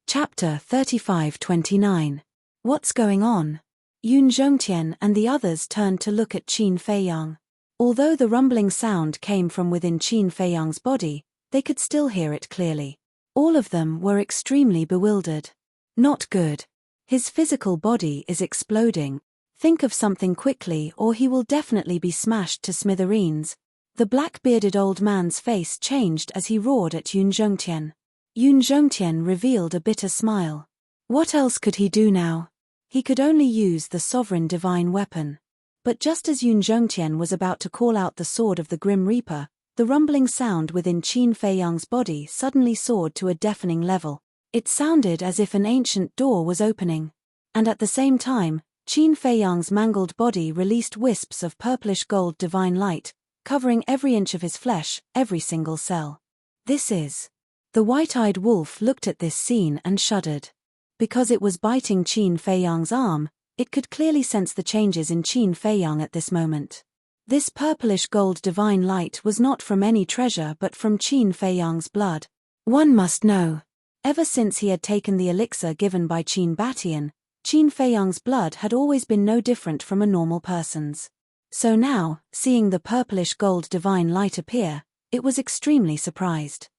Chapter 35-29. What's going on? Yun Zhongtian and the others turned to look at Qin Feiyang. Although the rumbling sound came from within Qin Feiyang's body, they could still hear it clearly. All of them were extremely bewildered. Not good. His physical body is exploding. Think of something quickly or he will definitely be smashed to smithereens. The black-bearded old man's face changed as he roared at Yun Zhongtian. Yun Zhongtian revealed a bitter smile. What else could he do now? He could only use the sovereign divine weapon. But just as Yun Zhongtian was about to call out the sword of the Grim Reaper, the rumbling sound within Qin Feiyang's body suddenly soared to a deafening level. It sounded as if an ancient door was opening. And at the same time, Qin Feiyang's mangled body released wisps of purplish gold divine light, covering every inch of his flesh, every single cell. This is... The white-eyed wolf looked at this scene and shuddered. Because it was biting Qin Feiyang's arm, it could clearly sense the changes in Qin Feiyang at this moment. This purplish gold divine light was not from any treasure but from Qin Feiyang's blood. One must know. Ever since he had taken the elixir given by Qin Batian, Qin Feiyang's blood had always been no different from a normal person's. So now, seeing the purplish gold divine light appear, it was extremely surprised.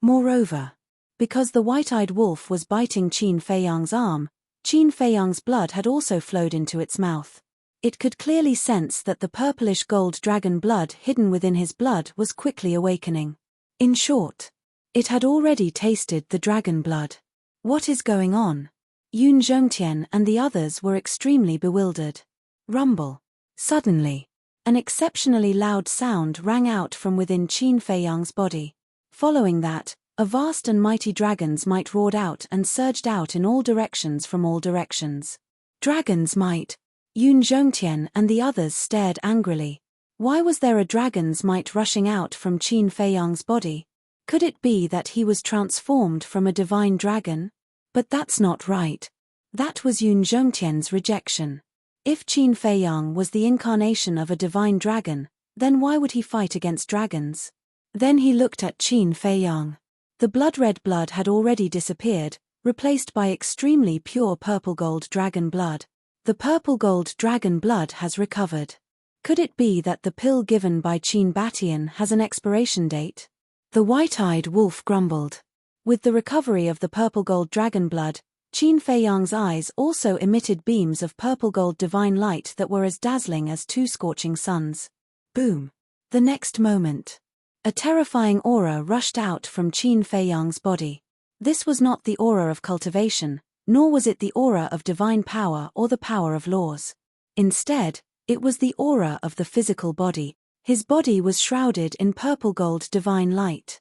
Moreover, because the white-eyed wolf was biting Qin Feiyang's arm, Qin Feiyang's blood had also flowed into its mouth. It could clearly sense that the purplish gold dragon blood hidden within his blood was quickly awakening. In short, it had already tasted the dragon blood. What is going on? Yun Zhongtian and the others were extremely bewildered. Rumble. Suddenly, an exceptionally loud sound rang out from within Qin Feiyang's body. Following that, a vast and mighty dragon's might roared out and surged out in all directions from all directions. Dragon's might. Yun Zhongtian and the others stared angrily. Why was there a dragon's might rushing out from Qin Feiyang's body? Could it be that he was transformed from a divine dragon? But that's not right. That was Yun Zhongtian's rejection. If Qin Feiyang was the incarnation of a divine dragon, then why would he fight against dragons? Then he looked at Qin Feiyang. The blood-red blood had already disappeared, replaced by extremely pure purple-gold dragon blood. The purple-gold dragon blood has recovered. Could it be that the pill given by Qin Batian has an expiration date? The white-eyed wolf grumbled. With the recovery of the purple-gold dragon blood, Qin Feiyang's eyes also emitted beams of purple-gold divine light that were as dazzling as two scorching suns. Boom! The next moment, a terrifying aura rushed out from Qin Feiyang's body. This was not the aura of cultivation, nor was it the aura of divine power or the power of laws. Instead, it was the aura of the physical body. His body was shrouded in purple-gold divine light.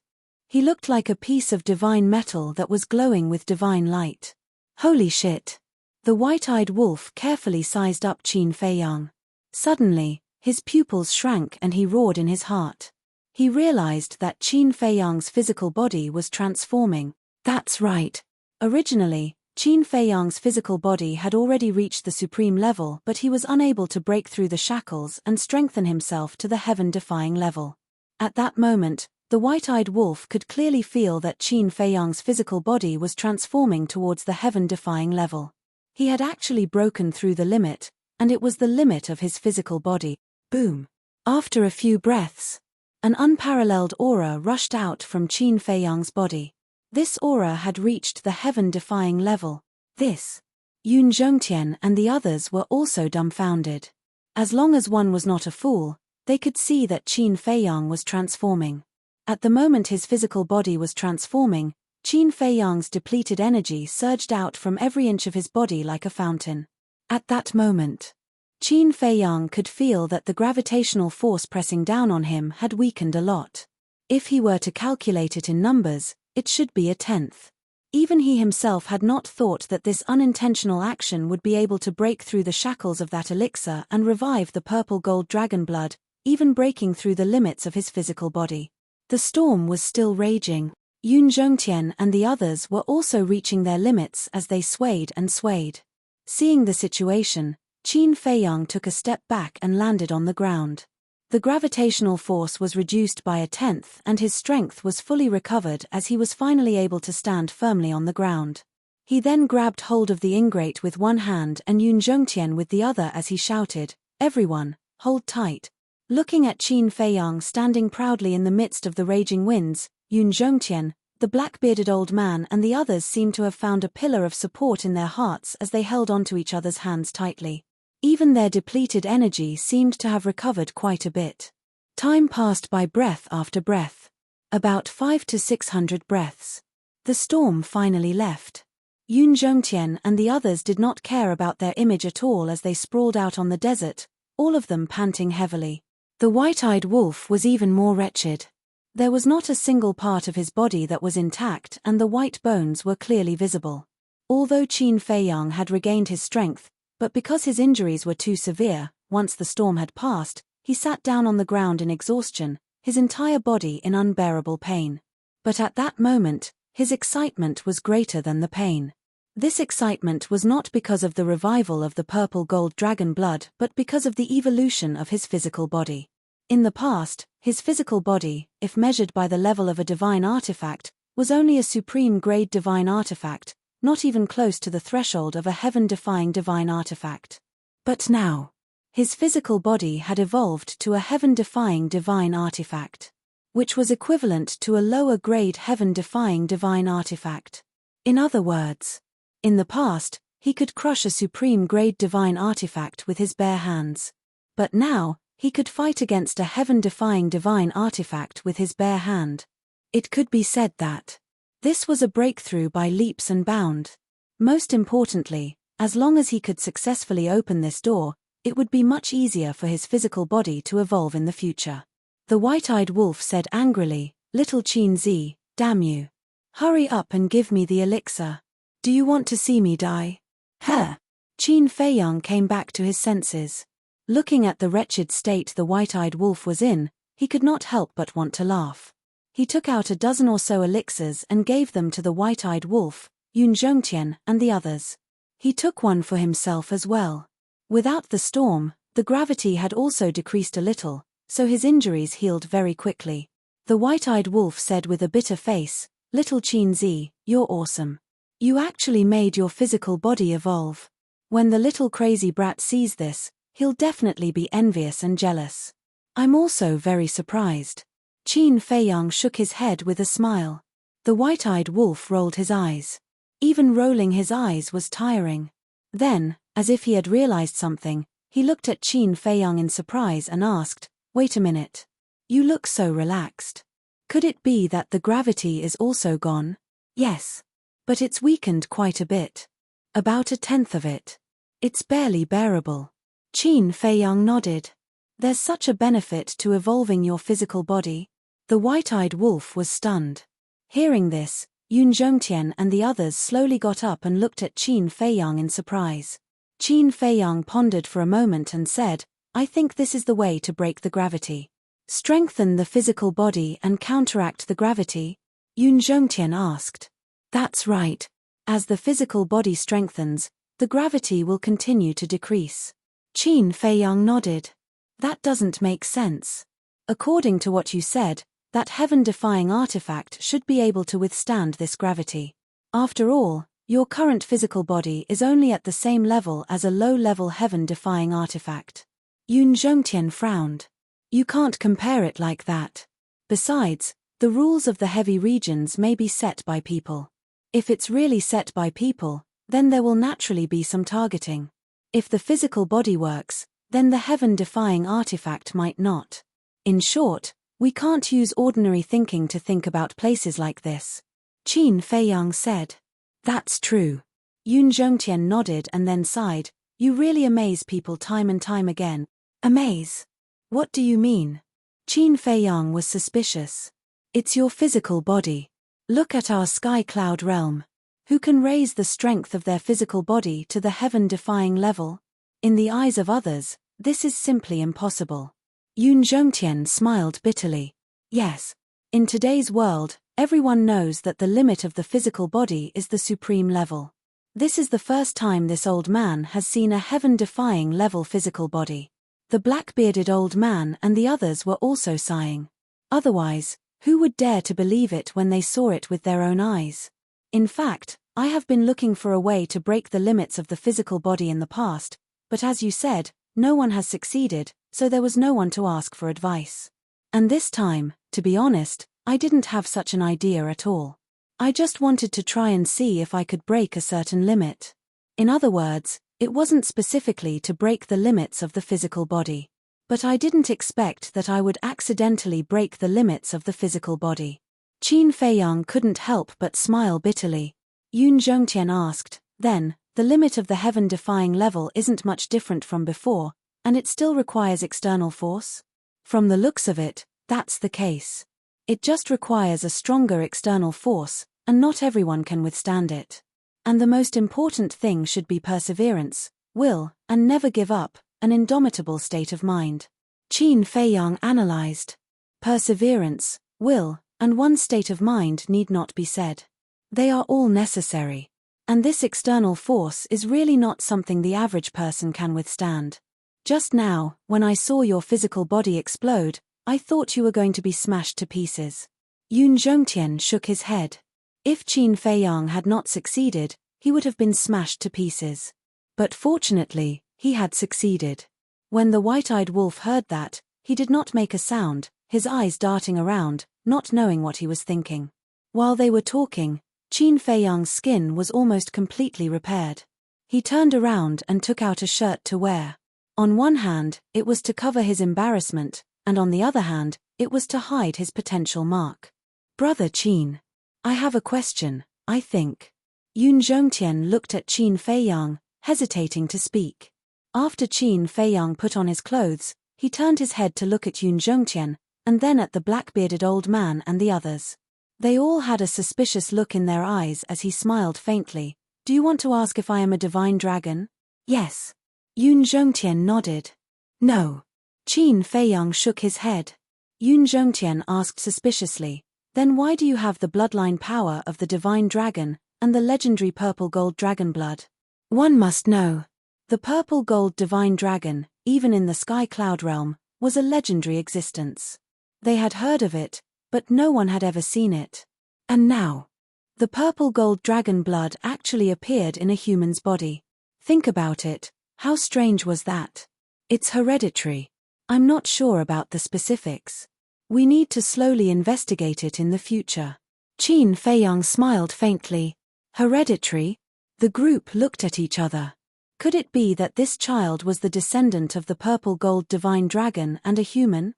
He looked like a piece of divine metal that was glowing with divine light. Holy shit! The white-eyed wolf carefully sized up Qin Feiyang. Suddenly, his pupils shrank and he roared in his heart. He realized that Qin Feiyang's physical body was transforming. That's right. Originally, Qin Feiyang's physical body had already reached the supreme level, but he was unable to break through the shackles and strengthen himself to the heaven-defying level. At that moment, the white-eyed wolf could clearly feel that Qin Feiyang's physical body was transforming towards the heaven-defying level. He had actually broken through the limit, and it was the limit of his physical body. Boom! After a few breaths, an unparalleled aura rushed out from Qin Feiyang's body. This aura had reached the heaven-defying level. Yun Zhongtian and the others were also dumbfounded. As long as one was not a fool, they could see that Qin Feiyang was transforming. At the moment his physical body was transforming, Qin Feiyang's depleted energy surged out from every inch of his body like a fountain. At that moment, Qin Feiyang could feel that the gravitational force pressing down on him had weakened a lot. If he were to calculate it in numbers, it should be a tenth. Even he himself had not thought that this unintentional action would be able to break through the shackles of that elixir and revive the purple-gold dragon blood, even breaking through the limits of his physical body. The storm was still raging. Yun Zhongtian and the others were also reaching their limits as they swayed and swayed. Seeing the situation, Qin Feiyang took a step back and landed on the ground. The gravitational force was reduced by a tenth and his strength was fully recovered as he was finally able to stand firmly on the ground. He then grabbed hold of the ingrate with one hand and Yun Zhongtian with the other as he shouted, "Everyone, hold tight." Looking at Qin Feiyang standing proudly in the midst of the raging winds, Yun Zhongtian, the black-bearded old man and the others seemed to have found a pillar of support in their hearts as they held onto each other's hands tightly. Even their depleted energy seemed to have recovered quite a bit. Time passed by breath after breath. About 500 to 600 breaths. The storm finally left. Yun Zhongtian and the others did not care about their image at all as they sprawled out on the desert, all of them panting heavily. The white-eyed wolf was even more wretched. There was not a single part of his body that was intact and the white bones were clearly visible. Although Qin Feiyang had regained his strength, but because his injuries were too severe, once the storm had passed, he sat down on the ground in exhaustion, his entire body in unbearable pain. But at that moment, his excitement was greater than the pain. This excitement was not because of the revival of the purple gold dragon blood but because of the evolution of his physical body. In the past, his physical body, if measured by the level of a divine artifact, was only a supreme-grade divine artifact, not even close to the threshold of a heaven-defying divine artifact. But now, his physical body had evolved to a heaven-defying divine artifact, which was equivalent to a lower-grade heaven-defying divine artifact. In other words, in the past, he could crush a supreme-grade divine artifact with his bare hands. But now, he could fight against a heaven-defying divine artifact with his bare hand. It could be said that this was a breakthrough by leaps and bounds. Most importantly, as long as he could successfully open this door, it would be much easier for his physical body to evolve in the future. The white-eyed wolf said angrily, "Little Qin Zi, damn you. Hurry up and give me the elixir. Do you want to see me die?" Huh. Qin Feiyang came back to his senses. Looking at the wretched state the white-eyed wolf was in, he could not help but want to laugh. He took out a dozen or so elixirs and gave them to the white-eyed wolf, Yun Zhongtian, and the others. He took one for himself as well. Without the storm, the gravity had also decreased a little, so his injuries healed very quickly. The white-eyed wolf said with a bitter face, "Little Qin Zi, you're awesome. You actually made your physical body evolve. When the little crazy brat sees this, he'll definitely be envious and jealous. I'm also very surprised." Qin Feiyang shook his head with a smile. The white-eyed wolf rolled his eyes. Even rolling his eyes was tiring. Then, as if he had realized something, he looked at Qin Feiyang in surprise and asked, "Wait a minute. You look so relaxed. Could it be that the gravity is also gone?" "Yes. But it's weakened quite a bit. About a tenth of it. It's barely bearable." Qin Feiyang nodded. "There's such a benefit to evolving your physical body?" The white-eyed wolf was stunned. Hearing this, Yun Zhongtian and the others slowly got up and looked at Qin Feiyang in surprise. Qin Feiyang pondered for a moment and said, "I think this is the way to break the gravity. Strengthen the physical body and counteract the gravity?" Yun Zhongtian asked. "That's right. As the physical body strengthens, the gravity will continue to decrease." Qin Feiyang nodded. "That doesn't make sense. According to what you said, that heaven-defying artifact should be able to withstand this gravity. After all, your current physical body is only at the same level as a low-level heaven-defying artifact." Yun Zhongtian frowned. "You can't compare it like that. Besides, the rules of the heavy regions may be set by people. If it's really set by people, then there will naturally be some targeting. If the physical body works, then the heaven-defying artifact might not. In short, we can't use ordinary thinking to think about places like this." Qin Feiyang said. "That's true." Yun Zhongtian nodded and then sighed, "You really amaze people time and time again." "Amaze? What do you mean?" Qin Feiyang was suspicious. "It's your physical body. Look at our sky cloud realm. Who can raise the strength of their physical body to the heaven-defying level? In the eyes of others, this is simply impossible." Yun Zhongtian smiled bitterly. "Yes. In today's world, everyone knows that the limit of the physical body is the supreme level. This is the first time this old man has seen a heaven-defying level physical body." The black-bearded old man and the others were also sighing. Otherwise, who would dare to believe it when they saw it with their own eyes? In fact, I have been looking for a way to break the limits of the physical body in the past, but as you said, no one has succeeded, so there was no one to ask for advice. And this time, to be honest, I didn't have such an idea at all. I just wanted to try and see if I could break a certain limit. In other words, it wasn't specifically to break the limits of the physical body. But I didn't expect that I would accidentally break the limits of the physical body. Qin Feiyang couldn't help but smile bitterly. Yun Zhongtian asked, then, the limit of the heaven-defying level isn't much different from before, and it still requires external force? From the looks of it, that's the case. It just requires a stronger external force, and not everyone can withstand it. And the most important thing should be perseverance, will, and never give up, an indomitable state of mind. Qin Feiyang analyzed. Perseverance, will, and one state of mind need not be said. They are all necessary. And this external force is really not something the average person can withstand. Just now, when I saw your physical body explode, I thought you were going to be smashed to pieces. Yun Zhongtian shook his head. If Qin Feiyang had not succeeded, he would have been smashed to pieces. But fortunately, he had succeeded. When the white-eyed wolf heard that, he did not make a sound, his eyes darting around, not knowing what he was thinking. While they were talking, Qin Feiyang's skin was almost completely repaired. He turned around and took out a shirt to wear. On one hand, it was to cover his embarrassment, and on the other hand, it was to hide his potential mark. Brother Qin, I have a question, I think. Yun Zhongtian looked at Qin Feiyang, hesitating to speak. After Qin Feiyang put on his clothes, he turned his head to look at Yun Zhongtian, and then at the black-bearded old man and the others. They all had a suspicious look in their eyes as he smiled faintly. Do you want to ask if I am a divine dragon? Yes. Yun Zhongtian nodded. No. Qin Feiyang shook his head. Yun Zhongtian asked suspiciously, then why do you have the bloodline power of the divine dragon and the legendary purple gold dragon blood? One must know. The purple gold divine dragon, even in the sky cloud realm, was a legendary existence. They had heard of it, but no one had ever seen it. And now, the purple gold dragon blood actually appeared in a human's body. Think about it, how strange was that? It's hereditary. I'm not sure about the specifics. We need to slowly investigate it in the future. Qin Feiyang smiled faintly. Hereditary? The group looked at each other. Could it be that this child was the descendant of the purple gold divine dragon and a human?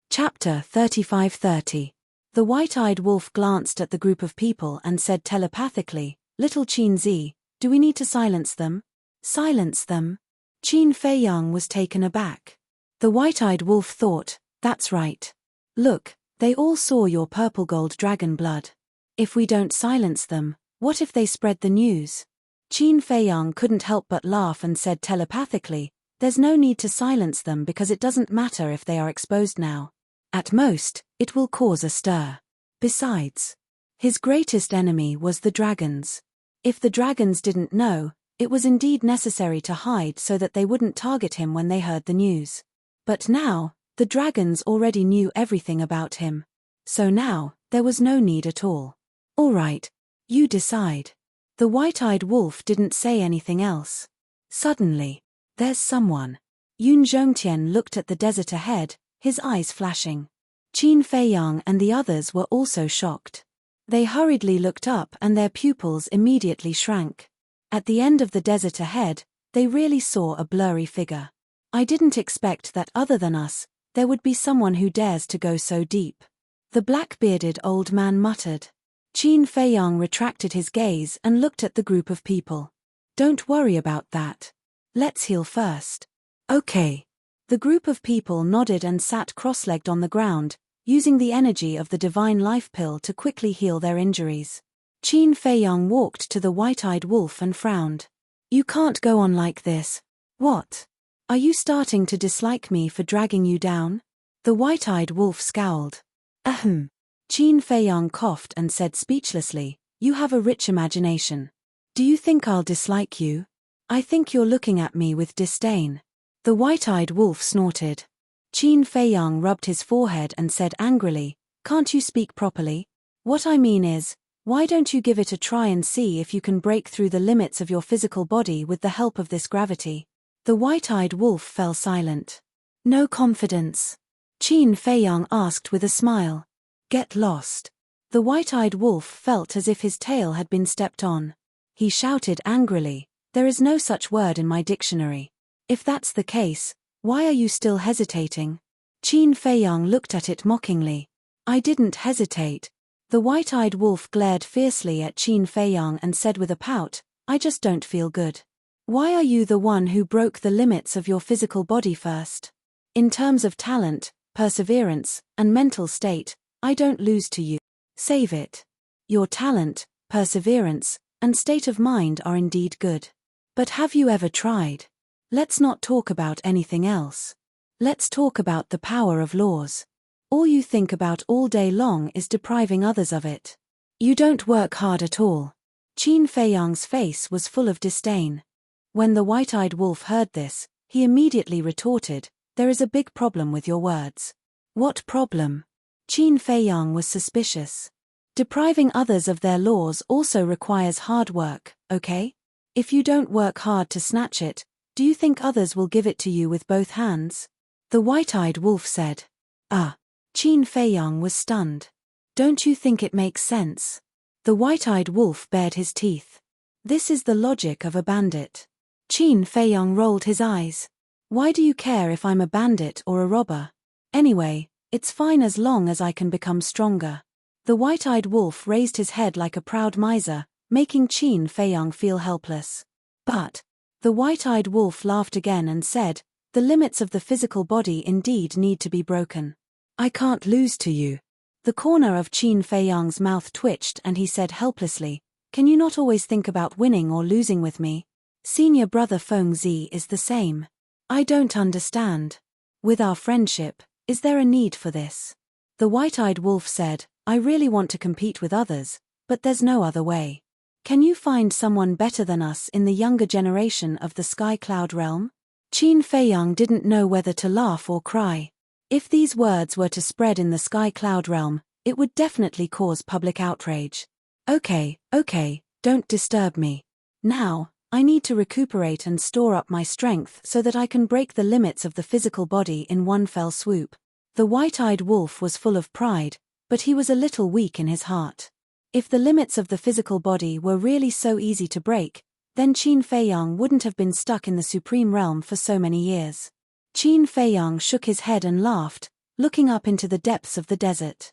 Chapter 3530. The white-eyed wolf glanced at the group of people and said telepathically, Little Qin Zi, do we need to silence them? Silence them? Qin Feiyang was taken aback. The white-eyed wolf thought, that's right. Look, they all saw your purple gold dragon blood. If we don't silence them, what if they spread the news? Qin Feiyang couldn't help but laugh and said telepathically, there's no need to silence them because it doesn't matter if they are exposed now. At most, it will cause a stir. Besides, his greatest enemy was the dragons. If the dragons didn't know, it was indeed necessary to hide so that they wouldn't target him when they heard the news. But now, the dragons already knew everything about him. So now, there was no need at all. All right, you decide. The white-eyed wolf didn't say anything else. Suddenly, there's someone. Yun Zhongtian looked at the desert ahead, his eyes flashing. Qin Feiyang and the others were also shocked. They hurriedly looked up and their pupils immediately shrank. At the end of the desert ahead, they really saw a blurry figure. I didn't expect that other than us, there would be someone who dares to go so deep. The black-bearded old man muttered. Qin Feiyang retracted his gaze and looked at the group of people. Don't worry about that. Let's heal first. Okay. The group of people nodded and sat cross-legged on the ground, using the energy of the divine life pill to quickly heal their injuries. Qin Feiyang walked to the white-eyed wolf and frowned. You can't go on like this. What? Are you starting to dislike me for dragging you down? The white-eyed wolf scowled. Ahem. Qin Feiyang coughed and said speechlessly, you have a rich imagination. Do you think I'll dislike you? I think you're looking at me with disdain. The white-eyed wolf snorted. Qin Feiyang rubbed his forehead and said angrily, can't you speak properly? What I mean is, Why don't you give it a try and see if you can break through the limits of your physical body with the help of this gravity? The white-eyed wolf fell silent. No confidence? Qin Feiyang asked with a smile. Get lost. The white-eyed wolf felt as if his tail had been stepped on. He shouted angrily, there is no such word in my dictionary. If that's the case, why are you still hesitating? Qin Feiyang looked at it mockingly. I didn't hesitate. The white-eyed wolf glared fiercely at Qin Feiyang and said with a pout, I just don't feel good. Why are you the one who broke the limits of your physical body first? In terms of talent, perseverance, and mental state, I don't lose to you. Save it. Your talent, perseverance, and state of mind are indeed good. But have you ever tried? Let's not talk about anything else. Let's talk about the power of laws. All you think about all day long is depriving others of it. You don't work hard at all. Qin Feiyang's face was full of disdain. When the white-eyed wolf heard this, he immediately retorted, there is a big problem with your words. What problem? Qin Feiyang was suspicious. Depriving others of their laws also requires hard work, okay? If you don't work hard to snatch it, do you think others will give it to you with both hands? The white-eyed wolf said. Qin Feiyang was stunned. Don't you think it makes sense? The white-eyed wolf bared his teeth. This is the logic of a bandit. Qin Feiyang rolled his eyes. Why do you care if I'm a bandit or a robber? Anyway, it's fine as long as I can become stronger. The white-eyed wolf raised his head like a proud miser, making Qin Feiyang feel helpless. But the white-eyed wolf laughed again and said, the limits of the physical body indeed need to be broken. I can't lose to you. The corner of Qin Feiyang's mouth twitched and he said helplessly, can you not always think about winning or losing with me? Senior brother Feng Zi is the same. I don't understand. With our friendship, is there a need for this? The white-eyed wolf said, I really want to compete with others, but there's no other way. Can you find someone better than us in the younger generation of the Sky Cloud realm? Qin Feiyang didn't know whether to laugh or cry. If these words were to spread in the Sky Cloud realm, it would definitely cause public outrage. Okay, don't disturb me. Now, I need to recuperate and store up my strength so that I can break the limits of the physical body in one fell swoop. The white-eyed wolf was full of pride, but he was a little weak in his heart. If the limits of the physical body were really so easy to break, then Qin Feiyang wouldn't have been stuck in the Supreme Realm for so many years. Qin Feiyang shook his head and laughed, looking up into the depths of the desert.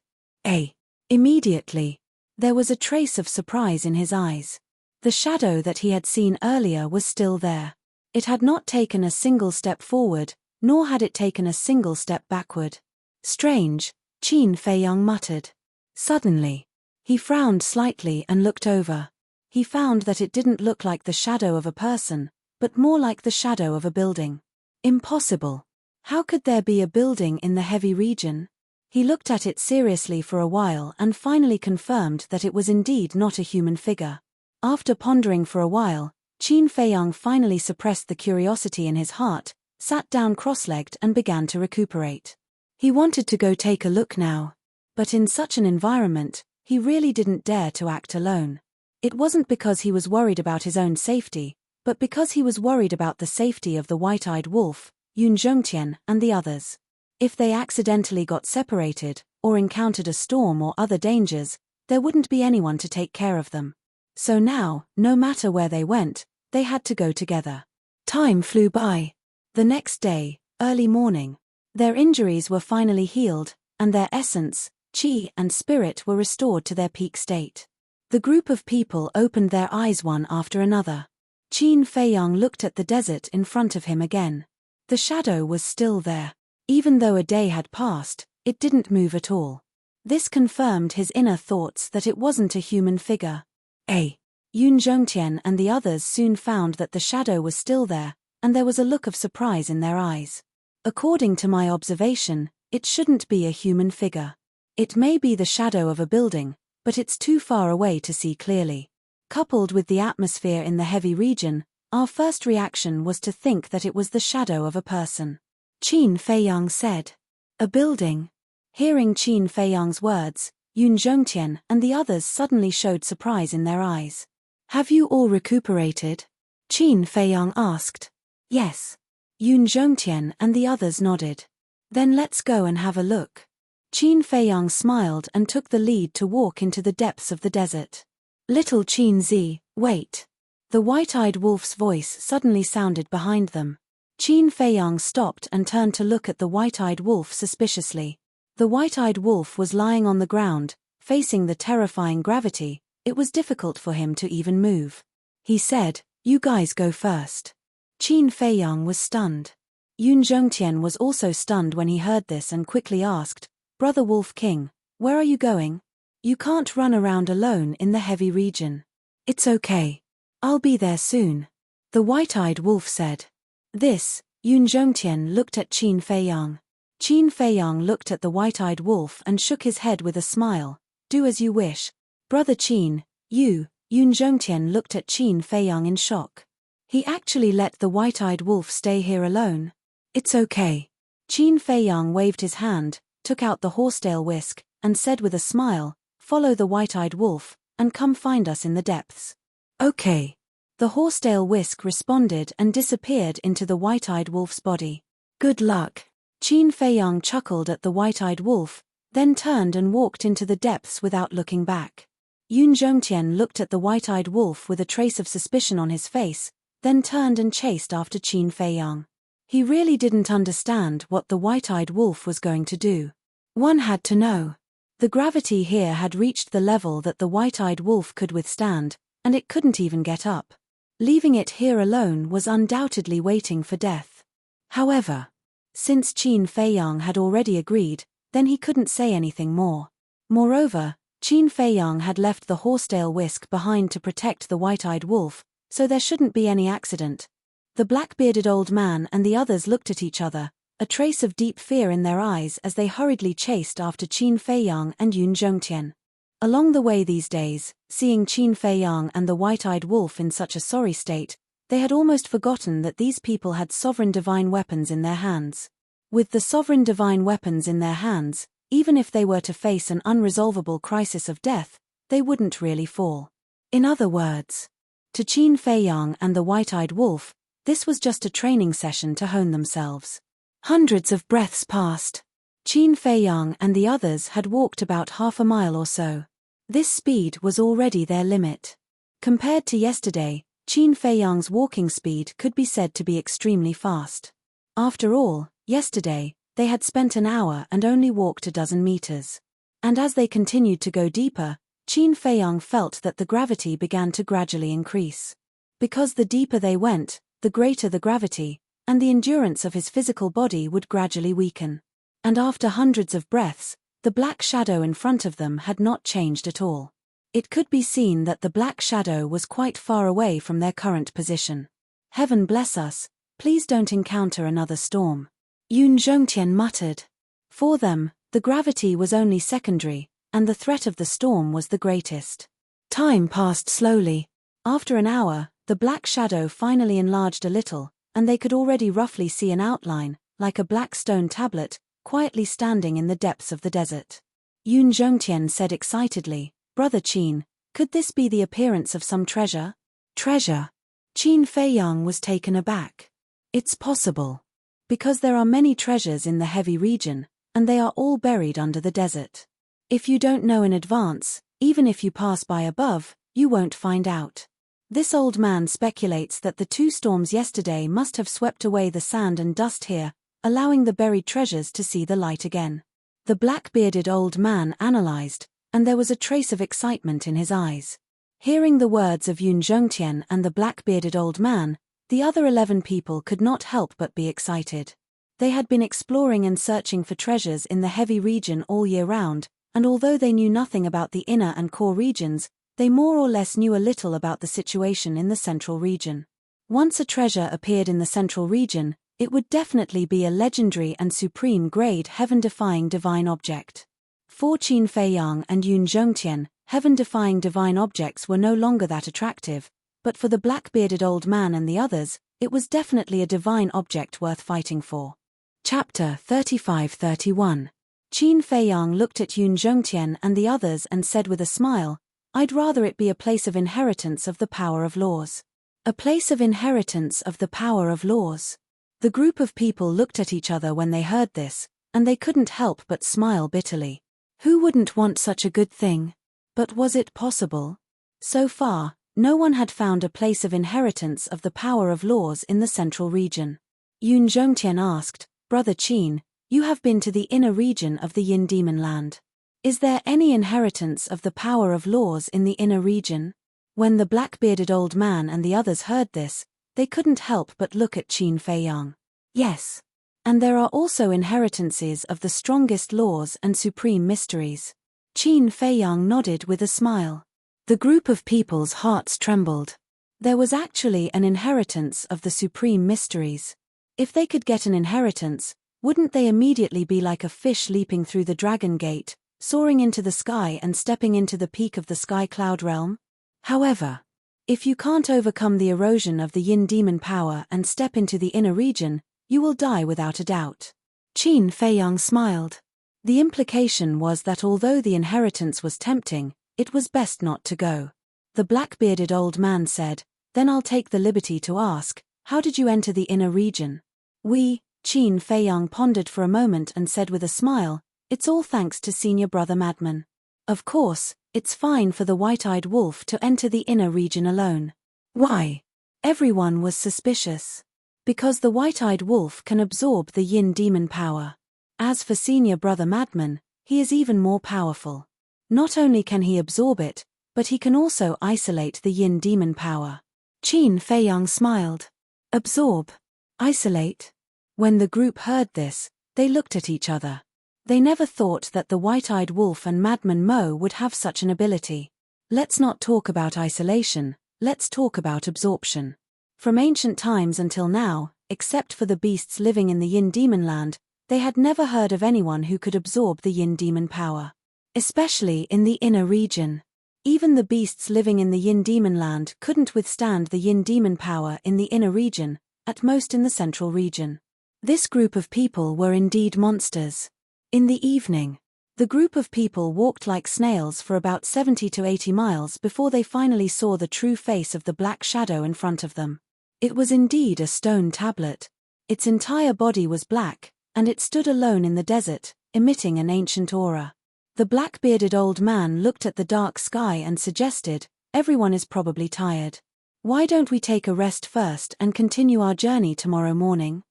Immediately, there was a trace of surprise in his eyes. The shadow that he had seen earlier was still there. It had not taken a single step forward, nor had it taken a single step backward. Strange, Qin Feiyang muttered. Suddenly, he frowned slightly and looked over. He found that it didn't look like the shadow of a person, but more like the shadow of a building. Impossible. How could there be a building in the heavy region? He looked at it seriously for a while and finally confirmed that it was indeed not a human figure. After pondering for a while, Qin Feiyang finally suppressed the curiosity in his heart, sat down cross-legged and began to recuperate. He wanted to go take a look now. But in such an environment, he really didn't dare to act alone. It wasn't because he was worried about his own safety, but because he was worried about the safety of the white-eyed wolf, Yun Zhongtian, and the others. If they accidentally got separated, or encountered a storm or other dangers, there wouldn't be anyone to take care of them. So now, no matter where they went, they had to go together. Time flew by. The next day, early morning, their injuries were finally healed, and their essence, qi and spirit were restored to their peak state. The group of people opened their eyes one after another. Qin Feiyang looked at the desert in front of him again. The shadow was still there. Even though a day had passed, it didn't move at all. This confirmed his inner thoughts that it wasn't a human figure. Yun Zhongtian and the others soon found that the shadow was still there, and there was a look of surprise in their eyes. According to my observation, it shouldn't be a human figure. It may be the shadow of a building, but it's too far away to see clearly. Coupled with the atmosphere in the heavy region, our first reaction was to think that it was the shadow of a person. Qin Feiyang said. A building. Hearing Qin Feiyang's words, Yun Zhongtian and the others suddenly showed surprise in their eyes. Have you all recuperated? Qin Feiyang asked. Yes. Yun Zhongtian and the others nodded. Then let's go and have a look. Qin Feiyang smiled and took the lead to walk into the depths of the desert. Little Qin Zi, wait. The white-eyed wolf's voice suddenly sounded behind them. Qin Feiyang stopped and turned to look at the white-eyed wolf suspiciously. The white-eyed wolf was lying on the ground, facing the terrifying gravity. It was difficult for him to even move. He said, "You guys go first." Qin Feiyang was stunned. Yun Zhongtian was also stunned when he heard this and quickly asked, "Brother Wolf King, where are you going? You can't run around alone in the heavy region." "It's okay. I'll be there soon," the white-eyed wolf said. Yun Zhongtian looked at Qin Feiyang. Qin Feiyang looked at the white-eyed wolf and shook his head with a smile. "Do as you wish. Brother Qin." Yun Zhongtian looked at Qin Feiyang in shock. He actually let the white-eyed wolf stay here alone? "It's okay." Qin Feiyang waved his hand, took out the horsetail whisk, and said with a smile, "Follow the white-eyed wolf, and come find us in the depths." "Okay." The horsetail whisk responded and disappeared into the white-eyed wolf's body. "Good luck." Qin Feiyang chuckled at the white-eyed wolf, then turned and walked into the depths without looking back. Yun Zhongtian looked at the white-eyed wolf with a trace of suspicion on his face, then turned and chased after Qin Feiyang. He really didn't understand what the white-eyed wolf was going to do. One had to know. The gravity here had reached the level that the white-eyed wolf could withstand, and it couldn't even get up. Leaving it here alone was undoubtedly waiting for death. However, since Qin Feiyang had already agreed, then he couldn't say anything more. Moreover, Qin Feiyang had left the horsetail whisk behind to protect the white-eyed wolf, so there shouldn't be any accident. The black-bearded old man and the others looked at each other, a trace of deep fear in their eyes as they hurriedly chased after Qin Feiyang and Yun Zhongtian. Along the way these days, seeing Qin Feiyang and the white-eyed wolf in such a sorry state, they had almost forgotten that these people had sovereign divine weapons in their hands. With the sovereign divine weapons in their hands, even if they were to face an unresolvable crisis of death, they wouldn't really fall. In other words, to Qin Feiyang and the white-eyed wolf, this was just a training session to hone themselves. Hundreds of breaths passed. Qin Feiyang and the others had walked about half a mile or so. This speed was already their limit. Compared to yesterday, Qin Feiyang's walking speed could be said to be extremely fast. After all, yesterday, they had spent an hour and only walked a dozen meters. And as they continued to go deeper, Qin Feiyang felt that the gravity began to gradually increase. Because the deeper they went, the greater the gravity, and the endurance of his physical body would gradually weaken. And after hundreds of breaths, the black shadow in front of them had not changed at all. It could be seen that the black shadow was quite far away from their current position. "Heaven bless us, please don't encounter another storm," Yun Zhongtian muttered. For them, the gravity was only secondary, and the threat of the storm was the greatest. Time passed slowly. After an hour, the black shadow finally enlarged a little, and they could already roughly see an outline, like a black stone tablet, quietly standing in the depths of the desert. Yun Zhongtian said excitedly, "Brother Qin, could this be the appearance of some treasure?" "Treasure?" Qin Feiyang was taken aback. "It's possible. Because there are many treasures in the heavy region, and they are all buried under the desert. If you don't know in advance, even if you pass by above, you won't find out." This old man speculates that the two storms yesterday must have swept away the sand and dust here, allowing the buried treasures to see the light again. The black-bearded old man analyzed, and there was a trace of excitement in his eyes. Hearing the words of Yun Zhongtian and the black-bearded old man, the other 11 people could not help but be excited. They had been exploring and searching for treasures in the heavy region all year round, and although they knew nothing about the inner and core regions, they more or less knew a little about the situation in the central region. Once a treasure appeared in the central region, it would definitely be a legendary and supreme-grade heaven-defying divine object. For Qin Feiyang and Yun Zhongtian, heaven-defying divine objects were no longer that attractive, but for the black-bearded old man and the others, it was definitely a divine object worth fighting for. Chapter 35-31. Qin Feiyang looked at Yun Zhongtian and the others and said with a smile, "I'd rather it be a place of inheritance of the power of laws." A place of inheritance of the power of laws. The group of people looked at each other when they heard this, and they couldn't help but smile bitterly. Who wouldn't want such a good thing? But was it possible? So far, no one had found a place of inheritance of the power of laws in the central region. Yun Zhongtian asked, "Brother Qin, you have been to the inner region of the Yin Demon Land. Is there any inheritance of the power of laws in the inner region?" When the black-bearded old man and the others heard this, they couldn't help but look at Qin Feiyang. "Yes. And there are also inheritances of the strongest laws and supreme mysteries." Qin Feiyang nodded with a smile. The group of people's hearts trembled. There was actually an inheritance of the supreme mysteries. If they could get an inheritance, wouldn't they immediately be like a fish leaping through the dragon gate, soaring into the sky and stepping into the peak of the sky cloud realm? However, if you can't overcome the erosion of the yin demon power and step into the inner region, you will die without a doubt. Qin Feiyang smiled. The implication was that although the inheritance was tempting, it was best not to go. The black-bearded old man said, "Then I'll take the liberty to ask, how did you enter the inner region?" Qin Feiyang pondered for a moment and said with a smile, "It's all thanks to senior brother Madman. Of course, it's fine for the white-eyed wolf to enter the inner region alone." Why? Everyone was suspicious. Because the white-eyed wolf can absorb the yin demon power. As for senior brother Madman, he is even more powerful. Not only can he absorb it, but he can also isolate the yin demon power. Qin Feiyang smiled. Absorb? Isolate? When the group heard this, they looked at each other. They never thought that the white-eyed wolf and Madman Mo would have such an ability. Let's not talk about isolation, let's talk about absorption. From ancient times until now, except for the beasts living in the Yin Demon Land, they had never heard of anyone who could absorb the Yin Demon power. Especially in the inner region. Even the beasts living in the Yin Demon Land couldn't withstand the Yin Demon power in the inner region, at most in the central region. This group of people were indeed monsters. In the evening, the group of people walked like snails for about 70 to 80 miles before they finally saw the true face of the black shadow in front of them. It was indeed a stone tablet. Its entire body was black, and it stood alone in the desert, emitting an ancient aura. The black-bearded old man looked at the dark sky and suggested, "Everyone is probably tired. Why don't we take a rest first and continue our journey tomorrow morning?"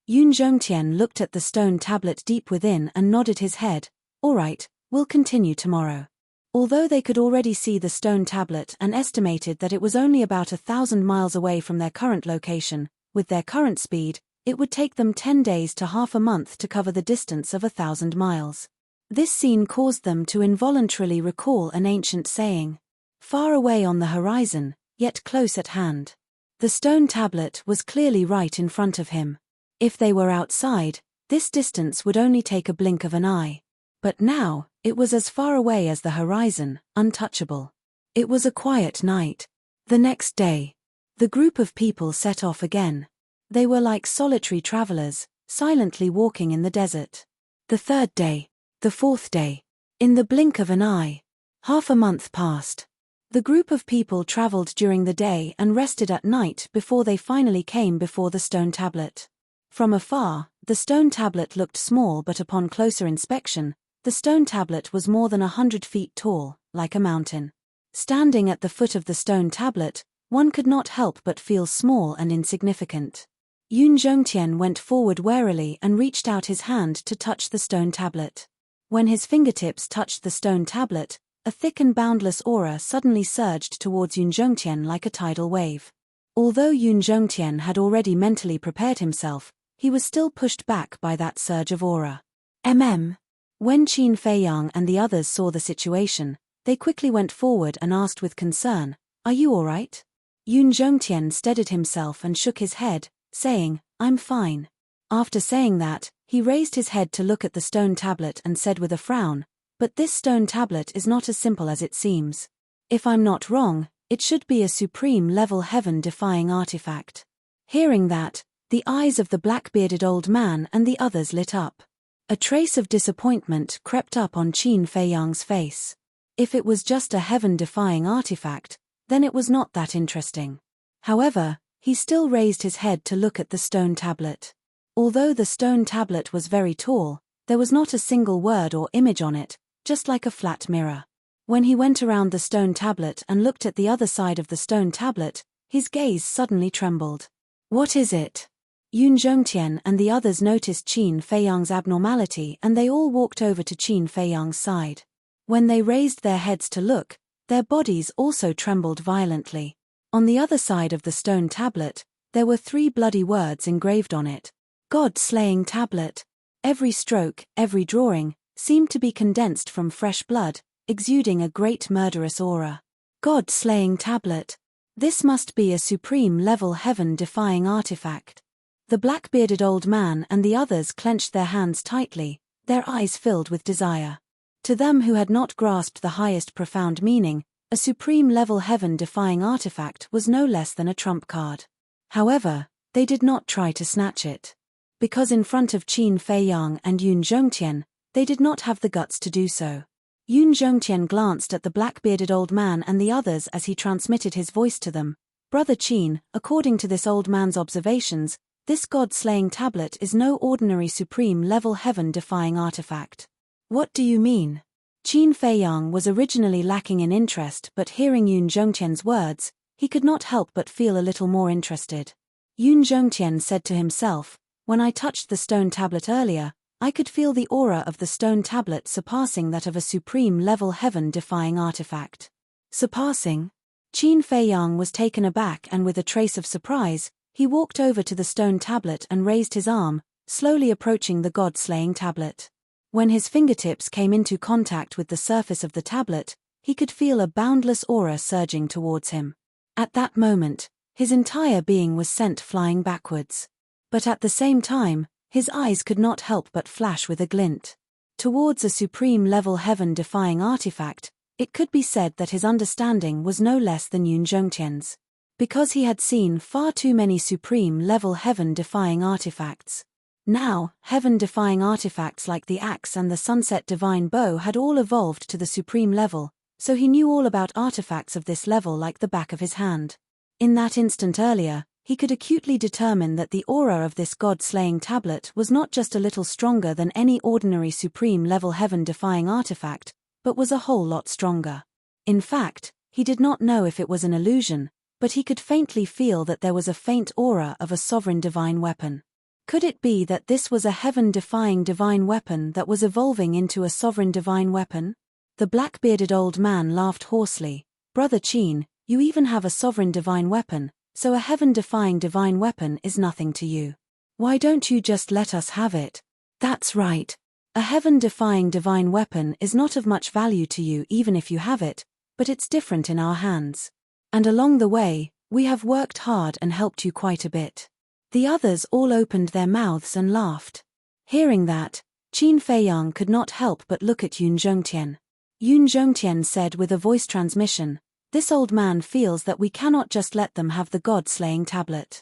Yun Zhongtian looked at the stone tablet deep within and nodded his head. "All right, we'll continue tomorrow." Although they could already see the stone tablet and estimated that it was only about 1,000 miles away from their current location, with their current speed, it would take them 10 days to half a month to cover the distance of 1,000 miles. This scene caused them to involuntarily recall an ancient saying. Far away on the horizon, yet close at hand. The stone tablet was clearly right in front of him. If they were outside, this distance would only take a blink of an eye. But now, it was as far away as the horizon, untouchable. It was a quiet night. The next day, the group of people set off again. They were like solitary travelers, silently walking in the desert. The third day, the fourth day. In the blink of an eye. Half a month passed. The group of people traveled during the day and rested at night before they finally came before the stone tablet. From afar, the stone tablet looked small, but upon closer inspection, the stone tablet was more than 100 feet tall, like a mountain. Standing at the foot of the stone tablet, one could not help but feel small and insignificant. Yun Zhongtian went forward warily and reached out his hand to touch the stone tablet. When his fingertips touched the stone tablet, a thick and boundless aura suddenly surged towards Yun Zhongtian like a tidal wave. Although Yun Zhongtian had already mentally prepared himself, he was still pushed back by that surge of aura. When Qin Feiyang and the others saw the situation, they quickly went forward and asked with concern, "Are you all right?" Yun Zhongtian steadied himself and shook his head, saying, "I'm fine." After saying that, he raised his head to look at the stone tablet and said with a frown, "But this stone tablet is not as simple as it seems. If I'm not wrong, it should be a supreme-level heaven-defying artifact." Hearing that, the eyes of the black-bearded old man and the others lit up. A trace of disappointment crept up on Qin Feiyang's face. If it was just a heaven-defying artifact, then it was not that interesting. However, he still raised his head to look at the stone tablet. Although the stone tablet was very tall, there was not a single word or image on it, just like a flat mirror. When he went around the stone tablet and looked at the other side of the stone tablet, his gaze suddenly trembled. What is it? Yun Zhongtian and the others noticed Qin Feiyang's abnormality and they all walked over to Qin Feiyang's side. When they raised their heads to look, their bodies also trembled violently. On the other side of the stone tablet, there were 3 bloody words engraved on it. God-slaying tablet. Every stroke, every drawing, seemed to be condensed from fresh blood, exuding a great murderous aura. God-slaying tablet. This must be a supreme-level heaven-defying artifact. The black-bearded old man and the others clenched their hands tightly, their eyes filled with desire. To them who had not grasped the highest profound meaning, a supreme-level heaven-defying artifact was no less than a trump card. However, they did not try to snatch it. Because in front of Qin Feiyang and Yun Zhongtian, they did not have the guts to do so. Yun Zhongtian glanced at the black-bearded old man and the others as he transmitted his voice to them. Brother Qin, according to this old man's observations, this god-slaying tablet is no ordinary supreme-level heaven-defying artifact. What do you mean? Qin Feiyang was originally lacking in interest, but hearing Yun Zhongtian's words, he could not help but feel a little more interested. Yun Zhongtian said to himself, when I touched the stone tablet earlier, I could feel the aura of the stone tablet surpassing that of a supreme-level heaven-defying artifact. Surpassing? Qin Feiyang was taken aback and with a trace of surprise, he walked over to the stone tablet and raised his arm, slowly approaching the god-slaying tablet. When his fingertips came into contact with the surface of the tablet, he could feel a boundless aura surging towards him. At that moment, his entire being was sent flying backwards. But at the same time, his eyes could not help but flash with a glint. Towards a supreme-level heaven-defying artifact, it could be said that his understanding was no less than Yun Zhongtian's. Because he had seen far too many supreme-level heaven-defying artifacts. Now, heaven-defying artifacts like the axe and the sunset divine bow had all evolved to the supreme level, so he knew all about artifacts of this level like the back of his hand. In that instant earlier, he could acutely determine that the aura of this god-slaying tablet was not just a little stronger than any ordinary supreme-level heaven-defying artifact, but was a whole lot stronger. In fact, he did not know if it was an illusion, but he could faintly feel that there was a faint aura of a sovereign divine weapon. Could it be that this was a heaven-defying divine weapon that was evolving into a sovereign divine weapon? The black-bearded old man laughed hoarsely. Brother Qin, you even have a sovereign divine weapon, so a heaven-defying divine weapon is nothing to you. Why don't you just let us have it? That's right. A heaven-defying divine weapon is not of much value to you even if you have it, but it's different in our hands. And along the way, we have worked hard and helped you quite a bit. The others all opened their mouths and laughed. Hearing that, Qin Feiyang could not help but look at Yun Zhongtian. Yun Zhongtian said with a voice transmission, this old man feels that we cannot just let them have the god-slaying tablet.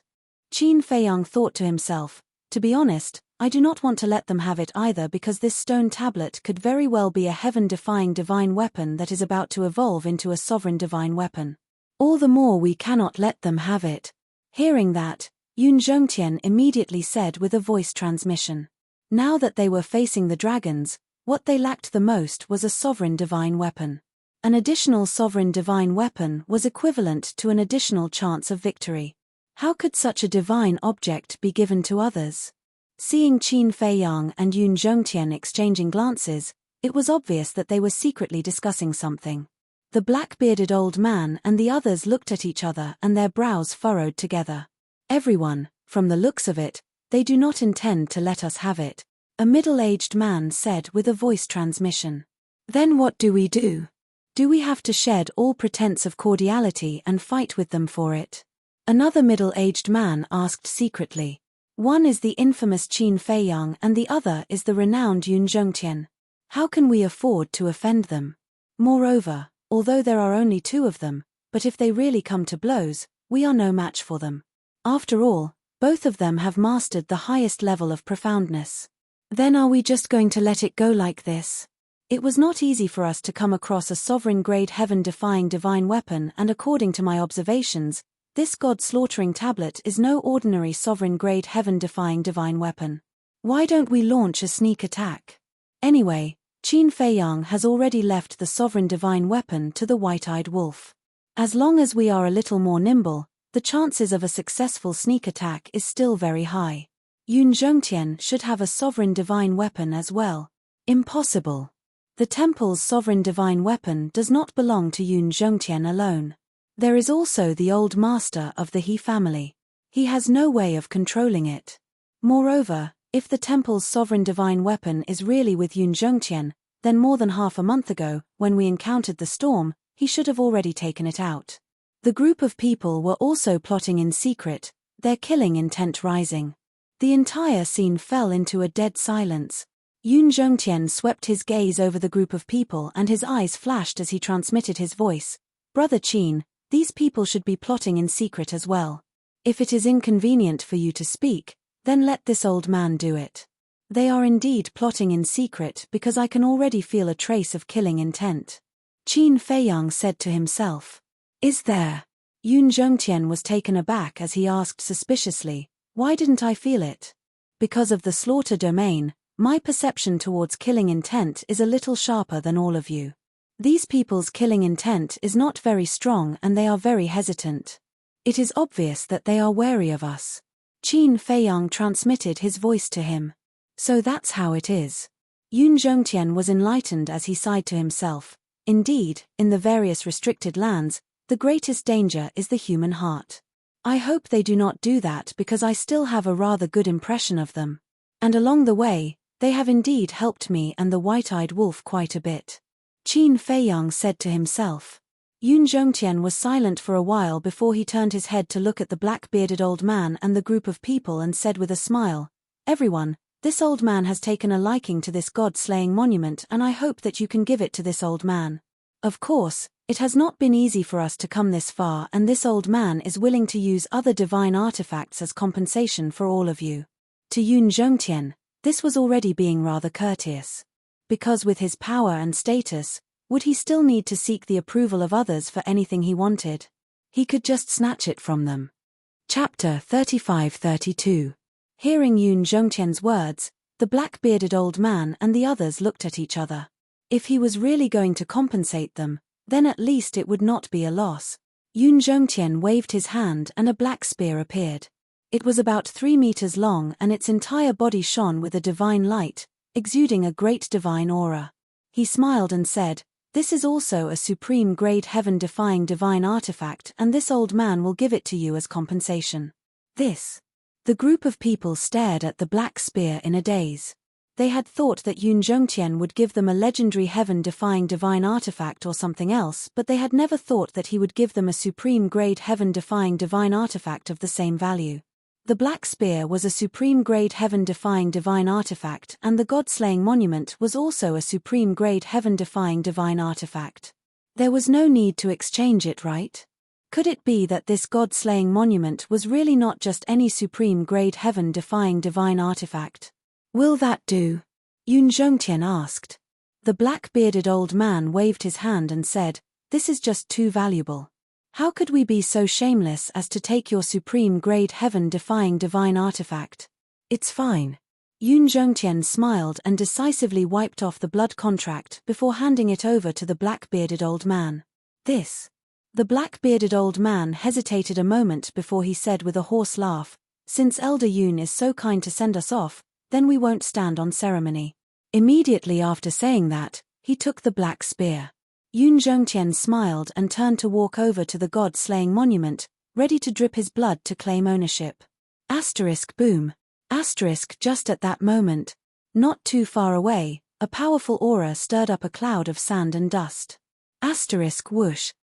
Qin Feiyang thought to himself, to be honest, I do not want to let them have it either because this stone tablet could very well be a heaven-defying divine weapon that is about to evolve into a sovereign divine weapon. All the more we cannot let them have it. Hearing that, Yun Zhongtian immediately said with a voice transmission. Now that they were facing the dragons, what they lacked the most was a sovereign divine weapon. An additional sovereign divine weapon was equivalent to an additional chance of victory. How could such a divine object be given to others? Seeing Qin Feiyang and Yun Zhongtian exchanging glances, it was obvious that they were secretly discussing something. The black-bearded old man and the others looked at each other and their brows furrowed together. Everyone, from the looks of it, they do not intend to let us have it, a middle-aged man said with a voice transmission. Then what do we do? Do we have to shed all pretense of cordiality and fight with them for it? Another middle-aged man asked secretly. One is the infamous Qin Feiyang and the other is the renowned Yun Zhongtian. How can we afford to offend them? Moreover, although there are only 2 of them, but if they really come to blows, we are no match for them. After all, both of them have mastered the highest level of profoundness. Then are we just going to let it go like this? It was not easy for us to come across a sovereign-grade heaven-defying divine weapon, and according to my observations, this god-slaughtering tablet is no ordinary sovereign-grade heaven-defying divine weapon. Why don't we launch a sneak attack? Anyway, Qin Feiyang has already left the sovereign divine weapon to the white-eyed wolf. As long as we are a little more nimble, the chances of a successful sneak attack is still very high. Yun Zhongtian should have a sovereign divine weapon as well. Impossible. The temple's sovereign divine weapon does not belong to Yun Zhongtian alone. There is also the old master of the He family. He has no way of controlling it. Moreover, if the temple's sovereign divine weapon is really with Yun Zhongtian, then more than half a month ago, when we encountered the storm, he should have already taken it out. The group of people were also plotting in secret, their killing intent rising. The entire scene fell into a dead silence. Yun Zhongtian swept his gaze over the group of people and his eyes flashed as he transmitted his voice. Brother Qin, these people should be plotting in secret as well. If it is inconvenient for you to speak, then let this old man do it. They are indeed plotting in secret because I can already feel a trace of killing intent. Qin Feiyang said to himself. Is there? Yun Zhongtian was taken aback as he asked suspiciously, why didn't I feel it? Because of the slaughter domain, my perception towards killing intent is a little sharper than all of you. These people's killing intent is not very strong and they are very hesitant. It is obvious that they are wary of us. Qin Feiyang transmitted his voice to him. So that's how it is. Yun Zhongtian was enlightened as he sighed to himself. Indeed, in the various restricted lands, the greatest danger is the human heart. I hope they do not do that because I still have a rather good impression of them. And along the way, they have indeed helped me and the white-eyed wolf quite a bit. Qin Feiyang said to himself. Yun Zhongtian was silent for a while before he turned his head to look at the black-bearded old man and the group of people and said with a smile, everyone, this old man has taken a liking to this god-slaying monument and I hope that you can give it to this old man. Of course, it has not been easy for us to come this far and this old man is willing to use other divine artifacts as compensation for all of you. To Yun Zhongtian, this was already being rather courteous. Because with his power and status, would he still need to seek the approval of others for anything he wanted? He could just snatch it from them. Chapter 35-32. Hearing Yun Zhongtian's words, the black-bearded old man and the others looked at each other. If he was really going to compensate them, then at least it would not be a loss. Yun Zhongtian waved his hand and a black spear appeared. It was about 3 meters long and its entire body shone with a divine light, exuding a great divine aura. He smiled and said, this is also a supreme-grade heaven-defying divine artifact and this old man will give it to you as compensation. This. The group of people stared at the black spear in a daze. They had thought that Yun Zhongtian would give them a legendary heaven-defying divine artifact or something else, but they had never thought that he would give them a supreme-grade heaven-defying divine artifact of the same value. The black spear was a supreme-grade heaven-defying divine artifact and the god-slaying monument was also a supreme-grade heaven-defying divine artifact. There was no need to exchange it, right? Could it be that this god-slaying monument was really not just any supreme-grade heaven-defying divine artifact? Will that do? Yun Zhongtian asked. The black-bearded old man waved his hand and said, this is just too valuable. How could we be so shameless as to take your supreme-grade heaven-defying divine artifact? It's fine. Yun Zhongtian smiled and decisively wiped off the blood contract before handing it over to the black-bearded old man. This. The black-bearded old man hesitated a moment before he said with a hoarse laugh, since Elder Yun is so kind to send us off, then we won't stand on ceremony. Immediately after saying that, he took the black spear. Yun Zhongtian smiled and turned to walk over to the god-slaying monument, ready to drip his blood to claim ownership. Boom. Just at that moment, not too far away, a powerful aura stirred up a cloud of sand and dust. Whoosh.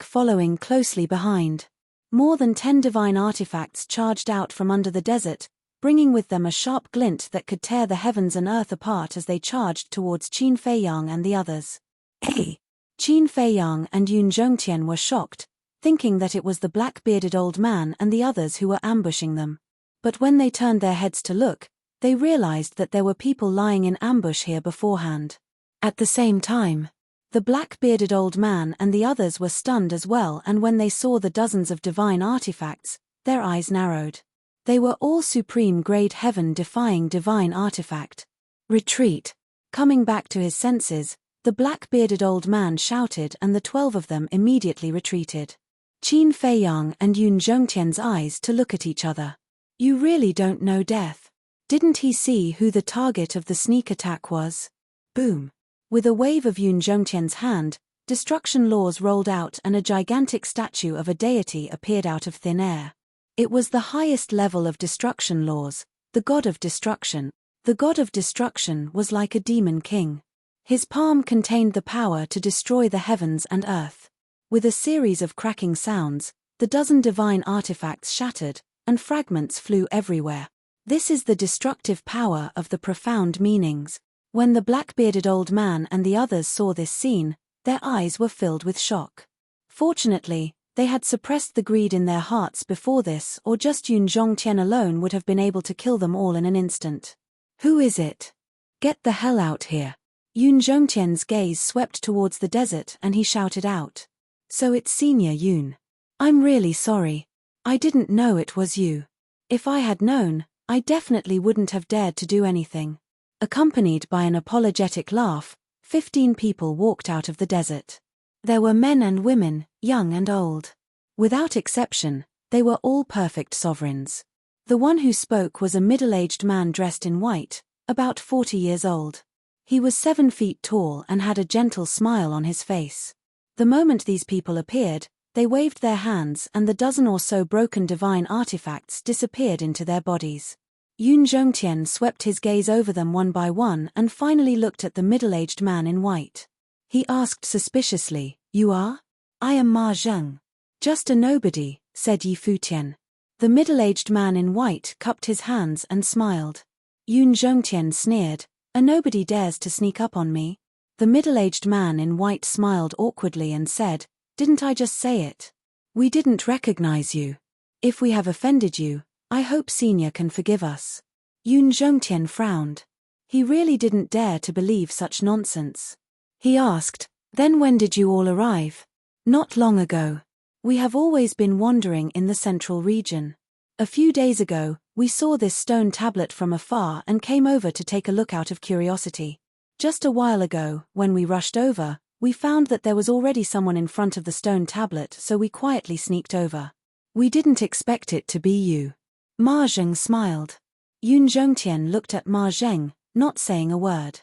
Following closely behind. More than 10 divine artifacts charged out from under the desert, bringing with them a sharp glint that could tear the heavens and earth apart as they charged towards Qin Feiyang and the others. Hey! Qin Feiyang and Yun Zhongtian were shocked, thinking that it was the black-bearded old man and the others who were ambushing them. But when they turned their heads to look, they realized that there were people lying in ambush here beforehand. At the same time, the black-bearded old man and the others were stunned as well, and when they saw the dozens of divine artifacts, their eyes narrowed. They were all supreme-grade heaven-defying divine artifact. Retreat! Coming back to his senses, the black-bearded old man shouted, and the 12 of them immediately retreated. Qin Feiyang and Yun Zhongtian's eyes to look at each other. You really don't know death. Didn't he see who the target of the sneak attack was? Boom! With a wave of Yun Zhongtian's hand, destruction laws rolled out and a gigantic statue of a deity appeared out of thin air. It was the highest level of destruction laws, the god of destruction. The god of destruction was like a demon king. His palm contained the power to destroy the heavens and earth. With a series of cracking sounds, the dozen divine artifacts shattered, and fragments flew everywhere. This is the destructive power of the profound meanings. When the black-bearded old man and the others saw this scene, their eyes were filled with shock. Fortunately, they had suppressed the greed in their hearts before this, or just Yun Zhongtian alone would have been able to kill them all in an instant. Who is it? Get the hell out here. Yun Zhongtian's gaze swept towards the desert and he shouted out. So it's Senior Yun. I'm really sorry. I didn't know it was you. If I had known, I definitely wouldn't have dared to do anything. Accompanied by an apologetic laugh, 15 people walked out of the desert. There were men and women, young and old. Without exception, they were all perfect sovereigns. The one who spoke was a middle-aged man dressed in white, about 40 years old. He was 7 feet tall and had a gentle smile on his face. The moment these people appeared, they waved their hands and the dozen or so broken divine artifacts disappeared into their bodies. Yun Zhongtian swept his gaze over them one by one and finally looked at the middle-aged man in white. He asked suspiciously, "You are?" "I am Ma Zheng." "Just a nobody," said Yi Futian. The middle-aged man in white cupped his hands and smiled. Yun Zhongtian sneered, "A nobody dares to sneak up on me." The middle-aged man in white smiled awkwardly and said, "Didn't I just say it? We didn't recognize you. If we have offended you, I hope Senior can forgive us." Yun Zhongtian frowned. He really didn't dare to believe such nonsense. He asked, "Then when did you all arrive?" "Not long ago. We have always been wandering in the central region. A few days ago, we saw this stone tablet from afar and came over to take a look out of curiosity. Just a while ago, when we rushed over, we found that there was already someone in front of the stone tablet, so we quietly sneaked over. We didn't expect it to be you." Ma Zheng smiled. Yun Zhongtian looked at Ma Zheng, not saying a word.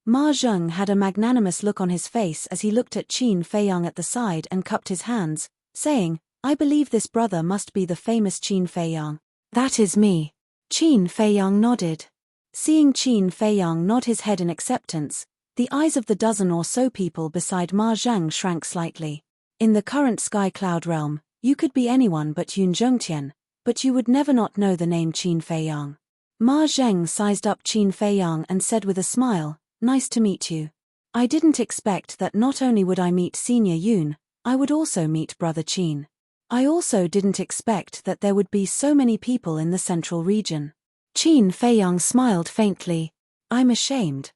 Ma Zheng had a magnanimous look on his face as he looked at Qin Feiyang at the side and cupped his hands, saying, "I believe this brother must be the famous Qin Feiyang." "That is me." Qin Feiyang nodded. Seeing Qin Feiyang nod his head in acceptance, the eyes of the dozen or so people beside Ma Zheng shrank slightly. In the current sky cloud realm, you could be anyone but Yun Zhongtian, but you would never not know the name Qin Feiyang. Ma Zheng sized up Qin Feiyang and said with a smile, "Nice to meet you. I didn't expect that not only would I meet Senior Yun, I would also meet Brother Qin. I also didn't expect that there would be so many people in the central region." Qin Feiyang smiled faintly. I'm ashamed.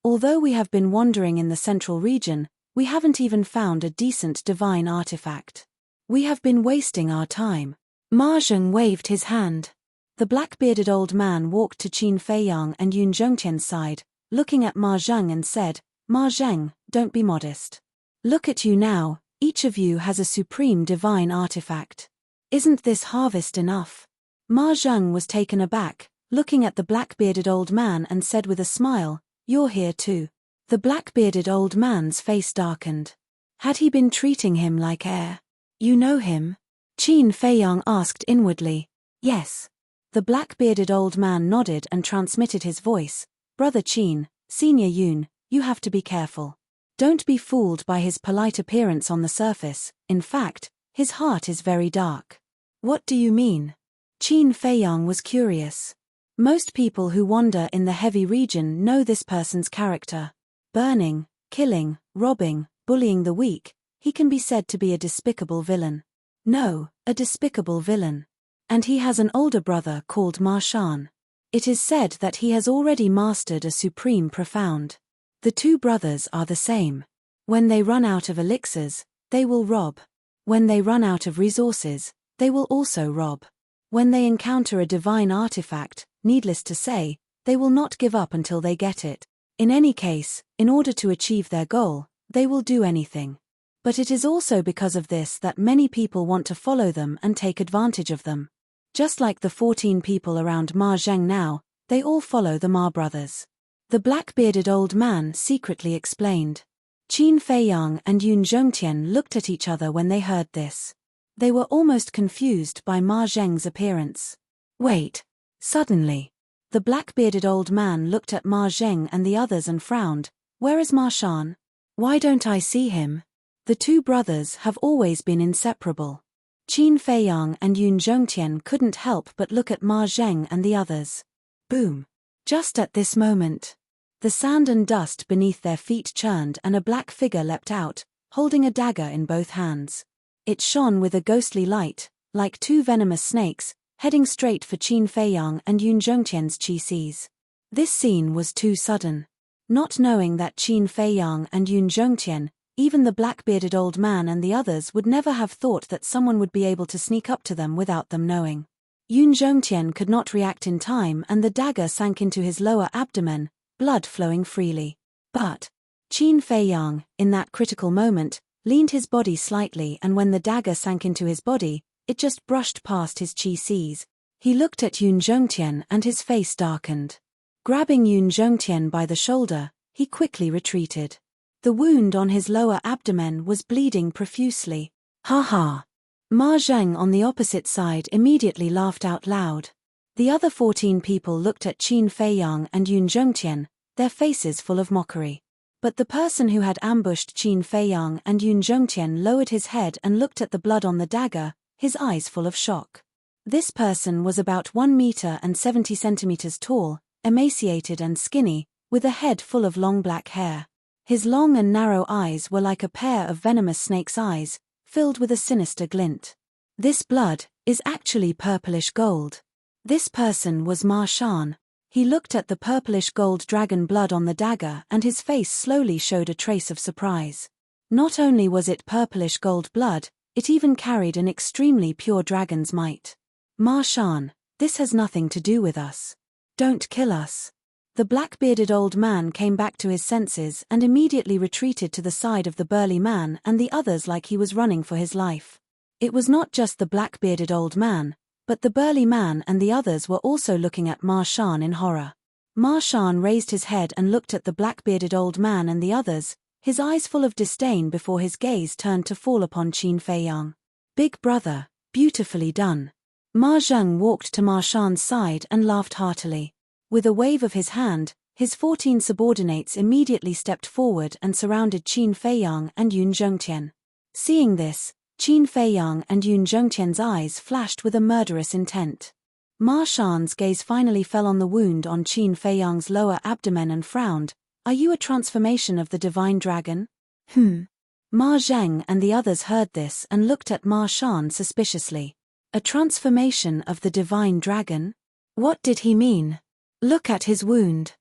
Although we have been wandering in the central region, we haven't even found a decent divine artifact. We have been wasting our time." Ma Zheng waved his hand. The black-bearded old man walked to Qin Feiyang and Yun Zhongtian's side, looking at Ma Zheng and said, "Ma Zheng, don't be modest. Look at you now, each of you has a supreme divine artifact. Isn't this harvest enough?" Ma Zheng was taken aback, looking at the black-bearded old man and said with a smile, "You're here too." The black-bearded old man's face darkened. Had he been treating him like air? "You know him?" Qin Feiyang asked inwardly. "Yes." The black-bearded old man nodded and transmitted his voice, "Brother Qin, Senior Yun, you have to be careful. Don't be fooled by his polite appearance on the surface, in fact, his heart is very dark." "What do you mean?" Qin Feiyang was curious. Most people who wander in the heavy region know this person's character. Burning, killing, robbing, bullying the weak, he can be said to be a despicable villain. No, a despicable villain. And he has an older brother called Ma Shan. It is said that he has already mastered a supreme profound. The two brothers are the same. When they run out of elixirs, they will rob. When they run out of resources, they will also rob. When they encounter a divine artifact, needless to say, they will not give up until they get it. In any case, in order to achieve their goal, they will do anything. But it is also because of this that many people want to follow them and take advantage of them. Just like the 14 people around Ma Zheng now, they all follow the Ma brothers. The black-bearded old man secretly explained. Qin Feiyang and Yun Zhongtian looked at each other when they heard this. They were almost confused by Ma Zheng's appearance. Wait. Suddenly, the black-bearded old man looked at Ma Zheng and the others and frowned. Where is Ma Shan? Why don't I see him? The two brothers have always been inseparable. Qin Feiyang and Yun Zhongtian couldn't help but look at Ma Zheng and the others. Boom. Just at this moment, the sand and dust beneath their feet churned and a black figure leapt out, holding a dagger in both hands. It shone with a ghostly light, like two venomous snakes, heading straight for Qin Feiyang and Yun Zhongtian's chi-sees. This scene was too sudden. Not knowing that Qin Feiyang and Yun Zhongtian, even the black-bearded old man and the others would never have thought that someone would be able to sneak up to them without them knowing. Yun Zhongtian could not react in time and the dagger sank into his lower abdomen, blood flowing freely. But Qin Feiyang, in that critical moment, leaned his body slightly and when the dagger sank into his body, it just brushed past his chi-sees. He looked at Yun Zhongtian and his face darkened. Grabbing Yun Zhongtian by the shoulder, he quickly retreated. The wound on his lower abdomen was bleeding profusely. Ha ha! Ma Zheng on the opposite side immediately laughed out loud. The other 14 people looked at Qin Feiyang and Yun Zhongtian, their faces full of mockery. But the person who had ambushed Qin Feiyang and Yun Zhongtian lowered his head and looked at the blood on the dagger, his eyes full of shock. This person was about 1 meter and 70 centimeters tall, emaciated and skinny, with a head full of long black hair. His long and narrow eyes were like a pair of venomous snake's eyes, filled with a sinister glint. This blood is actually purplish gold. This person was Ma Shan. He looked at the purplish gold dragon blood on the dagger and his face slowly showed a trace of surprise. Not only was it purplish gold blood, it even carried an extremely pure dragon's might. Ma Shan, this has nothing to do with us. Don't kill us. The black-bearded old man came back to his senses and immediately retreated to the side of the burly man and the others like he was running for his life. It was not just the black-bearded old man, but the burly man and the others were also looking at Ma Shan in horror. Ma Shan raised his head and looked at the black-bearded old man and the others, his eyes full of disdain before his gaze turned to fall upon Qin Feiyang. Big brother, beautifully done. Ma Zheng walked to Ma Shan's side and laughed heartily. With a wave of his hand, his 14 subordinates immediately stepped forward and surrounded Qin Feiyang and Yun Zhongtian. Seeing this, Qin Feiyang and Yun Zhongtian's eyes flashed with a murderous intent. Ma Shan's gaze finally fell on the wound on Qin Feiyang's lower abdomen and frowned. Are you a transformation of the divine dragon? Ma Zheng and the others heard this and looked at Ma Shan suspiciously. A transformation of the divine dragon? What did he mean? Look at his wound.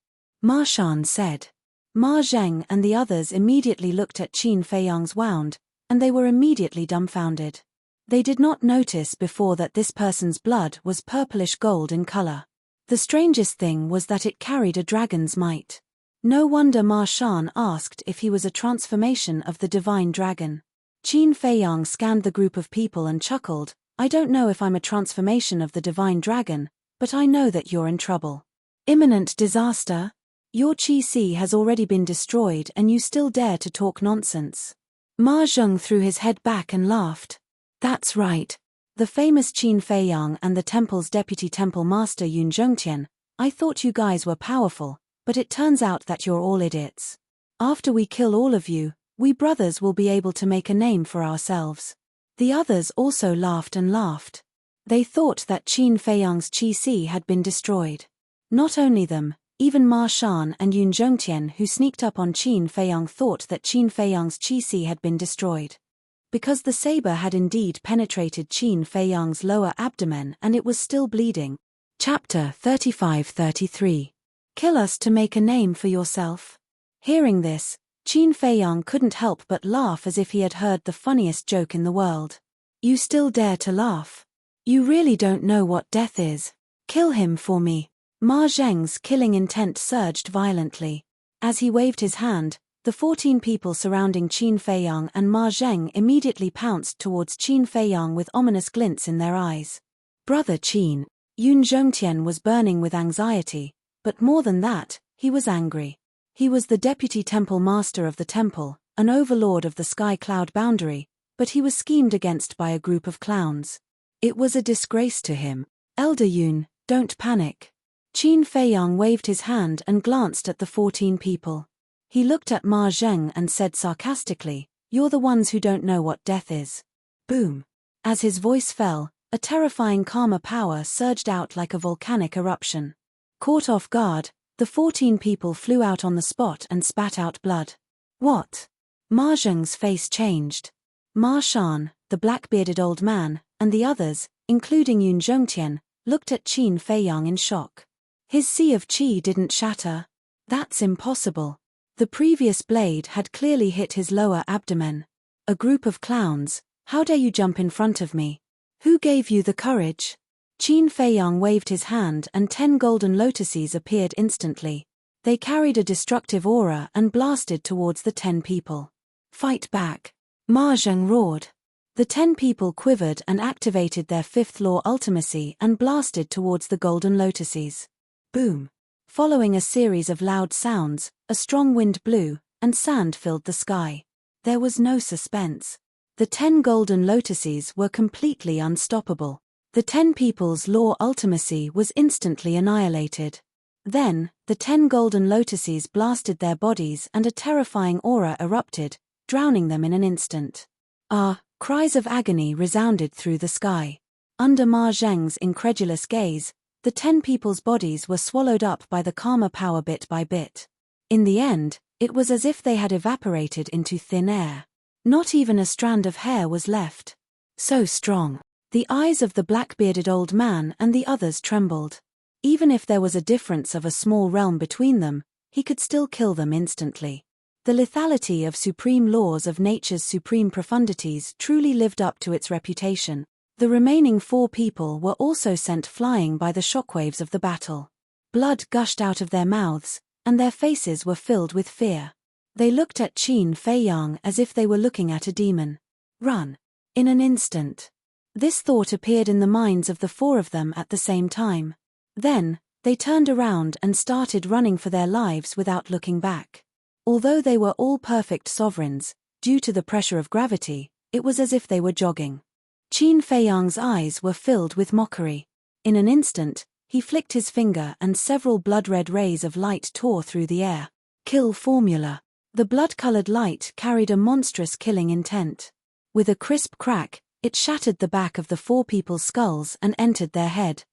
Ma Shan said. Ma Zheng and the others immediately looked at Qin Feiyang's wound, and they were immediately dumbfounded. They did not notice before that this person's blood was purplish gold in color. The strangest thing was that it carried a dragon's might. No wonder Ma Shan asked if he was a transformation of the divine dragon. Qin Feiyang scanned the group of people and chuckled. I don't know if I'm a transformation of the divine dragon, but I know that you're in trouble. Imminent disaster? Your chi-si has already been destroyed and you still dare to talk nonsense. Ma Zheng threw his head back and laughed. That's right. The famous Qin Feiyang and the temple's deputy temple master Yun Zhongtian. I thought you guys were powerful, but it turns out that you're all idiots. After we kill all of you, we brothers will be able to make a name for ourselves. The others also laughed and laughed. They thought that Qin Feiyang's chi-si had been destroyed. Not only them, even Ma Shan and Yun Zhongtian who sneaked up on Qin Feiyang thought that Qin Feiyang's chi-si had been destroyed. Because the saber had indeed penetrated Qin Feiyang's lower abdomen and it was still bleeding. Chapter 35-33. Kill us to make a name for yourself. Hearing this, Qin Feiyang couldn't help but laugh as if he had heard the funniest joke in the world. You still dare to laugh? You really don't know what death is. Kill him for me. Ma Zheng's killing intent surged violently. As he waved his hand, the 14 people surrounding Qin Feiyang and Ma Zheng immediately pounced towards Qin Feiyang with ominous glints in their eyes. Brother Qin. Yun Zhongtian was burning with anxiety, but more than that, he was angry. He was the deputy temple master of the temple, an overlord of the sky cloud boundary, but he was schemed against by a group of clowns. It was a disgrace to him. Elder Yun, don't panic. Qin Feiyang waved his hand and glanced at the 14 people. He looked at Ma Zheng and said sarcastically, "You're the ones who don't know what death is." Boom. As his voice fell, a terrifying karma power surged out like a volcanic eruption. Caught off guard, the 14 people flew out on the spot and spat out blood. What? Ma Zheng's face changed. Ma Shan, the black-bearded old man, and the others, including Yun Zhongtian, looked at Qin Feiyang in shock. His sea of qi didn't shatter. That's impossible. The previous blade had clearly hit his lower abdomen. A group of clowns, how dare you jump in front of me? Who gave you the courage? Qin Feiyang waved his hand and 10 golden lotuses appeared instantly. They carried a destructive aura and blasted towards the 10 people. Fight back. Ma Zheng roared. The 10 people quivered and activated their 5th law ultimacy and blasted towards the golden lotuses. Boom. Following a series of loud sounds, a strong wind blew, and sand filled the sky. There was no suspense. The 10 golden lotuses were completely unstoppable. The 10 people's law ultimacy was instantly annihilated. Then, the 10 golden lotuses blasted their bodies and a terrifying aura erupted, drowning them in an instant. Cries of agony resounded through the sky. Under Ma Zheng's incredulous gaze, the 10 people's bodies were swallowed up by the karma power bit by bit. In the end, it was as if they had evaporated into thin air. Not even a strand of hair was left. So strong. The eyes of the black-bearded old man and the others trembled. Even if there was a difference of a small realm between them, he could still kill them instantly. The lethality of supreme laws of nature's supreme profundities truly lived up to its reputation. The remaining 4 people were also sent flying by the shockwaves of the battle. Blood gushed out of their mouths, and their faces were filled with fear. They looked at Qin Feiyang as if they were looking at a demon. Run. In an instant. This thought appeared in the minds of the 4 of them at the same time. Then, they turned around and started running for their lives without looking back. Although they were all perfect sovereigns, due to the pressure of gravity, it was as if they were jogging. Qin Feiyang's eyes were filled with mockery. In an instant, he flicked his finger and several blood-red rays of light tore through the air. Kill formula. The blood-colored light carried a monstrous killing intent. With a crisp crack, it shattered the back of the 4 people's skulls and entered their head.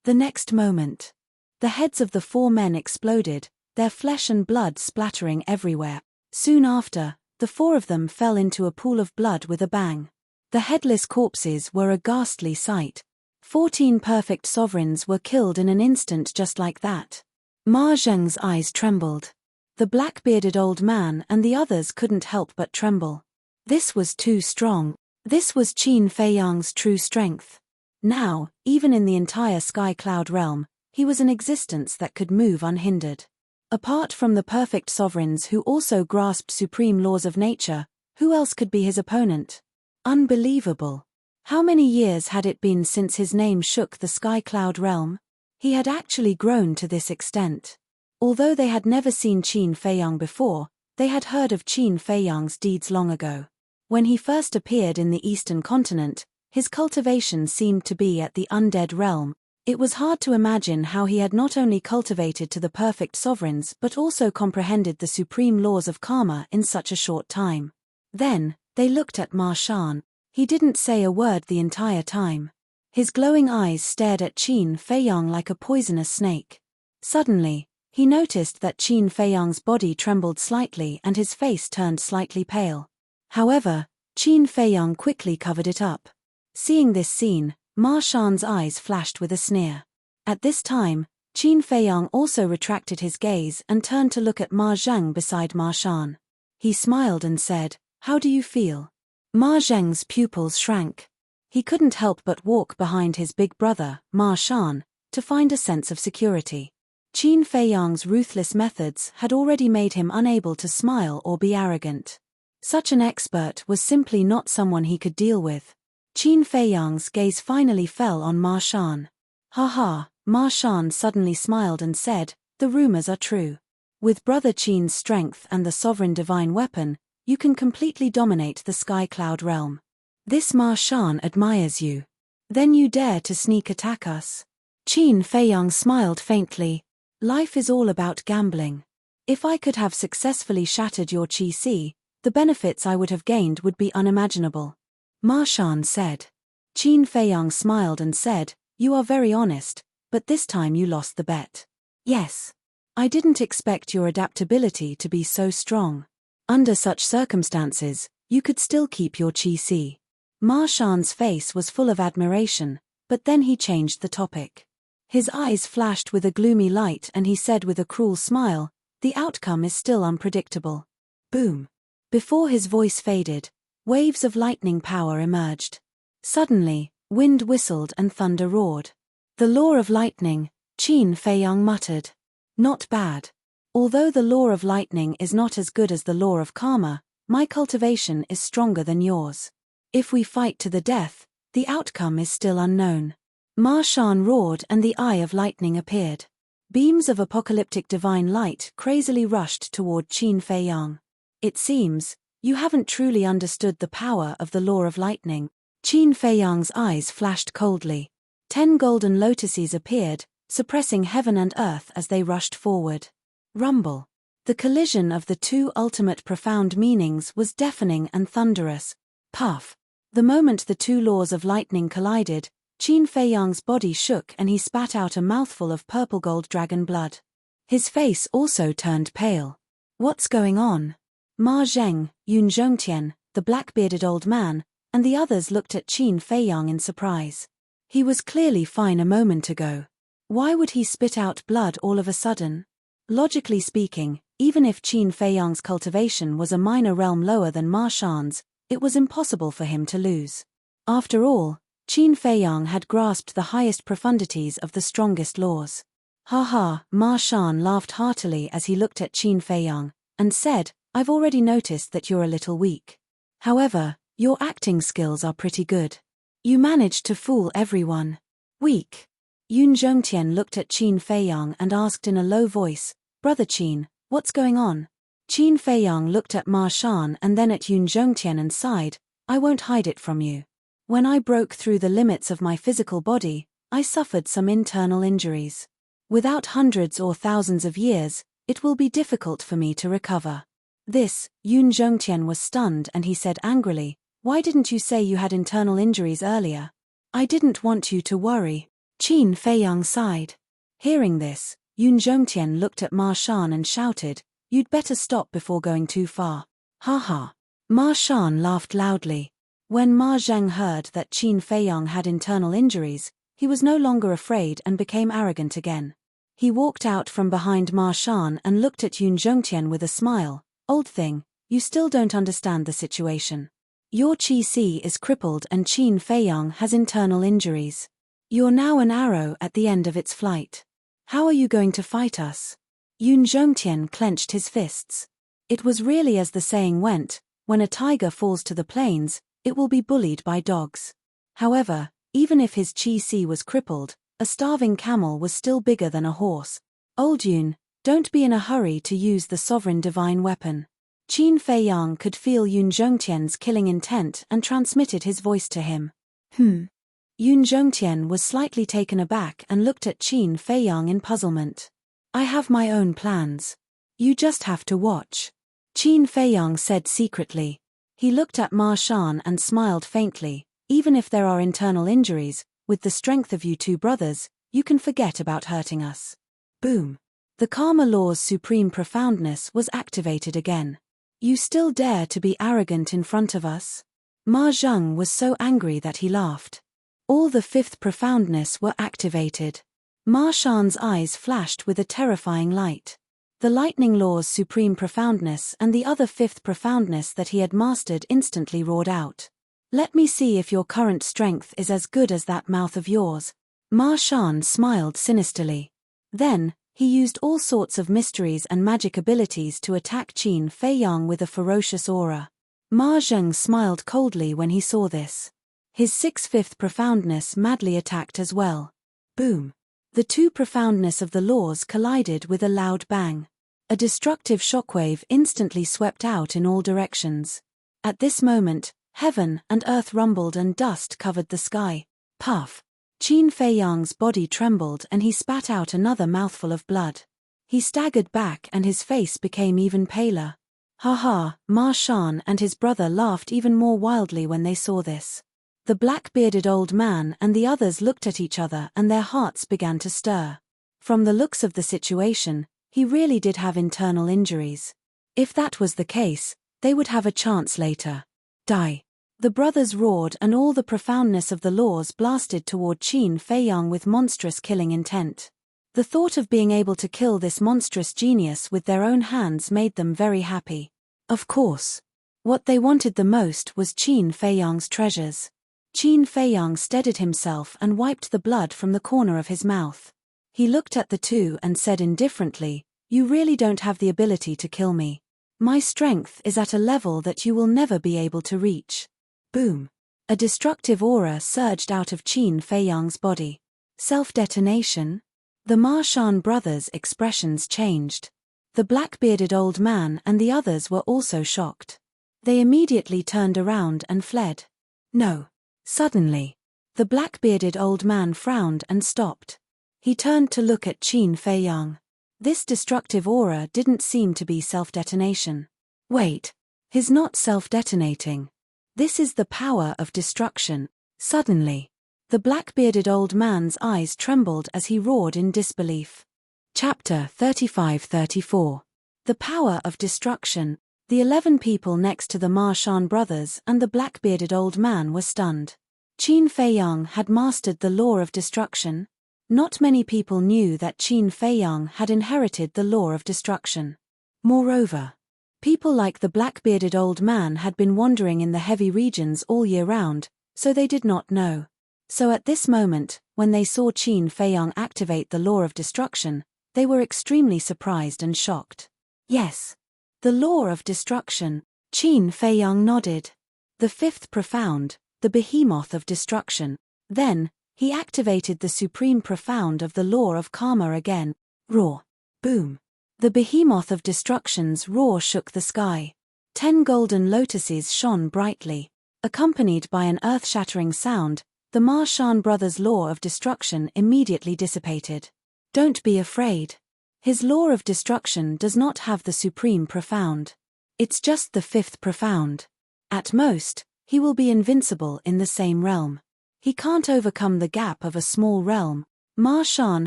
The next moment, the heads of the 4 men exploded, their flesh and blood splattering everywhere. Soon after, the 4 of them fell into a pool of blood with a bang. The headless corpses were a ghastly sight. 14 perfect sovereigns were killed in an instant just like that. Ma Zheng's eyes trembled. The black-bearded old man and the others couldn't help but tremble. This was too strong. This was Qin Feiyang's true strength. Now, even in the entire sky cloud realm, he was an existence that could move unhindered. Apart from the perfect sovereigns who also grasped supreme laws of nature, who else could be his opponent? Unbelievable. How many years had it been since his name shook the sky cloud realm? He had actually grown to this extent. Although they had never seen Qin Feiyang before, they had heard of Qin Feiyang's deeds long ago. When he first appeared in the eastern continent, his cultivation seemed to be at the undead realm. It was hard to imagine how he had not only cultivated to the perfect sovereigns but also comprehended the supreme laws of karma in such a short time. Then, they looked at Ma Shan. He didn't say a word the entire time. His glowing eyes stared at Qin Feiyang like a poisonous snake. Suddenly, he noticed that Qin Feiyang's body trembled slightly and his face turned slightly pale. However, Qin Feiyang quickly covered it up. Seeing this scene, Ma Shan's eyes flashed with a sneer. At this time, Qin Feiyang also retracted his gaze and turned to look at Ma Zheng beside Ma Shan. He smiled and said, "How do you feel?" Ma Zheng's pupils shrank. He couldn't help but walk behind his big brother, Ma Shan, to find a sense of security. Qin Feiyang's ruthless methods had already made him unable to smile or be arrogant. Such an expert was simply not someone he could deal with. Qin Feiyang's gaze finally fell on Ma Shan. "Ha." Ma Shan suddenly smiled and said, "The rumors are true. With Brother Qin's strength and the sovereign divine weapon, you can completely dominate the Sky Cloud realm. This Ma Shan admires you. Then you dare to sneak attack us?" Qin Feiyang smiled faintly. "Life is all about gambling. If I could have successfully shattered your Qi, the benefits I would have gained would be unimaginable." Ma Shan said. Qin Feiyang smiled and said, "You are very honest, but this time you lost the bet." "Yes. I didn't expect your adaptability to be so strong. Under such circumstances, you could still keep your Qi." Ma Shan's face was full of admiration, but then he changed the topic. His eyes flashed with a gloomy light and he said with a cruel smile, "The outcome is still unpredictable." Boom. Before his voice faded, waves of lightning power emerged. Suddenly, wind whistled and thunder roared. "The law of lightning," Qin Feiyang muttered. "Not bad. Although the law of lightning is not as good as the law of karma, my cultivation is stronger than yours. If we fight to the death, the outcome is still unknown." Ma Shan roared and the eye of lightning appeared. Beams of apocalyptic divine light crazily rushed toward Qin Feiyang. "It seems, you haven't truly understood the power of the law of lightning." Qin Feiyang's eyes flashed coldly. 10 golden lotuses appeared, suppressing heaven and earth as they rushed forward. Rumble. The collision of the two ultimate profound meanings was deafening and thunderous. Puff. The moment the two laws of lightning collided, Qin Feiyang's body shook and he spat out a mouthful of purple gold dragon blood. His face also turned pale. "What's going on?" Ma Zheng, Yun Zhongtian, the black-bearded old man, and the others looked at Qin Feiyang in surprise. He was clearly fine a moment ago. Why would he spit out blood all of a sudden? Logically speaking, even if Qin Feiyang's cultivation was a minor realm lower than Ma Shan's, it was impossible for him to lose. After all, Qin Feiyang had grasped the highest profundities of the strongest laws. "Ha." Ma Shan laughed heartily as he looked at Qin Feiyang, and said, "I've already noticed that you're a little weak. However, your acting skills are pretty good. You managed to fool everyone." "Weak?" Yun Zhongtian looked at Qin Feiyang and asked in a low voice, "Brother Qin, what's going on?" Qin Feiyang looked at Ma Shan and then at Yun Zhongtian and sighed, "I won't hide it from you. When I broke through the limits of my physical body, I suffered some internal injuries. Without hundreds or thousands of years, it will be difficult for me to recover." Yun Zhongtian was stunned and he said angrily, "Why didn't you say you had internal injuries earlier?" "I didn't want you to worry." Qin Feiyang sighed. Hearing this, Yun Zhongtian looked at Ma Shan and shouted, "You'd better stop before going too far." Ha. Ma Shan laughed loudly. When Ma Zheng heard that Qin Feiyang had internal injuries, he was no longer afraid and became arrogant again. He walked out from behind Ma Shan and looked at Yun Zhongtian with a smile. "Old thing, you still don't understand the situation. Your Qi is crippled and Qin Feiyang has internal injuries. You're now an arrow at the end of its flight. How are you going to fight us?" Yun Zhongtian clenched his fists. It was really as the saying went, when a tiger falls to the plains, it will be bullied by dogs. However, even if his Qi was crippled, a starving camel was still bigger than a horse. "Old Yun, don't be in a hurry to use the sovereign divine weapon." Qin Feiyang could feel Yun Zhongtian's killing intent and transmitted his voice to him. Yun Zhongtian was slightly taken aback and looked at Qin Feiyang in puzzlement. "I have my own plans. You just have to watch," Qin Feiyang said secretly. He looked at Ma Shan and smiled faintly. "Even if there are internal injuries, with the strength of you two brothers, you can forget about hurting us." Boom. The Karma Law's supreme profoundness was activated again. "You still dare to be arrogant in front of us?" Ma Zheng was so angry that he laughed. All the fifth profoundness were activated. Ma Shan's eyes flashed with a terrifying light. The lightning law's supreme profoundness and the other fifth profoundness that he had mastered instantly roared out. Let me see if your current strength is as good as that mouth of yours. Ma Shan smiled sinisterly. Then, he used all sorts of mysteries and magic abilities to attack Qin Fei Yang with a ferocious aura. Ma Zheng smiled coldly when he saw this. His sixth-fifth profoundness madly attacked as well. Boom! The two profoundness of the laws collided with a loud bang. A destructive shockwave instantly swept out in all directions. At this moment, heaven and earth rumbled and dust covered the sky. Puff! Qin Fei Yang's body trembled and he spat out another mouthful of blood. He staggered back and his face became even paler. Ha ha! Ma Shan and his brother laughed even more wildly when they saw this. The black-bearded old man and the others looked at each other and their hearts began to stir. From the looks of the situation, he really did have internal injuries. If that was the case, they would have a chance later. Die! The brothers roared and all the profoundness of the laws blasted toward Qin Fei Yang with monstrous killing intent. The thought of being able to kill this monstrous genius with their own hands made them very happy. Of course. What they wanted the most was Qin Fei Yang's treasures. Qin Fei Yang steadied himself and wiped the blood from the corner of his mouth. He looked at the two and said indifferently, "You really don't have the ability to kill me. My strength is at a level that you will never be able to reach." Boom! A destructive aura surged out of Qin Fei Yang's body. Self-detonation? The Ma Shan brothers' expressions changed. The black-bearded old man and the others were also shocked. They immediately turned around and fled. No. Suddenly, the black-bearded old man frowned and stopped. He turned to look at Qin Fei Yang. This destructive aura didn't seem to be self-detonation. Wait. He's not self-detonating. This is the power of destruction. Suddenly, the black-bearded old man's eyes trembled as he roared in disbelief. Chapter 35-34. The Power of Destruction. The 11 people next to the Ma Shan brothers and the black-bearded old man were stunned. Qin Fei Yang had mastered the law of destruction. Not many people knew that Qin Fei Yang had inherited the law of destruction. Moreover, people like the black-bearded old man had been wandering in the heavy regions all year round, so they did not know. So at this moment, when they saw Qin Fei Yang activate the law of destruction, they were extremely surprised and shocked. Yes. The law of destruction. Qin Fei Yang nodded. The fifth profound, the behemoth of destruction. Then, he activated the supreme profound of the law of karma again. Roar. Boom. The behemoth of destruction's roar shook the sky. 10 golden lotuses shone brightly. Accompanied by an earth-shattering sound, the Ma Shan brothers' law of destruction immediately dissipated. Don't be afraid. His law of destruction does not have the supreme profound. It's just the fifth profound. At most, he will be invincible in the same realm. He can't overcome the gap of a small realm. Ma Shan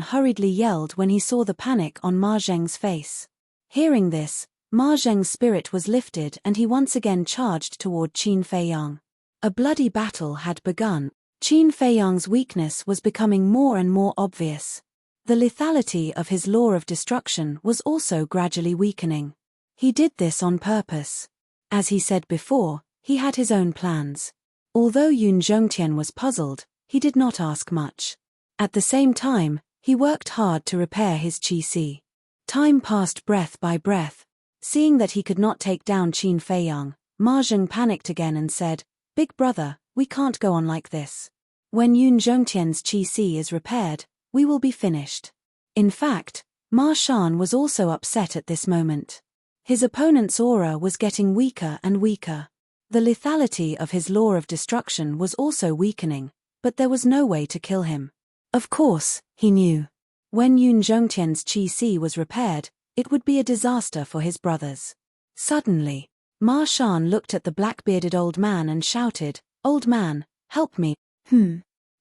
hurriedly yelled when he saw the panic on Ma Zheng's face. Hearing this, Ma Zheng's spirit was lifted and he once again charged toward Qin Fei Yang. A bloody battle had begun. Qin Fei Yang's weakness was becoming more and more obvious. The lethality of his law of destruction was also gradually weakening. He did this on purpose. As he said before, he had his own plans. Although Yun Zhongtian was puzzled, he did not ask much. At the same time, he worked hard to repair his qi. Time passed breath by breath. Seeing that he could not take down Qin Fei Yang, Ma Zheng panicked again and said, "Big brother, we can't go on like this. When Yun Zhongtian's qi is repaired, we will be finished." In fact, Ma Shan was also upset at this moment. His opponent's aura was getting weaker and weaker. The lethality of his law of destruction was also weakening, but there was no way to kill him. Of course, he knew. When Yun Zhongtian's qi was repaired, it would be a disaster for his brothers. Suddenly, Ma Shan looked at the black-bearded old man and shouted, "Old man, help me."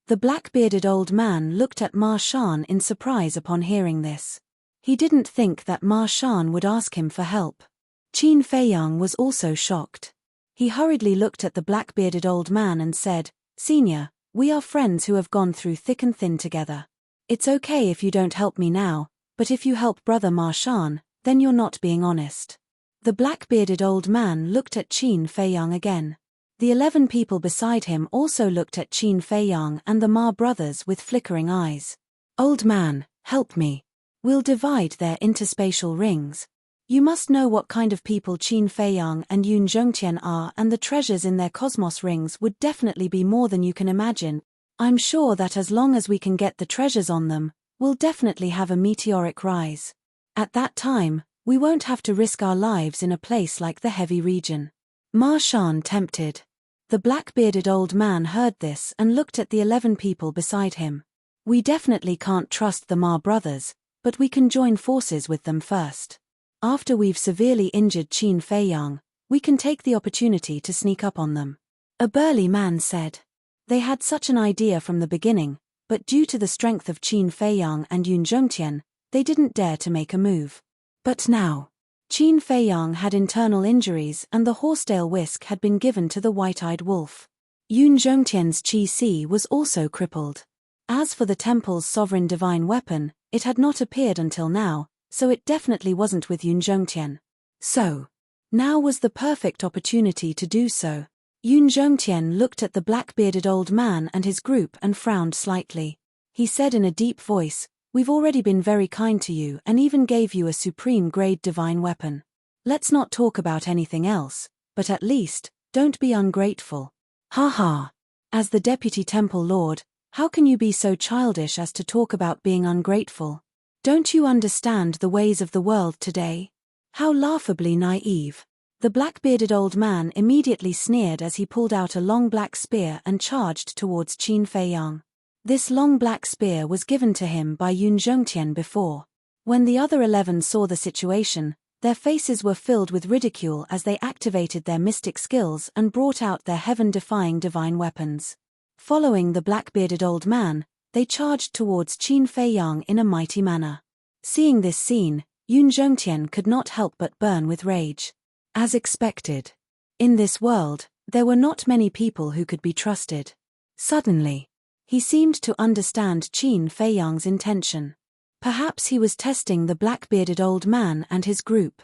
The black-bearded old man looked at Ma Shan in surprise upon hearing this. He didn't think that Ma Shan would ask him for help. Qin Fei Yang was also shocked. He hurriedly looked at the black-bearded old man and said, "Senior, we are friends who have gone through thick and thin together. It's okay if you don't help me now, but if you help Brother Ma Shan, then you're not being honest. The black-bearded old man looked at Qin Feiyang again. The 11 people beside him also looked at Qin Feiyang and the Ma brothers with flickering eyes. Old man, help me. We'll divide their interspatial rings. You must know what kind of people Qin Feiyang and Yun Zhongtian are, and the treasures in their cosmos rings would definitely be more than you can imagine. I'm sure that as long as we can get the treasures on them, we'll definitely have a meteoric rise. At that time, we won't have to risk our lives in a place like the heavy region. Ma Shan tempted. The black-bearded old man heard this and looked at the 11 people beside him. We definitely can't trust the Ma brothers, but we can join forces with them first. After we've severely injured Qin Feiyang, we can take the opportunity to sneak up on them. A burly man said. They had such an idea from the beginning, but due to the strength of Qin Feiyang and Yun Zhongtian, they didn't dare to make a move. But now, Qin Feiyang had internal injuries and the horsetail whisk had been given to the white-eyed wolf. Yun Zhongtian's Qi was also crippled. As for the temple's sovereign divine weapon, it had not appeared until now, so it definitely wasn't with Yun Zhongtian. So, now was the perfect opportunity to do so. Yun Zhongtian looked at the black-bearded old man and his group and frowned slightly. He said in a deep voice, "We've already been very kind to you and even gave you a supreme-grade divine weapon. Let's not talk about anything else, but at least, don't be ungrateful." Ha ha. As the Deputy Temple Lord, how can you be so childish as to talk about being ungrateful? Don't you understand the ways of the world today? How laughably naive. The black-bearded old man immediately sneered as he pulled out a long black spear and charged towards Qin Feiyang. This long black spear was given to him by Yun Zhongtian before. When the other 11 saw the situation, their faces were filled with ridicule as they activated their mystic skills and brought out their heaven-defying divine weapons. Following the black-bearded old man, they charged towards Qin Feiyang in a mighty manner. Seeing this scene, Yun Zhongtian could not help but burn with rage. As expected. In this world, there were not many people who could be trusted. Suddenly, he seemed to understand Qin Feiyang's intention. Perhaps he was testing the black-bearded old man and his group.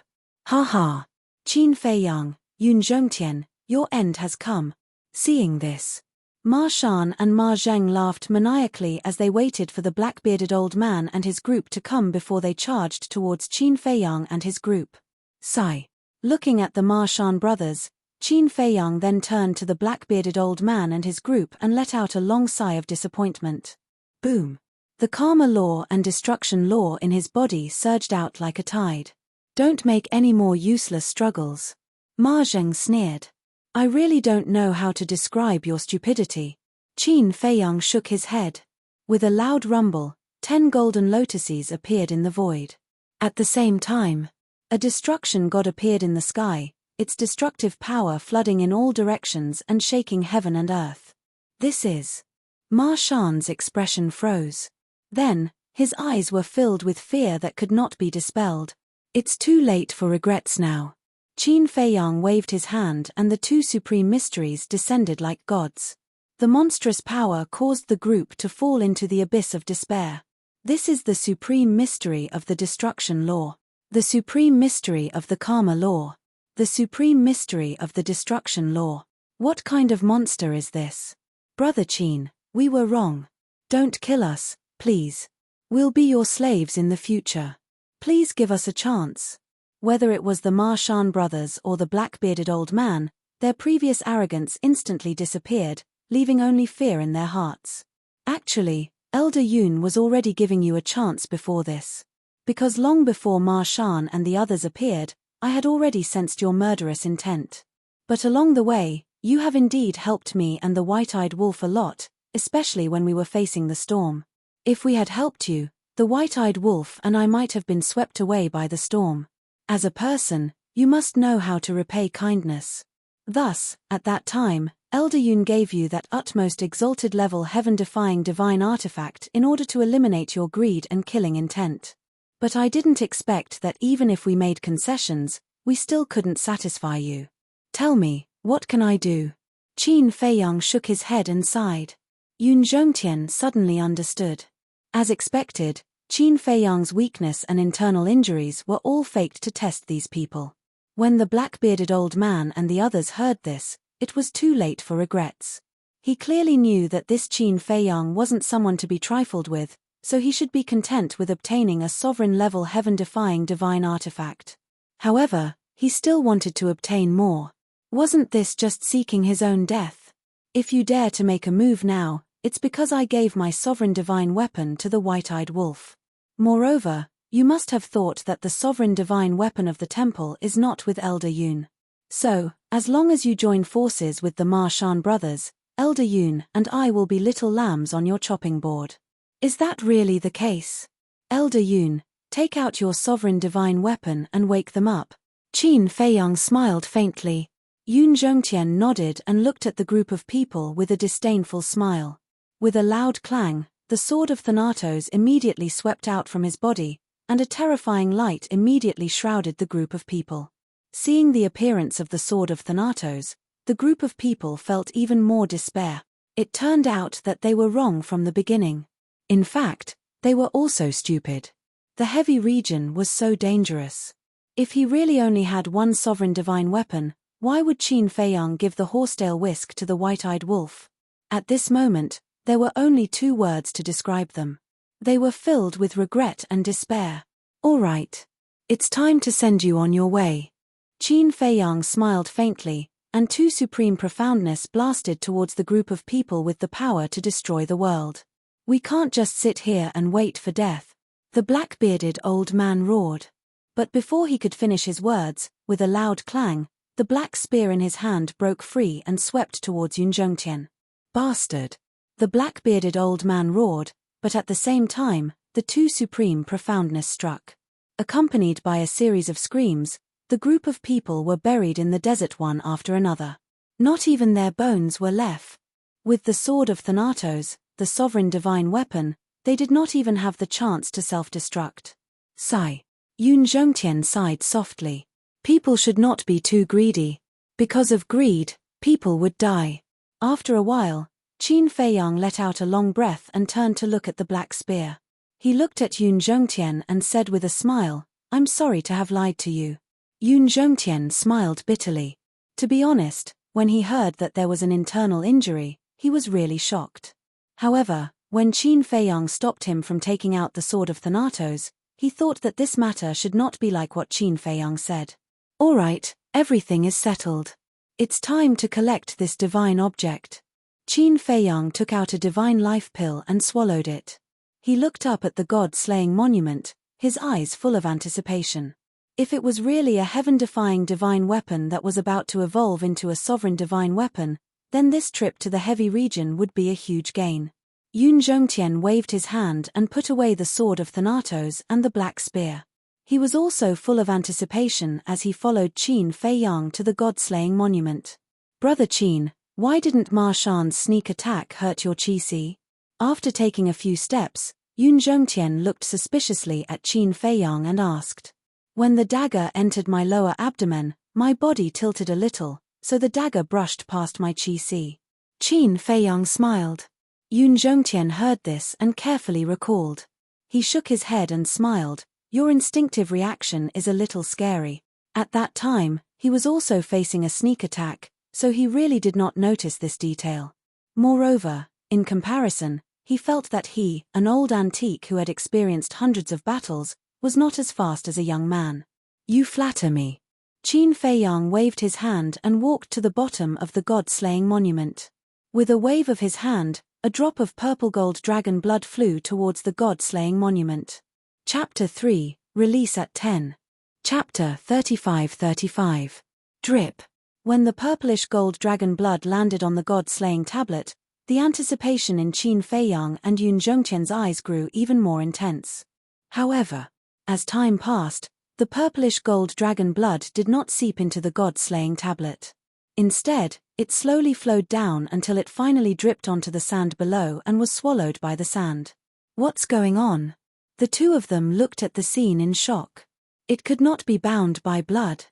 Ha ha! Qin Feiyang, Yun Zhongtian, your end has come. Seeing this, Ma Shan and Ma Zheng laughed maniacally as they waited for the black-bearded old man and his group to come before they charged towards Qin Feiyang and his group. Sigh. Looking at the Ma Shan brothers, Qin Feiyang then turned to the black-bearded old man and his group and let out a long sigh of disappointment. Boom. The karma law and destruction law in his body surged out like a tide. Don't make any more useless struggles. Ma Zheng sneered. I really don't know how to describe your stupidity. Qin Feiyang shook his head. With a loud rumble, 10 golden lotuses appeared in the void. At the same time, a destruction god appeared in the sky, its destructive power flooding in all directions and shaking heaven and earth. This is. Ma Shan's expression froze. Then, his eyes were filled with fear that could not be dispelled. It's too late for regrets now. Qin Feiyang waved his hand and the 2 supreme mysteries descended like gods. The monstrous power caused the group to fall into the abyss of despair. This is the supreme mystery of the destruction law. The supreme mystery of the karma law. The supreme mystery of the destruction law. What kind of monster is this? Brother Qin, we were wrong. Don't kill us, please. We'll be your slaves in the future. Please give us a chance. Whether it was the Ma Shan brothers or the black-bearded old man, their previous arrogance instantly disappeared, leaving only fear in their hearts. Actually, Elder Yun was already giving you a chance before this. Because long before Ma Shan and the others appeared, I had already sensed your murderous intent. But along the way, you have indeed helped me and the white-eyed wolf a lot, especially when we were facing the storm. If we had helped you, the white-eyed wolf and I might have been swept away by the storm. As a person, you must know how to repay kindness. Thus, at that time, Elder Yun gave you that utmost exalted level heaven-defying divine artifact in order to eliminate your greed and killing intent. But I didn't expect that even if we made concessions, we still couldn't satisfy you. Tell me, what can I do? Qin Feiyang shook his head and sighed. Yun Zhongtian suddenly understood. As expected, Qin Feiyang's weakness and internal injuries were all faked to test these people. When the black-bearded old man and the others heard this, it was too late for regrets. He clearly knew that this Qin Feiyang wasn't someone to be trifled with, so he should be content with obtaining a sovereign-level heaven-defying divine artifact. However, he still wanted to obtain more. Wasn't this just seeking his own death? If you dare to make a move now, it's because I gave my sovereign divine weapon to the white-eyed wolf. Moreover, you must have thought that the sovereign divine weapon of the temple is not with Elder Yun. So, as long as you join forces with the Ma Shan brothers, Elder Yun and I will be little lambs on your chopping board. Is that really the case? Elder Yun, take out your sovereign divine weapon and wake them up. Qin Feiyang smiled faintly. Yun Zhongtian nodded and looked at the group of people with a disdainful smile. With a loud clang, the sword of Thanatos immediately swept out from his body, and a terrifying light immediately shrouded the group of people. Seeing the appearance of the sword of Thanatos, the group of people felt even more despair. It turned out that they were wrong from the beginning. In fact, they were also stupid. The heavy region was so dangerous. If he really only had one sovereign divine weapon, why would Qin Feiyang give the horsetail whisk to the white-eyed wolf? At this moment, there were only two words to describe them. They were filled with regret and despair. All right. It's time to send you on your way. Qin Feiyang smiled faintly, and two supreme profoundness blasted towards the group of people with the power to destroy the world. We can't just sit here and wait for death. The black-bearded old man roared. But before he could finish his words, with a loud clang, the black spear in his hand broke free and swept towards Yun Zhongtian. Bastard! The black-bearded old man roared, but at the same time, the two supreme profoundness struck. Accompanied by a series of screams, the group of people were buried in the desert one after another. Not even their bones were left. With the sword of Thanatos, the sovereign divine weapon, they did not even have the chance to self-destruct. Sigh. Yun Zhongtian sighed softly. People should not be too greedy. Because of greed, people would die. After a while, Qin Feiyang let out a long breath and turned to look at the black spear. He looked at Yun Zhongtian and said with a smile, "I'm sorry to have lied to you." Yun Zhongtian smiled bitterly. To be honest, when he heard that there was an internal injury, he was really shocked. However, when Qin Feiyang stopped him from taking out the sword of Thanatos, he thought that this matter should not be like what Qin Feiyang said. All right, everything is settled. It's time to collect this divine object. Qin Feiyang took out a divine life pill and swallowed it. He looked up at the god-slaying monument, his eyes full of anticipation. If it was really a heaven-defying divine weapon that was about to evolve into a sovereign divine weapon, then this trip to the heavy region would be a huge gain. Yun Zhongtian waved his hand and put away the sword of Thanatos and the black spear. He was also full of anticipation as he followed Qin Feiyang to the god-slaying monument. Brother Qin, why didn't Ma Shan's sneak attack hurt your qi? After taking a few steps, Yun Zhongtian looked suspiciously at Qin Feiyang and asked. When the dagger entered my lower abdomen, my body tilted a little, so the dagger brushed past my qi. Qin Feiyang smiled. Yun Zhongtian heard this and carefully recalled. He shook his head and smiled. Your instinctive reaction is a little scary. At that time, he was also facing a sneak attack, so he really did not notice this detail. Moreover, in comparison, he felt that he, an old antique who had experienced hundreds of battles, was not as fast as a young man. You flatter me. Qin Feiyang waved his hand and walked to the bottom of the god-slaying monument. With a wave of his hand, a drop of purple gold dragon blood flew towards the god-slaying monument. Chapter 3, Release at 10. Chapter 35-35. Drip. When the purplish gold dragon blood landed on the god-slaying tablet, the anticipation in Qin Feiyang and Yun Zhongtian's eyes grew even more intense. However, as time passed, the purplish gold dragon blood did not seep into the god-slaying tablet. Instead, it slowly flowed down until it finally dripped onto the sand below and was swallowed by the sand. What's going on? The two of them looked at the scene in shock. It could not be bound by blood.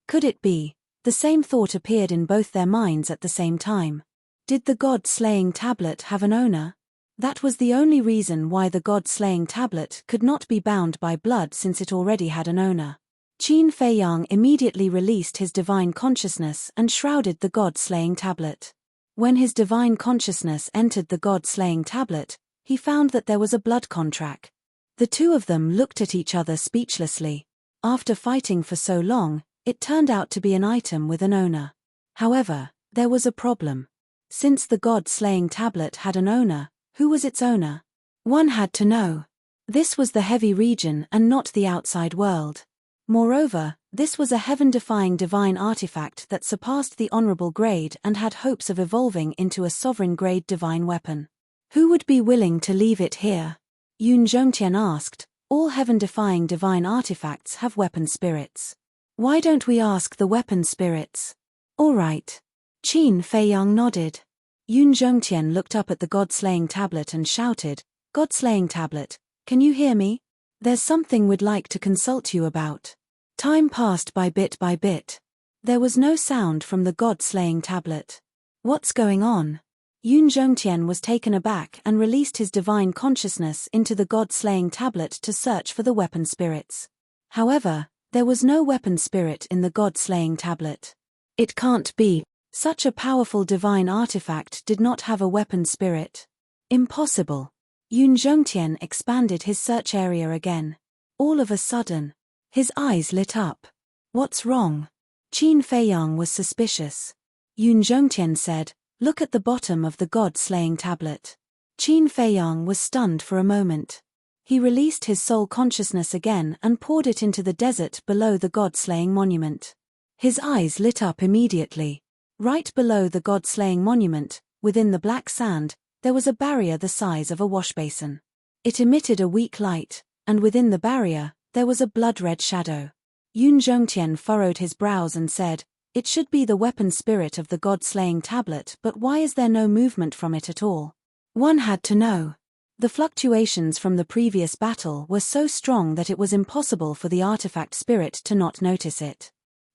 Could it be? The same thought appeared in both their minds at the same time. Did the god-slaying tablet have an owner? That was the only reason why the god-slaying tablet could not be bound by blood, since it already had an owner. Qin Feiyang immediately released his divine consciousness and shrouded the god-slaying tablet. When his divine consciousness entered the god-slaying tablet, he found that there was a blood contract. The two of them looked at each other speechlessly. After fighting for so long, it turned out to be an item with an owner. However, there was a problem. Since the god-slaying tablet had an owner, who was its owner? One had to know. This was the heavy region and not the outside world. Moreover, this was a heaven-defying divine artifact that surpassed the honorable grade and had hopes of evolving into a sovereign-grade divine weapon. Who would be willing to leave it here? Yun Zhongtian asked. All heaven-defying divine artifacts have weapon spirits. Why don't we ask the weapon spirits? All right. Qin Feiyang nodded. Yun Zhongtian looked up at the god-slaying tablet and shouted, "God-slaying tablet, can you hear me? There's something we'd like to consult you about." Time passed by bit. There was no sound from the god-slaying tablet. What's going on? Yun Zhongtian was taken aback and released his divine consciousness into the god-slaying tablet to search for the weapon spirits. However, there was no weapon spirit in the god-slaying tablet. It can't be. Such a powerful divine artifact did not have a weapon spirit. Impossible. Yun Zhongtian expanded his search area again. All of a sudden, his eyes lit up. What's wrong? Qin Feiyang was suspicious. Yun Zhongtian said, "Look at the bottom of the god-slaying tablet." Qin Feiyang was stunned for a moment. He released his soul consciousness again and poured it into the desert below the god-slaying monument. His eyes lit up immediately. Right below the god-slaying monument, within the black sand, there was a barrier the size of a washbasin. It emitted a weak light, and within the barrier, there was a blood-red shadow. Yun Zhongtian furrowed his brows and said, "It should be the weapon spirit of the god-slaying tablet, but why is there no movement from it at all?" One had to know. The fluctuations from the previous battle were so strong that it was impossible for the artifact spirit to not notice it.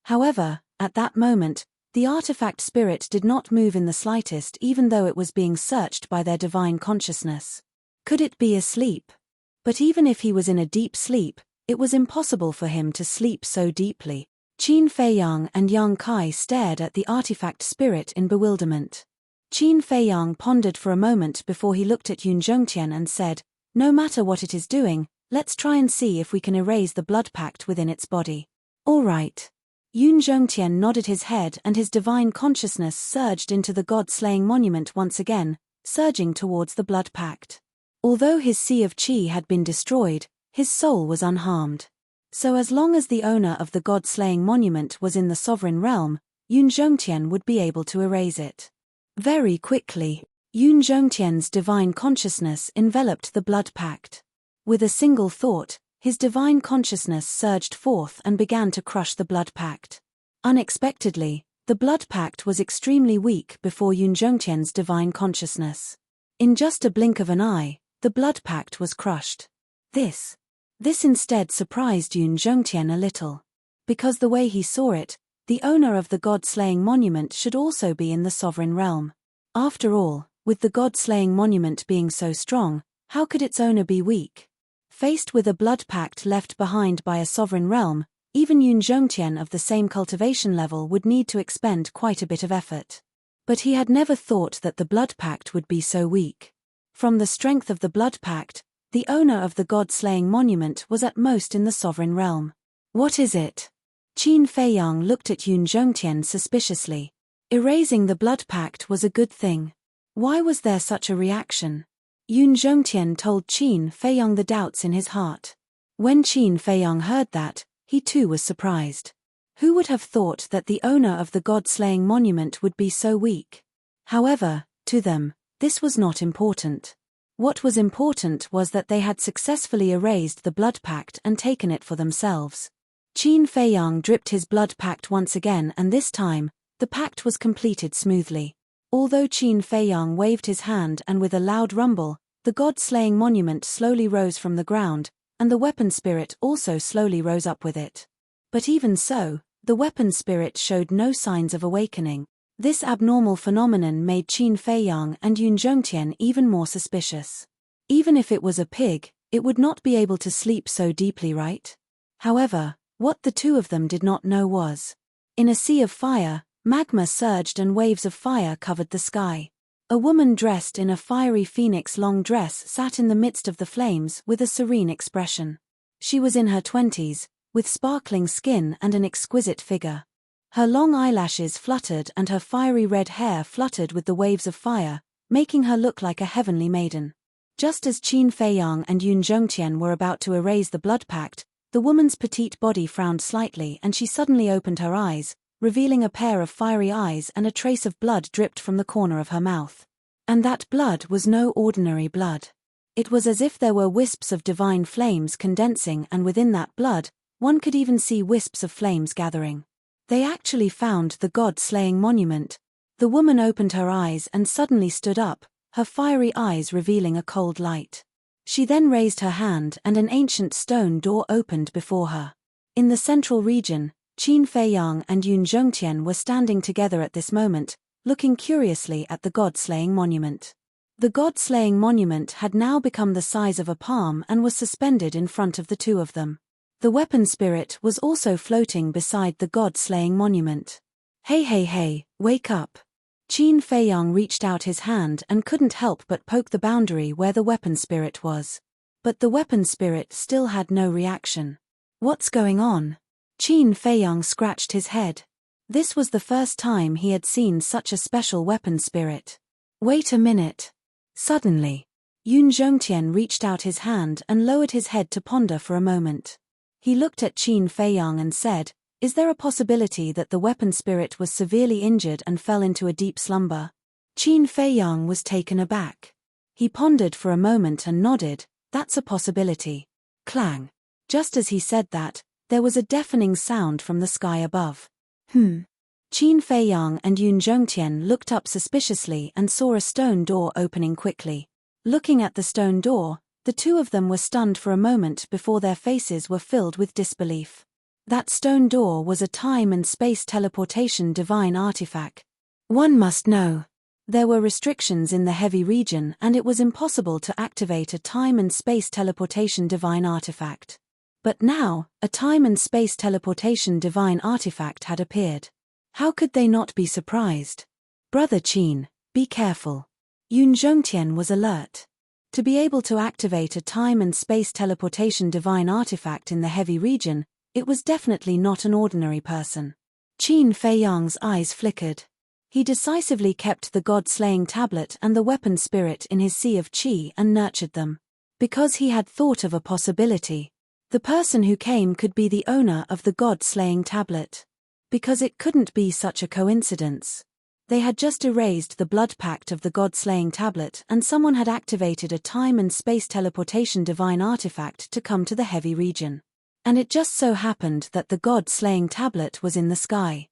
However, at that moment, the artifact spirit did not move in the slightest, even though it was being searched by their divine consciousness. Could it be asleep? But even if he was in a deep sleep, it was impossible for him to sleep so deeply. Qin Feiyang and Yang Kai stared at the artifact spirit in bewilderment. Qin Feiyang pondered for a moment before he looked at Yun Zhongtian and said, "No matter what it is doing, let's try and see if we can erase the blood pact within its body." All right. Yun Zhongtian nodded his head and his divine consciousness surged into the god-slaying monument once again, surging towards the blood pact. Although his sea of qi had been destroyed, his soul was unharmed. So as long as the owner of the god-slaying monument was in the sovereign realm, Yun Zhongtian would be able to erase it. Very quickly, Yun Zhongtian's divine consciousness enveloped the blood pact. With a single thought, his divine consciousness surged forth and began to crush the blood pact. Unexpectedly, the blood pact was extremely weak before Yun Zhongtian's divine consciousness. In just a blink of an eye, the blood pact was crushed. This instead surprised Yun Zhongtian a little. Because the way he saw it, the owner of the god-slaying monument should also be in the sovereign realm. After all, with the god-slaying monument being so strong, how could its owner be weak? Faced with a blood pact left behind by a sovereign realm, even Yun Zhongtian of the same cultivation level would need to expend quite a bit of effort. But he had never thought that the blood pact would be so weak. From the strength of the blood pact, the owner of the god-slaying monument was at most in the sovereign realm. What is it? Qin Feiyang looked at Yun Zhongtian suspiciously. Erasing the blood pact was a good thing. Why was there such a reaction? Yun Zhongtian told Qin Feiyang the doubts in his heart. When Qin Feiyang heard that, he too was surprised. Who would have thought that the owner of the god-slaying monument would be so weak? However, to them, this was not important. What was important was that they had successfully erased the blood pact and taken it for themselves. Qin Feiyang dripped his blood pact once again, and this time, the pact was completed smoothly. Although Qin Feiyang waved his hand and with a loud rumble, the god-slaying monument slowly rose from the ground, and the weapon spirit also slowly rose up with it. But even so, the weapon spirit showed no signs of awakening. This abnormal phenomenon made Qin Feiyang and Yun Zhongtian even more suspicious. Even if it was a pig, it would not be able to sleep so deeply, right? However, what the two of them did not know was, in a sea of fire, magma surged and waves of fire covered the sky. A woman dressed in a fiery phoenix long dress sat in the midst of the flames with a serene expression. She was in her 20s, with sparkling skin and an exquisite figure. Her long eyelashes fluttered and her fiery red hair fluttered with the waves of fire, making her look like a heavenly maiden. Just as Qin Feiyang and Yun Zhongtian were about to erase the blood pact, the woman's petite body frowned slightly and she suddenly opened her eyes, revealing a pair of fiery eyes, and a trace of blood dripped from the corner of her mouth. And that blood was no ordinary blood. It was as if there were wisps of divine flames condensing, and within that blood, one could even see wisps of flames gathering. They actually found the god-slaying monument. The woman opened her eyes and suddenly stood up, her fiery eyes revealing a cold light. She then raised her hand and an ancient stone door opened before her. In the central region, Qin Feiyang and Yun Zhongtian were standing together at this moment, looking curiously at the god-slaying monument. The god-slaying monument had now become the size of a palm and was suspended in front of the two of them. The weapon spirit was also floating beside the god-slaying monument. Hey, wake up. Qin Feiyang reached out his hand and couldn't help but poke the boundary where the weapon spirit was. But the weapon spirit still had no reaction. What's going on? Qin Feiyang scratched his head. This was the first time he had seen such a special weapon spirit. Wait a minute. Suddenly, Yun Zhongtian reached out his hand and lowered his head to ponder for a moment. He looked at Qin Feiyang and said, "Is there a possibility that the weapon spirit was severely injured and fell into a deep slumber?" Qin Feiyang was taken aback. He pondered for a moment and nodded, "That's a possibility." Clang. Just as he said that, there was a deafening sound from the sky above. Qin Feiyang and Yun Zhongtian looked up suspiciously and saw a stone door opening quickly. Looking at the stone door, the two of them were stunned for a moment before their faces were filled with disbelief. That stone door was a time and space teleportation divine artifact. One must know. There were restrictions in the heavy region and it was impossible to activate a time and space teleportation divine artifact. But now, a time and space teleportation divine artifact had appeared. How could they not be surprised? Brother Qin, be careful. Yun Zhongtian was alert. To be able to activate a time and space teleportation divine artifact in the heavy region, it was definitely not an ordinary person. Qin Feiyang's eyes flickered. He decisively kept the god-slaying tablet and the weapon spirit in his sea of qi and nurtured them. Because he had thought of a possibility. The person who came could be the owner of the god-slaying tablet. Because it couldn't be such a coincidence. They had just erased the blood pact of the god-slaying tablet and someone had activated a time and space teleportation divine artifact to come to the heavy region. And it just so happened that the god-slaying tablet was in the sky.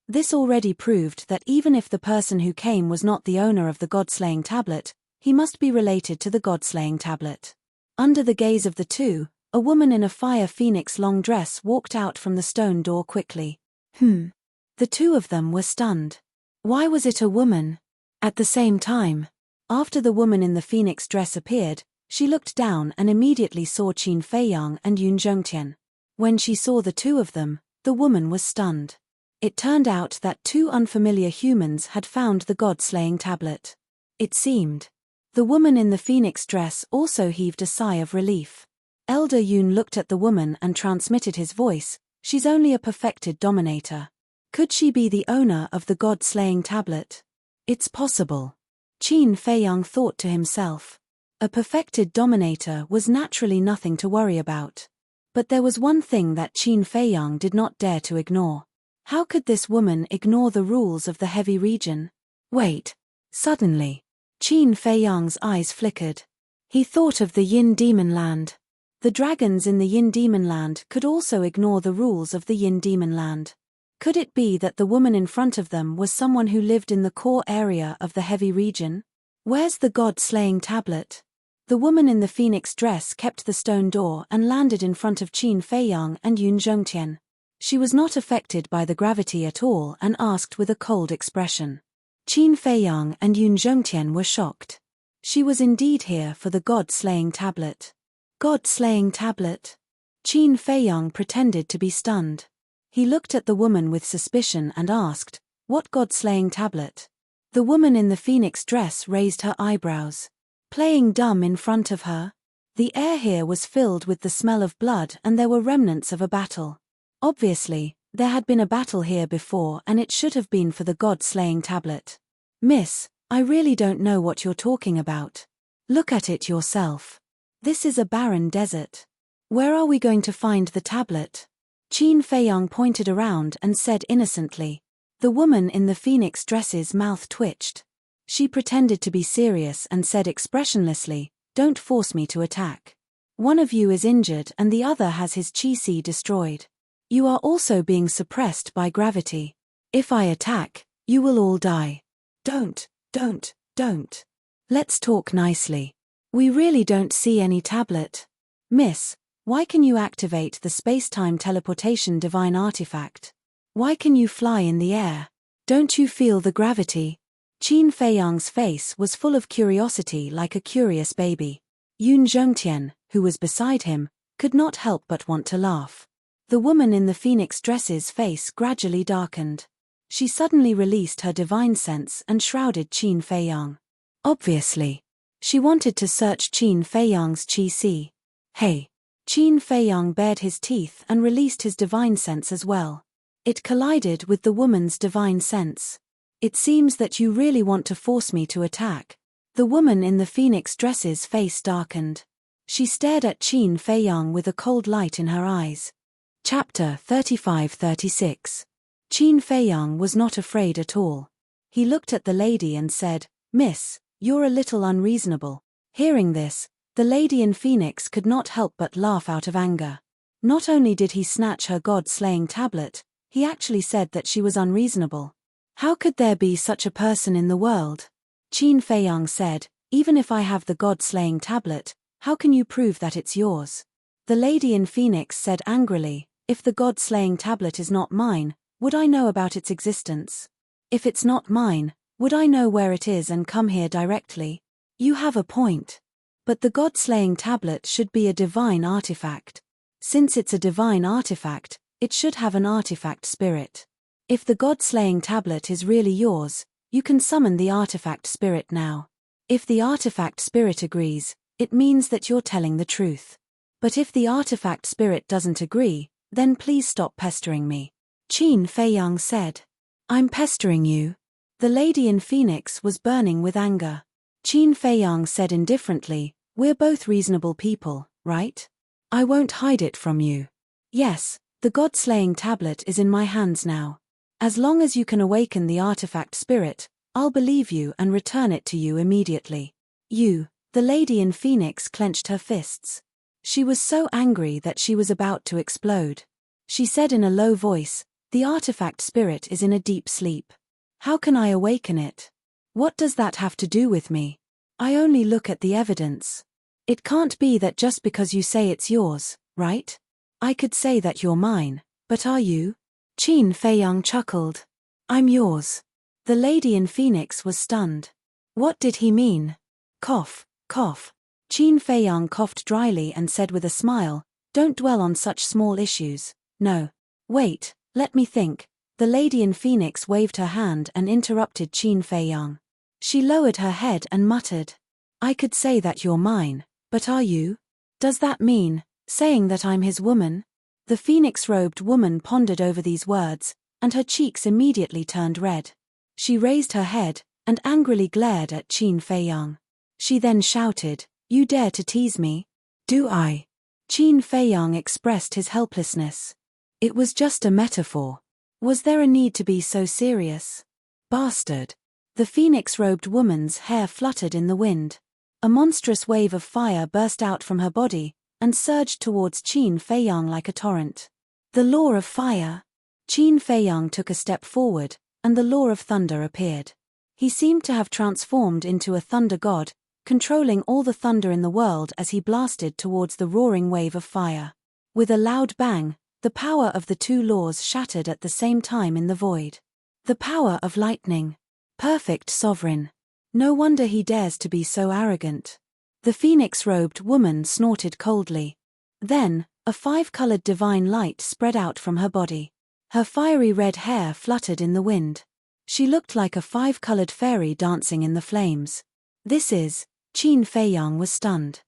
This already proved that even if the person who came was not the owner of the god-slaying tablet, he must be related to the god-slaying tablet. Under the gaze of the two, a woman in a fire phoenix long dress walked out from the stone door quickly. The two of them were stunned. Why was it a woman? At the same time, after the woman in the phoenix dress appeared, she looked down and immediately saw Qin Feiyang and Yun Zhongtian. When she saw the two of them, the woman was stunned. It turned out that two unfamiliar humans had found the god-slaying tablet. It seemed. The woman in the phoenix dress also heaved a sigh of relief. Elder Yun looked at the woman and transmitted his voice, "She's only a perfected dominator. Could she be the owner of the god-slaying tablet? It's possible." Qin Feiyang thought to himself. A perfected dominator was naturally nothing to worry about. But there was one thing that Qin Feiyang did not dare to ignore. How could this woman ignore the rules of the heavy region? Wait. Suddenly, Qin Feiyang's eyes flickered. He thought of the Yin Demon Land. The dragons in the Yin Demon Land could also ignore the rules of the Yin Demon Land. Could it be that the woman in front of them was someone who lived in the core area of the heavy region? Where's the god-slaying tablet? The woman in the phoenix dress kept the stone door and landed in front of Qin Feiyang and Yun Zhongtian. She was not affected by the gravity at all and asked with a cold expression. Qin Feiyang and Yun Zhongtian were shocked. She was indeed here for the God-slaying tablet. God-slaying tablet? Qin Feiyang pretended to be stunned. He looked at the woman with suspicion and asked, "What God-slaying tablet?" The woman in the phoenix dress raised her eyebrows. Playing dumb in front of her? The air here was filled with the smell of blood and there were remnants of a battle. Obviously, there had been a battle here before and it should have been for the God-slaying tablet. "Miss, I really don't know what you're talking about. Look at it yourself. This is a barren desert. Where are we going to find the tablet?" Qin Feiyang pointed around and said innocently. The woman in the phoenix dress's mouth twitched. She pretended to be serious and said expressionlessly, "Don't force me to attack. One of you is injured and the other has his chi destroyed. You are also being suppressed by gravity. If I attack, you will all die. Don't. Let's talk nicely. We really don't see any tablet. Miss, why can you activate the space-time teleportation divine artifact? Why can you fly in the air? Don't you feel the gravity?" Qin Feiyang's face was full of curiosity like a curious baby. Yun Zhongtian, who was beside him, could not help but want to laugh. The woman in the phoenix dress's face gradually darkened. She suddenly released her divine sense and shrouded Qin Feiyang. Obviously, she wanted to search Qin Feiyang's chi. Hey! Qin Feiyang bared his teeth and released his divine sense as well. It collided with the woman's divine sense. "It seems that you really want to force me to attack." The woman in the phoenix dress's face darkened. She stared at Qin Feiyang with a cold light in her eyes. Chapter 35-36. Qin Feiyang was not afraid at all. He looked at the lady and said, "Miss, you're a little unreasonable." Hearing this, the lady in phoenix could not help but laugh out of anger. Not only did he snatch her God-slaying tablet, he actually said that she was unreasonable. "How could there be such a person in the world?" Qin Feiyang said, "Even if I have the God-slaying tablet, how can you prove that it's yours?" The lady in phoenix said angrily, "If the God-slaying tablet is not mine, would I know about its existence? If it's not mine, would I know where it is and come here directly?" "You have a point. But the God-slaying tablet should be a divine artifact. Since it's a divine artifact, it should have an artifact spirit. If the God-slaying tablet is really yours, you can summon the artifact spirit now. If the artifact spirit agrees, it means that you're telling the truth. But if the artifact spirit doesn't agree, then please stop pestering me." Qin Feiyang said. "I'm pestering you?" The lady in phoenix was burning with anger. Qin Feiyang said indifferently, "We're both reasonable people, right? I won't hide it from you. Yes, the God-slaying tablet is in my hands now. As long as you can awaken the artifact spirit, I'll believe you and return it to you immediately." "You." The lady in phoenix clenched her fists. She was so angry that she was about to explode. She said in a low voice, "The artifact spirit is in a deep sleep. How can I awaken it? What does that have to do with me? I only look at the evidence. It can't be that just because you say it's yours, right? I could say that you're mine, but are you?" Qin Feiyang chuckled. "I'm yours." The lady in phoenix was stunned. What did he mean? Cough, cough. Qin Feiyang coughed dryly and said with a smile, "Don't dwell on such small issues. No. Wait, let me think." The lady in phoenix waved her hand and interrupted Qin Feiyang. She lowered her head and muttered, "I could say that you're mine, but are you? Does that mean, saying that I'm his woman?" The phoenix-robed woman pondered over these words, and her cheeks immediately turned red. She raised her head, and angrily glared at Qin Feiyang. She then shouted, "You dare to tease me? Do I?" Qin Feiyang expressed his helplessness. It was just a metaphor. Was there a need to be so serious? Bastard. The phoenix-robed woman's hair fluttered in the wind. A monstrous wave of fire burst out from her body, and surged towards Qin Feiyang like a torrent. The law of fire. Qin Feiyang took a step forward, and the law of thunder appeared. He seemed to have transformed into a thunder god, controlling all the thunder in the world as he blasted towards the roaring wave of fire. With a loud bang, The power of the two laws shattered at the same time in the void. The power of lightning. Perfect sovereign. No wonder he dares to be so arrogant. The phoenix-robed woman snorted coldly. Then, a five-colored divine light spread out from her body. Her fiery red hair fluttered in the wind. She looked like a five-colored fairy dancing in the flames. This is, Qin Feiyang was stunned.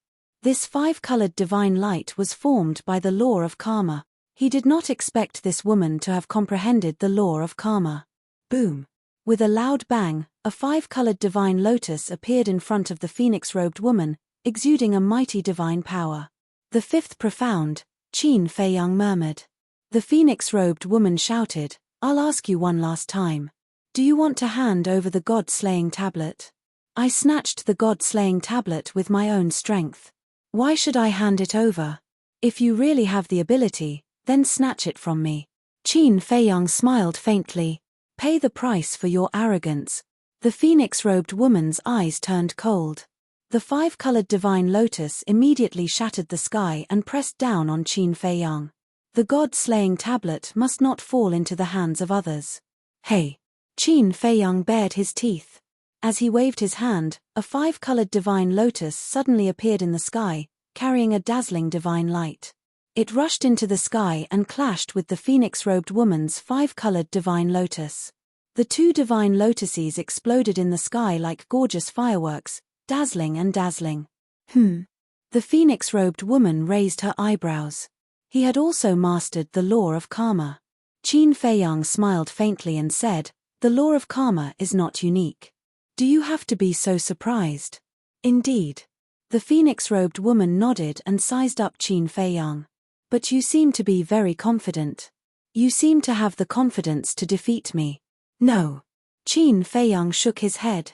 This five-colored divine light was formed by the law of karma. He did not expect this woman to have comprehended the law of karma. Boom! With a loud bang, a five-colored divine lotus appeared in front of the phoenix-robed woman, exuding a mighty divine power. The fifth profound, Qin Feiyang murmured. The phoenix-robed woman shouted, "I'll ask you one last time. Do you want to hand over the god-slaying tablet?" I snatched the god-slaying tablet with my own strength. Why should I hand it over? If you really have the ability, then snatch it from me. Qin Feiyang smiled faintly. Pay the price for your arrogance. The phoenix-robed woman's eyes turned cold. The five-colored divine lotus immediately shattered the sky and pressed down on Qin Feiyang. The god-slaying tablet must not fall into the hands of others. Hey! Qin Feiyang bared his teeth. As he waved his hand, a five-colored divine lotus suddenly appeared in the sky, carrying a dazzling divine light. It rushed into the sky and clashed with the phoenix-robed woman's five-colored divine lotus. The two divine lotuses exploded in the sky like gorgeous fireworks, dazzling and dazzling. The phoenix-robed woman raised her eyebrows. He had also mastered the law of karma. Qin Feiyang smiled faintly and said, "The law of karma is not unique. Do you have to be so surprised?" Indeed. The phoenix-robed woman nodded and sized up Qin Feiyang. But you seem to be very confident. You seem to have the confidence to defeat me. No. Qin Feiyang shook his head.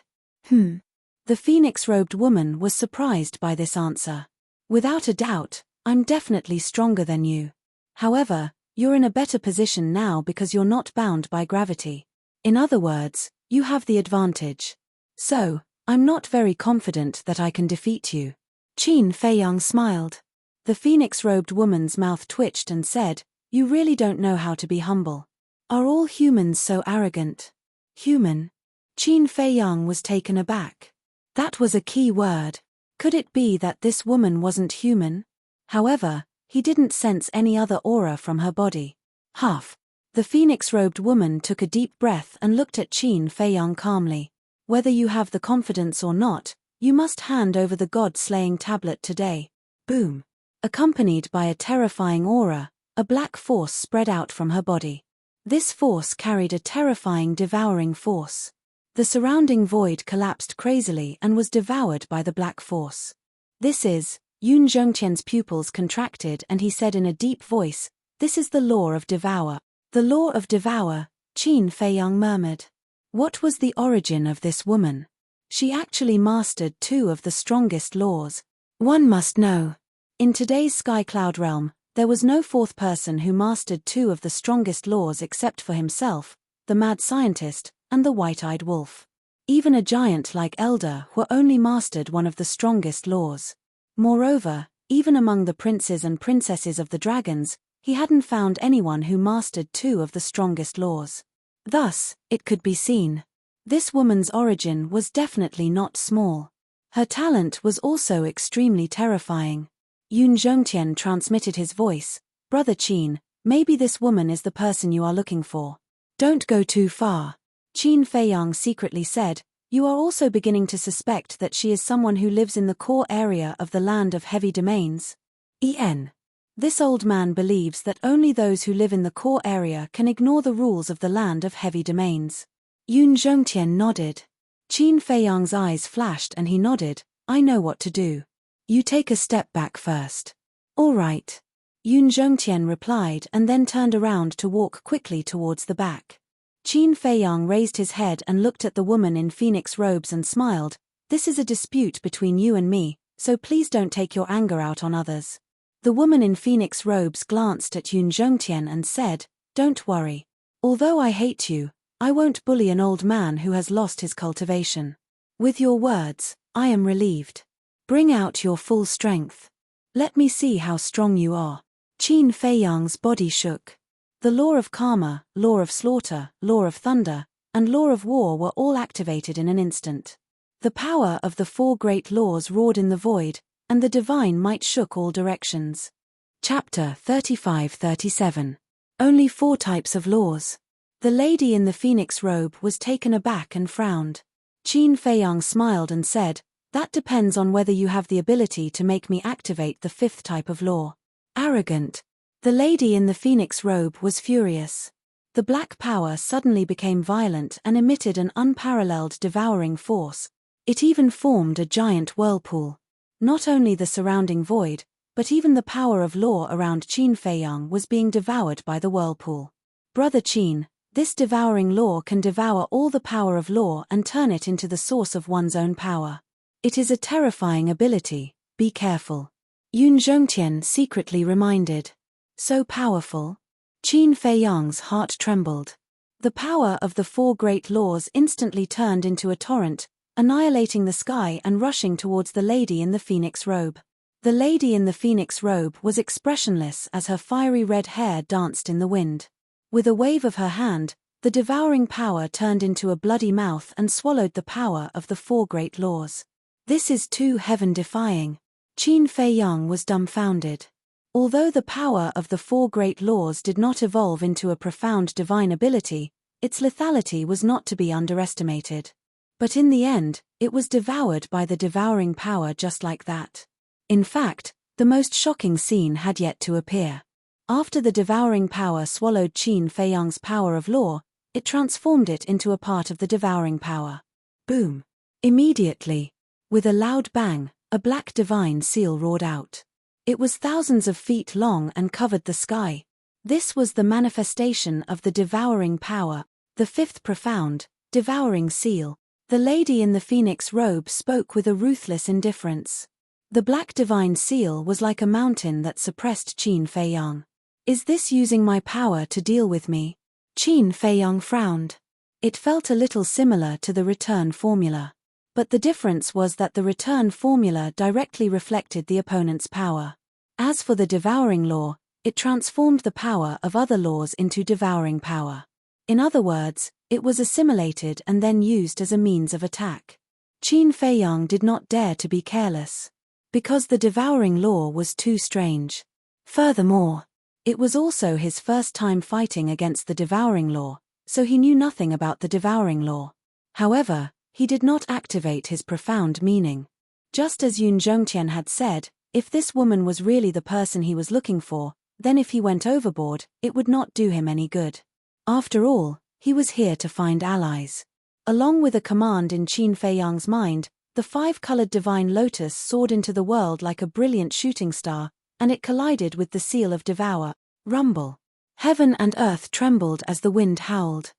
The phoenix-robed woman was surprised by this answer. Without a doubt, I'm definitely stronger than you. However, you're in a better position now because you're not bound by gravity. In other words, you have the advantage. So, I'm not very confident that I can defeat you. Qin Feiyang smiled. The phoenix-robed woman's mouth twitched and said, "You really don't know how to be humble. Are all humans so arrogant?" Human? Qin Feiyang was taken aback. That was a key word. Could it be that this woman wasn't human? However, he didn't sense any other aura from her body. Huff. The phoenix-robed woman took a deep breath and looked at Qin Feiyang calmly. Whether you have the confidence or not, you must hand over the god-slaying tablet today. Boom. Accompanied by a terrifying aura, a black force spread out from her body. This force carried a terrifying devouring force. The surrounding void collapsed crazily and was devoured by the black force. This is, Yun Zhongqian's pupils contracted and he said in a deep voice, "This is the law of devour." The law of devour, Qin Feiyang murmured. What was the origin of this woman? She actually mastered two of the strongest laws. One must know. In today's Sky Cloud realm, there was no fourth person who mastered two of the strongest laws except for himself, the mad scientist, and the white-eyed wolf. Even a giant like Elder Hu only mastered one of the strongest laws. Moreover, even among the princes and princesses of the dragons, he hadn't found anyone who mastered two of the strongest laws. Thus, it could be seen. This woman's origin was definitely not small. Her talent was also extremely terrifying. Yun Zhongtian transmitted his voice, "Brother Qin, maybe this woman is the person you are looking for. Don't go too far." Qin Feiyang secretly said, "You are also beginning to suspect that she is someone who lives in the core area of the land of heavy domains." This old man believes that only those who live in the core area can ignore the rules of the land of heavy domains. Yun Zhongtian nodded. Qin Feiyang's eyes flashed and he nodded, "I know what to do. You take a step back first." "All right." Yun Zhongtian replied and then turned around to walk quickly towards the back. Qin Feiyang raised his head and looked at the woman in phoenix robes and smiled, "This is a dispute between you and me, so please don't take your anger out on others." The woman in phoenix robes glanced at Yun Zhongtian and said, "Don't worry. Although I hate you, I won't bully an old man who has lost his cultivation. With your words, I am relieved. Bring out your full strength. Let me see how strong you are." Qin Feiyang's body shook. The law of karma, law of slaughter, law of thunder, and law of war were all activated in an instant. The power of the four great laws roared in the void, and the divine might shook all directions. Chapter 35-37. Only 4 types of laws. The lady in the phoenix robe was taken aback and frowned. Qin Feiyang smiled and said, "That depends on whether you have the ability to make me activate the 5th type of law." Arrogant. The lady in the phoenix robe was furious. The black power suddenly became violent and emitted an unparalleled devouring force. It even formed a giant whirlpool. Not only the surrounding void, but even the power of law around Qin Feiyang was being devoured by the whirlpool. Brother Qin, this devouring law can devour all the power of law and turn it into the source of one's own power. It is a terrifying ability, be careful. Yun Zhongtian secretly reminded. So powerful? Qin Feiyang's heart trembled. The power of the 4 great laws instantly turned into a torrent, annihilating the sky and rushing towards the lady in the phoenix robe. The lady in the phoenix robe was expressionless as her fiery red hair danced in the wind. With a wave of her hand, the devouring power turned into a bloody mouth and swallowed the power of the 4 great laws. This is too heaven-defying. Qin Feiyang was dumbfounded. Although the power of the 4 great laws did not evolve into a profound divine ability, its lethality was not to be underestimated. But in the end, it was devoured by the devouring power just like that. In fact, the most shocking scene had yet to appear. After the devouring power swallowed Qin Feiyang's power of law, it transformed it into a part of the devouring power. Boom! Immediately, with a loud bang, a black divine seal roared out. It was thousands of feet long and covered the sky. This was the manifestation of the devouring power, the 5th profound, devouring seal. The lady in the phoenix robe spoke with a ruthless indifference. The black divine seal was like a mountain that suppressed Qin Feiyang. "Is this using my power to deal with me?" Qin Feiyang frowned. It felt a little similar to the return formula. But the difference was that the return formula directly reflected the opponent's power. As for the devouring law, it transformed the power of other laws into devouring power. In other words, it was assimilated and then used as a means of attack. Qin Feiyang did not dare to be careless. Because the devouring law was too strange. Furthermore, it was also his first time fighting against the devouring law, so he knew nothing about the devouring law. However, he did not activate his profound meaning. Just as Yun Zhongtian had said, if this woman was really the person he was looking for, then if he went overboard, it would not do him any good. After all, he was here to find allies. Along with a command in Qin Feiyang's mind, the 5-colored divine lotus soared into the world like a brilliant shooting star, and it collided with the seal of devour. Rumble. Heaven and earth trembled as the wind howled.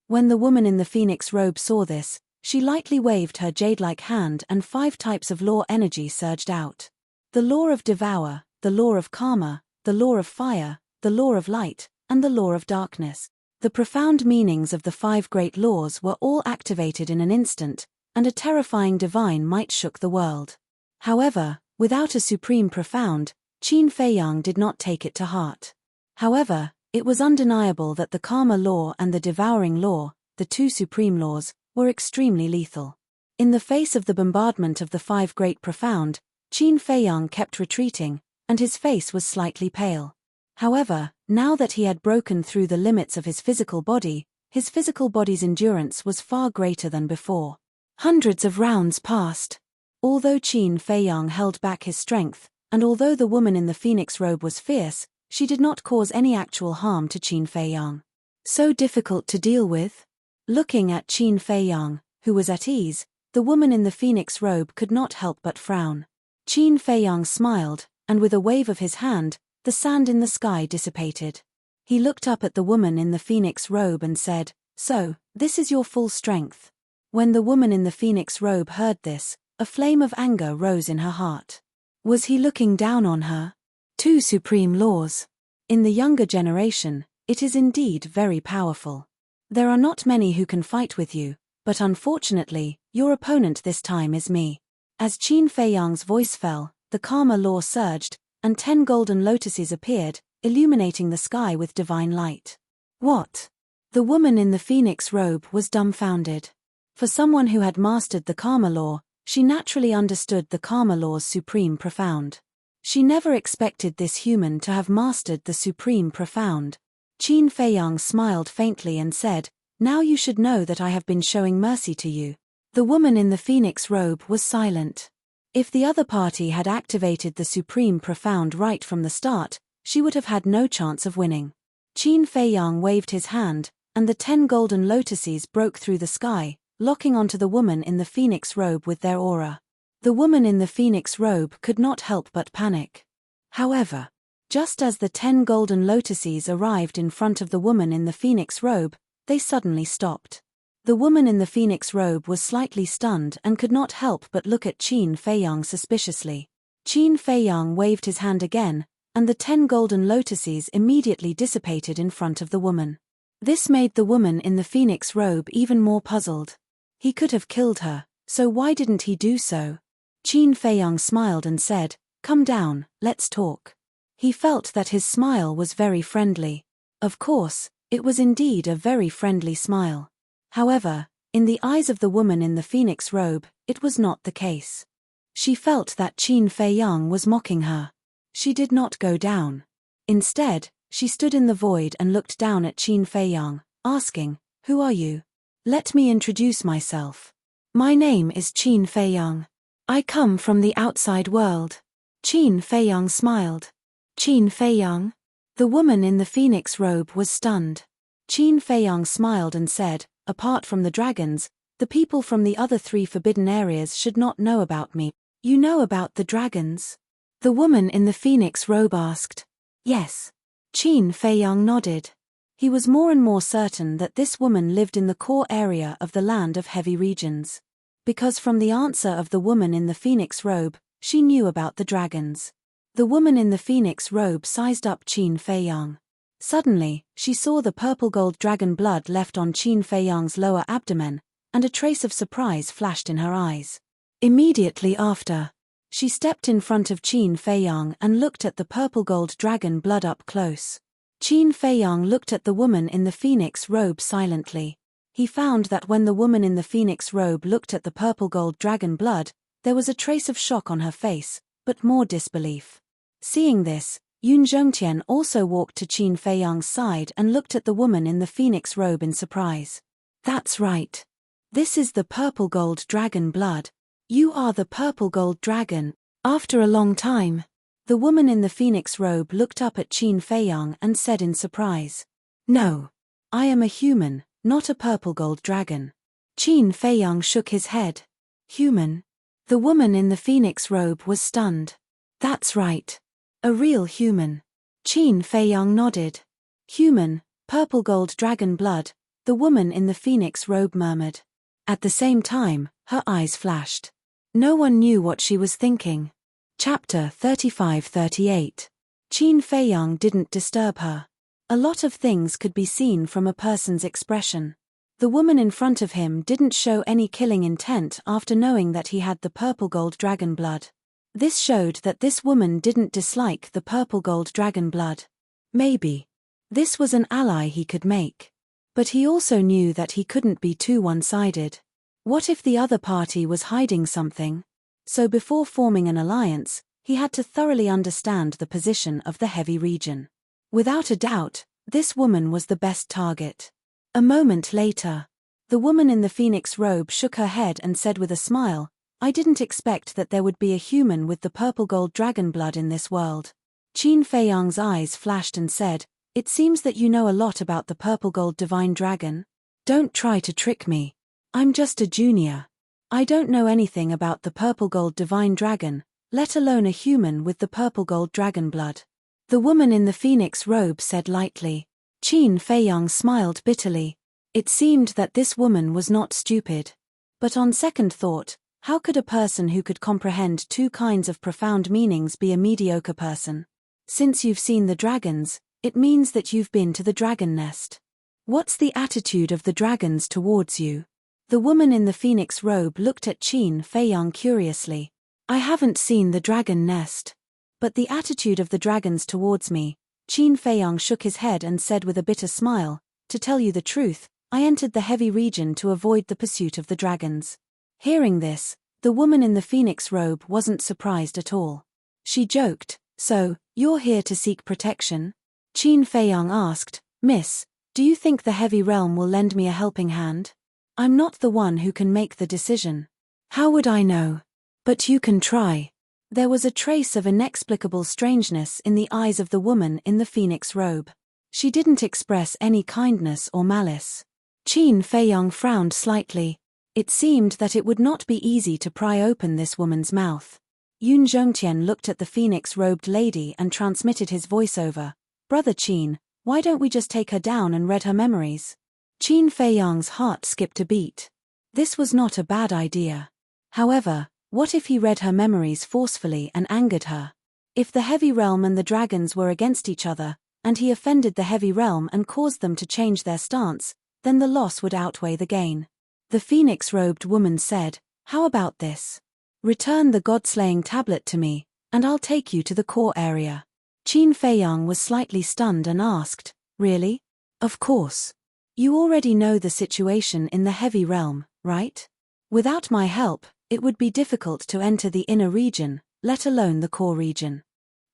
When the woman in the phoenix robe saw this, she lightly waved her jade-like hand and 5 types of law energy surged out. The law of devour, the law of karma, the law of fire, the law of light, and the law of darkness. The profound meanings of the 5 great laws were all activated in an instant, and a terrifying divine might shook the world. However, without a supreme profound, Qin Feiyang did not take it to heart. However, it was undeniable that the karma law and the devouring law, the 2 supreme laws, were extremely lethal. In the face of the bombardment of the 5 great profound, Qin Feiyang kept retreating, and his face was slightly pale. However, now that he had broken through the limits of his physical body's endurance was far greater than before. Hundreds of rounds passed. Although Qin Feiyang held back his strength, and although the woman in the phoenix robe was fierce, she did not cause any actual harm to Qin Feiyang. So difficult to deal with? Looking at Qin Feiyang, who was at ease, the woman in the phoenix robe could not help but frown. Qin Feiyang smiled, and with a wave of his hand, the sand in the sky dissipated. He looked up at the woman in the phoenix robe and said, "So, this is your full strength." When the woman in the phoenix robe heard this, a flame of anger rose in her heart. Was he looking down on her? 2 supreme laws. In the younger generation, it is indeed very powerful. There are not many who can fight with you, but unfortunately, your opponent this time is me. As Qin Feiyang's voice fell, the karma law surged, and 10 golden lotuses appeared, illuminating the sky with divine light. What? The woman in the phoenix robe was dumbfounded. For someone who had mastered the karma law, she naturally understood the karma law's supreme profound. She never expected this human to have mastered the supreme profound. Qin Feiyang smiled faintly and said, "Now you should know that I have been showing mercy to you." The woman in the phoenix robe was silent. If the other party had activated the supreme profound right from the start, she would have had no chance of winning. Qin Feiyang waved his hand, and the 10 golden lotuses broke through the sky, locking onto the woman in the phoenix robe with their aura. The woman in the phoenix robe could not help but panic. However, just as the 10 golden lotuses arrived in front of the woman in the phoenix robe, they suddenly stopped. The woman in the phoenix robe was slightly stunned and could not help but look at Qin Feiyang suspiciously. Qin Feiyang waved his hand again, and the 10 golden lotuses immediately dissipated in front of the woman. This made the woman in the phoenix robe even more puzzled. He could have killed her, so why didn't he do so? Qin Feiyang smiled and said, "Come down, let's talk." He felt that his smile was very friendly. Of course, it was indeed a very friendly smile. However, in the eyes of the woman in the phoenix robe, it was not the case. She felt that Qin Feiyang was mocking her. She did not go down. Instead, she stood in the void and looked down at Qin Feiyang, asking, "Who are you? Let me introduce myself. My name is Qin Feiyang. I come from the outside world." Qin Feiyang smiled. "Qin Feiyang?" The woman in the phoenix robe was stunned. Qin Feiyang smiled and said, "Apart from the dragons, the people from the other 3 forbidden areas should not know about me." "You know about the dragons?" the woman in the phoenix robe asked. "Yes." Qin Feiyang nodded. He was more and more certain that this woman lived in the core area of the land of heavy regions. Because from the answer of the woman in the phoenix robe, she knew about the dragons. The woman in the phoenix robe sized up Qin Feiyang. Suddenly, she saw the purple gold dragon blood left on Qin Feiyang's lower abdomen, and a trace of surprise flashed in her eyes. Immediately after, she stepped in front of Qin Feiyang and looked at the purple gold dragon blood up close. Qin Feiyang looked at the woman in the phoenix robe silently. He found that when the woman in the phoenix robe looked at the purple gold dragon blood, there was a trace of shock on her face, but more disbelief. Seeing this, Yun Zhongtian also walked to Qin Feiyang's side and looked at the woman in the phoenix robe in surprise. "That's right. This is the purple gold dragon blood. You are the purple gold dragon." After a long time, the woman in the phoenix robe looked up at Qin Feiyang and said in surprise, "No. I am a human, not a purple gold dragon." Qin Feiyang shook his head. "Human?" The woman in the phoenix robe was stunned. "That's right. A real human." Qin Feiyang nodded. "Human, purple gold dragon blood," the woman in the phoenix robe murmured. At the same time, her eyes flashed. No one knew what she was thinking. Chapter 35-38. Qin Feiyang didn't disturb her. A lot of things could be seen from a person's expression. The woman in front of him didn't show any killing intent after knowing that he had the purple gold dragon blood. This showed that this woman didn't dislike the purple gold dragon blood. Maybe this was an ally he could make. But he also knew that he couldn't be too one-sided. What if the other party was hiding something? So before forming an alliance, he had to thoroughly understand the position of the heavy region. Without a doubt, this woman was the best target. A moment later, the woman in the phoenix robe shook her head and said with a smile, "I didn't expect that there would be a human with the purple gold dragon blood in this world." Qin Feiyang's eyes flashed and said, "It seems that you know a lot about the purple gold divine dragon. Don't try to trick me. I'm just a junior. I don't know anything about the purple gold divine dragon, let alone a human with the purple gold dragon blood." The woman in the phoenix robe said lightly. Qin Feiyang smiled bitterly. It seemed that this woman was not stupid. But on second thought, how could a person who could comprehend 2 kinds of profound meanings be a mediocre person? Since you've seen the dragons, it means that you've been to the dragon nest. What's the attitude of the dragons towards you? The woman in the phoenix robe looked at Qin Feiyang curiously. "I haven't seen the dragon nest. But the attitude of the dragons towards me, Qin Feiyang shook his head and said with a bitter smile, "To tell you the truth, I entered the heavy region to avoid the pursuit of the dragons." Hearing this, the woman in the phoenix robe wasn't surprised at all. She joked, "So, you're here to seek protection?" Qin Feiyang asked, "Miss, do you think the heavy realm will lend me a helping hand? I'm not the one who can make the decision." "How would I know? But you can try." There was a trace of inexplicable strangeness in the eyes of the woman in the phoenix robe. She didn't express any kindness or malice. Qin Feiyang frowned slightly. It seemed that it would not be easy to pry open this woman's mouth. Yun Zhongtian looked at the phoenix-robed lady and transmitted his voiceover. "Brother Qin, why don't we just take her down and read her memories?" Qin Feiyang's heart skipped a beat. This was not a bad idea. However, what if he read her memories forcefully and angered her? If the heavy realm and the dragons were against each other, and he offended the heavy realm and caused them to change their stance, then the loss would outweigh the gain. The phoenix-robed woman said, "How about this? Return the god-slaying tablet to me, and I'll take you to the core area." Qin Feiyang was slightly stunned and asked, "Really?" "Of course. You already know the situation in the heavy realm, right? Without my help, it would be difficult to enter the inner region, let alone the core region.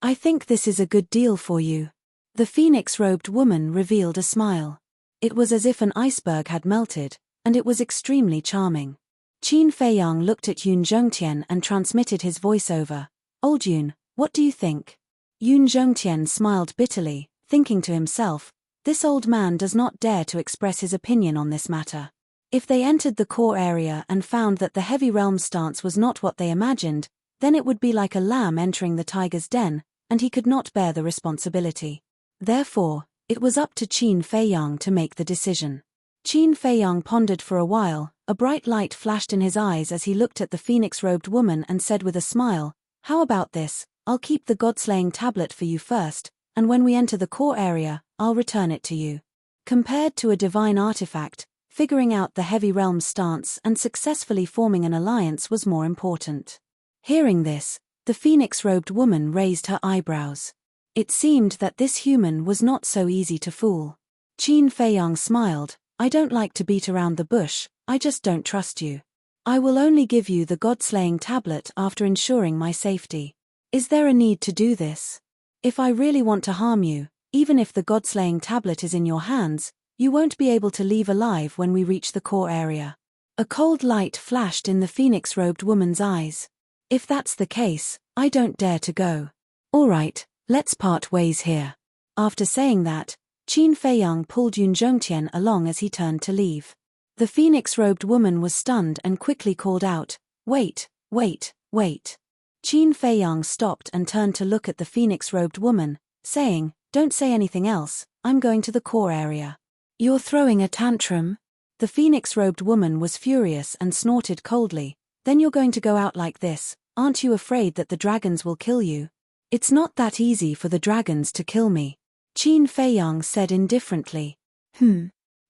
I think this is a good deal for you." The phoenix-robed woman revealed a smile. It was as if an iceberg had melted, and it was extremely charming. Qin Feiyang looked at Yun Zhongtian and transmitted his voiceover. "Old Yun, what do you think?" Yun Zhongtian smiled bitterly, thinking to himself, "This old man does not dare to express his opinion on this matter." If they entered the core area and found that the heavy realm stance was not what they imagined, then it would be like a lamb entering the tiger's den, and he could not bear the responsibility. Therefore, it was up to Qin Feiyang to make the decision. Qin Feiyang pondered for a while. A bright light flashed in his eyes as he looked at the phoenix-robed woman and said with a smile, "How about this? I'll keep the god-slaying tablet for you first, and when we enter the core area, I'll return it to you." Compared to a divine artifact, figuring out the heavy realm's stance and successfully forming an alliance was more important. Hearing this, the phoenix-robed woman raised her eyebrows. It seemed that this human was not so easy to fool. Qin Feiyang smiled, "I don't like to beat around the bush, I just don't trust you. I will only give you the god-slaying tablet after ensuring my safety. Is there a need to do this? If I really want to harm you, even if the god-slaying tablet is in your hands, you won't be able to leave alive when we reach the core area." A cold light flashed in the phoenix-robed woman's eyes. "If that's the case, I don't dare to go. All right, let's part ways here." After saying that, Qin Feiyang pulled Yun Zhongtian along as he turned to leave. The phoenix-robed woman was stunned and quickly called out, "Wait, wait, wait." Qin Feiyang stopped and turned to look at the phoenix-robed woman, saying, "Don't say anything else, I'm going to the core area." "You're throwing a tantrum?" The phoenix-robed woman was furious and snorted coldly. "Then you're going to go out like this? Aren't you afraid that the dragons will kill you?" "It's not that easy for the dragons to kill me," Qin Feiyang said indifferently.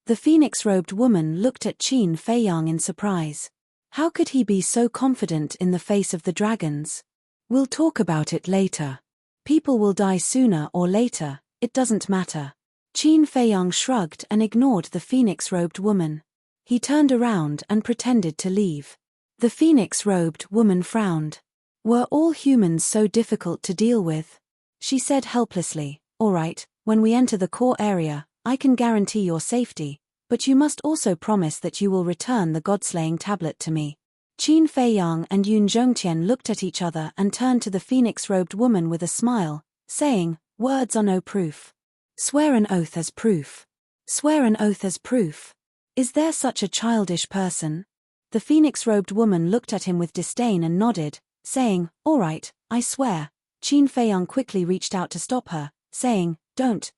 The phoenix-robed woman looked at Qin Feiyang in surprise. How could he be so confident in the face of the dragons? "We'll talk about it later. People will die sooner or later, it doesn't matter." Qin Feiyang shrugged and ignored the phoenix-robed woman. He turned around and pretended to leave. The phoenix-robed woman frowned. "Were all humans so difficult to deal with?" She said helplessly, "All right, when we enter the core area, I can guarantee your safety, but you must also promise that you will return the god-slaying tablet to me." Qin Feiyang and Yun Zhongtian looked at each other and turned to the phoenix-robed woman with a smile, saying, "Words are no proof. Swear an oath as proof." "Swear an oath as proof? Is there such a childish person?" The phoenix-robed woman looked at him with disdain and nodded, saying, "All right, I swear." Qin Feiyang quickly reached out to stop her, saying, Don't.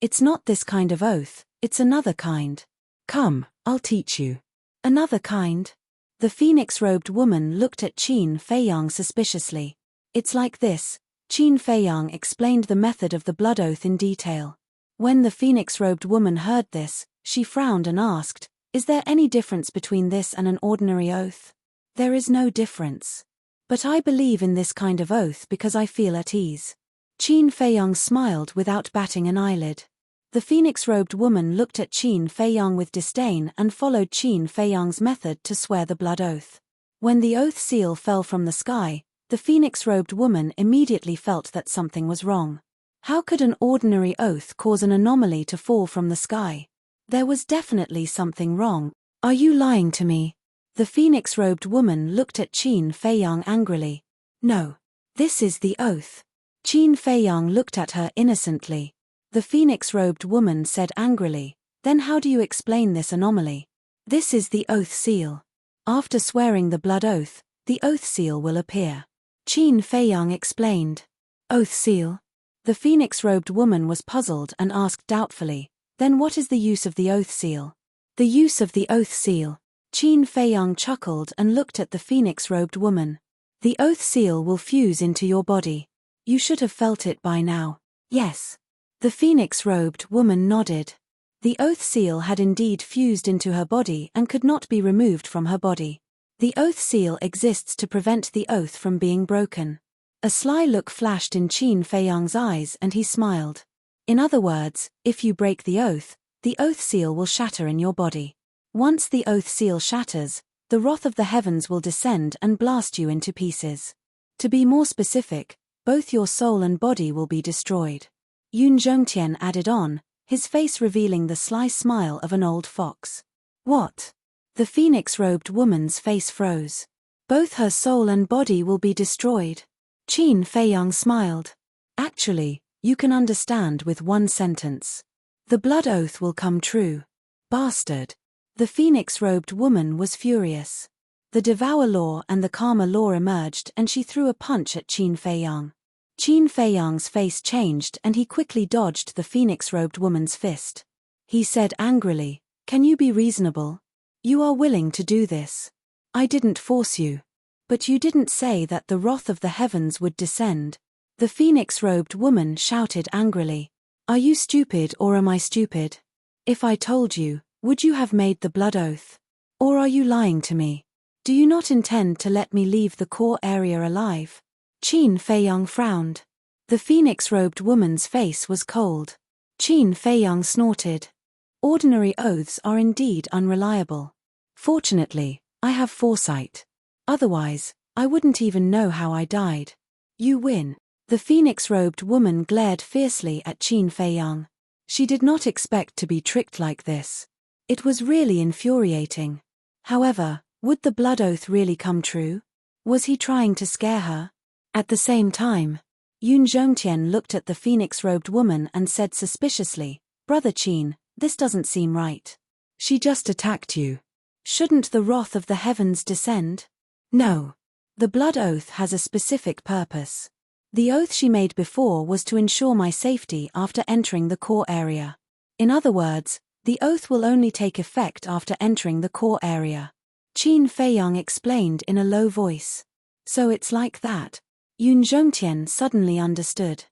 It's not this kind of oath, it's another kind. Come, I'll teach you." "Another kind?" The phoenix-robed woman looked at Qin Feiyang suspiciously. "It's like this." Qin Feiyang explained the method of the blood oath in detail. When the phoenix-robed woman heard this, she frowned and asked, "Is there any difference between this and an ordinary oath?" "There is no difference. But I believe in this kind of oath because I feel at ease." Qin Feiyang smiled without batting an eyelid. The phoenix-robed woman looked at Qin Feiyang with disdain and followed Qin Feiyang's method to swear the blood oath. When the oath seal fell from the sky, the phoenix-robed woman immediately felt that something was wrong. How could an ordinary oath cause an anomaly to fall from the sky? There was definitely something wrong. Are you lying to me? The phoenix-robed woman looked at Qin Feiyang angrily. No. This is the oath. Qin Feiyang looked at her innocently. The phoenix-robed woman said angrily, then how do you explain this anomaly? This is the oath seal. After swearing the blood oath, the oath seal will appear. Qin Feiyang explained. Oath seal? The phoenix-robed woman was puzzled and asked doubtfully, then what is the use of the oath seal? The use of the oath seal. Qin Feiyang chuckled and looked at the phoenix-robed woman. The oath seal will fuse into your body. You should have felt it by now. Yes. The phoenix-robed woman nodded. The oath seal had indeed fused into her body and could not be removed from her body. The oath seal exists to prevent the oath from being broken. A sly look flashed in Qin Feiyang's eyes and he smiled. In other words, if you break the oath seal will shatter in your body. Once the oath seal shatters, the wrath of the heavens will descend and blast you into pieces. To be more specific, both your soul and body will be destroyed. Yun Zhongtian added on, his face revealing the sly smile of an old fox. What? The phoenix-robed woman's face froze. Both her soul and body will be destroyed. Qin Feiyang smiled. Actually, you can understand with one sentence. The blood oath will come true. Bastard. The phoenix-robed woman was furious. The devour law and the karma law emerged and she threw a punch at Qin Feiyang. Qin Feiyang's face changed and he quickly dodged the phoenix-robed woman's fist. He said angrily, "Can you be reasonable? You are willing to do this. I didn't force you. But you didn't say that the wrath of the heavens would descend." The phoenix-robed woman shouted angrily. Are you stupid or am I stupid? If I told you, would you have made the blood oath? Or are you lying to me? Do you not intend to let me leave the core area alive? Qin Feiyang frowned. The phoenix-robed woman's face was cold. Qin Feiyang snorted. Ordinary oaths are indeed unreliable. Fortunately, I have foresight. Otherwise, I wouldn't even know how I died. You win. The phoenix-robed woman glared fiercely at Qin Feiyang. She did not expect to be tricked like this. It was really infuriating. However, would the blood oath really come true? Was he trying to scare her? At the same time, Yun Zhongtian looked at the phoenix-robed woman and said suspiciously, Brother Qin, this doesn't seem right. She just attacked you. Shouldn't the wrath of the heavens descend? No. The blood oath has a specific purpose. The oath she made before was to ensure my safety after entering the core area. In other words, the oath will only take effect after entering the core area. Qin Feiyang explained in a low voice. So it's like that. Yun Zhongtian suddenly understood.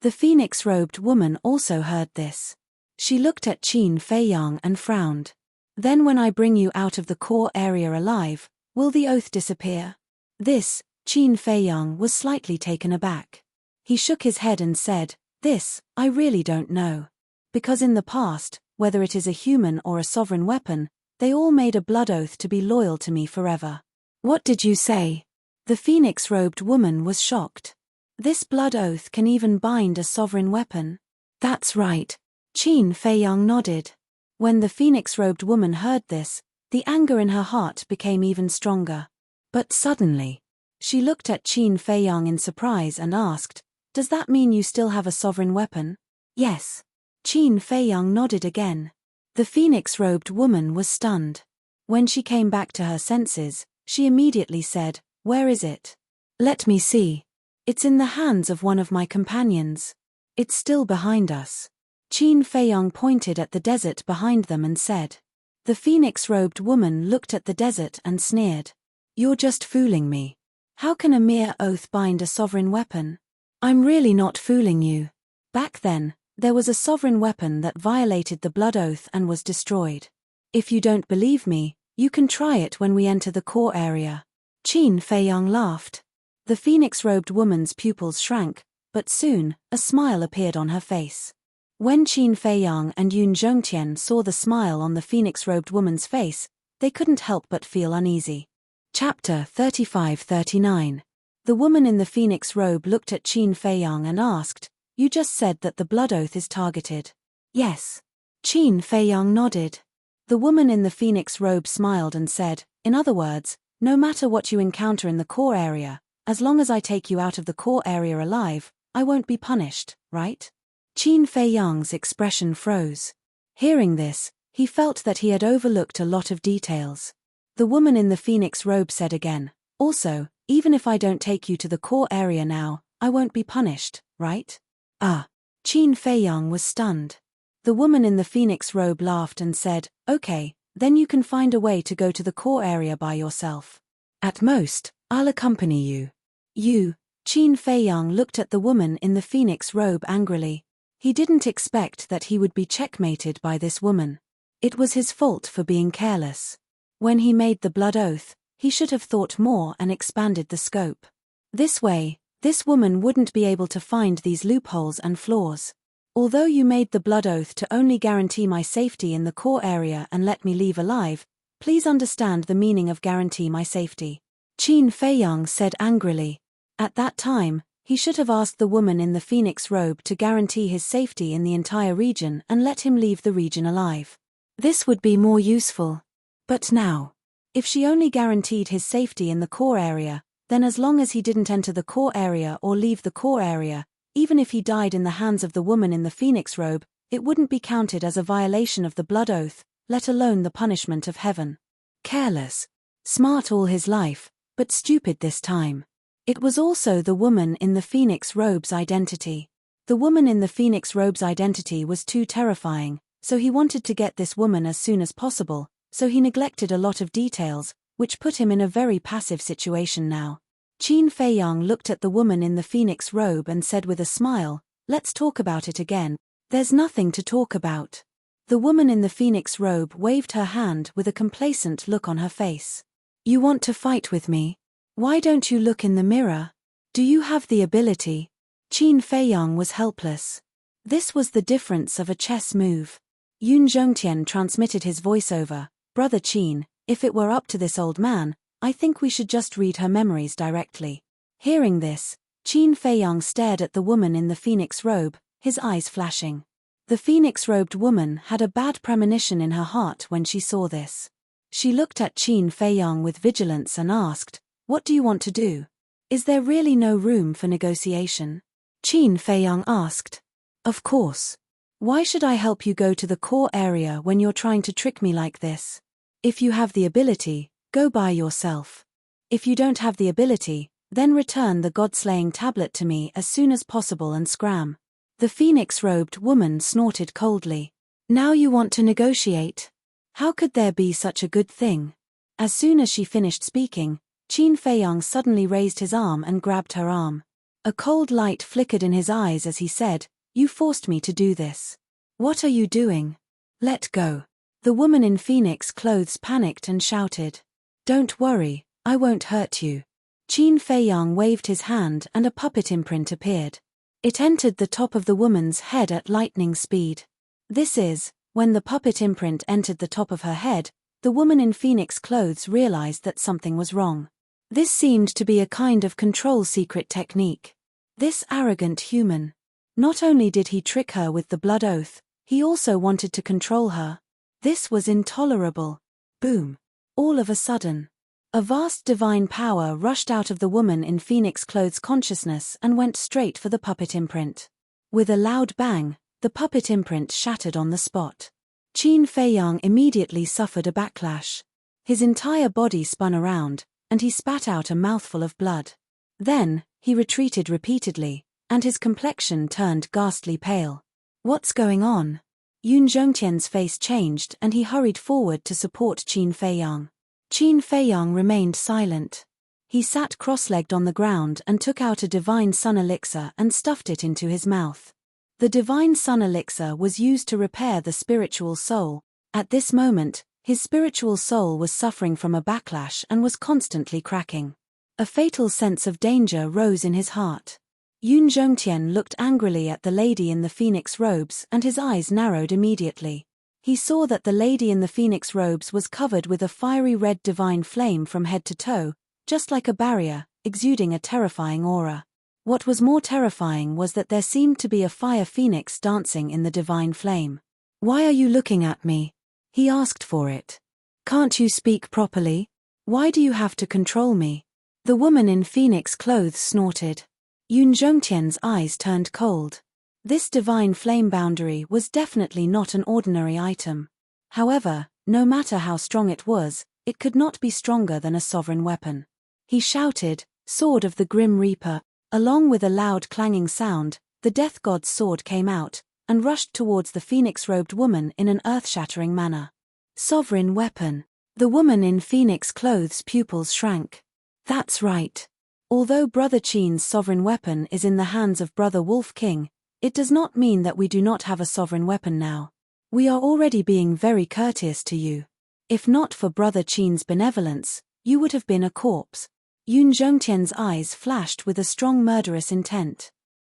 The phoenix-robed woman also heard this. She looked at Qin Feiyang and frowned. Then when I bring you out of the core area alive, will the oath disappear? This, Qin Feiyang was slightly taken aback. He shook his head and said, This, I really don't know. Because in the past, whether it is a human or a sovereign weapon, they all made a blood oath to be loyal to me forever. What did you say? The phoenix-robed woman was shocked. This blood oath can even bind a sovereign weapon? That's right. Qin Feiyang nodded. When the phoenix-robed woman heard this, the anger in her heart became even stronger. But suddenly, she looked at Qin Feiyang in surprise and asked, Does that mean you still have a sovereign weapon? Yes. Qin Feiyang nodded again. The phoenix-robed woman was stunned. When she came back to her senses, she immediately said, Where is it? Let me see. It's in the hands of one of my companions. It's still behind us. Qin Feiyang pointed at the desert behind them and said. The phoenix-robed woman looked at the desert and sneered. You're just fooling me. How can a mere oath bind a sovereign weapon? I'm really not fooling you. Back then, there was a sovereign weapon that violated the blood oath and was destroyed. If you don't believe me, you can try it when we enter the core area. Qin Feiyang laughed. The phoenix-robed woman's pupils shrank, but soon, a smile appeared on her face. When Qin Feiyang and Yun Zhongtian saw the smile on the phoenix-robed woman's face, they couldn't help but feel uneasy. Chapter 35-39. The woman in the phoenix robe looked at Qin Feiyang and asked, "You just said that the blood oath is targeted." "Yes." Qin Feiyang nodded. The woman in the phoenix robe smiled and said, "In other words, no matter what you encounter in the core area, as long as I take you out of the core area alive, I won't be punished, right?" Qin Feiyang's expression froze. Hearing this, he felt that he had overlooked a lot of details. The woman in the phoenix robe said again, "Also, even if I don't take you to the core area now, I won't be punished, right?" "Ah." Qin Feiyang was stunned. The woman in the phoenix robe laughed and said, "Okay, then you can find a way to go to the core area by yourself. At most, I'll accompany you." "You?" Qin Feiyang looked at the woman in the phoenix robe angrily. He didn't expect that he would be checkmated by this woman. It was his fault for being careless. When he made the blood oath, he should have thought more and expanded the scope. This way, this woman wouldn't be able to find these loopholes and flaws. "Although you made the blood oath to only guarantee my safety in the core area and let me leave alive, please understand the meaning of guarantee my safety," Qin Feiyang said angrily. At that time, he should have asked the woman in the phoenix robe to guarantee his safety in the entire region and let him leave the region alive. This would be more useful. But now, if she only guaranteed his safety in the core area, then as long as he didn't enter the core area or leave the core area, even if he died in the hands of the woman in the phoenix robe, it wouldn't be counted as a violation of the blood oath, let alone the punishment of heaven. Careless. Smart all his life, but stupid this time. It was also the woman in the phoenix robe's identity. The woman in the phoenix robe's identity was too terrifying, so he wanted to get this woman as soon as possible, so he neglected a lot of details, which put him in a very passive situation now. Qin Feiyang looked at the woman in the phoenix robe and said with a smile, "Let's talk about it again." "There's nothing to talk about." The woman in the phoenix robe waved her hand with a complacent look on her face. "You want to fight with me? Why don't you look in the mirror? Do you have the ability?" Qin Feiyang was helpless. This was the difference of a chess move. Yun Zhongtian transmitted his voiceover, "Brother Qin, if it were up to this old man, I think we should just read her memories directly." Hearing this, Qin Feiyang stared at the woman in the phoenix robe, his eyes flashing. The phoenix-robed woman had a bad premonition in her heart when she saw this. She looked at Qin Feiyang with vigilance and asked, "What do you want to do? Is there really no room for negotiation?" Qin Feiyang asked. "Of course. Why should I help you go to the core area when you're trying to trick me like this? If you have the ability, go by yourself. If you don't have the ability, then return the god-slaying tablet to me as soon as possible and scram." The phoenix-robed woman snorted coldly. "Now you want to negotiate? How could there be such a good thing?" As soon as she finished speaking, Qin Feiyang suddenly raised his arm and grabbed her arm. A cold light flickered in his eyes as he said, "You forced me to do this. What are you doing? Let go." The woman in phoenix clothes panicked and shouted, "Don't worry, I won't hurt you." Qin Feiyang waved his hand and a puppet imprint appeared. It entered the top of the woman's head at lightning speed. This is, when the puppet imprint entered the top of her head, the woman in phoenix clothes realized that something was wrong. This seemed to be a kind of control secret technique. This arrogant human. Not only did he trick her with the blood oath, he also wanted to control her. This was intolerable. Boom. All of a sudden, a vast divine power rushed out of the woman in phoenix clothes consciousness and went straight for the puppet imprint. With a loud bang, the puppet imprint shattered on the spot. Qin Feiyang immediately suffered a backlash. His entire body spun around, and he spat out a mouthful of blood. Then, he retreated repeatedly, and his complexion turned ghastly pale. "What's going on?" Yun Zhongtian's face changed and he hurried forward to support Qin Feiyang. Qin Feiyang remained silent. He sat cross-legged on the ground and took out a divine sun elixir and stuffed it into his mouth. The divine sun elixir was used to repair the spiritual soul. At this moment, his spiritual soul was suffering from a backlash and was constantly cracking. A fatal sense of danger rose in his heart. Yun Zhongtian looked angrily at the lady in the phoenix robes and his eyes narrowed immediately. He saw that the lady in the phoenix robes was covered with a fiery red divine flame from head to toe, just like a barrier, exuding a terrifying aura. What was more terrifying was that there seemed to be a fire phoenix dancing in the divine flame. "Why are you looking at me?" He asked for it. "Can't you speak properly? Why do you have to control me?" The woman in phoenix clothes snorted. Yun Zhongtian's eyes turned cold. This divine flame boundary was definitely not an ordinary item. However, no matter how strong it was, it could not be stronger than a sovereign weapon. He shouted, "Sword of the Grim Reaper!" Along with a loud clanging sound, the death god's sword came out, and rushed towards the phoenix-robed woman in an earth-shattering manner. Sovereign weapon. The woman in phoenix clothes' pupils shrank. That's right. Although Brother Qin's sovereign weapon is in the hands of Brother Wolf King, it does not mean that we do not have a sovereign weapon now. We are already being very courteous to you. If not for Brother Qin's benevolence, you would have been a corpse. Yun Zhongtian's eyes flashed with a strong murderous intent.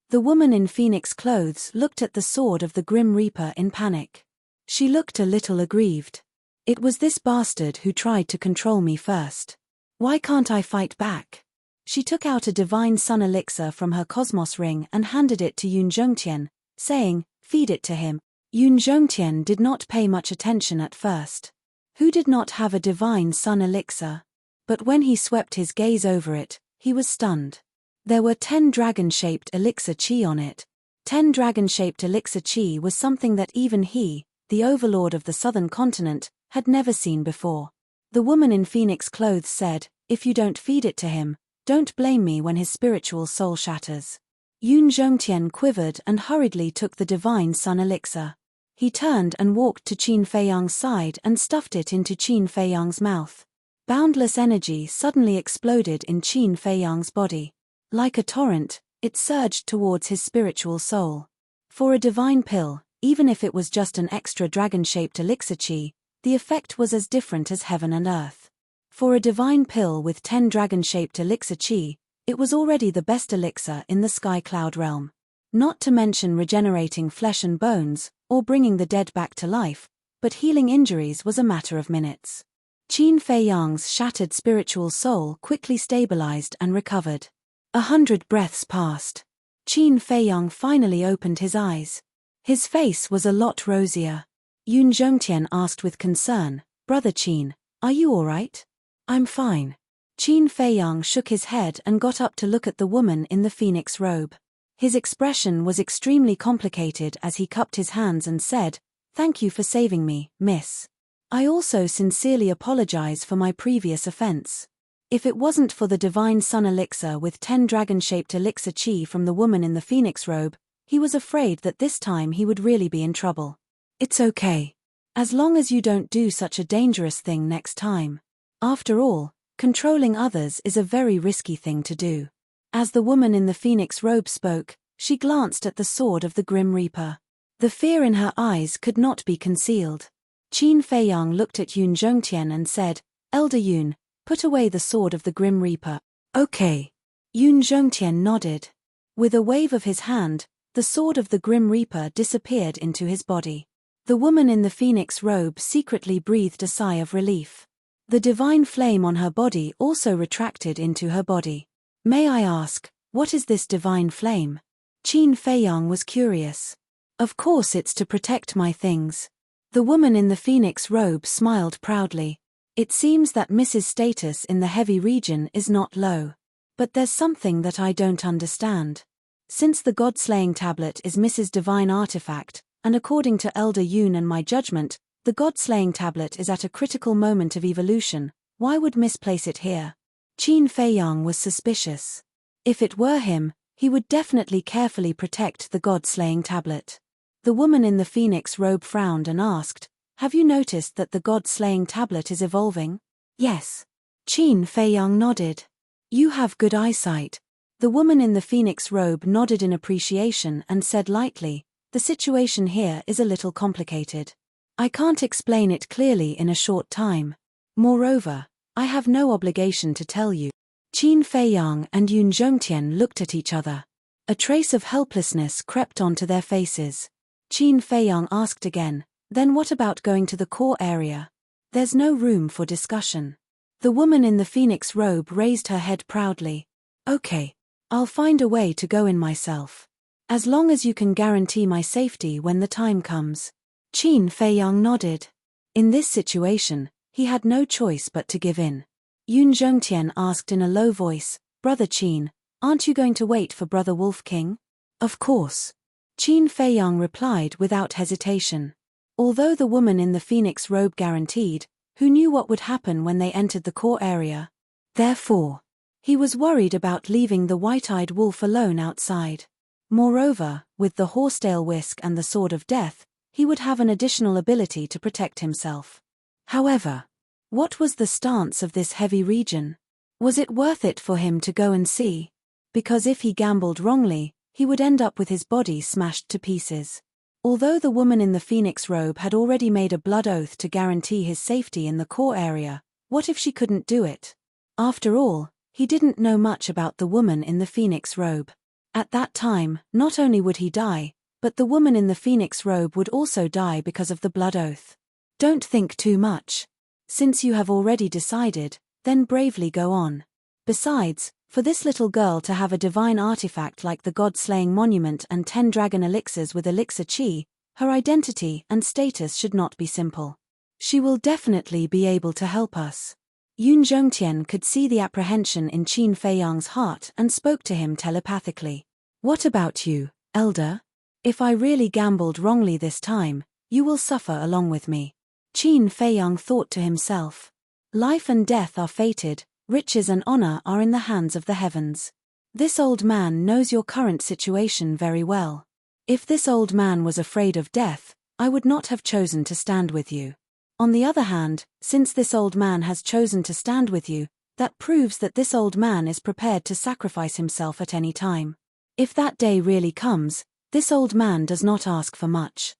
The woman in phoenix clothes looked at the sword of the Grim Reaper in panic. She looked a little aggrieved. It was this bastard who tried to control me first. Why can't I fight back? She took out a divine sun elixir from her cosmos ring and handed it to Yun Zhongtian, saying, "Feed it to him." Yun Zhongtian did not pay much attention at first. Who did not have a divine sun elixir? But when he swept his gaze over it, he was stunned. There were 10 dragon-shaped elixir chi on it. 10 dragon-shaped elixir chi was something that even he, the overlord of the southern continent, had never seen before. The woman in phoenix clothes said, "If you don't feed it to him, don't blame me when his spiritual soul shatters." Yun Zhongtian quivered and hurriedly took the divine sun elixir. He turned and walked to Qin Feiyang's side and stuffed it into Qin Feiyang's mouth. Boundless energy suddenly exploded in Qin Feiyang's body. Like a torrent, it surged towards his spiritual soul. For a divine pill, even if it was just an extra dragon-shaped elixir chi, the effect was as different as heaven and earth. For a divine pill with 10 dragon-shaped elixir chi, it was already the best elixir in the sky cloud realm. Not to mention regenerating flesh and bones, or bringing the dead back to life, but healing injuries was a matter of minutes. Qin Feiyang's shattered spiritual soul quickly stabilized and recovered. 100 breaths passed. Qin Feiyang finally opened his eyes. His face was a lot rosier. Yun Zhongtian asked with concern, "Brother Qin, are you all right?" "I'm fine." Qin Feiyang shook his head and got up to look at the woman in the phoenix robe. His expression was extremely complicated as he cupped his hands and said, "Thank you for saving me, miss. I also sincerely apologize for my previous offense. If it wasn't for the divine sun elixir with 10 dragon-shaped elixir chi from the woman in the phoenix robe, he was afraid that this time he would really be in trouble." "It's okay. As long as you don't do such a dangerous thing next time. After all, controlling others is a very risky thing to do." As the woman in the phoenix robe spoke, she glanced at the sword of the Grim Reaper. The fear in her eyes could not be concealed. Qin Feiyang looked at Yun Zhongtian and said, "Elder Yun, put away the sword of the Grim Reaper." "Okay." Yun Zhongtian nodded. With a wave of his hand, the sword of the Grim Reaper disappeared into his body. The woman in the phoenix robe secretly breathed a sigh of relief. The divine flame on her body also retracted into her body. "May I ask, what is this divine flame?" Qin Feiyang was curious. "Of course it's to protect my things." The woman in the phoenix robe smiled proudly. "It seems that Mrs. status in the heavy region is not low. But there's something that I don't understand. Since the God-slaying tablet is Mrs. divine artifact, and according to Elder Yun and my judgment, the God-slaying tablet is at a critical moment of evolution, why would Miss place it here?" Qin Feiyang was suspicious. If it were him, he would definitely carefully protect the God-slaying tablet. The woman in the phoenix robe frowned and asked, "Have you noticed that the God-slaying tablet is evolving?" "Yes." Qin Feiyang nodded. "You have good eyesight." The woman in the phoenix robe nodded in appreciation and said lightly, "The situation here is a little complicated. I can't explain it clearly in a short time. Moreover, I have no obligation to tell you." Qin Feiyang and Yun Zhongtian looked at each other. A trace of helplessness crept onto their faces. Qin Feiyang asked again, "Then what about going to the core area?" "There's no room for discussion." The woman in the phoenix robe raised her head proudly. "Okay. I'll find a way to go in myself. As long as you can guarantee my safety when the time comes." Qin Feiyang nodded. In this situation, he had no choice but to give in. Yun Zhongtian asked in a low voice, "Brother Qin, aren't you going to wait for Brother Wolf King?" "Of course." Qin Feiyang replied without hesitation. Although the woman in the phoenix robe guaranteed, who knew what would happen when they entered the core area? Therefore, he was worried about leaving the white-eyed wolf alone outside. Moreover, with the horsetail whisk and the sword of death, he would have an additional ability to protect himself. However, what was the stance of this heavy region? Was it worth it for him to go and see? Because if he gambled wrongly, he would end up with his body smashed to pieces. Although the woman in the phoenix robe had already made a blood oath to guarantee his safety in the core area, what if she couldn't do it? After all, he didn't know much about the woman in the phoenix robe. At that time, not only would he die, but the woman in the phoenix robe would also die because of the blood oath. Don't think too much. Since you have already decided, then bravely go on. Besides, for this little girl to have a divine artifact like the god-slaying monument and 10 dragon elixirs with elixir chi, her identity and status should not be simple. She will definitely be able to help us. Yun Zhongtian could see the apprehension in Qin Feiyang's heart and spoke to him telepathically. "What about you, elder? If I really gambled wrongly this time, you will suffer along with me." Qin Feiyang thought to himself. Life and death are fated, riches and honor are in the hands of the heavens. This old man knows your current situation very well. If this old man was afraid of death, I would not have chosen to stand with you. On the other hand, since this old man has chosen to stand with you, that proves that this old man is prepared to sacrifice himself at any time. If that day really comes, this old man does not ask for much.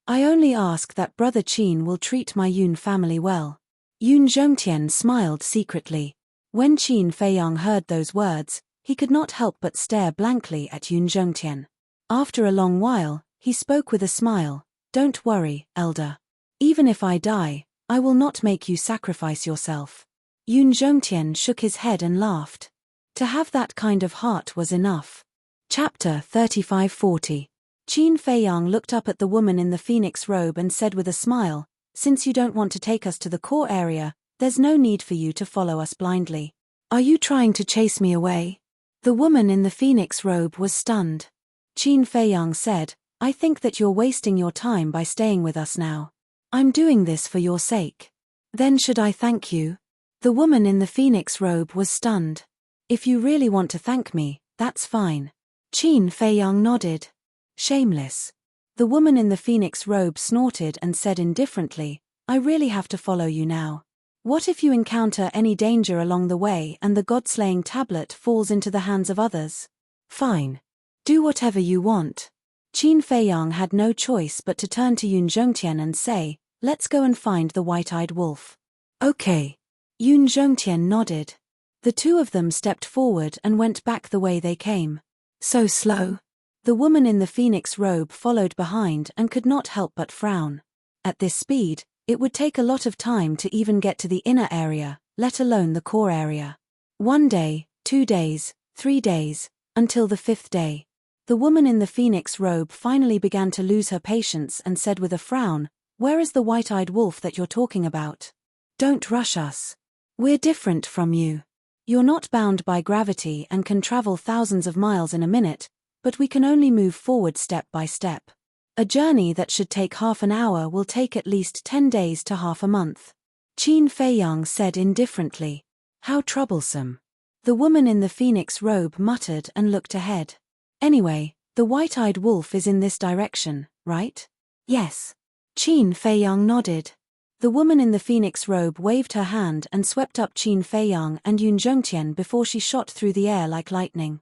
I only ask that Brother Qin will treat my Yun family well. Yun Zhongtian smiled secretly. When Qin Feiyang heard those words, he could not help but stare blankly at Yun Zhongtian. After a long while, he spoke with a smile. "Don't worry, elder. Even if I die, I will not make you sacrifice yourself." Yun Zhongtian shook his head and laughed. To have that kind of heart was enough. Chapter 3540. Qin Feiyang looked up at the woman in the phoenix robe and said with a smile, "Since you don't want to take us to the core area, there's no need for you to follow us blindly. Are you trying to chase me away?" The woman in the phoenix robe was stunned. Qin Feiyang said, "I think that you're wasting your time by staying with us now. I'm doing this for your sake." "Then should I thank you?" The woman in the phoenix robe was stunned. "If you really want to thank me, that's fine." Qin Feiyang nodded. "Shameless." The woman in the phoenix robe snorted and said indifferently, "I really have to follow you now. What if you encounter any danger along the way and the god-slaying tablet falls into the hands of others?" "Fine. Do whatever you want." Qin Feiyang had no choice but to turn to Yun Zhongtian and say, "Let's go and find the white-eyed wolf." "Okay." Yun Zhongtian nodded. The two of them stepped forward and went back the way they came. "So slow." The woman in the phoenix robe followed behind and could not help but frown. At this speed, it would take a lot of time to even get to the inner area, let alone the core area. 1 day, 2 days, 3 days, until the 5th day. The woman in the phoenix robe finally began to lose her patience and said with a frown, "Where is the white-eyed wolf that you're talking about? Don't rush us. We're different from you. You're not bound by gravity and can travel thousands of miles in a minute, but we can only move forward step by step. A journey that should take half an hour will take at least 10 days to half a month." Qin Feiyang said indifferently. "How troublesome." The woman in the phoenix robe muttered and looked ahead. "Anyway, the white-eyed wolf is in this direction, right?" "Yes." Qin Feiyang nodded. The woman in the phoenix robe waved her hand and swept up Qin Feiyang and Yun Zhongtian before she shot through the air like lightning.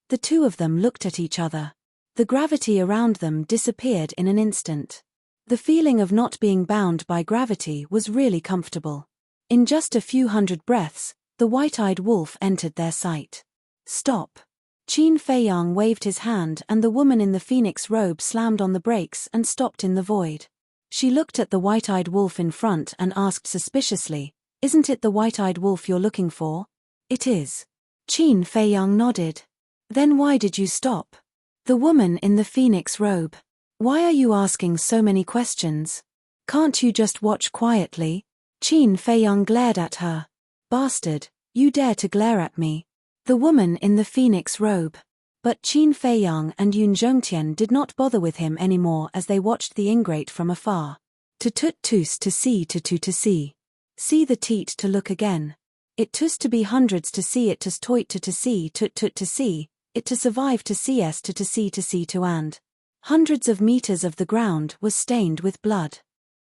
The two of them looked at each other. The gravity around them disappeared in an instant. The feeling of not being bound by gravity was really comfortable. In just a few hundred breaths, the white-eyed wolf entered their sight. "Stop." Qin Feiyang waved his hand and the woman in the phoenix robe slammed on the brakes and stopped in the void. She looked at the white-eyed wolf in front and asked suspiciously, "Isn't it the white-eyed wolf you're looking for?" "It is." Qin Feiyang nodded. "Then why did you stop?" The woman in the phoenix robe. "Why are you asking so many questions? Can't you just watch quietly?" Qin Feiyang glared at her. "Bastard, you dare to glare at me." The woman in the phoenix robe. But Qin Feiyang and Yun Zhongtian did not bother with him anymore as they watched the ingrate from afar. To tut tus to see to tu to see. See the teat to look again. It tus to be hundreds to see it tus toit to see tut tut to see, it to survive to cs to see to and. Hundreds of meters of the ground was stained with blood.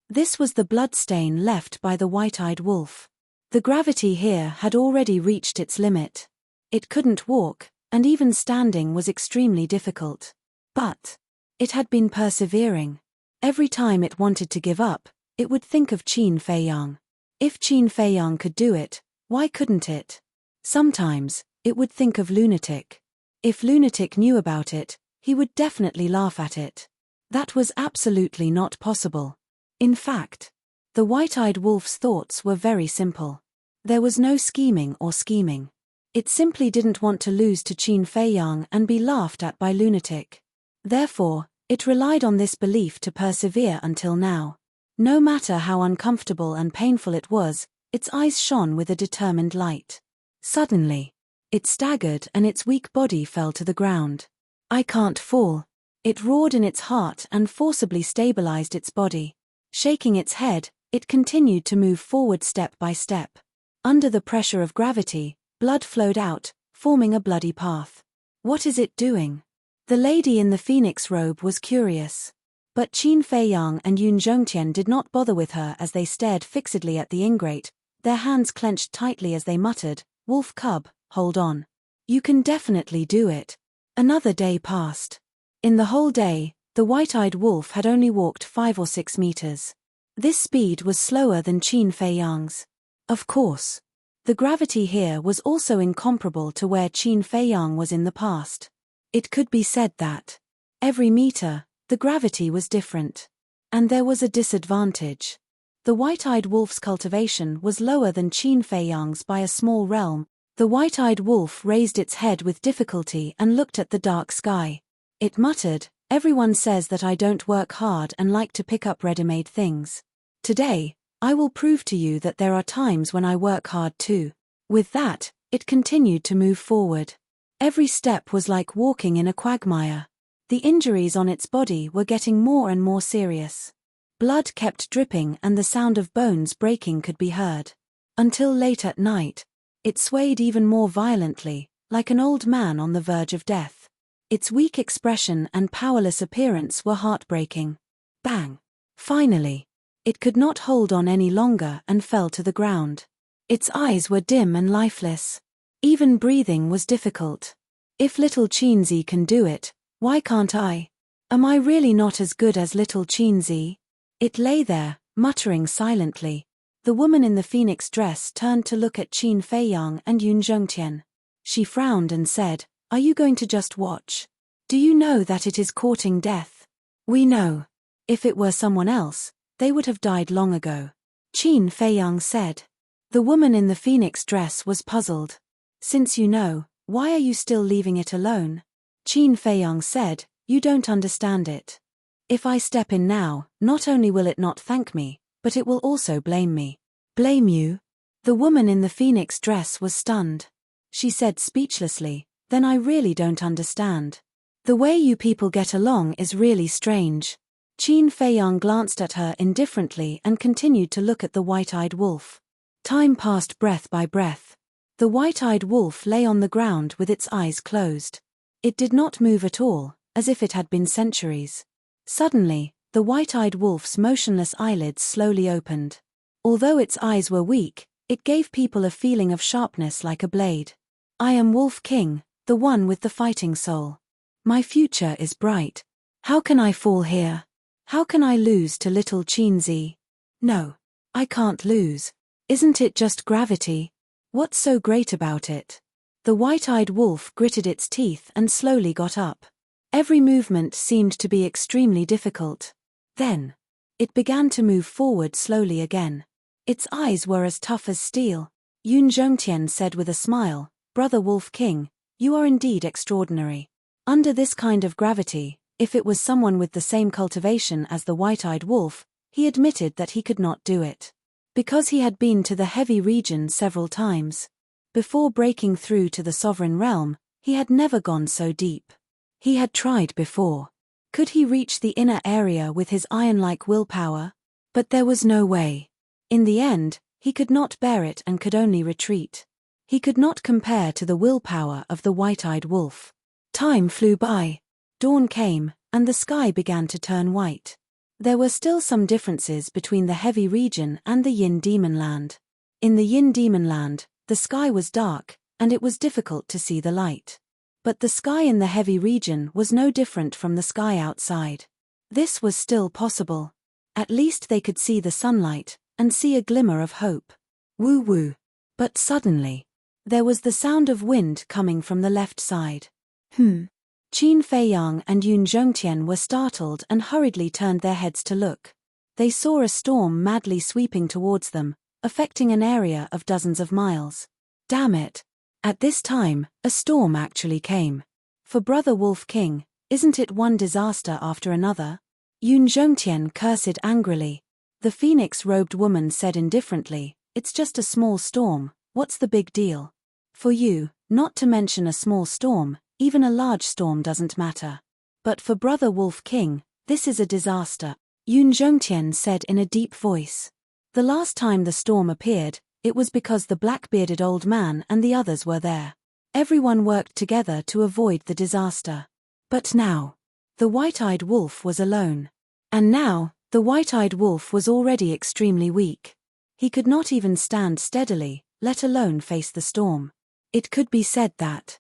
This was the blood stain left by the white-eyed wolf. The gravity here had already reached its limit. It couldn't walk, and even standing was extremely difficult. But it had been persevering. Every time it wanted to give up, it would think of Qin Feiyang. If Qin Feiyang could do it, why couldn't it? Sometimes, it would think of Lunatic. If Lunatic knew about it, he would definitely laugh at it. That was absolutely not possible. In fact, the white-eyed wolf's thoughts were very simple. There was no scheming or scheming. It simply didn't want to lose to Qin Feiyang and be laughed at by Lunatic. Therefore, it relied on this belief to persevere until now. No matter how uncomfortable and painful it was, its eyes shone with a determined light. Suddenly, it staggered and its weak body fell to the ground. "I can't fall." It roared in its heart and forcibly stabilized its body. Shaking its head, it continued to move forward step by step. Under the pressure of gravity, blood flowed out, forming a bloody path. What is it doing? The lady in the phoenix robe was curious. But Qin Feiyang and Yun Zhongtian did not bother with her as they stared fixedly at the ingrate, their hands clenched tightly as they muttered, "Wolf cub, hold on. You can definitely do it." Another day passed. In the whole day, the white-eyed wolf had only walked 5 or 6 meters. This speed was slower than Qin Feiyang's. Of course. The gravity here was also incomparable to where Qin Feiyang was in the past. It could be said that every meter, the gravity was different. And there was a disadvantage. The white-eyed wolf's cultivation was lower than Qin Feiyang's by a small realm. The white-eyed wolf raised its head with difficulty and looked at the dark sky. It muttered, "Everyone says that I don't work hard and like to pick up ready-made things. Today, I will prove to you that there are times when I work hard too." With that, it continued to move forward. Every step was like walking in a quagmire. The injuries on its body were getting more and more serious. Blood kept dripping and the sound of bones breaking could be heard. Until late at night, it swayed even more violently, like an old man on the verge of death. Its weak expression and powerless appearance were heartbreaking. Bang! Finally, it could not hold on any longer and fell to the ground. Its eyes were dim and lifeless. Even breathing was difficult. If little Qinzi can do it, why can't I? Am I really not as good as little Qinzi? It lay there, muttering silently. The woman in the phoenix dress turned to look at Qin Feiyang and Yun Zhongtian. She frowned and said, "Are you going to just watch? Do you know that it is courting death?" "We know. If it were someone else, they would have died long ago," Qin Feiyang said. The woman in the phoenix dress was puzzled. "Since you know, why are you still leaving it alone?" Qin Feiyang said, "You don't understand it. If I step in now, not only will it not thank me, but it will also blame me." "Blame you?" The woman in the phoenix dress was stunned. She said speechlessly, "Then I really don't understand. The way you people get along is really strange." Qin Feiyang glanced at her indifferently and continued to look at the white-eyed wolf. Time passed breath by breath. The white-eyed wolf lay on the ground with its eyes closed. It did not move at all, as if it had been centuries. Suddenly, the white-eyed wolf's motionless eyelids slowly opened. Although its eyes were weak, it gave people a feeling of sharpness like a blade. "I am Wolf King, the one with the fighting soul. My future is bright. How can I fall here? How can I lose to little Qinzi? No, I can't lose. Isn't it just gravity? What's so great about it?" The white-eyed wolf gritted its teeth and slowly got up. Every movement seemed to be extremely difficult. Then, it began to move forward slowly again. Its eyes were as tough as steel. Yun Zhongtian said with a smile, "Brother Wolf King, you are indeed extraordinary. Under this kind of gravity, if it was someone with the same cultivation as the white-eyed wolf, he admitted that he could not do it. Because he had been to the heavy region several times. Before breaking through to the sovereign realm, he had never gone so deep. He had tried before. Could he reach the inner area with his iron-like willpower? But there was no way. In the end, he could not bear it and could only retreat. He could not compare to the willpower of the white-eyed wolf. Time flew by. Dawn came, and the sky began to turn white. There were still some differences between the heavy region and the Yin Demon Land. In the Yin Demon Land, the sky was dark, and it was difficult to see the light. But the sky in the heavy region was no different from the sky outside. This was still possible. At least they could see the sunlight, and see a glimmer of hope. Woo-woo. But suddenly, there was the sound of wind coming from the left side. Qin Feiyang and Yun Zhongtian were startled and hurriedly turned their heads to look. They saw a storm madly sweeping towards them, affecting an area of dozens of miles. Damn it! At this time, a storm actually came. For Brother Wolf King, isn't it one disaster after another? Yun Zhongtian cursed angrily. The phoenix-robed woman said indifferently, "It's just a small storm, what's the big deal? For you, not to mention a small storm, even a large storm doesn't matter. But for Brother Wolf King, this is a disaster," Yun Zhongtian said in a deep voice. The last time the storm appeared, it was because the black-bearded old man and the others were there. Everyone worked together to avoid the disaster. But now, the white-eyed wolf was alone. And now, the white-eyed wolf was already extremely weak. He could not even stand steadily, let alone face the storm. It could be said that,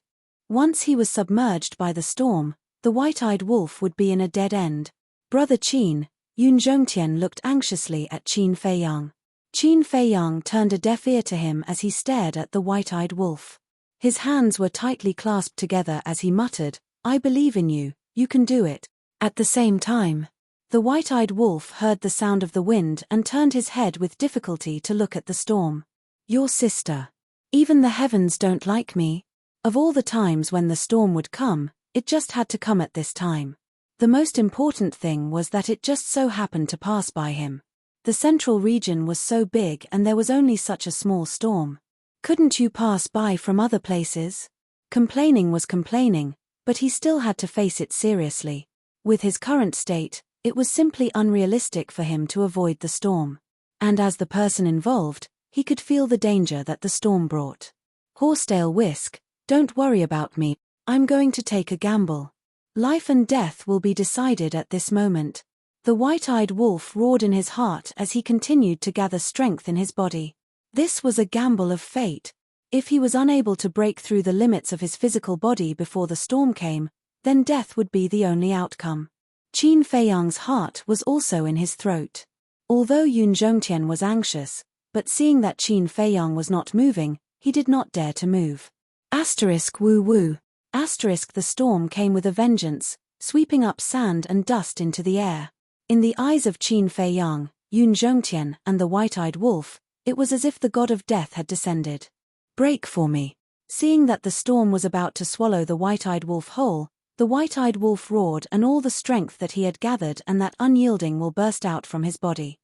once he was submerged by the storm, the white-eyed wolf would be in a dead end. Brother Qin, Yun Zhongtian looked anxiously at Qin Feiyang. Qin Feiyang turned a deaf ear to him as he stared at the white-eyed wolf. His hands were tightly clasped together as he muttered, "I believe in you, you can do it." At the same time, the white-eyed wolf heard the sound of the wind and turned his head with difficulty to look at the storm. "Your sister. Even the heavens don't like me." Of all the times when the storm would come, it just had to come at this time. The most important thing was that it just so happened to pass by him. The central region was so big and there was only such a small storm. Couldn't you pass by from other places? Complaining was complaining, but he still had to face it seriously. With his current state, it was simply unrealistic for him to avoid the storm. And as the person involved, he could feel the danger that the storm brought. Horsetail Whisk, "Don't worry about me, I'm going to take a gamble. Life and death will be decided at this moment." The white-eyed wolf roared in his heart as he continued to gather strength in his body. This was a gamble of fate. If he was unable to break through the limits of his physical body before the storm came, then death would be the only outcome. Qin Feiyang's heart was also in his throat. Although Yun Zhongtian was anxious, but seeing that Qin Feiyang was not moving, he did not dare to move. Woo-woo. The storm came with a vengeance, sweeping up sand and dust into the air. In the eyes of Qin Feiyang, Yun Zhongtian, and the white-eyed wolf, it was as if the god of death had descended. "Break for me." Seeing that the storm was about to swallow the white-eyed wolf whole, the white-eyed wolf roared and all the strength that he had gathered and that unyielding will burst out from his body.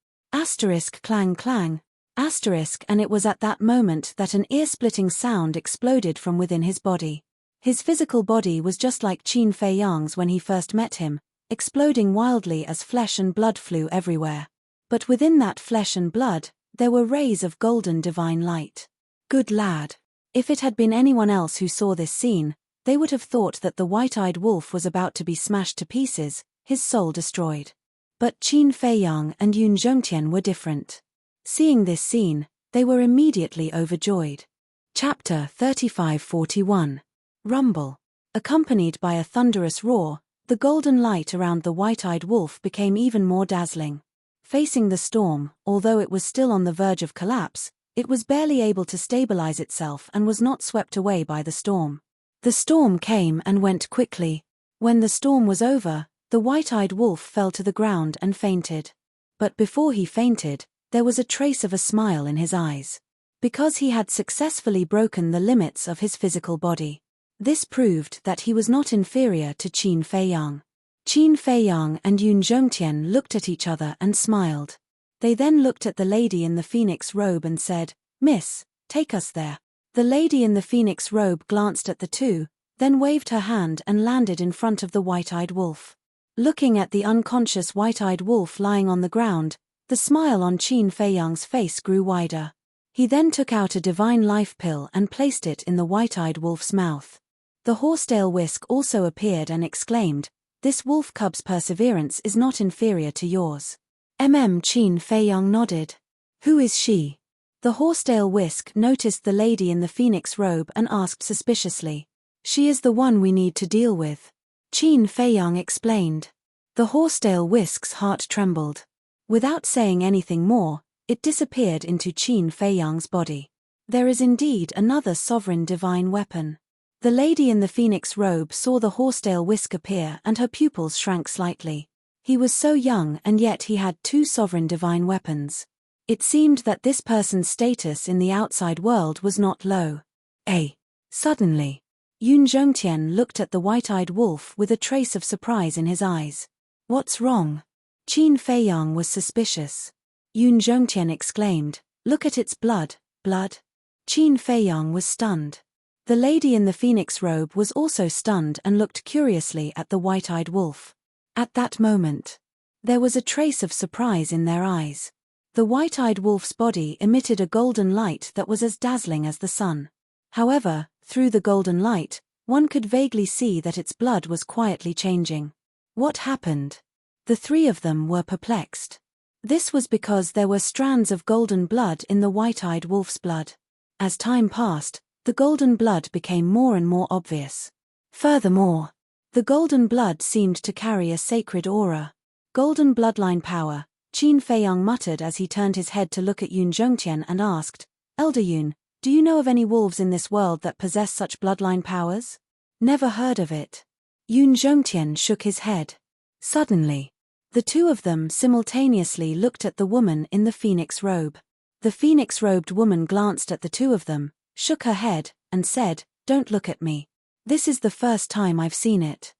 Clang clang. And it was at that moment that an ear-splitting sound exploded from within his body. His physical body was just like Qin Feiyang's when he first met him, exploding wildly as flesh and blood flew everywhere. But within that flesh and blood, there were rays of golden divine light. Good lad. If it had been anyone else who saw this scene, they would have thought that the white-eyed wolf was about to be smashed to pieces, his soul destroyed. But Qin Feiyang and Yun Zhongtian were different. Seeing this scene, they were immediately overjoyed. Chapter 35-41. Rumble. Accompanied by a thunderous roar, the golden light around the white-eyed wolf became even more dazzling. Facing the storm, although it was still on the verge of collapse, It was barely able to stabilize itself and was not swept away by the storm. The storm came and went quickly. When the storm was over, the white-eyed wolf fell to the ground and fainted. But before he fainted, there was a trace of a smile in his eyes. Because he had successfully broken the limits of his physical body. This proved that he was not inferior to Qin Feiyang. Qin Feiyang and Yun Zhongtian looked at each other and smiled. They then looked at the lady in the phoenix robe and said, "Miss, take us there." The lady in the phoenix robe glanced at the two, then waved her hand and landed in front of the white-eyed wolf. Looking at the unconscious white-eyed wolf lying on the ground, the smile on Qin Feiyang's face grew wider. He then took out a divine life pill and placed it in the white-eyed wolf's mouth. The horsetail whisk also appeared and exclaimed, "This wolf cub's perseverance is not inferior to yours." Qin Feiyang nodded. "Who is she?" The horsetail whisk noticed the lady in the phoenix robe and asked suspiciously. "She is the one we need to deal with," Qin Feiyang explained. The horsetail whisk's heart trembled. Without saying anything more, it disappeared into Qin Feiyang's body. There is indeed another sovereign divine weapon. The lady in the phoenix robe saw the horsetail whisk appear and her pupils shrank slightly. He was so young and yet he had two sovereign divine weapons. It seemed that this person's status in the outside world was not low. Suddenly, Yun Zhongtian looked at the white-eyed wolf with a trace of surprise in his eyes. "What's wrong?" Qin Feiyang was suspicious. Yun Zhongtian exclaimed, "Look at its blood." "Blood?" Qin Feiyang was stunned. The lady in the phoenix robe was also stunned and looked curiously at the white-eyed wolf. At that moment, there was a trace of surprise in their eyes. The white-eyed wolf's body emitted a golden light that was as dazzling as the sun. However, through the golden light, one could vaguely see that its blood was quietly changing. What happened? The three of them were perplexed. This was because there were strands of golden blood in the white-eyed wolf's blood. As time passed, the golden blood became more and more obvious. Furthermore, the golden blood seemed to carry a sacred aura. "Golden bloodline power," Qin Feiyang muttered as he turned his head to look at Yun Zhongtian and asked, "Elder Yun, do you know of any wolves in this world that possess such bloodline powers?" "Never heard of it." Yun Zhongtian shook his head. Suddenly, the two of them simultaneously looked at the woman in the phoenix robe. The phoenix-robed woman glanced at the two of them, shook her head, and said, "Don't look at me. This is the first time I've seen it.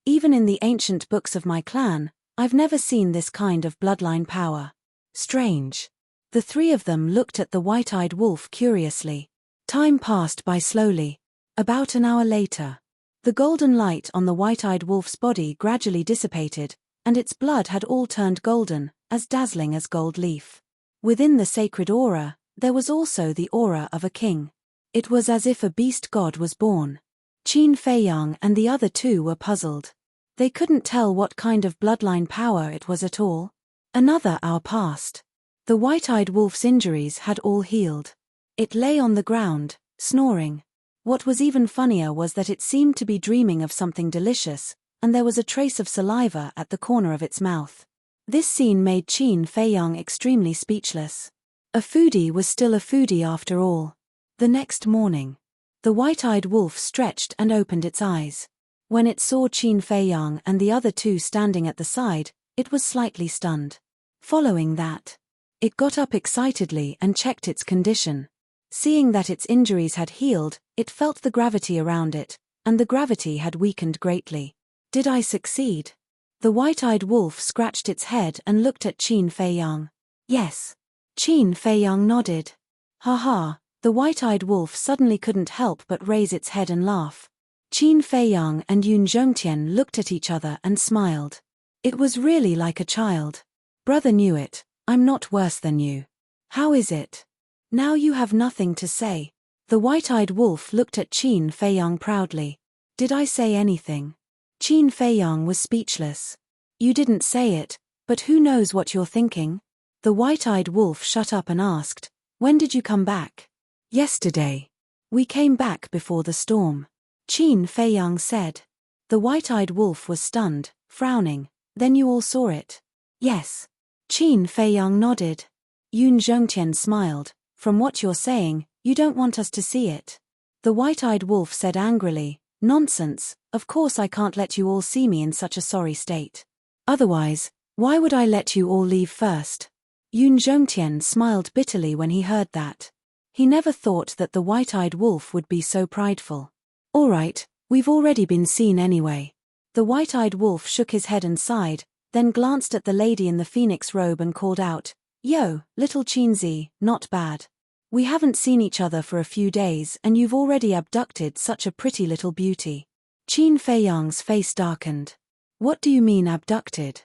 Even in the ancient books of my clan, I've never seen this kind of bloodline power. Strange." The three of them looked at the white-eyed wolf curiously. Time passed by slowly. About an hour later, the golden light on the white-eyed wolf's body gradually dissipated, and its blood had all turned golden, as dazzling as gold leaf. Within the sacred aura, there was also the aura of a king. It was as if a beast god was born. Qin Feiyang and the other two were puzzled. They couldn't tell what kind of bloodline power it was at all. Another hour passed. The white-eyed wolf's injuries had all healed. It lay on the ground, snoring. What was even funnier was that it seemed to be dreaming of something delicious, and there was a trace of saliva at the corner of its mouth. This scene made Qin Feiyang extremely speechless. A foodie was still a foodie after all. The next morning, the white-eyed wolf stretched and opened its eyes. When it saw Qin Feiyang and the other two standing at the side, it was slightly stunned. Following that, it got up excitedly and checked its condition. Seeing that its injuries had healed, it felt the gravity around it, and the gravity had weakened greatly. "Did I succeed?" The white-eyed wolf scratched its head and looked at Qin Feiyang. "Yes." Qin Feiyang nodded. "Ha ha." The white-eyed wolf suddenly couldn't help but raise its head and laugh. Qin Feiyang and Yun Zhongtian looked at each other and smiled. It was really like a child. "Brother knew it, I'm not worse than you. How is it? Now you have nothing to say." The white-eyed wolf looked at Qin Feiyang proudly. "Did I say anything?" Qin Feiyang was speechless. "You didn't say it, but who knows what you're thinking?" The white-eyed wolf shut up and asked, "When did you come back?" "Yesterday. We came back before the storm," Qin Feiyang said. The white-eyed wolf was stunned, frowning. "Then you all saw it?" "Yes." Qin Feiyang nodded. Yun Zhongtian smiled. From what you're saying, you don't want us to see it. The white-eyed wolf said angrily, Nonsense, of course I can't let you all see me in such a sorry state. Otherwise, why would I let you all leave first? Yun Zhongtian smiled bitterly when he heard that. He never thought that the white-eyed wolf would be so prideful. All right, we've already been seen anyway. The white-eyed wolf shook his head and sighed, then glanced at the lady in the phoenix robe and called out, Yo, little Qinzi, not bad. We haven't seen each other for a few days and you've already abducted such a pretty little beauty. Qin Feiyang's face darkened. What do you mean abducted?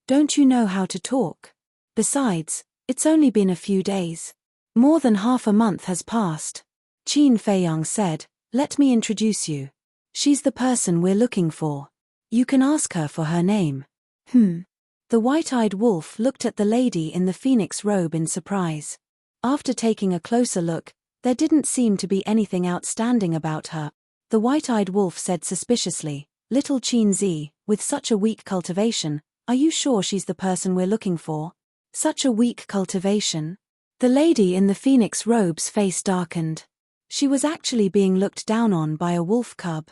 Don't you know how to talk? Besides, it's only been a few days. More than half a month has passed. Qin Feiyang said, Let me introduce you. She's the person we're looking for. You can ask her for her name. The white-eyed wolf looked at the lady in the phoenix robe in surprise. After taking a closer look, there didn't seem to be anything outstanding about her. The white-eyed wolf said suspiciously, Little Qinzi, with such a weak cultivation, are you sure she's the person we're looking for? Such a weak cultivation? The lady in the phoenix robe's face darkened. She was actually being looked down on by a wolf cub.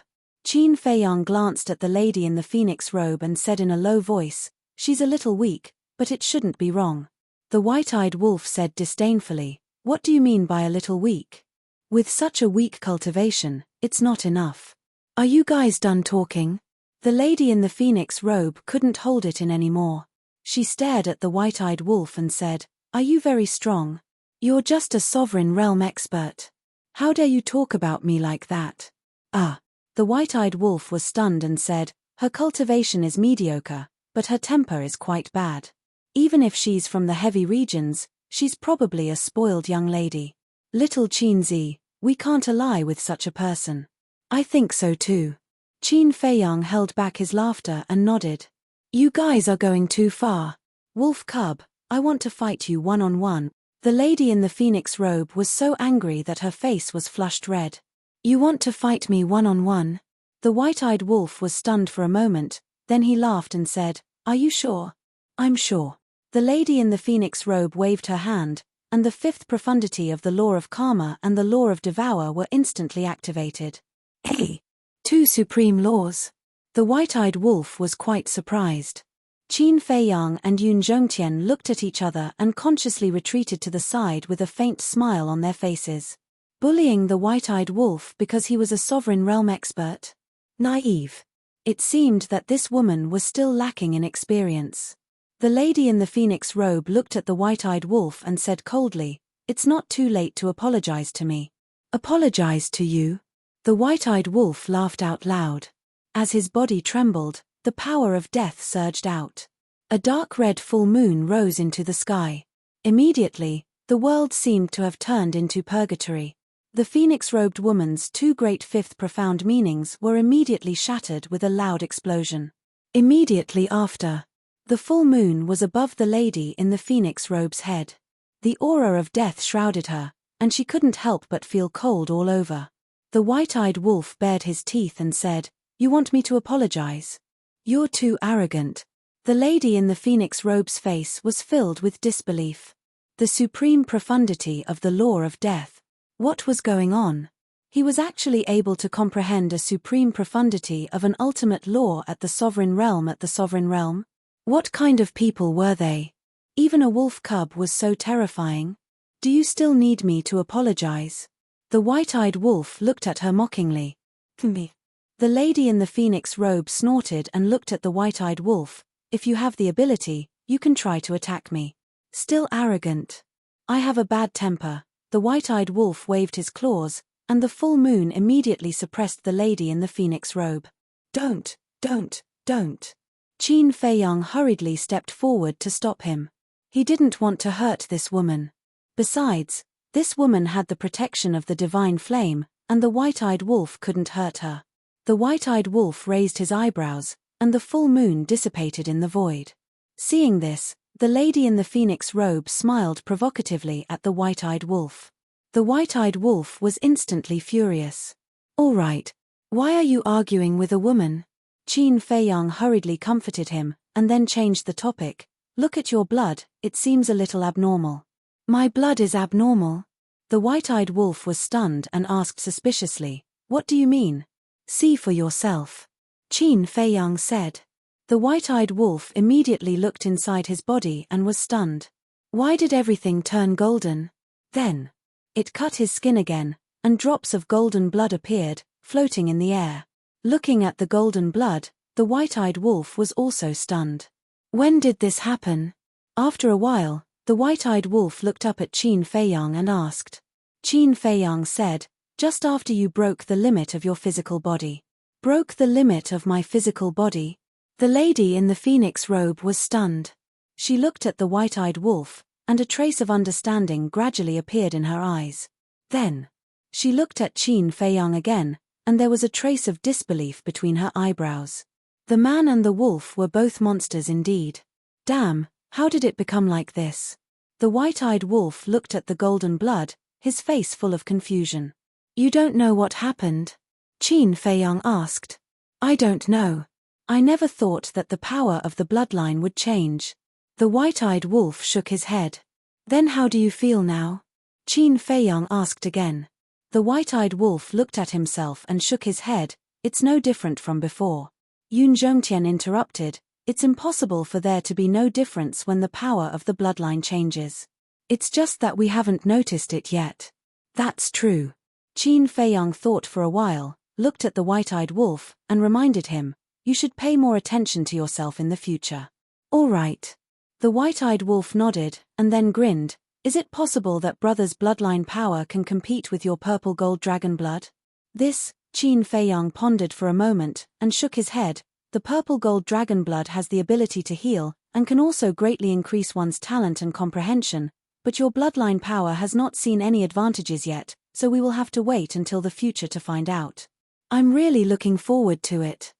Qin Feiyang glanced at the lady in the phoenix robe and said in a low voice, She's a little weak, but it shouldn't be wrong. The white-eyed wolf said disdainfully, What do you mean by a little weak? With such a weak cultivation, it's not enough. Are you guys done talking? The lady in the phoenix robe couldn't hold it in anymore. She stared at the white-eyed wolf and said, Are you very strong? You're just a sovereign realm expert. How dare you talk about me like that? The white-eyed wolf was stunned and said, Her cultivation is mediocre, but her temper is quite bad. Even if she's from the heavy regions, she's probably a spoiled young lady. Little Qinzi, we can't ally with such a person. I think so too. Qin Feiyang held back his laughter and nodded. You guys are going too far. Wolf cub, I want to fight you one-on-one. The lady in the phoenix robe was so angry that her face was flushed red. You want to fight me one-on-one? The white-eyed wolf was stunned for a moment, then he laughed and said, Are you sure? I'm sure. The lady in the phoenix robe waved her hand, and the fifth profundity of the law of karma and the law of devour were instantly activated. Hey! 2 supreme laws. The white-eyed wolf was quite surprised. Qin Feiyang and Yun Zhongtian looked at each other and consciously retreated to the side with a faint smile on their faces. Bullying the white-eyed wolf because he was a sovereign realm expert? Naive. It seemed that this woman was still lacking in experience. The lady in the phoenix robe looked at the white-eyed wolf and said coldly, It's not too late to apologize to me. Apologize to you? The white-eyed wolf laughed out loud. As his body trembled, the power of death surged out. A dark red full moon rose into the sky. Immediately, the world seemed to have turned into purgatory. The phoenix-robed woman's 2 great fifth profound meanings were immediately shattered with a loud explosion. Immediately after, the full moon was above the lady in the phoenix robe's head. The aura of death shrouded her, and she couldn't help but feel cold all over. The white-eyed wolf bared his teeth and said, You want me to apologize? You're too arrogant. The lady in the phoenix robe's face was filled with disbelief. The supreme profundity of the law of death. What was going on? He was actually able to comprehend a supreme profundity of an ultimate law at the sovereign realm? What kind of people were they? Even a wolf cub was so terrifying. Do you still need me to apologize? The white-eyed wolf looked at her mockingly. Me. The lady in the phoenix robe snorted and looked at the white-eyed wolf. If you have the ability, you can try to attack me. Still arrogant. I have a bad temper. The white-eyed wolf waved his claws, and the full moon immediately suppressed the lady in the phoenix robe. Don't. Qin Feiyang hurriedly stepped forward to stop him. He didn't want to hurt this woman. Besides, this woman had the protection of the divine flame, and the white-eyed wolf couldn't hurt her. The white-eyed wolf raised his eyebrows, and the full moon dissipated in the void. Seeing this, the lady in the phoenix robe smiled provocatively at the white-eyed wolf. The white-eyed wolf was instantly furious. All right. Why are you arguing with a woman? Qin Feiyang hurriedly comforted him, and then changed the topic. Look at your blood, it seems a little abnormal. My blood is abnormal? The white-eyed wolf was stunned and asked suspiciously, "What do you mean?" "See for yourself," Qin Feiyang said. The white-eyed wolf immediately looked inside his body and was stunned. Why did everything turn golden? Then it cut his skin again, and drops of golden blood appeared, floating in the air. Looking at the golden blood, the white-eyed wolf was also stunned. When did this happen? After a while, the white-eyed wolf looked up at Qin Feiyang and asked. Qin Feiyang said, "Just after you broke the limit of your physical body." "Broke the limit of my physical body?" The lady in the phoenix robe was stunned. She looked at the white-eyed wolf, and a trace of understanding gradually appeared in her eyes. Then she looked at Qin Feiyang again, and there was a trace of disbelief between her eyebrows. The man and the wolf were both monsters indeed. Damn, how did it become like this? The white-eyed wolf looked at the golden blood, his face full of confusion. "You don't know what happened?" Qin Feiyang asked. "I don't know. I never thought that the power of the bloodline would change." The white-eyed wolf shook his head. "Then how do you feel now?" Qin Feiyang asked again. The white-eyed wolf looked at himself and shook his head. "It's no different from before." Yun Zhongtian interrupted. "It's impossible for there to be no difference when the power of the bloodline changes. It's just that we haven't noticed it yet." "That's true." Qin Feiyang thought for a while, looked at the white-eyed wolf, and reminded him, "You should pay more attention to yourself in the future." "All right." The white-eyed wolf nodded, and then grinned. "Is it possible that brother's bloodline power can compete with your purple gold dragon blood?" This, Qin Feiyang pondered for a moment, and shook his head. The purple gold dragon blood has the ability to heal, and can also greatly increase one's talent and comprehension, but your bloodline power has not seen any advantages yet, so we will have to wait until the future to find out. "I'm really looking forward to it."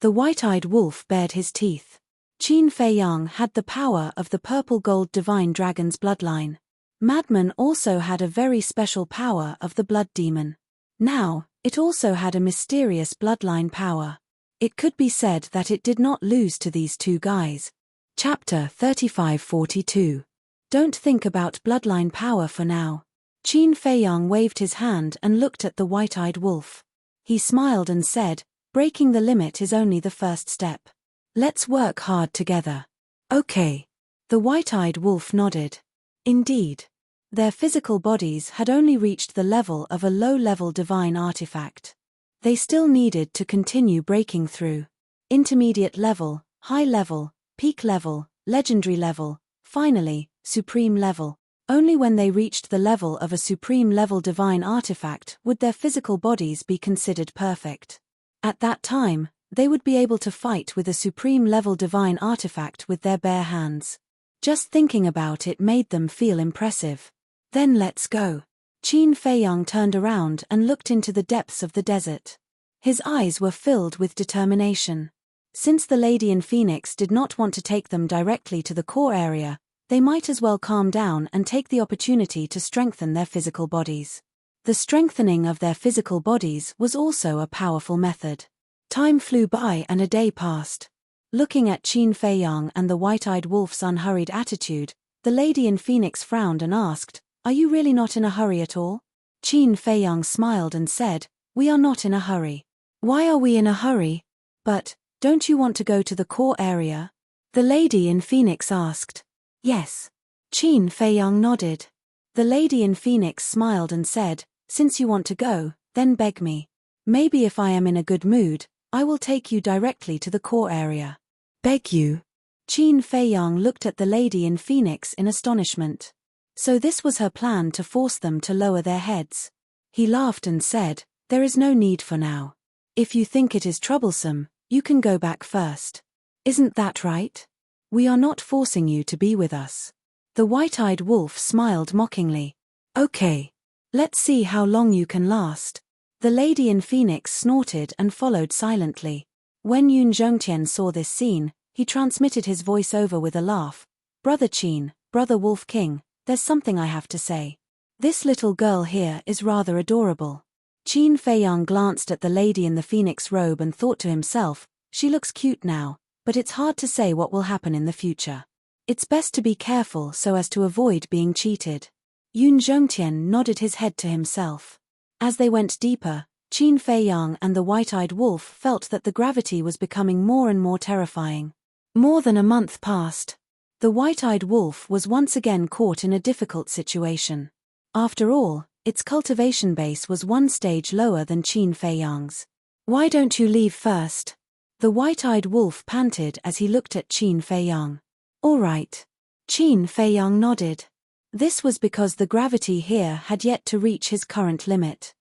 The white-eyed wolf bared his teeth. Qin Feiyang had the power of the purple gold divine dragon's bloodline. Madman also had a very special power of the blood demon. Now, it also had a mysterious bloodline power. It could be said that it did not lose to these two guys. Chapter 3542. Don't think about bloodline power for now. Qin Feiyang waved his hand and looked at the white-eyed wolf. He smiled and said, "Breaking the limit is only the first step. Let's work hard together." "Okay." The white-eyed wolf nodded. Indeed. Their physical bodies had only reached the level of a low-level divine artifact. They still needed to continue breaking through. Intermediate level, high level, peak level, legendary level, finally, supreme level. Only when they reached the level of a supreme level divine artifact would their physical bodies be considered perfect. At that time, they would be able to fight with a supreme level divine artifact with their bare hands. Just thinking about it made them feel impressive. "Then let's go." Qin Feiyang turned around and looked into the depths of the desert. His eyes were filled with determination. Since the lady in Phoenix did not want to take them directly to the core area, they might as well calm down and take the opportunity to strengthen their physical bodies. The strengthening of their physical bodies was also a powerful method. Time flew by and a day passed. Looking at Qin Feiyang and the white-eyed wolf's unhurried attitude, the lady in Phoenix frowned and asked, "Are you really not in a hurry at all?" Qin Feiyang smiled and said, "We are not in a hurry." "Why are we in a hurry?" "But, don't you want to go to the core area?" the lady in Phoenix asked. "Yes." Qin Feiyang nodded. The lady in Phoenix smiled and said, "Since you want to go, then beg me. Maybe if I am in a good mood, I will take you directly to the core area." "Beg you?" Qin Feiyang looked at the lady in Phoenix in astonishment. So this was her plan to force them to lower their heads. He laughed and said, "There is no need for now. If you think it is troublesome, you can go back first. Isn't that right? We are not forcing you to be with us." The white-eyed wolf smiled mockingly. "Okay. Let's see how long you can last." The lady in Phoenix snorted and followed silently. When Yun Zhongtian saw this scene, he transmitted his voice over with a laugh. "Brother Qin, Brother Wolf King, there's something I have to say. This little girl here is rather adorable." Qin Feiyang glanced at the lady in the phoenix robe and thought to himself, "She looks cute now, but it's hard to say what will happen in the future. It's best to be careful so as to avoid being cheated." Yun Zhongtian nodded his head to himself. As they went deeper, Qin Feiyang and the white-eyed wolf felt that the gravity was becoming more and more terrifying. More than a month passed. The white-eyed wolf was once again caught in a difficult situation. After all, its cultivation base was one stage lower than Qin Feiyang's. "Why don't you leave first?" The white-eyed wolf panted as he looked at Qin Feiyang. "All right." Qin Feiyang nodded. This was because the gravity here had yet to reach his current limit.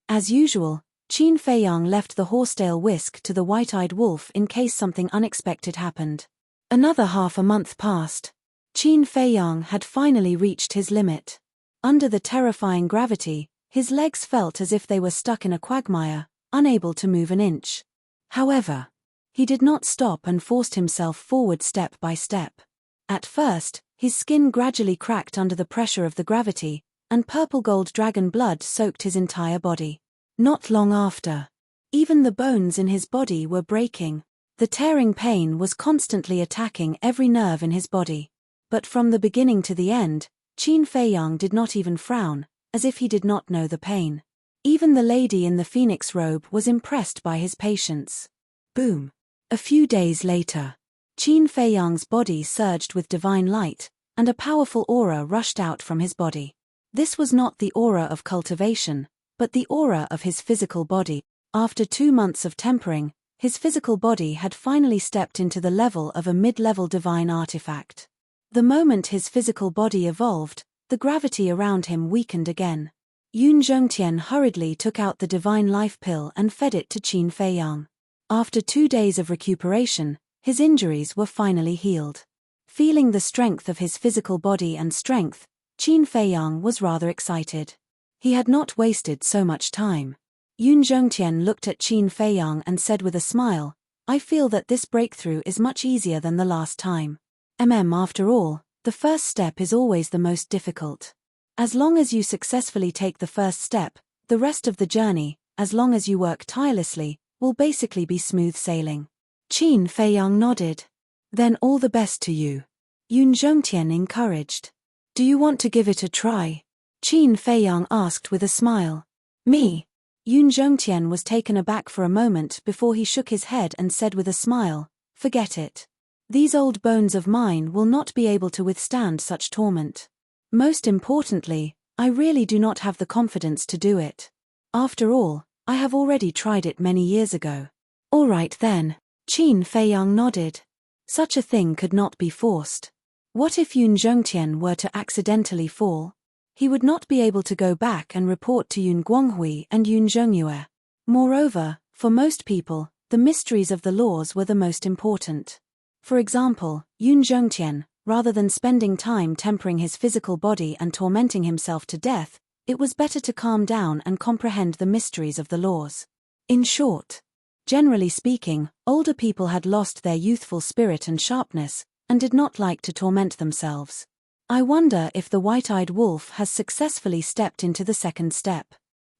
As usual, Qin Feiyang left the horsetail whisk to the white-eyed wolf in case something unexpected happened. Another half a month passed. Qin Feiyang had finally reached his limit. Under the terrifying gravity, his legs felt as if they were stuck in a quagmire, unable to move an inch. However, he did not stop and forced himself forward step by step. At first, his skin gradually cracked under the pressure of the gravity, and purple-gold dragon blood soaked his entire body. Not long after, even the bones in his body were breaking. The tearing pain was constantly attacking every nerve in his body. But from the beginning to the end, Qin Feiyang did not even frown, as if he did not know the pain. Even the lady in the phoenix robe was impressed by his patience. Boom! A few days later, Qin Feiyang's body surged with divine light, and a powerful aura rushed out from his body. This was not the aura of cultivation, but the aura of his physical body. After 2 months of tempering, his physical body had finally stepped into the level of a mid-level divine artifact. The moment his physical body evolved, the gravity around him weakened again. Yun Zhongtian hurriedly took out the divine life pill and fed it to Qin Feiyang. After 2 days of recuperation, his injuries were finally healed. Feeling the strength of his physical body and strength, Qin Feiyang was rather excited. He had not wasted so much time. Yun Zhongtian looked at Qin Feiyang and said with a smile, "I feel that this breakthrough is much easier than the last time. After all, the first step is always the most difficult. As long as you successfully take the first step, the rest of the journey, as long as you work tirelessly, will basically be smooth sailing." Qin Feiyang nodded. "Then all the best to you," Yun Zhongtian encouraged. "Do you want to give it a try?" Qin Feiyang asked with a smile. "Me?" Yun Zhongtian was taken aback for a moment before he shook his head and said with a smile, "Forget it. These old bones of mine will not be able to withstand such torment. Most importantly, I really do not have the confidence to do it. After all, I have already tried it many years ago." "All right then," Qin Feiyang nodded. Such a thing could not be forced. What if Yun Zhongtian were to accidentally fall? He would not be able to go back and report to Yun Guanghui and Yun Zhongyue. Moreover, for most people, the mysteries of the laws were the most important. For example, Yun Zhongtian, rather than spending time tempering his physical body and tormenting himself to death, it was better to calm down and comprehend the mysteries of the laws. In short, generally speaking, older people had lost their youthful spirit and sharpness, and did not like to torment themselves. I wonder if the white-eyed wolf has successfully stepped into the second step.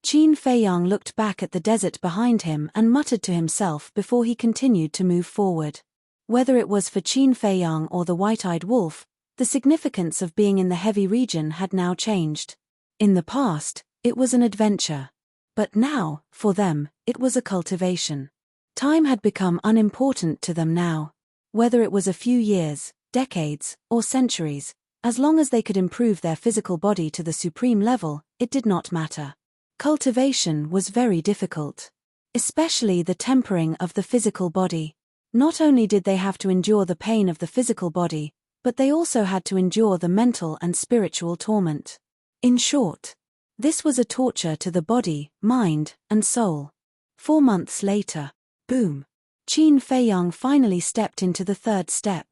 Qin Feiyang looked back at the desert behind him and muttered to himself before he continued to move forward. Whether it was for Qin Feiyang or the white-eyed wolf, the significance of being in the heavy region had now changed. In the past, it was an adventure. But now, for them, it was a cultivation. Time had become unimportant to them now. Whether it was a few years, decades, or centuries, as long as they could improve their physical body to the supreme level, it did not matter. Cultivation was very difficult. Especially the tempering of the physical body. Not only did they have to endure the pain of the physical body, but they also had to endure the mental and spiritual torment. In short, this was a torture to the body, mind, and soul. 4 months later, boom! Qin Feiyang finally stepped into the third step.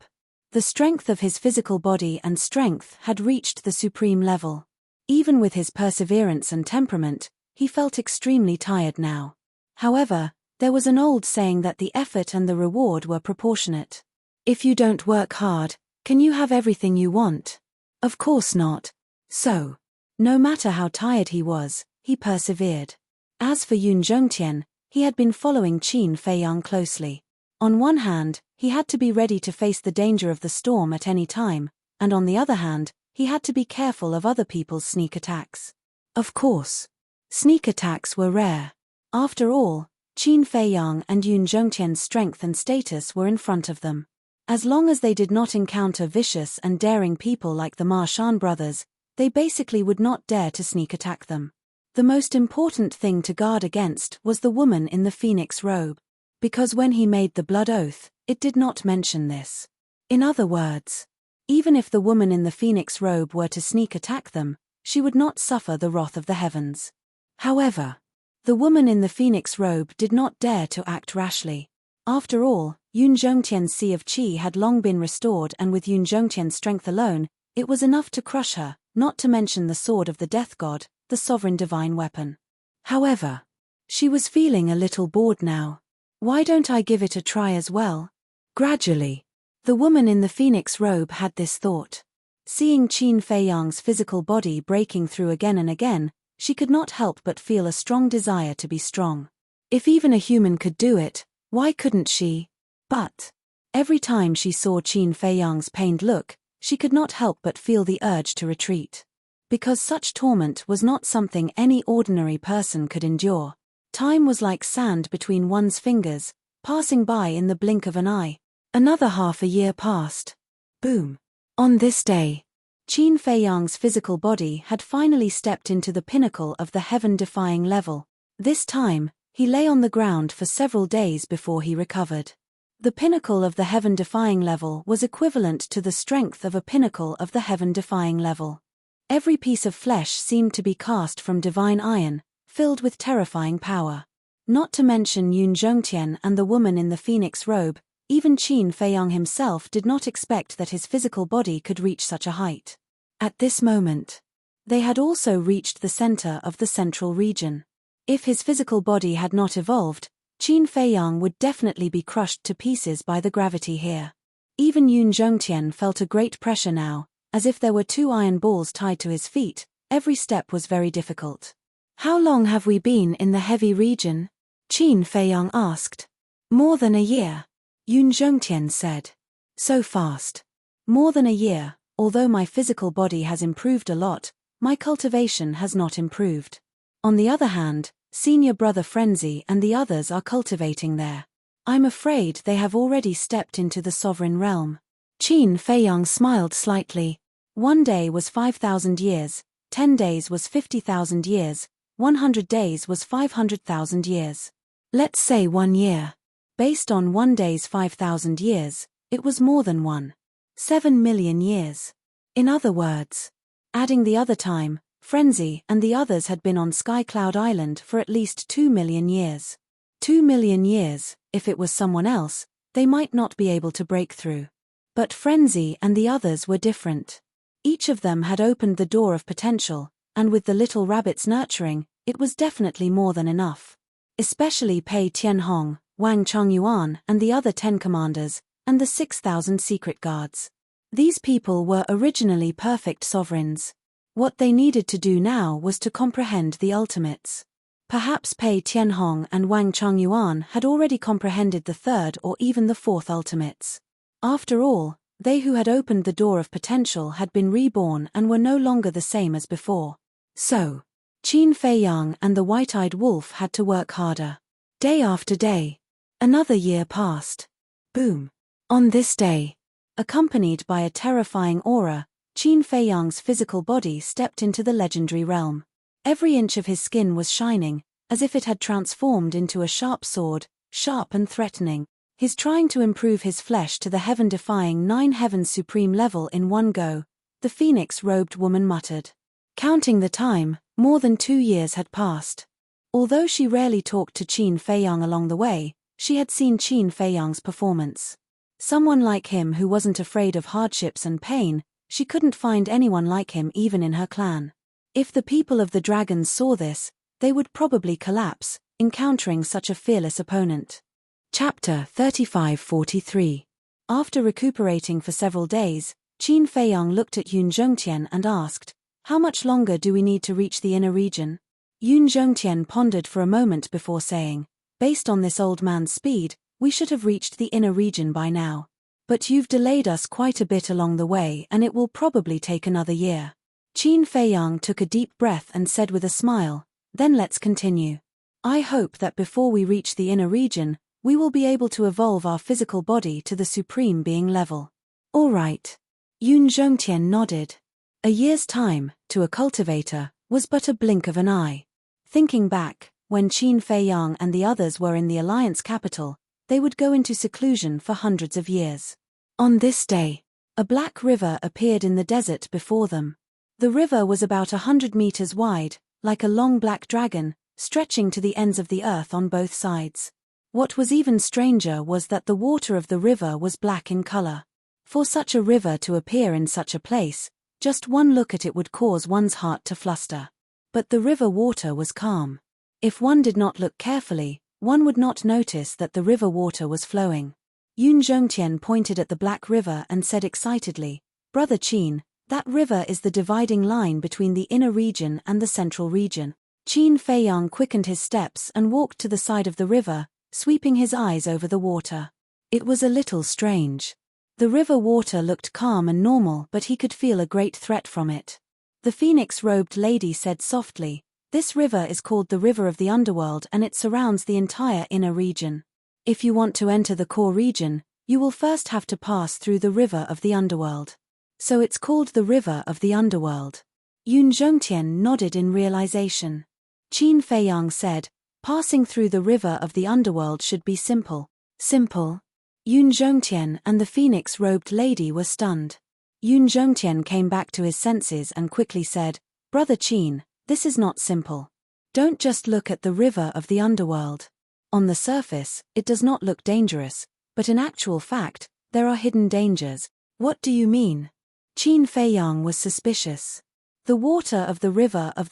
The strength of his physical body and strength had reached the supreme level. Even with his perseverance and temperament, he felt extremely tired now. However, there was an old saying that the effort and the reward were proportionate. If you don't work hard, can you have everything you want? Of course not. So, no matter how tired he was, he persevered. As for Yun Zhongtian, he had been following Qin Feiyang closely. On one hand, he had to be ready to face the danger of the storm at any time, and on the other hand, he had to be careful of other people's sneak attacks. Of course, sneak attacks were rare. After all, Qin Feiyang and Yun Zhongtian's strength and status were in front of them. As long as they did not encounter vicious and daring people like the Ma Shan brothers, they basically would not dare to sneak attack them. The most important thing to guard against was the woman in the phoenix robe. Because when he made the blood oath, it did not mention this. In other words, even if the woman in the phoenix robe were to sneak attack them, she would not suffer the wrath of the heavens. However, the woman in the phoenix robe did not dare to act rashly. After all, Yun Zhongtian's Sea of Qi had long been restored, and with Yun Zhongtian's strength alone, it was enough to crush her, not to mention the sword of the death god, the sovereign divine weapon. However, she was feeling a little bored now. Why don't I give it a try as well? Gradually, the woman in the phoenix robe had this thought. Seeing Qin Feiyang's physical body breaking through again and again, she could not help but feel a strong desire to be strong. If even a human could do it, why couldn't she? But every time she saw Qin Feiyang's pained look, she could not help but feel the urge to retreat. Because such torment was not something any ordinary person could endure. Time was like sand between one's fingers, passing by in the blink of an eye. Another half a year passed. Boom. On this day, Qin Feiyang's physical body had finally stepped into the pinnacle of the heaven-defying level. This time, he lay on the ground for several days before he recovered. The pinnacle of the heaven-defying level was equivalent to the strength of a pinnacle of the heaven-defying level. Every piece of flesh seemed to be cast from divine iron, filled with terrifying power. Not to mention Yun Zhongtian and the woman in the phoenix robe, even Qin Feiyang himself did not expect that his physical body could reach such a height. At this moment, they had also reached the center of the central region. If his physical body had not evolved, Qin Feiyang would definitely be crushed to pieces by the gravity here. Even Yun Zhongtian felt a great pressure now, as if there were two iron balls tied to his feet. Every step was very difficult. How long have we been in the heavy region? Qin Feiyang asked. More than a year. Yun Zhongtian said. So fast. More than a year. Although my physical body has improved a lot, my cultivation has not improved. On the other hand, senior brother Frenzy and the others are cultivating there. I'm afraid they have already stepped into the sovereign realm. Qin Feiyang smiled slightly. 1 day was 5,000 years, 10 days was 50,000 years, 100 days was 500,000 years. Let's say 1 year. Based on 1 day's 5,000 years, it was more than 7 million years. In other words, adding the other time, Frenzy and the others had been on Sky Cloud Island for at least 2 million years. 2 million years, if it was someone else, they might not be able to break through. But Frenzy and the others were different. Each of them had opened the door of potential, and with the little rabbit's nurturing, it was definitely more than enough. Especially Pei Tianhong, Wang Chongyuan and the other 10 commanders, and the 6,000 secret guards. These people were originally perfect sovereigns. What they needed to do now was to comprehend the ultimates. Perhaps Pei Tianhong and Wang Chongyuan had already comprehended the third or even the fourth ultimates. After all, they who had opened the door of potential had been reborn and were no longer the same as before. So, Qin Feiyang and the white-eyed wolf had to work harder. Day after day. Another year passed. Boom. On this day, accompanied by a terrifying aura, Qin Feiyang's physical body stepped into the legendary realm. Every inch of his skin was shining, as if it had transformed into a sharp sword, sharp and threatening. He's trying to improve his flesh to the heaven-defying 9 heavens supreme level in one go, the phoenix-robed woman muttered. Counting the time, more than 2 years had passed. Although she rarely talked to Qin Feiyang along the way, she had seen Qin Feiyang's performance. Someone like him who wasn't afraid of hardships and pain, she couldn't find anyone like him even in her clan. If the people of the dragons saw this, they would probably collapse, encountering such a fearless opponent. Chapter 35-43. After recuperating for several days, Qin Feiyang looked at Yun Zhongtian and asked, "How much longer do we need to reach the inner region?" Yun Zhongtian pondered for a moment before saying, "Based on this old man's speed, we should have reached the inner region by now." But you've delayed us quite a bit along the way and it will probably take another year. Qin Feiyang took a deep breath and said with a smile, then let's continue. I hope that before we reach the inner region, we will be able to evolve our physical body to the supreme being level. All right. Yun Zhongtian nodded. A year's time, to a cultivator, was but a blink of an eye. Thinking back, when Qin Feiyang and the others were in the Alliance capital, they would go into seclusion for hundreds of years. On this day, a black river appeared in the desert before them. The river was about 100 meters wide, like a long black dragon, stretching to the ends of the earth on both sides. What was even stranger was that the water of the river was black in color. For such a river to appear in such a place, just one look at it would cause one's heart to fluster. But the river water was calm. If one did not look carefully, one would not notice that the river water was flowing. Yun Zhongtian pointed at the black river and said excitedly, Brother Qin, that river is the dividing line between the inner region and the central region. Qin Feiyang quickened his steps and walked to the side of the river, sweeping his eyes over the water. It was a little strange. The river water looked calm and normal, but he could feel a great threat from it. The phoenix-robed lady said softly, This river is called the River of the Underworld and it surrounds the entire inner region. If you want to enter the core region, you will first have to pass through the River of the Underworld. So it's called the River of the Underworld. Yun Zhongtian nodded in realization. Qin Feiyang said, Passing through the River of the Underworld should be simple. Simple? Yun Zhongtian and the phoenix-robed lady were stunned. Yun Zhongtian came back to his senses and quickly said, Brother Qin, this is not simple. Don't just look at the River of the Underworld. On the surface, it does not look dangerous, but in actual fact, there are hidden dangers. What do you mean? Qin Feiyang was suspicious. The water of the River of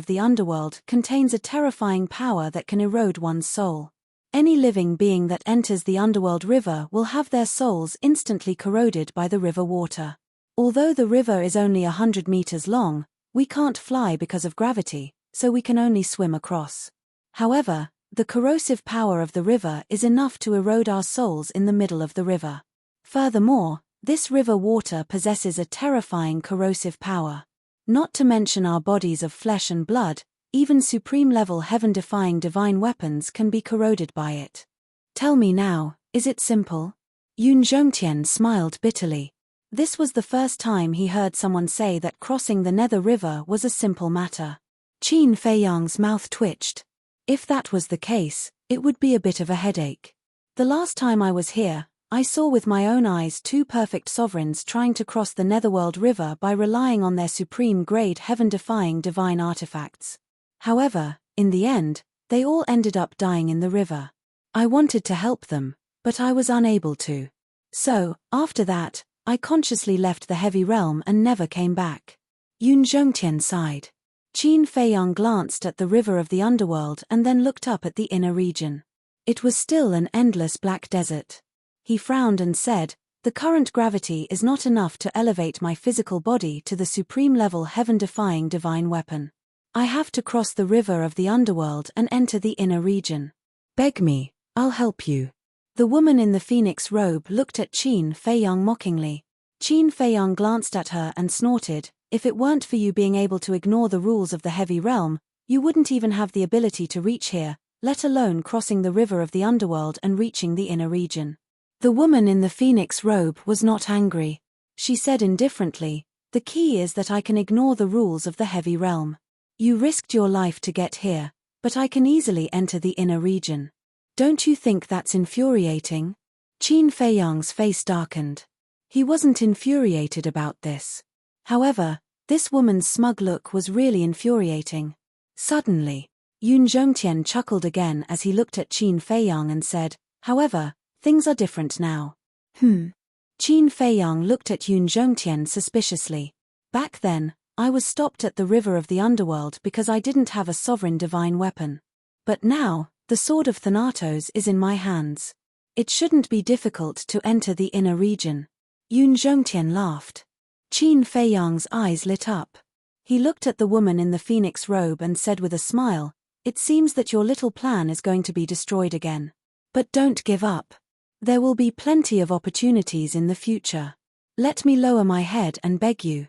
the Underworld contains a terrifying power that can erode one's soul. Any living being that enters the Underworld River will have their souls instantly corroded by the river water. Although the river is only 100 meters long, we can't fly because of gravity, so we can only swim across. However, the corrosive power of the river is enough to erode our souls in the middle of the river. Furthermore, this river water possesses a terrifying corrosive power. Not to mention our bodies of flesh and blood, even supreme-level heaven-defying divine weapons can be corroded by it. Tell me now, is it simple? Yun Zhongtian smiled bitterly. This was the first time he heard someone say that crossing the Nether River was a simple matter. Qin Feiyang's mouth twitched. If that was the case, it would be a bit of a headache. The last time I was here, I saw with my own eyes two perfect sovereigns trying to cross the Netherworld River by relying on their supreme-grade heaven-defying divine artifacts. However, in the end, they all ended up dying in the river. I wanted to help them, but I was unable to. So, after that, I consciously left the heavy realm and never came back. Yun Zhongtian sighed. Qin Feiyang glanced at the River of the Underworld and then looked up at the inner region. It was still an endless black desert. He frowned and said, The current gravity is not enough to elevate my physical body to the supreme-level heaven-defying divine weapon. I have to cross the River of the Underworld and enter the inner region. Beg me, I'll help you. The woman in the phoenix robe looked at Qin Feiyang mockingly. Qin Feiyang glanced at her and snorted, If it weren't for you being able to ignore the rules of the heavy realm, you wouldn't even have the ability to reach here, let alone crossing the River of the Underworld and reaching the inner region. The woman in the phoenix robe was not angry. She said indifferently, The key is that I can ignore the rules of the heavy realm. You risked your life to get here, but I can easily enter the inner region. Don't you think that's infuriating? Qin Feiyang's face darkened. He wasn't infuriated about this. However, this woman's smug look was really infuriating. Suddenly, Yun Zhongtian chuckled again as he looked at Qin Feiyang and said, However, things are different now. Qin Feiyang looked at Yun Zhongtian suspiciously. Back then, I was stopped at the River of the Underworld because I didn't have a sovereign divine weapon. But now, the Sword of Thanatos is in my hands. It shouldn't be difficult to enter the inner region. Yun Zhongtian laughed. Qin Feiyang's eyes lit up. He looked at the woman in the phoenix robe and said with a smile, It seems that your little plan is going to be destroyed again. But don't give up. There will be plenty of opportunities in the future. Let me lower my head and beg you.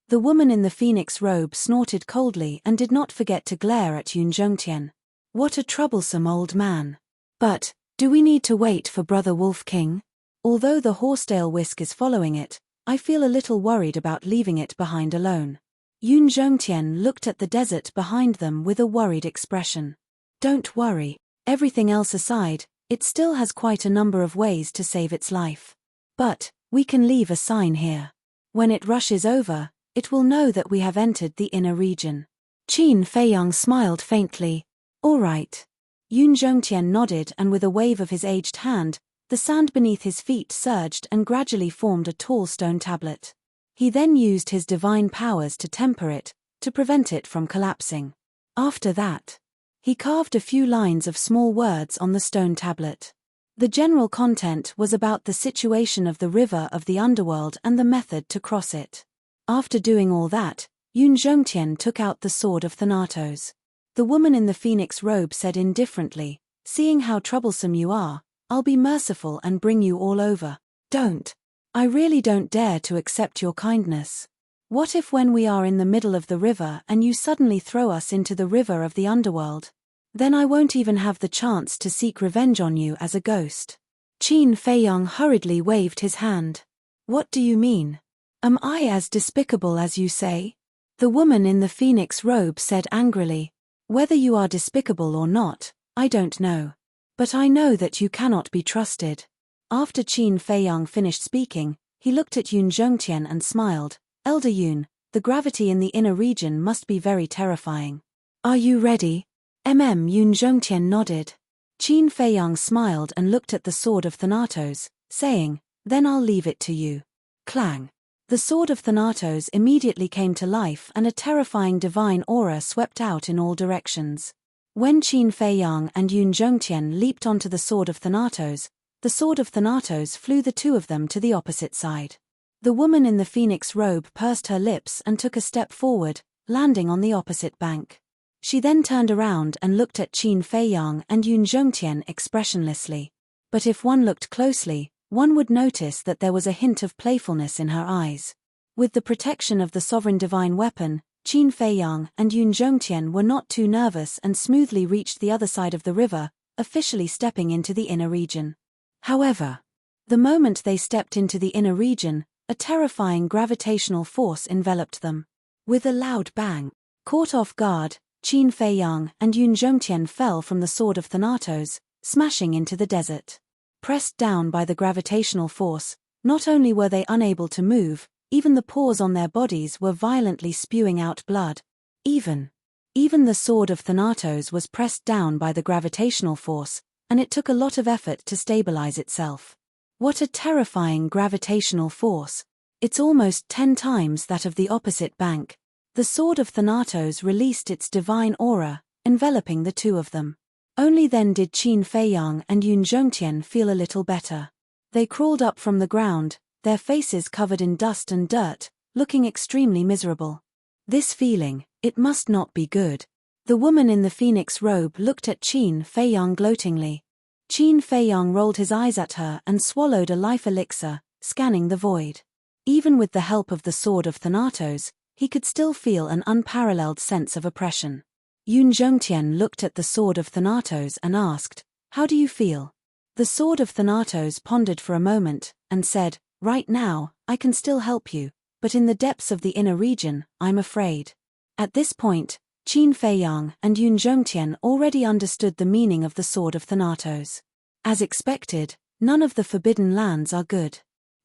The woman in the phoenix robe snorted coldly and did not forget to glare at Yun Zhongtian. What a troublesome old man. But, do we need to wait for Brother Wolf King? Although the horsetail whisk is following it, I feel a little worried about leaving it behind alone. Yun Zhongtian looked at the desert behind them with a worried expression. Don't worry, everything else aside, it still has quite a number of ways to save its life. But, we can leave a sign here. When it rushes over, it will know that we have entered the inner region. Qin Feiyang smiled faintly. All right. Yun Zhongtian nodded, and with a wave of his aged hand, the sand beneath his feet surged and gradually formed a tall stone tablet. He then used his divine powers to temper it, to prevent it from collapsing. After that, he carved a few lines of small words on the stone tablet. The general content was about the situation of the river of the underworld and the method to cross it. After doing all that, Yun Zhongtian took out the sword of Thanatos. The woman in the phoenix robe said indifferently, "Seeing how troublesome you are, I'll be merciful and bring you all over." Don't. I really don't dare to accept your kindness. What if when we are in the middle of the river and you suddenly throw us into the river of the underworld? Then I won't even have the chance to seek revenge on you as a ghost. Qin Feiyang hurriedly waved his hand. What do you mean? Am I as despicable as you say? The woman in the phoenix robe said angrily. Whether you are despicable or not, I don't know. But I know that you cannot be trusted. After Qin Feiyang finished speaking, he looked at Yun Zhongtian and smiled. Elder Yun, the gravity in the inner region must be very terrifying. Are you ready? Yun Zhongtian nodded. Qin Feiyang smiled and looked at the sword of Thanatos, saying, "Then I'll leave it to you." Clang. The sword of Thanatos immediately came to life and a terrifying divine aura swept out in all directions. When Qin Feiyang and Yun Zhongtian leaped onto the sword of Thanatos, the sword of Thanatos flew the two of them to the opposite side. The woman in the phoenix robe pursed her lips and took a step forward, landing on the opposite bank. She then turned around and looked at Qin Feiyang and Yun Zhongtian expressionlessly. But if one looked closely, one would notice that there was a hint of playfulness in her eyes. With the protection of the sovereign divine weapon, Qin Feiyang and Yun Zhongtian were not too nervous and smoothly reached the other side of the river, officially stepping into the inner region. However, the moment they stepped into the inner region, a terrifying gravitational force enveloped them. With a loud bang, caught off guard, Qin Feiyang and Yun Zhongtian fell from the sword of Thanatos, smashing into the desert. Pressed down by the gravitational force, not only were they unable to move, even the pores on their bodies were violently spewing out blood. Even the sword of Thanatos was pressed down by the gravitational force, and it took a lot of effort to stabilize itself. What a terrifying gravitational force! It's almost 10 times that of the opposite bank. The sword of Thanatos released its divine aura, enveloping the two of them. Only then did Qin Feiyang and Yun Zhongtian feel a little better. They crawled up from the ground, their faces covered in dust and dirt, looking extremely miserable. This feeling, it must not be good. The woman in the phoenix robe looked at Qin Feiyang gloatingly. Qin Feiyang rolled his eyes at her and swallowed a life elixir, scanning the void. Even with the help of the sword of Thanatos, he could still feel an unparalleled sense of oppression. Yun Zhongtian looked at the sword of Thanatos and asked, "How do you feel?" The sword of Thanatos pondered for a moment, and said, "Right now, I can still help you, but in the depths of the inner region, I'm afraid." At this point, Qin Feiyang and Yun Zhongtian already understood the meaning of the sword of Thanatos. As expected, none of the forbidden lands are good.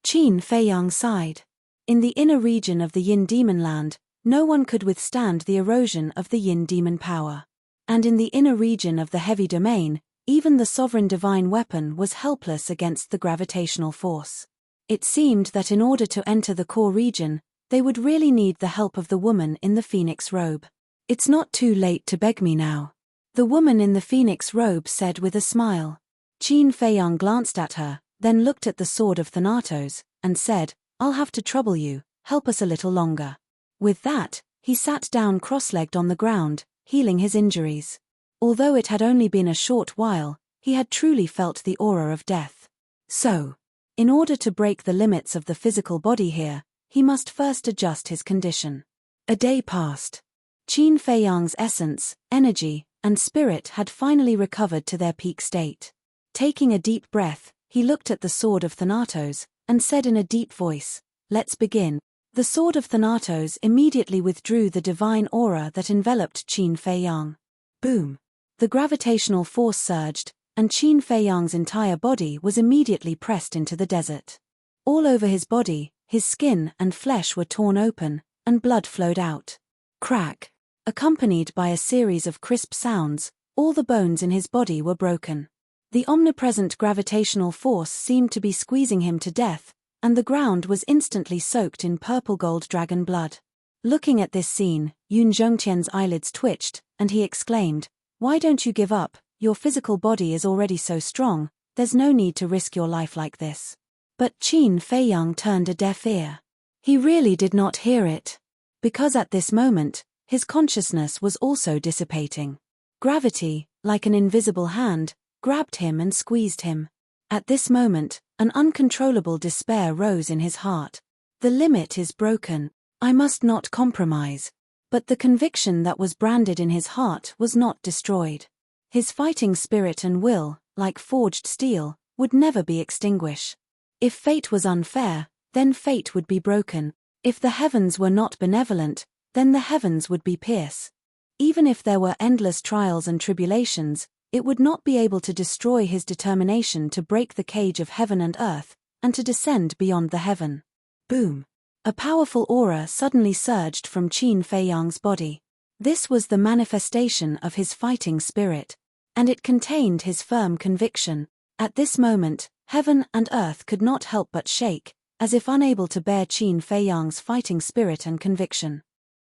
Qin Feiyang sighed. In the inner region of the Yin Demon Land, no one could withstand the erosion of the Yin Demon power. And in the inner region of the Heavy Domain, even the sovereign divine weapon was helpless against the gravitational force. It seemed that in order to enter the core region, they would really need the help of the woman in the phoenix robe. "It's not too late to beg me now," the woman in the phoenix robe said with a smile. Qin Feiyang glanced at her, then looked at the sword of Thanatos, and said, "I'll have to trouble you, help us a little longer." With that, he sat down cross-legged on the ground, healing his injuries. Although it had only been a short while, he had truly felt the aura of death. So, in order to break the limits of the physical body here, he must first adjust his condition. A day passed. Qin Feiyang's essence, energy, and spirit had finally recovered to their peak state. Taking a deep breath, he looked at the sword of Thanatos, and said in a deep voice, "Let's begin." The sword of Thanatos immediately withdrew the divine aura that enveloped Qin Feiyang. Boom! The gravitational force surged, and Qin Feiyang's entire body was immediately pressed into the desert. All over his body, his skin and flesh were torn open, and blood flowed out. Crack! Accompanied by a series of crisp sounds, all the bones in his body were broken. The omnipresent gravitational force seemed to be squeezing him to death, and the ground was instantly soaked in purple gold dragon blood. Looking at this scene, Yun Zhongtian's eyelids twitched, and he exclaimed, "Why don't you give up? Your physical body is already so strong, there's no need to risk your life like this." But Qin Feiyang turned a deaf ear. He really did not hear it. Because at this moment, his consciousness was also dissipating. Gravity, like an invisible hand, grabbed him and squeezed him. At this moment, an uncontrollable despair rose in his heart. The limit is broken. I must not compromise. But the conviction that was branded in his heart was not destroyed. His fighting spirit and will, like forged steel, would never be extinguished. If fate was unfair, then fate would be broken. If the heavens were not benevolent, then the heavens would be pierced. Even if there were endless trials and tribulations, it would not be able to destroy his determination to break the cage of heaven and earth, and to descend beyond the heaven. Boom! A powerful aura suddenly surged from Qin Feiyang's body. This was the manifestation of his fighting spirit, and it contained his firm conviction. At this moment, heaven and earth could not help but shake, as if unable to bear Qin Feiyang's fighting spirit and conviction.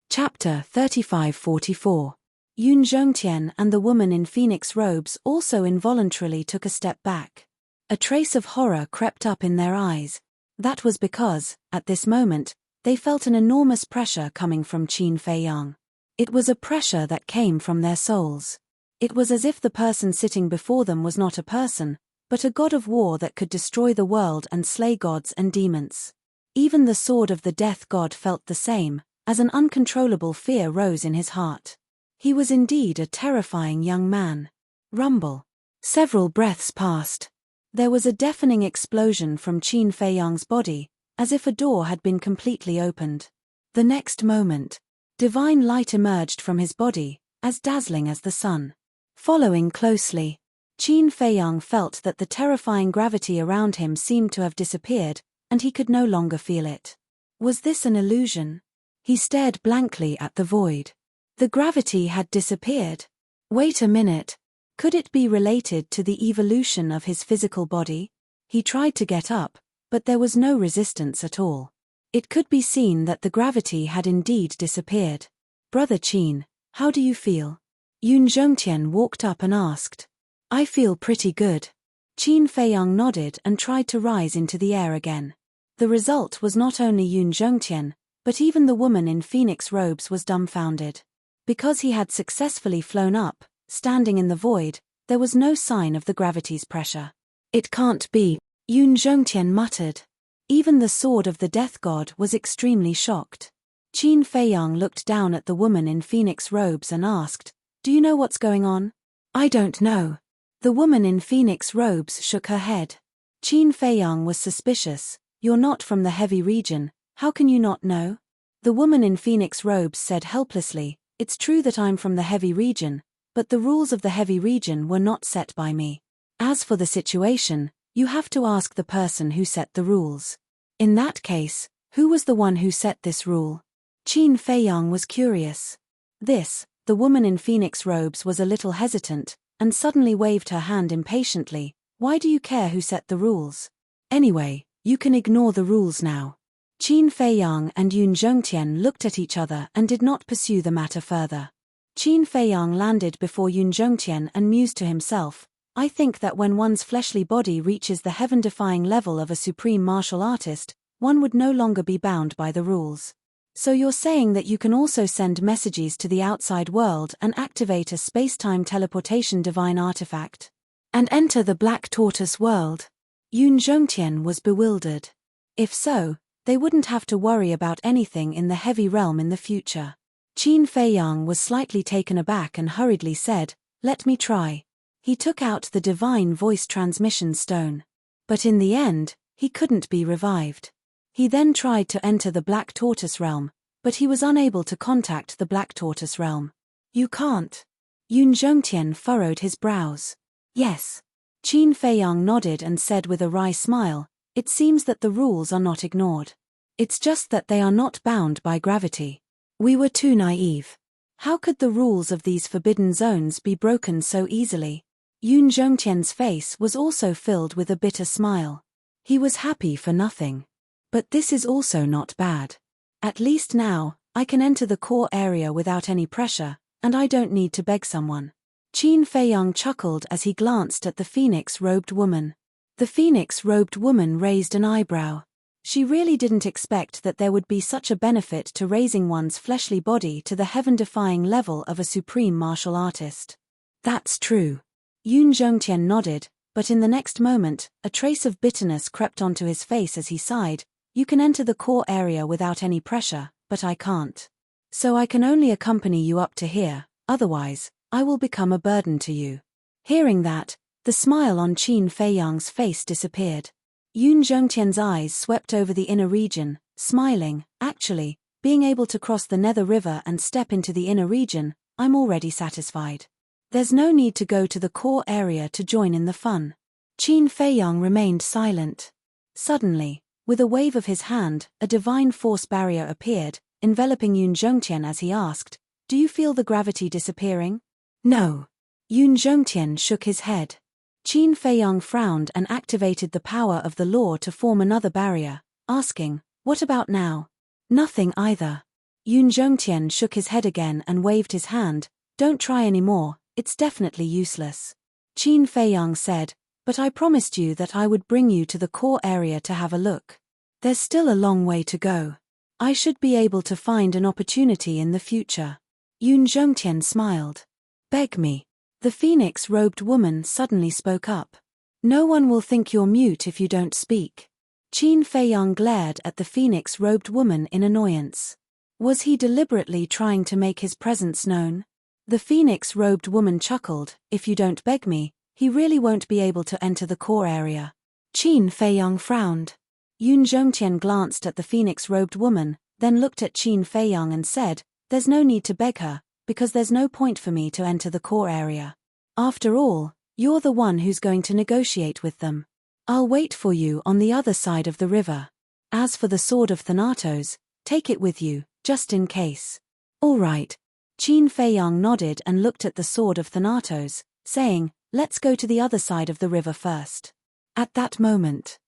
Chapter 35-44. Yun Zhongtian and the woman in phoenix robes also involuntarily took a step back. A trace of horror crept up in their eyes. That was because, at this moment, they felt an enormous pressure coming from Qin Feiyang. It was a pressure that came from their souls. It was as if the person sitting before them was not a person, but a god of war that could destroy the world and slay gods and demons. Even the sword of the death god felt the same, as an uncontrollable fear rose in his heart. He was indeed a terrifying young man. Rumble. Several breaths passed. There was a deafening explosion from Qin Feiyang's body, as if a door had been completely opened. The next moment, divine light emerged from his body, as dazzling as the sun. Following closely, Qin Feiyang felt that the terrifying gravity around him seemed to have disappeared, and he could no longer feel it. Was this an illusion? He stared blankly at the void. The gravity had disappeared. Wait a minute. Could it be related to the evolution of his physical body? He tried to get up, but there was no resistance at all. It could be seen that the gravity had indeed disappeared. "Brother Qin, how do you feel?" Yun Zhongtian walked up and asked. "I feel pretty good." Qin Feiyang nodded and tried to rise into the air again. The result was not only Yun Zhongtian, but even the woman in phoenix robes was dumbfounded. Because he had successfully flown up, standing in the void, there was no sign of the gravity's pressure. "It can't be," Yun Zhongtian muttered. Even the sword of the death god was extremely shocked. Qin Feiyang looked down at the woman in phoenix robes and asked, "Do you know what's going on?" "I don't know." The woman in phoenix robes shook her head. Qin Feiyang was suspicious. "You're not from the heavy region, how can you not know?" The woman in phoenix robes said helplessly, "It's true that I'm from the heavy region, but the rules of the heavy region were not set by me. As for the situation, you have to ask the person who set the rules." "In that case, who was the one who set this rule?" Qin Feiyang was curious. The woman in phoenix robes was a little hesitant, and suddenly waved her hand impatiently. "Why do you care who set the rules? Anyway, you can ignore the rules now." Qin Feiyang and Yun Zhongtian looked at each other and did not pursue the matter further. Qin Feiyang landed before Yun Zhongtian and mused to himself, "I think that when one's fleshly body reaches the heaven-defying level of a supreme martial artist, one would no longer be bound by the rules. So you're saying that you can also send messages to the outside world and activate a space-time teleportation divine artifact?" And enter the Black Tortoise world? Yun Zhongtian was bewildered. If so, they wouldn't have to worry about anything in the heavy realm in the future. Qin Feiyang was slightly taken aback and hurriedly said, "Let me try." He took out the divine voice transmission stone. But in the end, he couldn't be revived. He then tried to enter the Black Tortoise realm, but he was unable to contact the Black Tortoise realm. "You can't." Yun Zhongtian furrowed his brows. "Yes." Qin Feiyang nodded and said with a wry smile, "It seems that the rules are not ignored. It's just that they are not bound by gravity. We were too naive. How could the rules of these forbidden zones be broken so easily?" Yun Zhongtian's face was also filled with a bitter smile. He was happy for nothing. "But this is also not bad. At least now, I can enter the core area without any pressure, and I don't need to beg someone." Qin Feiyang chuckled as he glanced at the phoenix-robed woman. The phoenix-robed woman raised an eyebrow. She really didn't expect that there would be such a benefit to raising one's fleshly body to the heaven-defying level of a supreme martial artist. "That's true." Yun Zhongtian nodded, but in the next moment, a trace of bitterness crept onto his face as he sighed. "You can enter the core area without any pressure, but I can't. So I can only accompany you up to here, otherwise, I will become a burden to you." Hearing that, the smile on Qin Feiyang's face disappeared. Yun Zhongtian's eyes swept over the inner region, smiling. "Actually, being able to cross the Nether River and step into the inner region, I'm already satisfied. There's no need to go to the core area to join in the fun." Qin Feiyang remained silent. Suddenly, with a wave of his hand, a divine force barrier appeared, enveloping Yun Zhongtian as he asked, "Do you feel the gravity disappearing?" "No." Yun Zhongtian shook his head. Qin Feiyang frowned and activated the power of the law to form another barrier, asking, "What about now?" "Nothing either." Yun Zhongtian shook his head again and waved his hand. "Don't try anymore, it's definitely useless." Qin Feiyang said, "But I promised you that I would bring you to the core area to have a look. There's still a long way to go. I should be able to find an opportunity in the future." Yun Zhongtian smiled. "Beg me." The phoenix-robed woman suddenly spoke up. "No one will think you're mute if you don't speak." Qin Feiyang glared at the phoenix-robed woman in annoyance. Was he deliberately trying to make his presence known? The phoenix-robed woman chuckled, "If you don't beg me, he really won't be able to enter the core area." Qin Feiyang frowned. Yun Zhongtian glanced at the phoenix-robed woman, then looked at Qin Feiyang and said, "There's no need to beg her, because there's no point for me to enter the core area. After all, you're the one who's going to negotiate with them. I'll wait for you on the other side of the river. As for the sword of Thanatos, take it with you, just in case." "All right." Qin Feiyang nodded and looked at the sword of Thanatos, saying, "Let's go to the other side of the river first." At that moment,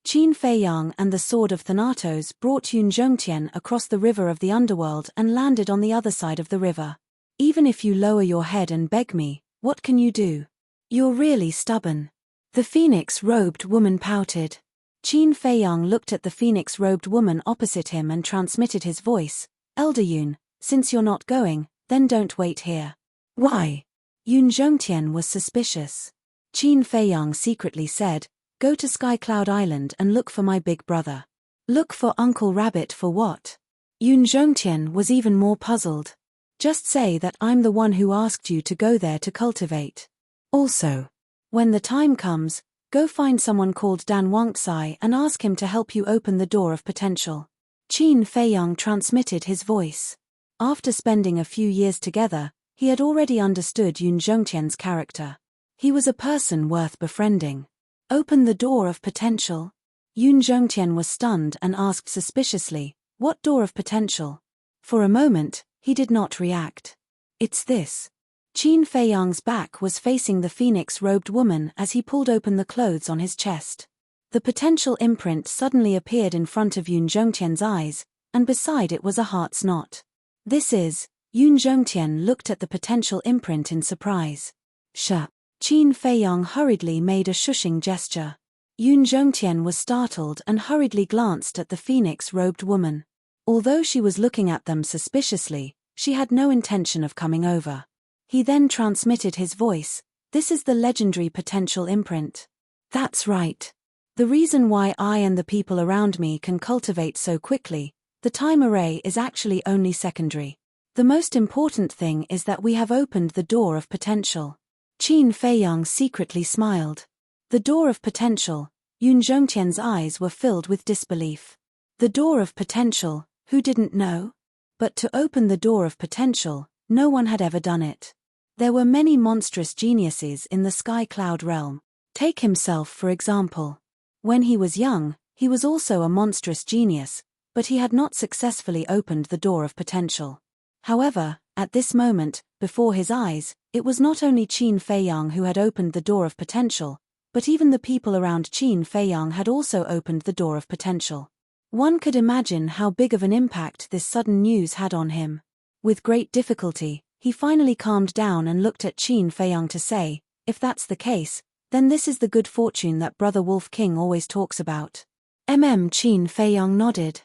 Qin Feiyang and the sword of Thanatos brought Yun Zhongtian across the river of the underworld and landed on the other side of the river. "Even if you lower your head and beg me, what can you do? You're really stubborn." The phoenix-robed woman pouted. Qin Feiyang looked at the phoenix-robed woman opposite him and transmitted his voice, "Elder Yun, since you're not going, then don't wait here." "Why?" Yun Zhongtian was suspicious. Qin Feiyang secretly said, "Go to Sky Cloud Island and look for my big brother." "Look for Uncle Rabbit for what?" Yun Zhongtian was even more puzzled. "Just say that I'm the one who asked you to go there to cultivate. Also, when the time comes, go find someone called Dan Wangtsai and ask him to help you open the door of potential." Qin Feiyang transmitted his voice. After spending a few years together, he had already understood Yun Zhongtian's character. He was a person worth befriending. "Open the door of potential?" Yun Zhongtian was stunned and asked suspiciously, "What door of potential?" For a moment, he did not react. "It's this." Qin Feiyang's back was facing the phoenix-robed woman as he pulled open the clothes on his chest. The potential imprint suddenly appeared in front of Yun Zhongtian's eyes, and beside it was a heart's knot. "This is..." Yun Zhongtian looked at the potential imprint in surprise. "Shh." Qin Feiyang hurriedly made a shushing gesture. Yun Zhongtian was startled and hurriedly glanced at the phoenix-robed woman. Although she was looking at them suspiciously, she had no intention of coming over. He then transmitted his voice, This is the legendary potential imprint. That's right. The reason why I and the people around me can cultivate so quickly, the time array is actually only secondary. The most important thing is that we have opened the door of potential. Qin Feiyang secretly smiled. The door of potential. Yun Zhongtian's eyes were filled with disbelief. The door of potential, who didn't know? But to open the door of potential, no one had ever done it. There were many monstrous geniuses in the sky cloud realm. Take himself for example. When he was young, he was also a monstrous genius, but he had not successfully opened the door of potential. However, at this moment, before his eyes, it was not only Qin Feiyang who had opened the door of potential, but even the people around Qin Feiyang had also opened the door of potential. One could imagine how big of an impact this sudden news had on him. With great difficulty, he finally calmed down and looked at Qin Feiyang to say, if that's the case, then this is the good fortune that Brother Wolf King always talks about. Qin Feiyang nodded.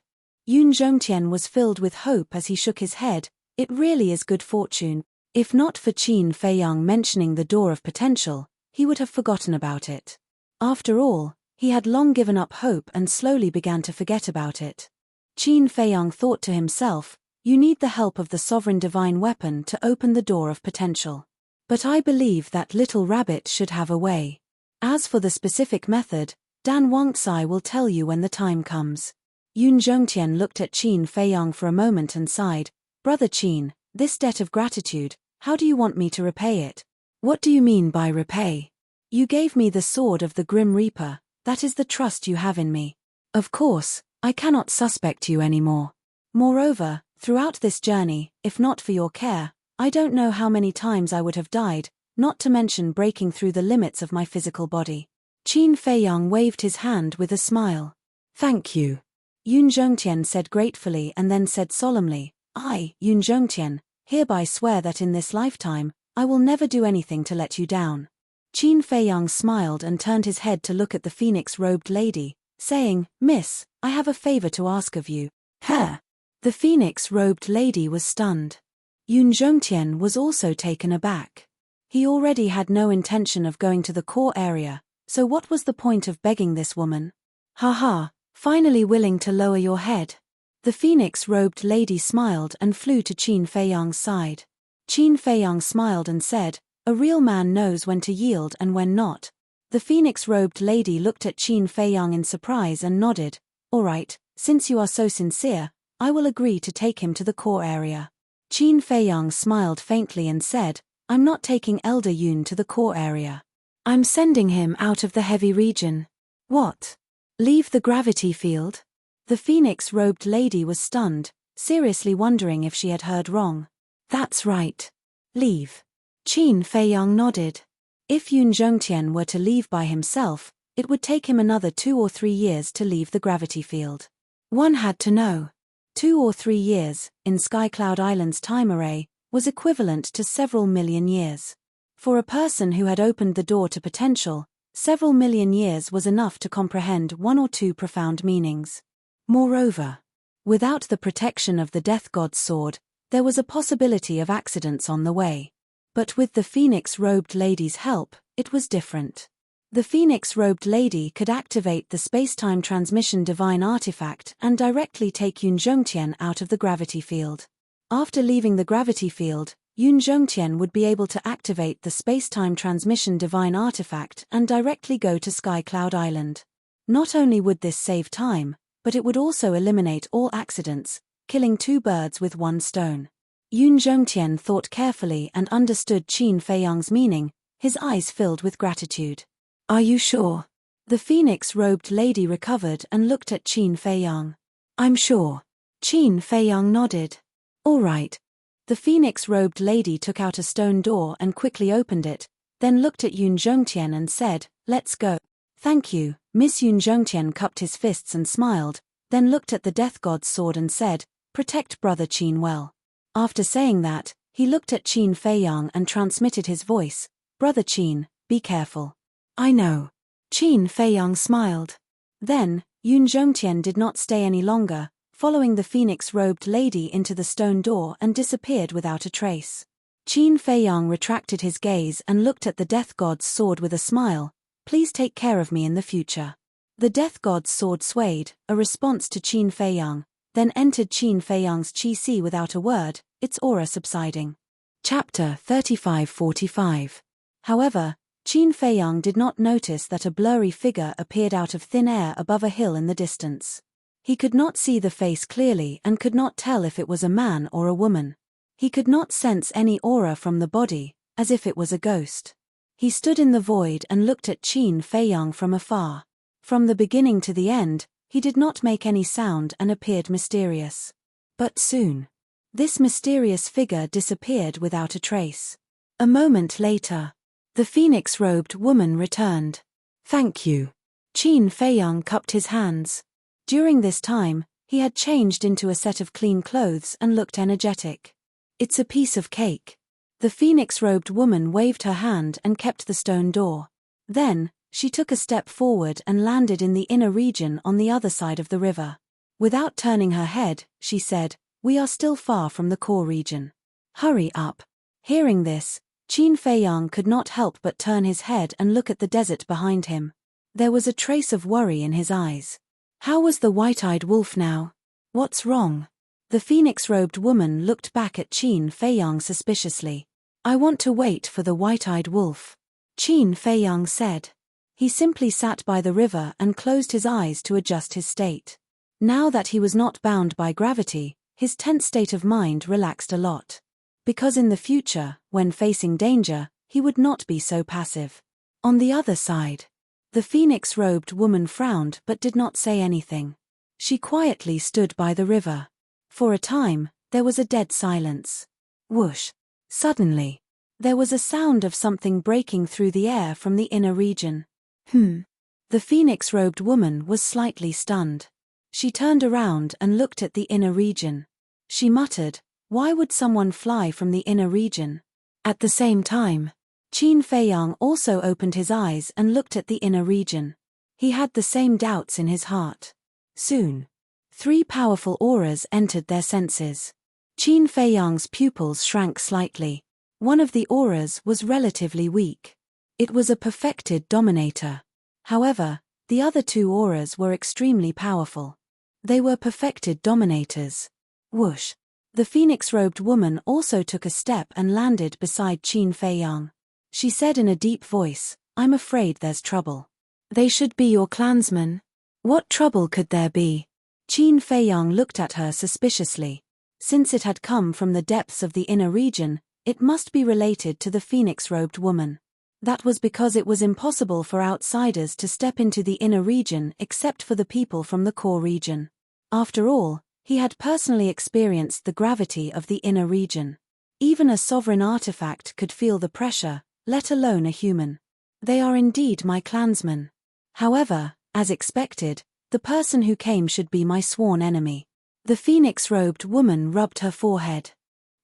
Yun Zhongtian was filled with hope as he shook his head. It really is good fortune. If not for Qin Feiyang mentioning the door of potential, he would have forgotten about it. After all, he had long given up hope and slowly began to forget about it. Qin Feiyang thought to himself, you need the help of the sovereign divine weapon to open the door of potential. But I believe that little rabbit should have a way. As for the specific method, Dan Wangcai will tell you when the time comes. Yun Zhongtian looked at Qin Feiyang for a moment and sighed, Brother Qin, this debt of gratitude, how do you want me to repay it? What do you mean by repay? You gave me the sword of the Grim Reaper, that is the trust you have in me. Of course, I cannot suspect you anymore. Moreover, throughout this journey, if not for your care, I don't know how many times I would have died, not to mention breaking through the limits of my physical body. Qin Feiyang waved his hand with a smile. Thank you. Yun Zhongtian said gratefully and then said solemnly, I, Yun Zhongtian, hereby swear that in this lifetime, I will never do anything to let you down. Qin Feiyang smiled and turned his head to look at the phoenix-robed lady, saying, Miss, I have a favor to ask of you. Huh? The phoenix-robed lady was stunned. Yun Zhongtian was also taken aback. He already had no intention of going to the core area, so what was the point of begging this woman? Ha, finally willing to lower your head. The phoenix-robed lady smiled and flew to Qin Feiyang's side. Qin Feiyang smiled and said, a real man knows when to yield and when not. The phoenix-robed lady looked at Qin Feiyang in surprise and nodded, all right, since you are so sincere, I will agree to take him to the core area. Qin Feiyang smiled faintly and said, I'm not taking Elder Yun to the core area. I'm sending him out of the heavy region. What? Leave the gravity field? The phoenix-robed lady was stunned, seriously wondering if she had heard wrong. That's right. Leave. Qin Feiyang nodded. If Yun Zhongtian were to leave by himself, it would take him another 2 or 3 years to leave the gravity field. One had to know. 2 or 3 years, in Skycloud Island's time array, was equivalent to several million years. For a person who had opened the door to potential, several million years was enough to comprehend 1 or 2 profound meanings. Moreover, without the protection of the Death God's sword, there was a possibility of accidents on the way. But with the phoenix-robed lady's help, it was different. The phoenix-robed lady could activate the space-time transmission divine artifact and directly take Yun Zhongtian out of the gravity field. After leaving the gravity field, Yun Zhongtian would be able to activate the space-time transmission divine artifact and directly go to Skycloud Island. Not only would this save time, but it would also eliminate all accidents, killing 2 birds with 1 stone. Yun Zhongtian thought carefully and understood Qin Feiyang's meaning, his eyes filled with gratitude. Are you sure? The phoenix-robed lady recovered and looked at Qin Feiyang. I'm sure. Qin Feiyang nodded. All right. The phoenix-robed lady took out a stone door and quickly opened it, then looked at Yun Zhongtian and said, let's go. Thank you. Miss Yun Zhongtian cupped his fists and smiled, then looked at the Death God's sword and said, protect Brother Qin well. After saying that, he looked at Qin Feiyang and transmitted his voice, Brother Qin, be careful. I know. Qin Feiyang smiled. Then, Yun Zhongtian did not stay any longer, following the phoenix-robed lady into the stone door and disappeared without a trace. Qin Feiyang retracted his gaze and looked at the death god's sword with a smile. Please take care of me in the future. The death god's sword swayed, a response to Qin Feiyang, then entered Qin Feiyang's qi without a word, its aura subsiding. Chapter 35-45. However, Qin Feiyang did not notice that a blurry figure appeared out of thin air above a hill in the distance. He could not see the face clearly and could not tell if it was a man or a woman. He could not sense any aura from the body, as if it was a ghost. He stood in the void and looked at Qin Feiyang from afar. From the beginning to the end, he did not make any sound and appeared mysterious. But soon, this mysterious figure disappeared without a trace. A moment later, the phoenix-robed woman returned. Thank you. Qin Feiyang cupped his hands. During this time, he had changed into a set of clean clothes and looked energetic. It's a piece of cake. The phoenix-robed woman waved her hand and kept the stone door. Then, she took a step forward and landed in the inner region on the other side of the river. Without turning her head, she said, "We are still far from the core region. Hurry up." Hearing this, Qin Feiyang could not help but turn his head and look at the desert behind him. There was a trace of worry in his eyes. How was the white-eyed wolf now? What's wrong? The phoenix-robed woman looked back at Qin Feiyang suspiciously. I want to wait for the white-eyed wolf, Qin Feiyang said. He simply sat by the river and closed his eyes to adjust his state. Now that he was not bound by gravity, his tense state of mind relaxed a lot. Because in the future, when facing danger, he would not be so passive. On the other side, the phoenix-robed woman frowned but did not say anything. She quietly stood by the river. For a time, there was a dead silence. Whoosh! Suddenly, there was a sound of something breaking through the air from the inner region. The phoenix-robed woman was slightly stunned. She turned around and looked at the inner region. She muttered, "Why would someone fly from the inner region?" At the same time, Qin Feiyang also opened his eyes and looked at the inner region. He had the same doubts in his heart. Soon, 3 powerful auras entered their senses. Qin Feiyang's pupils shrank slightly. One of the auras was relatively weak. It was a perfected dominator. However, the other 2 auras were extremely powerful. They were perfected dominators. Whoosh! The phoenix-robed woman also took a step and landed beside Qin Feiyang. She said in a deep voice, "I'm afraid there's trouble. They should be your clansmen." What trouble could there be? Qin Feiyang looked at her suspiciously. Since it had come from the depths of the inner region, it must be related to the phoenix-robed woman. That was because it was impossible for outsiders to step into the inner region except for the people from the core region. After all, he had personally experienced the gravity of the inner region. Even a sovereign artifact could feel the pressure, let alone a human. They are indeed my clansmen. However, as expected, the person who came should be my sworn enemy. The phoenix-robed woman rubbed her forehead.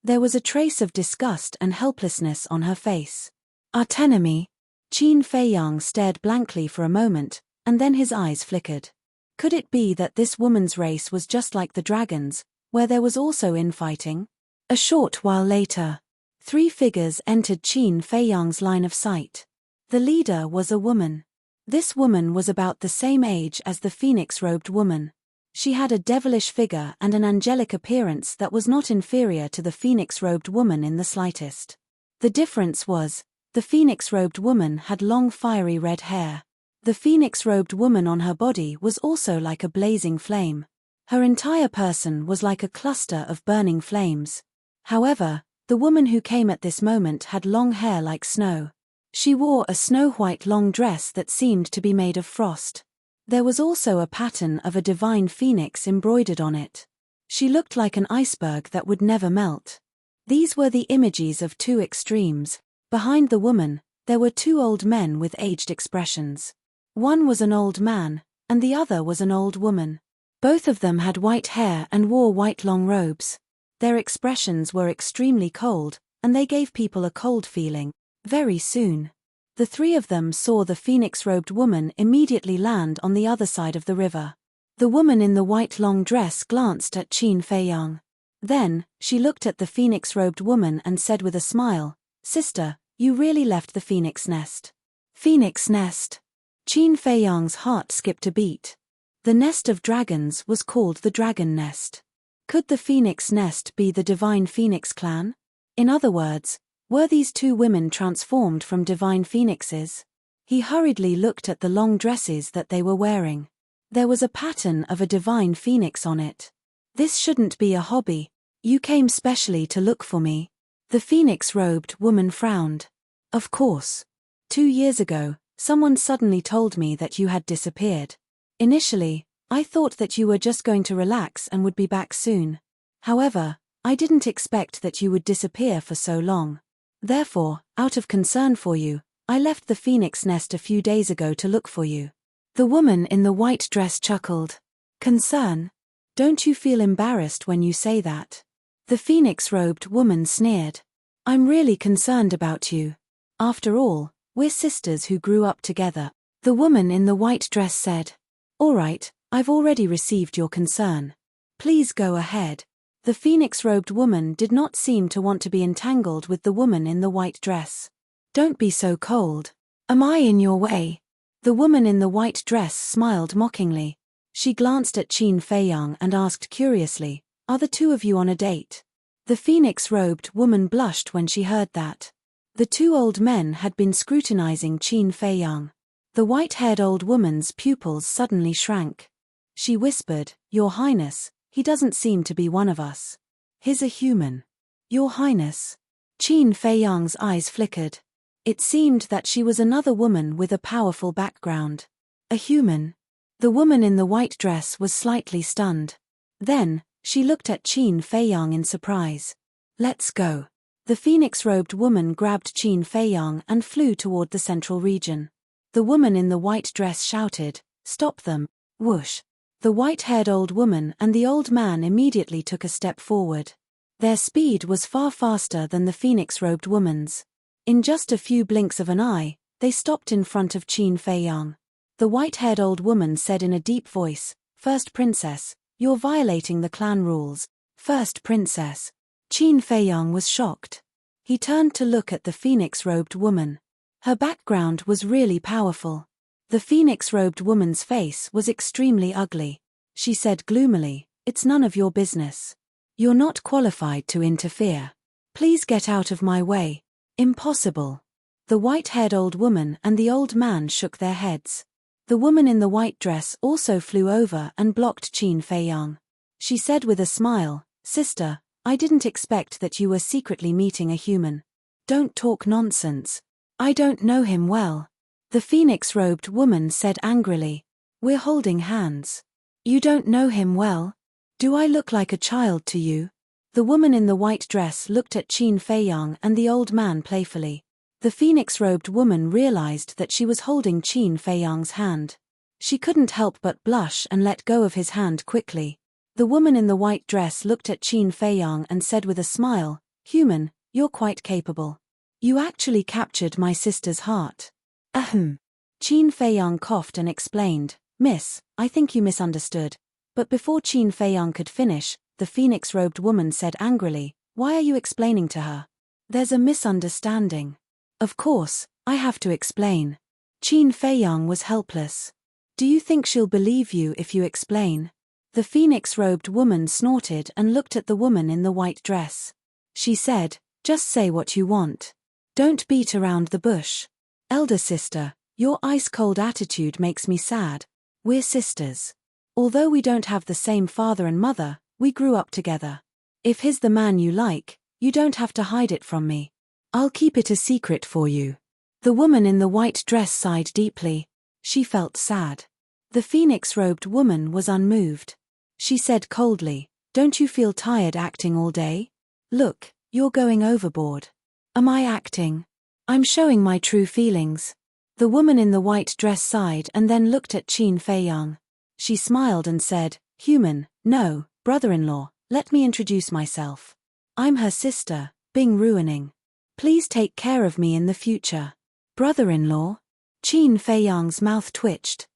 There was a trace of disgust and helplessness on her face. Artenemy? Qin Feiyang stared blankly for a moment, and then his eyes flickered. Could it be that this woman's race was just like the dragons, where there was also infighting? A short while later, 3 figures entered Qin Feiyang's line of sight. The leader was a woman. This woman was about the same age as the phoenix-robed woman. She had a devilish figure and an angelic appearance that was not inferior to the phoenix-robed woman in the slightest. The difference was, the phoenix-robed woman had long fiery red hair. The phoenix-robed woman on her body was also like a blazing flame. Her entire person was like a cluster of burning flames. However, the woman who came at this moment had long hair like snow. She wore a snow-white long dress that seemed to be made of frost. There was also a pattern of a divine phoenix embroidered on it. She looked like an iceberg that would never melt. These were the images of 2 extremes. Behind the woman, there were 2 old men with aged expressions. One was an old man, and the other was an old woman. Both of them had white hair and wore white long robes. Their expressions were extremely cold, and they gave people a cold feeling. Very soon, the 3 of them saw the phoenix-robed woman immediately land on the other side of the river. The woman in the white long dress glanced at Qin Feiyang. Then, she looked at the phoenix-robed woman and said with a smile, "Sister, you really left the phoenix nest." Phoenix nest. Qin Feiyang's heart skipped a beat. The nest of dragons was called the dragon nest. Could the phoenix nest be the divine phoenix clan? In other words, were these two women transformed from divine phoenixes? He hurriedly looked at the long dresses that they were wearing. There was a pattern of a divine phoenix on it. This shouldn't be a hobby. You came specially to look for me. The phoenix-robed woman frowned. Of course. 2 years ago, someone suddenly told me that you had disappeared. Initially, I thought that you were just going to relax and would be back soon. However, I didn't expect that you would disappear for so long. Therefore, out of concern for you, I left the phoenix nest a few days ago to look for you. The woman in the white dress chuckled. Concern? Don't you feel embarrassed when you say that? The phoenix-robed woman sneered. I'm really concerned about you. After all, we're sisters who grew up together. The woman in the white dress said. All right, I've already received your concern. Please go ahead. The phoenix-robed woman did not seem to want to be entangled with the woman in the white dress. Don't be so cold. Am I in your way? The woman in the white dress smiled mockingly. She glanced at Qin Feiyang and asked curiously, Are the two of you on a date? The phoenix-robed woman blushed when she heard that. The two old men had been scrutinizing Qin Feiyang. The white-haired old woman's pupils suddenly shrank. She whispered, Your Highness, he doesn't seem to be one of us. He's a human. Your Highness. Qin Feiyang's eyes flickered. It seemed that she was another woman with a powerful background. A human. The woman in the white dress was slightly stunned. Then, she looked at Qin Feiyang in surprise. Let's go. The phoenix-robed woman grabbed Qin Feiyang and flew toward the central region. The woman in the white dress shouted, Stop them. Whoosh. The white-haired old woman and the old man immediately took a step forward. Their speed was far faster than the phoenix-robed woman's. In just a few blinks of an eye, they stopped in front of Qin Feiyang. The white-haired old woman said in a deep voice, First Princess, you're violating the clan rules. First Princess. Qin Feiyang was shocked. He turned to look at the phoenix-robed woman. Her background was really powerful. The phoenix-robed woman's face was extremely ugly. She said gloomily, It's none of your business. You're not qualified to interfere. Please get out of my way. Impossible. The white-haired old woman and the old man shook their heads. The woman in the white dress also flew over and blocked Qin Feiyang. She said with a smile, Sister, I didn't expect that you were secretly meeting a human. Don't talk nonsense. I don't know him well. The phoenix-robed woman said angrily. We're holding hands. You don't know him well? Do I look like a child to you? The woman in the white dress looked at Qin Feiyang and the old man playfully. The phoenix-robed woman realized that she was holding Qin Feiyang's hand. She couldn't help but blush and let go of his hand quickly. The woman in the white dress looked at Qin Feiyang and said with a smile, Human, you're quite capable. You actually captured my sister's heart. Ahem. Qin Feiyang coughed and explained, Miss, I think you misunderstood. But before Qin Feiyang could finish, the phoenix-robed woman said angrily, Why are you explaining to her? There's a misunderstanding. Of course, I have to explain. Qin Feiyang was helpless. Do you think she'll believe you if you explain? The phoenix-robed woman snorted and looked at the woman in the white dress. She said, Just say what you want. Don't beat around the bush. Elder sister, your ice-cold attitude makes me sad. We're sisters. Although we don't have the same father and mother, we grew up together. If he's the man you like, you don't have to hide it from me. I'll keep it a secret for you. The woman in the white dress sighed deeply. She felt sad. The phoenix-robed woman was unmoved. She said coldly, Don't you feel tired acting all day? Look, you're going overboard. Am I acting? I'm showing my true feelings. The woman in the white dress sighed and then looked at Qin Feiyang. She smiled and said, Human, no, brother-in-law, let me introduce myself. I'm her sister, Bing Ruining. Please take care of me in the future. Brother-in-law? Qin Feiyang's mouth twitched.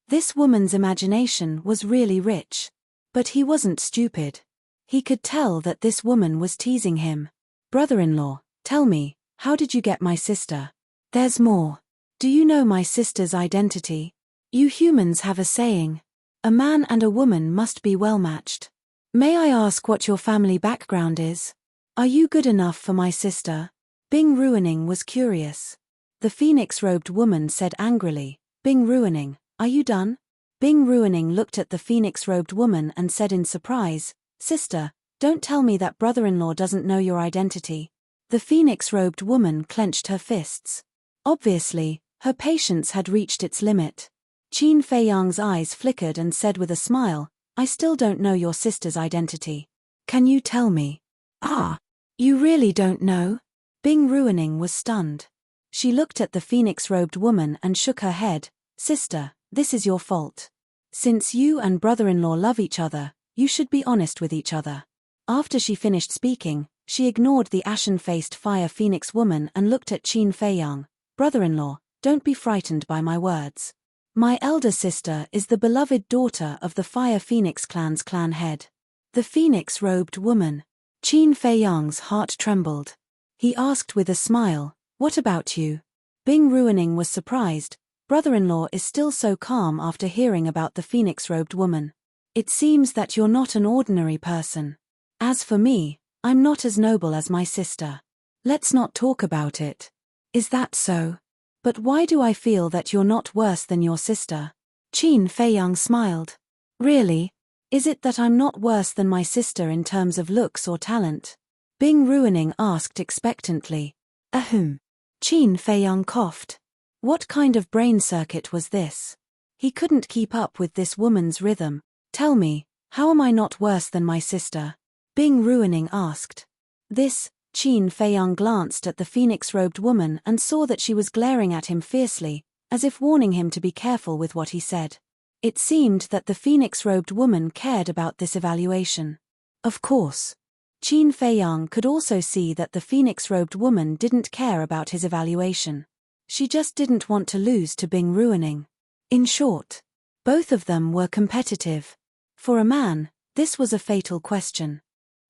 This woman's imagination was really rich. But he wasn't stupid. He could tell that this woman was teasing him. Brother-in-law, tell me, how did you get my sister? There's more. Do you know my sister's identity? You humans have a saying. A man and a woman must be well matched. May I ask what your family background is? Are you good enough for my sister? Bing Ruining was curious. The phoenix-robed woman said angrily, Bing Ruining, are you done? Bing Ruining looked at the phoenix-robed woman and said in surprise, Sister, don't tell me that brother-in-law doesn't know your identity. The phoenix-robed woman clenched her fists. Obviously, her patience had reached its limit. Qin Feiyang's eyes flickered and said with a smile, I still don't know your sister's identity. Can you tell me? Ah, you really don't know? Bing Ruining was stunned. She looked at the phoenix-robed woman and shook her head. Sister, this is your fault. Since you and brother-in-law love each other, you should be honest with each other. After she finished speaking, she ignored the ashen-faced fire phoenix woman and looked at Qin Feiyang. Brother-in-law, don't be frightened by my words. My elder sister is the beloved daughter of the Fire Phoenix clan's clan head. The phoenix-robed woman. Qin Feiyang's heart trembled. He asked with a smile, what about you? Bing Ruining was surprised. Brother-in-law is still so calm after hearing about the phoenix-robed woman. It seems that you're not an ordinary person. As for me, I'm not as noble as my sister. Let's not talk about it. Is that so? But why do I feel that you're not worse than your sister? Qin Feiyang smiled. Really? Is it that I'm not worse than my sister in terms of looks or talent? Bing Ruining asked expectantly. Ahem. Qin Feiyang coughed. What kind of brain circuit was this? He couldn't keep up with this woman's rhythm. Tell me, how am I not worse than my sister? Bing Ruining asked. This, Qin Feiyang glanced at the phoenix-robed woman and saw that she was glaring at him fiercely, as if warning him to be careful with what he said. It seemed that the phoenix-robed woman cared about this evaluation. Of course. Qin Feiyang could also see that the phoenix-robed woman didn't care about his evaluation. She just didn't want to lose to Bing Ruining. In short, both of them were competitive. For a man, this was a fatal question.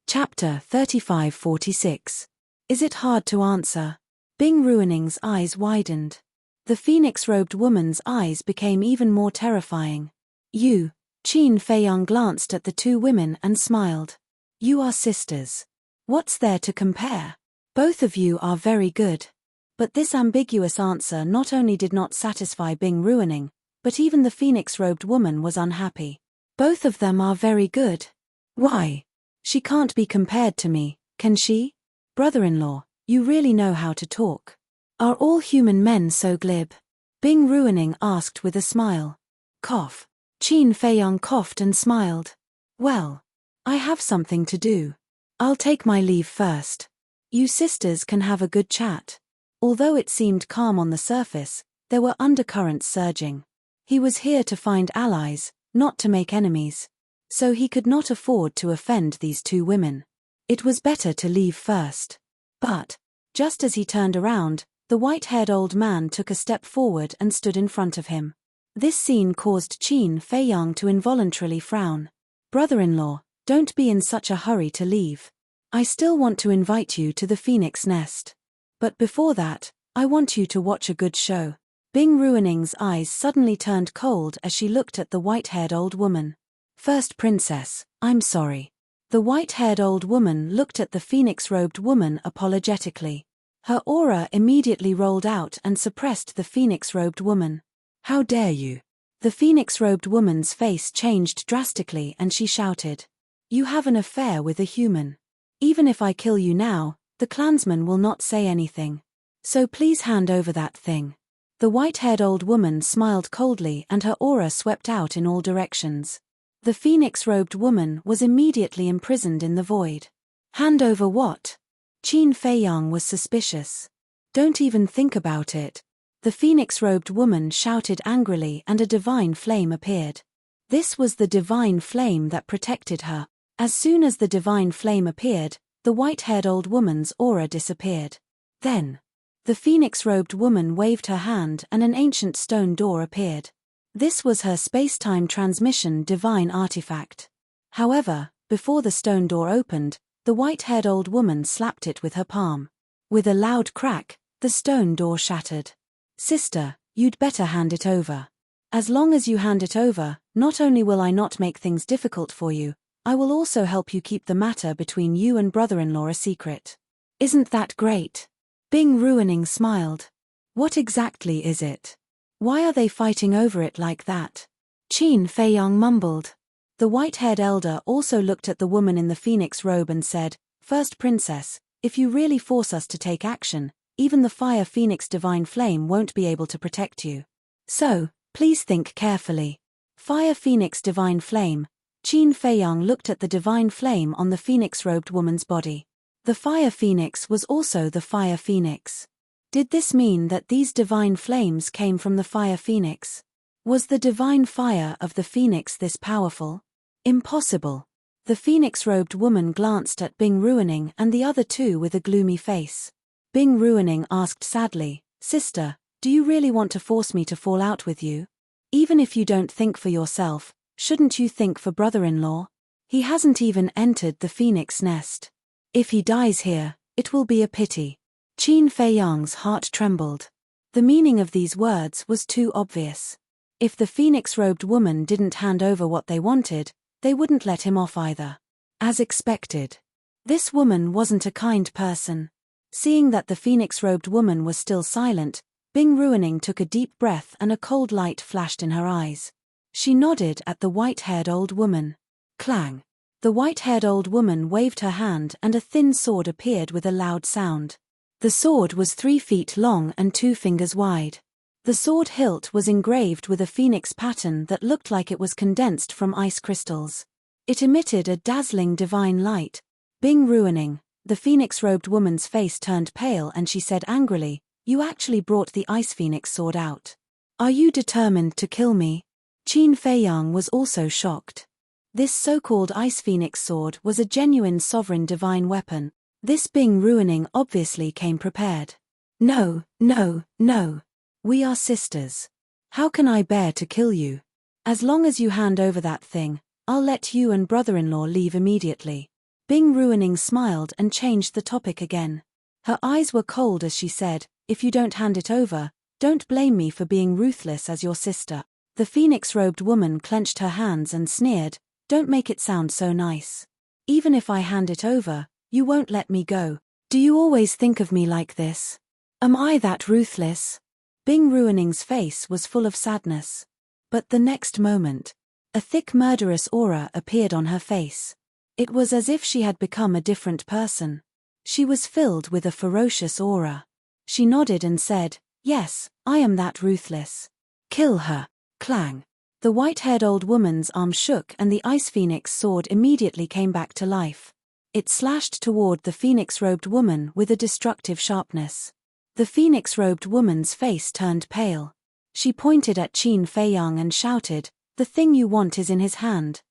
Chapter 3546. Is it hard to answer? Bing Ruining's eyes widened. The phoenix-robed woman's eyes became even more terrifying. You, Qin Feiyang glanced at the two women and smiled. You are sisters. What's there to compare? Both of you are very good. But this ambiguous answer not only did not satisfy Bing Ruining, but even the phoenix-robed woman was unhappy. Both of them are very good. Why? She can't be compared to me, can she? Brother-in-law, you really know how to talk. Are all human men so glib? Bing Ruining asked with a smile. Cough. Qin Feiyang coughed and smiled. Well, I have something to do. I'll take my leave first. You sisters can have a good chat. Although it seemed calm on the surface, there were undercurrents surging. He was here to find allies, not to make enemies. So he could not afford to offend these two women. It was better to leave first. But, just as he turned around, the white-haired old man took a step forward and stood in front of him. This scene caused Qin Feiyang to involuntarily frown. Brother-in-law, don't be in such a hurry to leave. I still want to invite you to the Phoenix Nest. But before that, I want you to watch a good show. Bing Ruining's eyes suddenly turned cold as she looked at the white-haired old woman. First Princess, I'm sorry. The white-haired old woman looked at the phoenix-robed woman apologetically. Her aura immediately rolled out and suppressed the phoenix-robed woman. How dare you? The phoenix-robed woman's face changed drastically and she shouted. You have an affair with a human. Even if I kill you now, the clansmen will not say anything. So please hand over that thing. The white-haired old woman smiled coldly and her aura swept out in all directions. The phoenix-robed woman was immediately imprisoned in the void. Hand over what? Qin Feiyang was suspicious. Don't even think about it. The phoenix-robed woman shouted angrily and a divine flame appeared. This was the divine flame that protected her. As soon as the divine flame appeared, the white-haired old woman's aura disappeared. Then, the phoenix-robed woman waved her hand and an ancient stone door appeared. This was her space-time transmission divine artifact. However, Before the stone door opened, the white-haired old woman slapped it with her palm. With a loud crack, the stone door shattered. "Sister, you'd better hand it over. As long as you hand it over, not only will I not make things difficult for you, I will also help you keep the matter between you and brother-in-law a secret. Isn't that great?" Bing Ruining smiled. "What exactly is it? Why are they fighting over it like that?" Qin Feiyang mumbled. The white-haired elder also looked at the woman in the phoenix robe and said, "First princess, if you really force us to take action, even the fire phoenix divine flame won't be able to protect you. So, please think carefully." Fire phoenix divine flame. Qin Feiyang looked at the divine flame on the phoenix-robed woman's body. The fire phoenix was also the fire phoenix. Did this mean that these divine flames came from the fire phoenix? Was the divine fire of the phoenix this powerful? Impossible. The phoenix-robed woman glanced at Bing Ruining and the other two with a gloomy face. Bing Ruining asked sadly, "Sister, do you really want to force me to fall out with you? Even if you don't think for yourself, shouldn't you think for brother-in-law? He hasn't even entered the phoenix nest. If he dies here, it will be a pity." Qin Feiyang's heart trembled. The meaning of these words was too obvious. If the phoenix-robed woman didn't hand over what they wanted, they wouldn't let him off either. As expected. This woman wasn't a kind person. Seeing that the phoenix-robed woman was still silent, Bing Ruining took a deep breath and a cold light flashed in her eyes. She nodded at the white-haired old woman. Clang. The white-haired old woman waved her hand and a thin sword appeared with a loud sound. The sword was 3 feet long and 2 fingers wide. The sword hilt was engraved with a phoenix pattern that looked like it was condensed from ice crystals. It emitted a dazzling divine light. Bing Ruining. The phoenix-robed woman's face turned pale and she said angrily, "You actually brought the ice phoenix sword out. Are you determined to kill me?" Qin Feiyang was also shocked. This so-called ice phoenix sword was a genuine sovereign divine weapon. This Bing Ruining obviously came prepared. "No, no, no. We are sisters. How can I bear to kill you? As long as you hand over that thing, I'll let you and brother-in-law leave immediately." Bing Ruining smiled and changed the topic again. Her eyes were cold as she said, "If you don't hand it over, don't blame me for being ruthless as your sister." The phoenix-robed woman clenched her hands and sneered, "Don't make it sound so nice. Even if I hand it over, you won't let me go. Do you always think of me like this? Am I that ruthless?" Bing Ruining's face was full of sadness. But the next moment, a thick murderous aura appeared on her face. It was as if she had become a different person. She was filled with a ferocious aura. She nodded and said, "Yes, I am that ruthless. Kill her." Clang. The white-haired old woman's arm shook and the ice phoenix sword immediately came back to life. It slashed toward the phoenix-robed woman with a destructive sharpness. The phoenix-robed woman's face turned pale. She pointed at Qin Feiyang and shouted, "The thing you want is in his hand."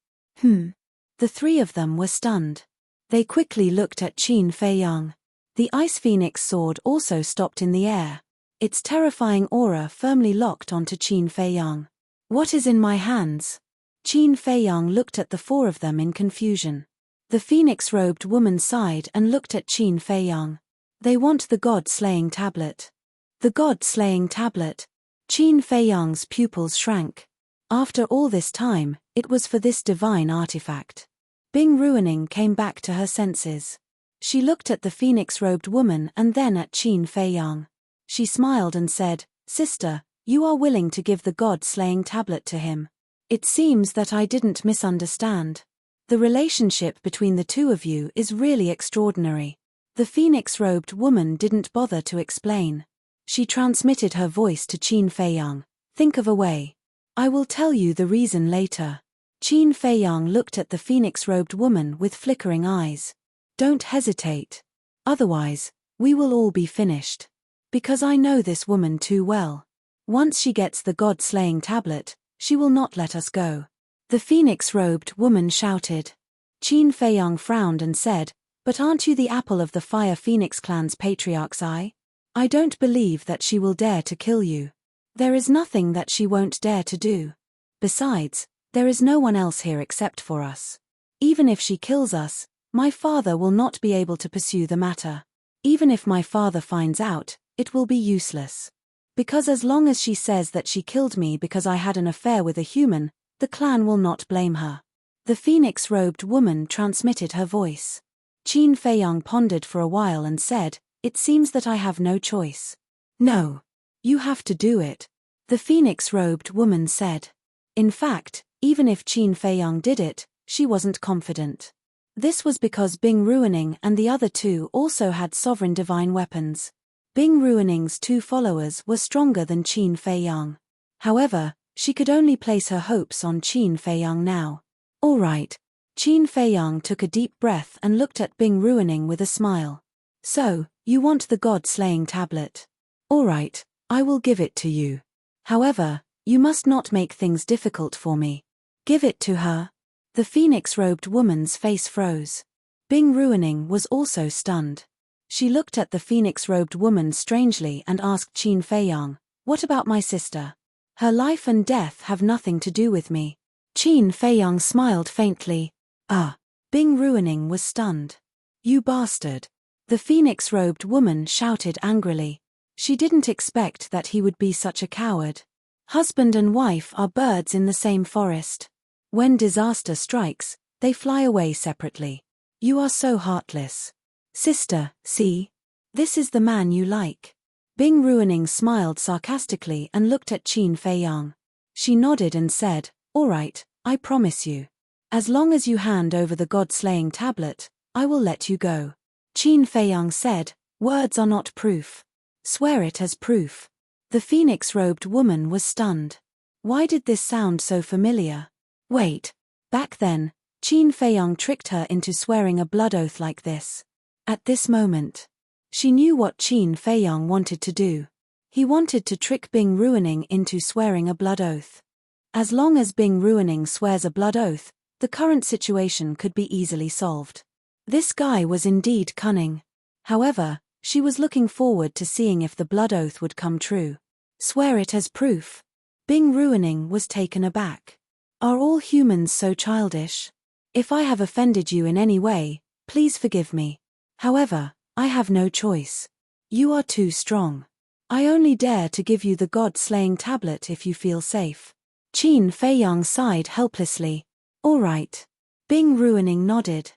The 3 of them were stunned. They quickly looked at Qin Feiyang. The ice phoenix sword also stopped in the air. Its terrifying aura firmly locked onto Qin Feiyang. "What is in my hands?" Qin Feiyang looked at the 4 of them in confusion. The phoenix-robed woman sighed and looked at Qin Feiyang. "They want the god-slaying tablet." The god-slaying tablet. Qin Feiyang's pupils shrank. After all this time, it was for this divine artifact. Bing Ruining came back to her senses. She looked at the phoenix-robed woman and then at Qin Feiyang. She smiled and said, "Sister, you are willing to give the god-slaying tablet to him. It seems that I didn't misunderstand. The relationship between the 2 of you is really extraordinary." The phoenix-robed woman didn't bother to explain. She transmitted her voice to Qin Feiyang, "Think of a way. I will tell you the reason later." Qin Feiyang looked at the phoenix-robed woman with flickering eyes. "Don't hesitate. Otherwise, we will all be finished. Because I know this woman too well. Once she gets the god-slaying tablet, she will not let us go." The phoenix-robed woman shouted. Qin Feiyang frowned and said, "But aren't you the apple of the Fire Phoenix clan's patriarch's eye? I don't believe that she will dare to kill you. There is nothing that she won't dare to do. Besides, there is no one else here except for us. Even if she kills us, my father will not be able to pursue the matter. Even if my father finds out, it will be useless. Because as long as she says that she killed me because I had an affair with a human, the clan will not blame her. The phoenix-robed woman transmitted her voice. Qin Feiyang pondered for a while and said, "It seems that I have no choice." "No. You have to do it," the phoenix-robed woman said. In fact, even if Qin Feiyang did it, she wasn't confident. This was because Bing Ruining and the other two also had sovereign divine weapons. Bing Ruining's two followers were stronger than Qin Feiyang. However, she could only place her hopes on Qin Feiyang now. "All right." Qin Feiyang took a deep breath and looked at Bing Ruining with a smile. "So, you want the god-slaying tablet? All right, I will give it to you. However, you must not make things difficult for me." "Give it to her." The phoenix-robed woman's face froze. Bing Ruining was also stunned. She looked at the phoenix-robed woman strangely and asked Qin Feiyang, "What about my sister? Her life and death have nothing to do with me." Qin Feiyang smiled faintly. Bing Ruining was stunned. "You bastard!" The phoenix-robed woman shouted angrily. She didn't expect that he would be such a coward. Husband and wife are birds in the same forest. When disaster strikes, they fly away separately. You are so heartless. "Sister, see? This is the man you like." Bing Ruining smiled sarcastically and looked at Qin Feiyang. She nodded and said, "All right, I promise you. As long as you hand over the god-slaying tablet, I will let you go." Qin Feiyang said, "Words are not proof. Swear it as proof." The phoenix-robed woman was stunned. Why did this sound so familiar? Wait. Back then, Qin Feiyang tricked her into swearing a blood oath like this. At this moment, she knew what Qin Feiyang wanted to do. He wanted to trick Bing Ruining into swearing a blood oath. As long as Bing Ruining swears a blood oath, the current situation could be easily solved. This guy was indeed cunning. However, she was looking forward to seeing if the blood oath would come true. Swear it as proof. Bing Ruining was taken aback. Are all humans so childish? If I have offended you in any way, please forgive me. However, I have no choice. You are too strong. I only dare to give you the god-slaying tablet if you feel safe. Qin Feiyang sighed helplessly. All right. Bing Ruining nodded.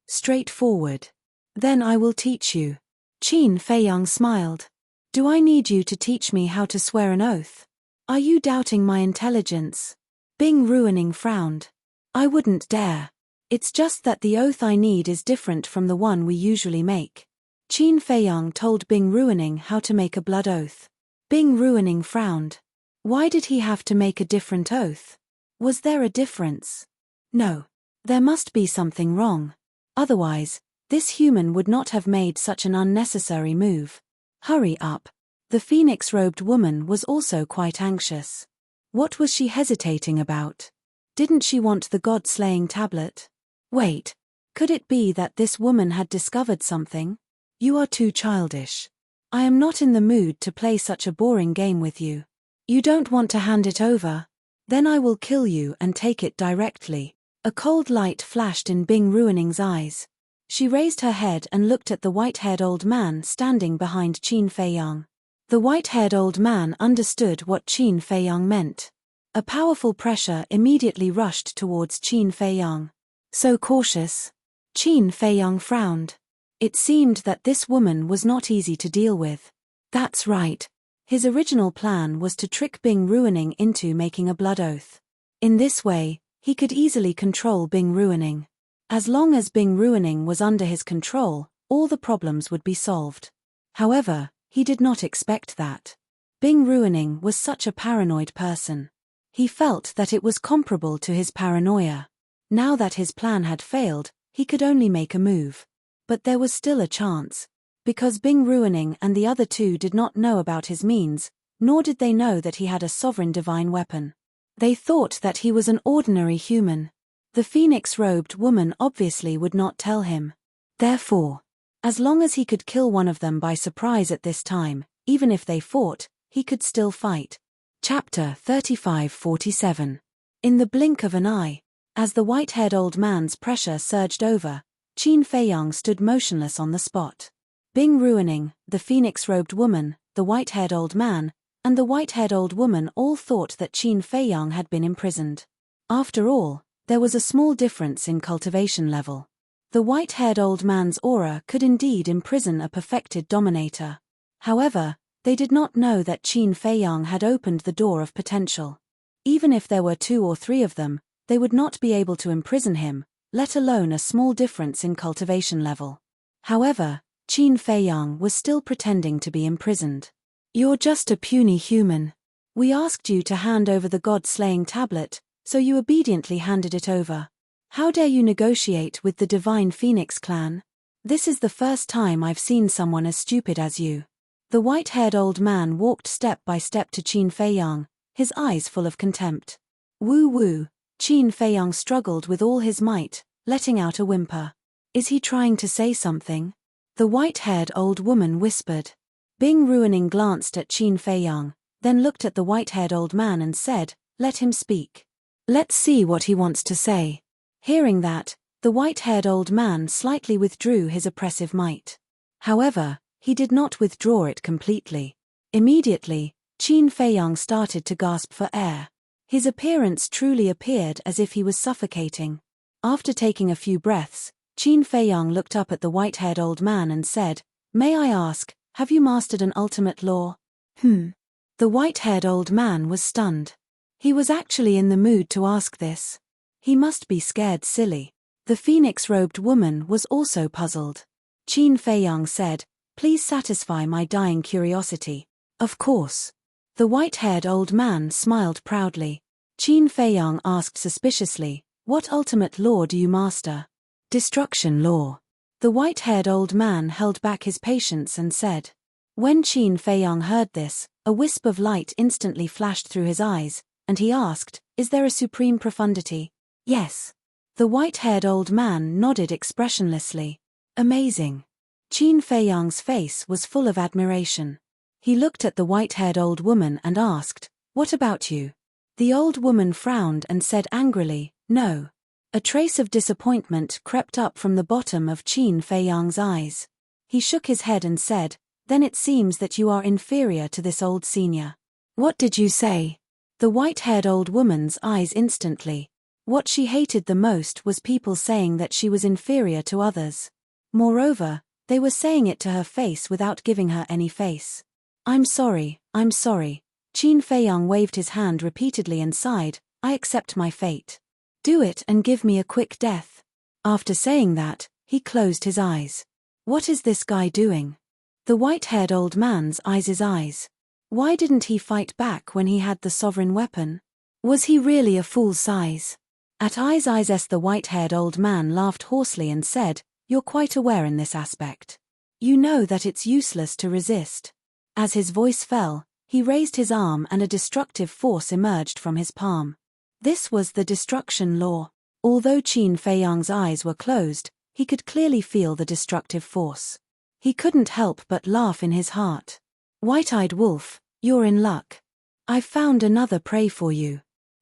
Straightforward. Then I will teach you. Qin Feiyang smiled. Do I need you to teach me how to swear an oath? Are you doubting my intelligence? Bing Ruining frowned. I wouldn't dare. It's just that the oath I need is different from the one we usually make. Qin Feiyang told Bing Ruining how to make a blood oath. Bing Ruining frowned. Why did he have to make a different oath? Was there a difference? No. There must be something wrong. Otherwise, this human would not have made such an unnecessary move. Hurry up. The phoenix-robed woman was also quite anxious. What was she hesitating about? Didn't she want the god-slaying tablet? Wait. Could it be that this woman had discovered something? You are too childish. I am not in the mood to play such a boring game with you. You don't want to hand it over? Then I will kill you and take it directly. A cold light flashed in Bing Ruining's eyes. She raised her head and looked at the white-haired old man standing behind Qin Feiyang. The white-haired old man understood what Qin Feiyang meant. A powerful pressure immediately rushed towards Qin Feiyang. So cautious. Qin Feiyang frowned. It seemed that this woman was not easy to deal with. That's right. His original plan was to trick Bing Ruining into making a blood oath. In this way, he could easily control Bing Ruining. As long as Bing Ruining was under his control, all the problems would be solved. However, he did not expect that. Bing Ruining was such a paranoid person. He felt that it was comparable to his paranoia. Now that his plan had failed, he could only make a move. But there was still a chance. Because Bing Ruining and the other two did not know about his means, nor did they know that he had a sovereign divine weapon. They thought that he was an ordinary human. The phoenix-robed woman obviously would not tell him. Therefore, as long as he could kill one of them by surprise at this time, even if they fought, he could still fight. Chapter 35-47. In the blink of an eye. As the white-haired old man's pressure surged over, Qin Feiyang stood motionless on the spot. Bing Ruining, the phoenix-robed woman, the white-haired old man, and the white-haired old woman all thought that Qin Feiyang had been imprisoned. After all, there was a small difference in cultivation level. The white-haired old man's aura could indeed imprison a perfected dominator. However, they did not know that Qin Feiyang had opened the door of potential. Even if there were 2 or 3 of them, they would not be able to imprison him, let alone a small difference in cultivation level. However, Qin Feiyang was still pretending to be imprisoned. "You're just a puny human. We asked you to hand over the god-slaying tablet, so you obediently handed it over. How dare you negotiate with the divine Phoenix clan? This is the first time I've seen someone as stupid as you." The white-haired old man walked step by step to Qin Feiyang, his eyes full of contempt. "Woo-woo," Qin Feiyang struggled with all his might, letting out a whimper. "Is he trying to say something?" The white-haired old woman whispered. Bing Ruining glanced at Qin Feiyang, then looked at the white-haired old man and said, "Let him speak. Let's see what he wants to say." Hearing that, the white-haired old man slightly withdrew his oppressive might. However, he did not withdraw it completely. Immediately, Qin Feiyang started to gasp for air. His appearance truly appeared as if he was suffocating. After taking a few breaths, Qin Feiyang looked up at the white-haired old man and said, "May I ask, have you mastered an ultimate law?" The white-haired old man was stunned. He was actually in the mood to ask this. He must be scared silly. The phoenix-robed woman was also puzzled. Qin Feiyang said, "Please satisfy my dying curiosity." "Of course." The white-haired old man smiled proudly. Qin Feiyang asked suspiciously, "What ultimate law do you master?" "Destruction law." The white-haired old man held back his patience and said. When Qin Feiyang heard this, a wisp of light instantly flashed through his eyes, and he asked, "Is there a supreme profundity?" "Yes." The white-haired old man nodded expressionlessly. "Amazing." Qin Feiyang's face was full of admiration. He looked at the white-haired old woman and asked, "What about you?" The old woman frowned and said angrily, "No." A trace of disappointment crept up from the bottom of Qin Feiyang's eyes. He shook his head and said, "Then it seems that you are inferior to this old senior." "What did you say?" The white-haired old woman's eyes instantly. What she hated the most was people saying that she was inferior to others. Moreover, they were saying it to her face without giving her any face. I'm sorry." Qin Feiyang waved his hand repeatedly and sighed, "I accept my fate. Do it and give me a quick death." After saying that, he closed his eyes. What is this guy doing? The white-haired old man's eyes. Why didn't he fight back when he had the sovereign weapon? Was he really a fool size? At eyes, the white-haired old man laughed hoarsely and said, "You're quite aware in this aspect. You know that it's useless to resist." As his voice fell, he raised his arm and a destructive force emerged from his palm. This was the destruction law. Although Qin Feiyang's eyes were closed, he could clearly feel the destructive force. He couldn't help but laugh in his heart. "White-eyed wolf, you're in luck. I've found another prey for you."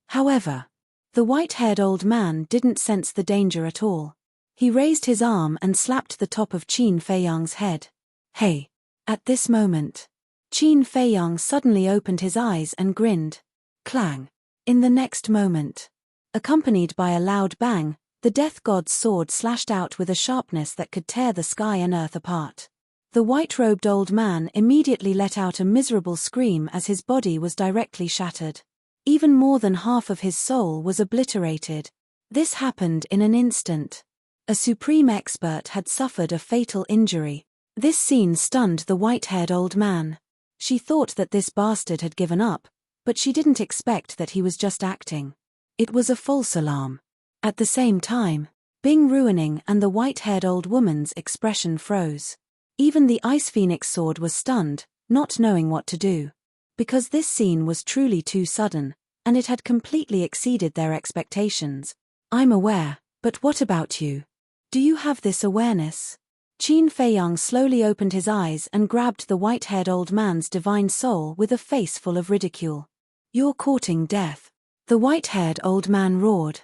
However, the white-haired old man didn't sense the danger at all. He raised his arm and slapped the top of Qin Feiyang's head. "Hey!" At this moment, Qin Feiyang suddenly opened his eyes and grinned. Clang! In the next moment, accompanied by a loud bang, the death god's sword slashed out with a sharpness that could tear the sky and earth apart. The white-robed old man immediately let out a miserable scream as his body was directly shattered. Even more than half of his soul was obliterated. This happened in an instant. A supreme expert had suffered a fatal injury. This scene stunned the white-haired old man. She thought that this bastard had given up, but she didn't expect that he was just acting. It was a false alarm. At the same time, Bing Ruining and the white-haired old woman's expression froze. Even the Ice Phoenix sword was stunned, not knowing what to do. Because this scene was truly too sudden, and it had completely exceeded their expectations. "I'm aware, but what about you? Do you have this awareness?" Qin Feiyang slowly opened his eyes and grabbed the white-haired old man's divine soul with a face full of ridicule. "You're courting death," the white-haired old man roared.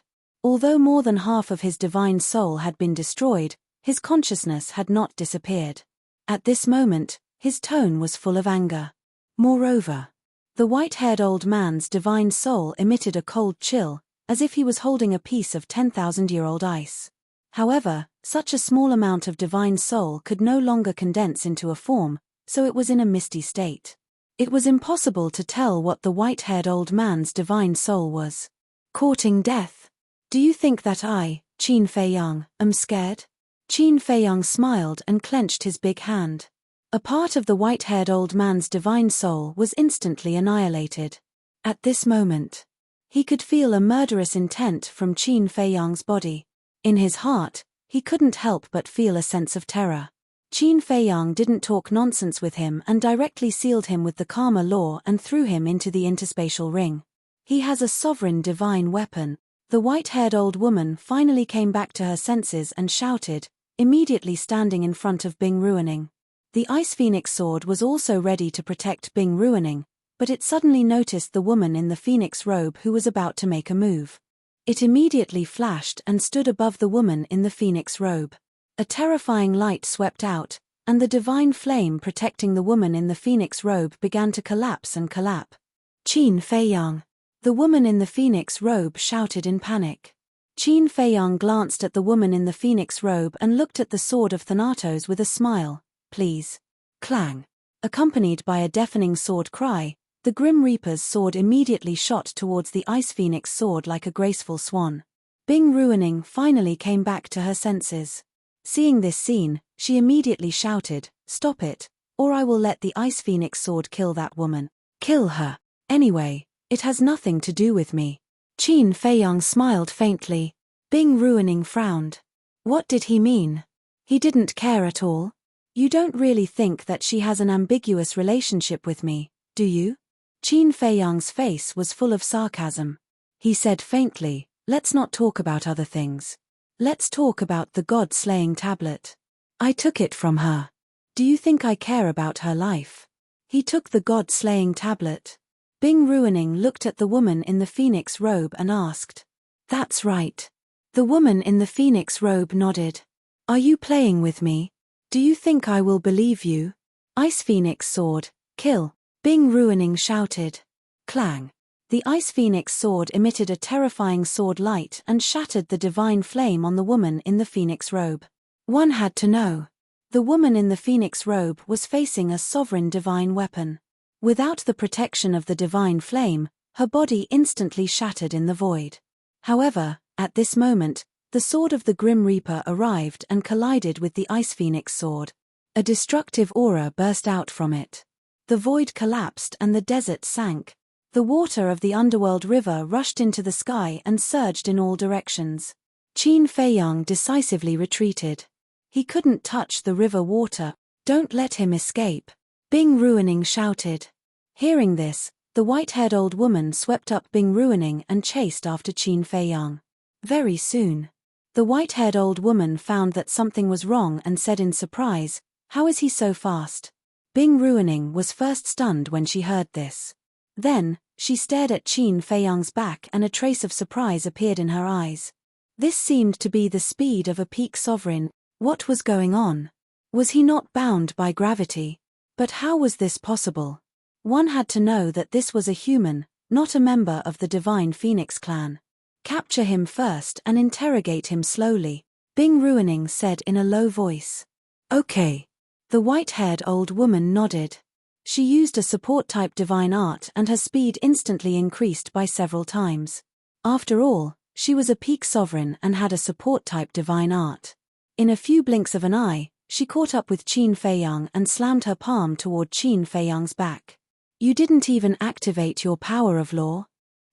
Although more than half of his divine soul had been destroyed, his consciousness had not disappeared. At this moment, his tone was full of anger. Moreover, the white-haired old man's divine soul emitted a cold chill, as if he was holding a piece of 10,000-year-old ice. However, such a small amount of divine soul could no longer condense into a form, so it was in a misty state. It was impossible to tell what the white-haired old man's divine soul was. Courting death. Do you think that I, Qin Feiyang, am scared? Qin Feiyang smiled and clenched his big hand. A part of the white-haired old man's divine soul was instantly annihilated. At this moment, he could feel a murderous intent from Qin Feiyang's body. In his heart, he couldn't help but feel a sense of terror. Qin Feiyang didn't talk nonsense with him and directly sealed him with the Karma law and threw him into the interspatial ring. He has a sovereign divine weapon. The white-haired old woman finally came back to her senses and shouted, immediately standing in front of Bing Ruining. The Ice Phoenix sword was also ready to protect Bing Ruining, but it suddenly noticed the woman in the phoenix robe who was about to make a move. It immediately flashed and stood above the woman in the phoenix robe. A terrifying light swept out, and the divine flame protecting the woman in the phoenix robe began to collapse and collapse. Qin Feiyang. The woman in the phoenix robe shouted in panic. Qin Feiyang glanced at the woman in the phoenix robe and looked at the sword of Thanatos with a smile. Please. Clang. Accompanied by a deafening sword cry, the Grim Reaper's sword immediately shot towards the Ice Phoenix sword like a graceful swan. Bing Ruining finally came back to her senses. Seeing this scene, she immediately shouted, "Stop it, or I will let the Ice Phoenix sword kill that woman." Kill her. Anyway, it has nothing to do with me. Qin Feiyang smiled faintly. Bing Ruining frowned. What did he mean? He didn't care at all? You don't really think that she has an ambiguous relationship with me, do you? Qin Feiyang's face was full of sarcasm. He said faintly, let's not talk about other things. Let's talk about the God-slaying tablet. I took it from her. Do you think I care about her life? He took the God-slaying tablet. Bing Ruining looked at the woman in the phoenix robe and asked. That's right. The woman in the phoenix robe nodded. Are you playing with me? Do you think I will believe you? Ice Phoenix sword, kill. Bing Ruining shouted. Clang. The Ice Phoenix sword emitted a terrifying sword light and shattered the divine flame on the woman in the phoenix robe. One had to know. The woman in the phoenix robe was facing a sovereign divine weapon. Without the protection of the divine flame, her body instantly shattered in the void. However, at this moment, the sword of the Grim Reaper arrived and collided with the Ice Phoenix sword. A destructive aura burst out from it. The void collapsed and the desert sank. The water of the underworld river rushed into the sky and surged in all directions. Qin Feiyang decisively retreated. He couldn't touch the river water. Don't let him escape. Bing Ruining shouted. Hearing this, the white-haired old woman swept up Bing Ruining and chased after Qin Feiyang. Very soon, the white-haired old woman found that something was wrong and said in surprise, "How is he so fast?" Bing Ruining was first stunned when she heard this. Then, she stared at Qin Feiyang's back and a trace of surprise appeared in her eyes. This seemed to be the speed of a peak sovereign. What was going on? Was he not bound by gravity? But how was this possible? One had to know that this was a human, not a member of the Divine Phoenix clan. Capture him first and interrogate him slowly, Bing Ruining said in a low voice. Okay. The white-haired old woman nodded. She used a support-type divine art and her speed instantly increased by several times. After all, she was a peak sovereign and had a support-type divine art. In a few blinks of an eye, she caught up with Qin Feiyang and slammed her palm toward Qin Feiyang's back. You didn't even activate your power of law?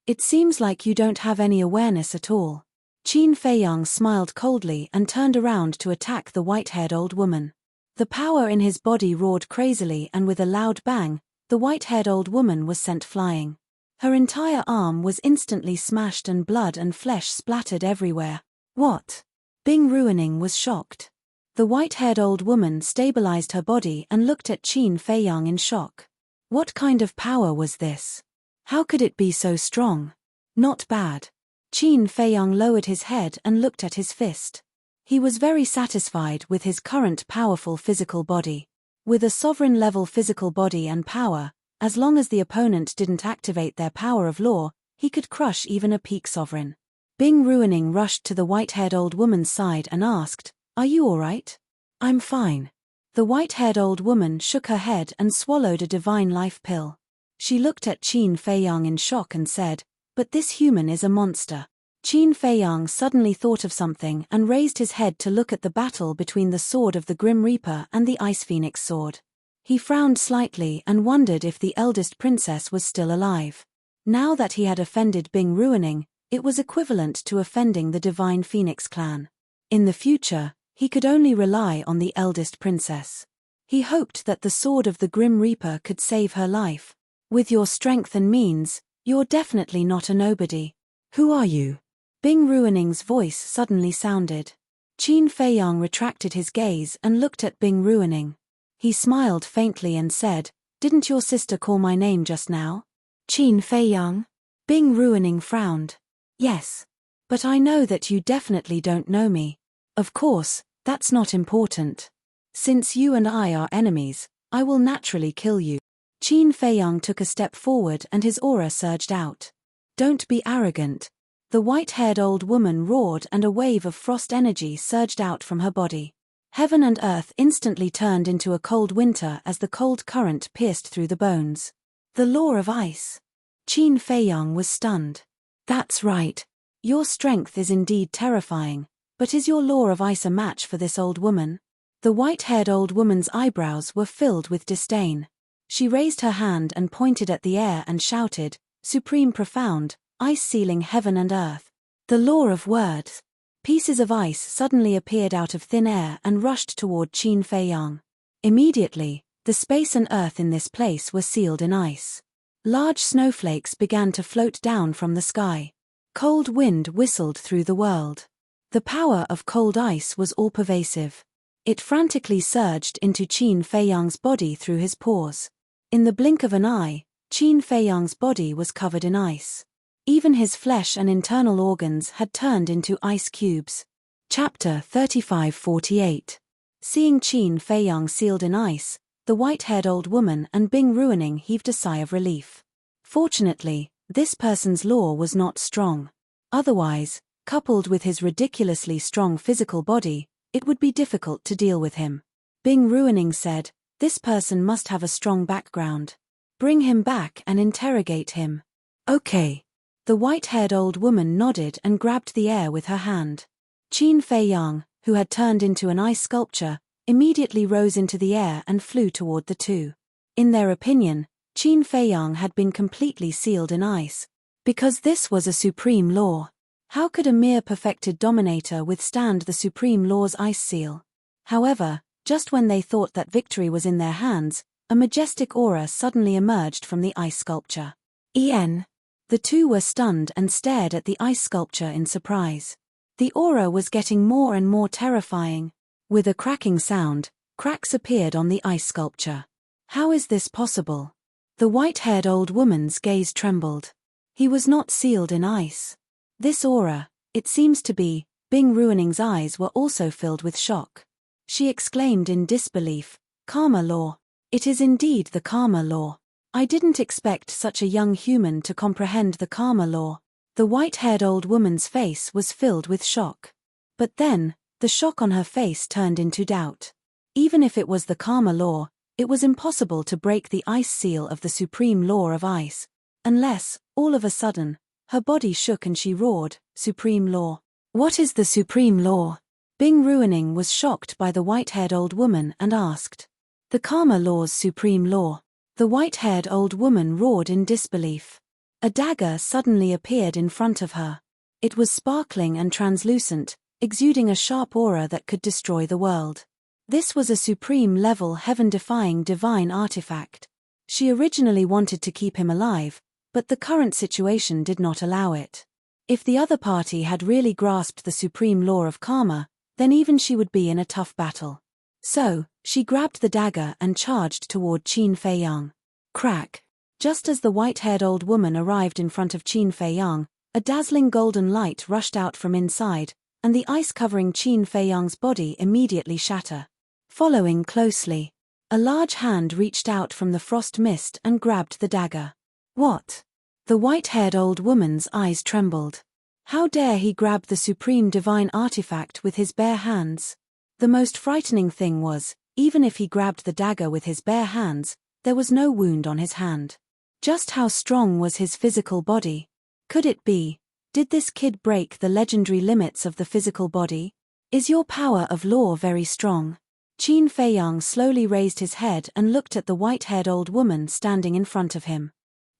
It seems like you don't have any awareness at all. Qin Feiyang smiled coldly and turned around to attack the white-haired old woman. The power in his body roared crazily and with a loud bang, the white-haired old woman was sent flying. Her entire arm was instantly smashed and blood and flesh splattered everywhere. What? Bing Ruining was shocked. The white-haired old woman stabilized her body and looked at Qin Feiyang in shock. What kind of power was this? How could it be so strong? Not bad. Qin Feiyang lowered his head and looked at his fist. He was very satisfied with his current powerful physical body. With a sovereign-level physical body and power, as long as the opponent didn't activate their power of law, he could crush even a peak sovereign. Bing Ruining rushed to the white-haired old woman's side and asked, "Are you all right?" "I'm fine." The white-haired old woman shook her head and swallowed a divine life pill. She looked at Qin Feiyang in shock and said, "But this human is a monster." Qin Feiyang suddenly thought of something and raised his head to look at the battle between the sword of the Grim Reaper and the Ice Phoenix sword. He frowned slightly and wondered if the eldest princess was still alive. Now that he had offended Bing Ruining, it was equivalent to offending the Divine Phoenix clan. In the future, he could only rely on the eldest princess. He hoped that the sword of the Grim Reaper could save her life. "With your strength and means, you're definitely not a nobody. Who are you?" Bing Ruining's voice suddenly sounded. Qin Feiyang retracted his gaze and looked at Bing Ruining. He smiled faintly and said, "Didn't your sister call my name just now?" "Qin Feiyang?" Bing Ruining frowned. "Yes. But I know that you definitely don't know me." "Of course, that's not important. Since you and I are enemies, I will naturally kill you." Qin Feiyang took a step forward and his aura surged out. "Don't be arrogant." The white-haired old woman roared and a wave of frost energy surged out from her body. Heaven and earth instantly turned into a cold winter as the cold current pierced through the bones. "The law of ice." Qin Feiyang was stunned. "That's right. Your strength is indeed terrifying, but is your law of ice a match for this old woman?" The white-haired old woman's eyebrows were filled with disdain. She raised her hand and pointed at the air and shouted, "Supreme profound, ice sealing heaven and earth. The law of words." Pieces of ice suddenly appeared out of thin air and rushed toward Qin Feiyang. Immediately, the space and earth in this place were sealed in ice. Large snowflakes began to float down from the sky. Cold wind whistled through the world. The power of cold ice was all-pervasive. It frantically surged into Qin Feiyang's body through his pores. In the blink of an eye, Qin Feiyang's body was covered in ice. Even his flesh and internal organs had turned into ice cubes. Chapter 3548. Seeing Qin Feiyang sealed in ice, the white-haired old woman and Bing Ruining heaved a sigh of relief. Fortunately, this person's law was not strong. Otherwise, coupled with his ridiculously strong physical body, it would be difficult to deal with him. Bing Ruining said, "This person must have a strong background. Bring him back and interrogate him." "Okay." The white-haired old woman nodded and grabbed the air with her hand. Qin Feiyang, who had turned into an ice sculpture, immediately rose into the air and flew toward the two. In their opinion, Qin Feiyang had been completely sealed in ice. Because this was a supreme law. How could a mere perfected dominator withstand the supreme law's ice seal? However, just when they thought that victory was in their hands, a majestic aura suddenly emerged from the ice sculpture. "En." The two were stunned and stared at the ice sculpture in surprise. The aura was getting more and more terrifying. With a cracking sound, cracks appeared on the ice sculpture. "How is this possible?" The white-haired old woman's gaze trembled. He was not sealed in ice. This aura, it seems to be. Bing Ruining's eyes were also filled with shock. She exclaimed in disbelief, "Karma law. It is indeed the karma law. I didn't expect such a young human to comprehend the karma law." The white-haired old woman's face was filled with shock. But then, the shock on her face turned into doubt. Even if it was the karma law, it was impossible to break the ice seal of the supreme law of ice. Unless, all of a sudden, her body shook and she roared, "Supreme law. What is the supreme law?" Bing Ruining was shocked by the white-haired old woman and asked. "The karma law's supreme law." The white-haired old woman roared in disbelief. A dagger suddenly appeared in front of her. It was sparkling and translucent, exuding a sharp aura that could destroy the world. This was a supreme-level heaven-defying divine artifact. She originally wanted to keep him alive, but the current situation did not allow it. If the other party had really grasped the supreme law of karma, then even she would be in a tough battle. So, she grabbed the dagger and charged toward Qin Feiyang. Crack! Just as the white-haired old woman arrived in front of Qin Feiyang, A dazzling golden light rushed out from inside, and the ice covering Qin Feiyang's body immediately shattered. Following closely, a large hand reached out from the frost mist and grabbed the dagger. What? The white-haired old woman's eyes trembled. How dare he grab the supreme divine artifact with his bare hands? The most frightening thing was, even if he grabbed the dagger with his bare hands, there was no wound on his hand. Just how strong was his physical body? Could it be? Did this kid break the legendary limits of the physical body? Is your power of law very strong? Qin Feiyang slowly raised his head and looked at the white-haired old woman standing in front of him.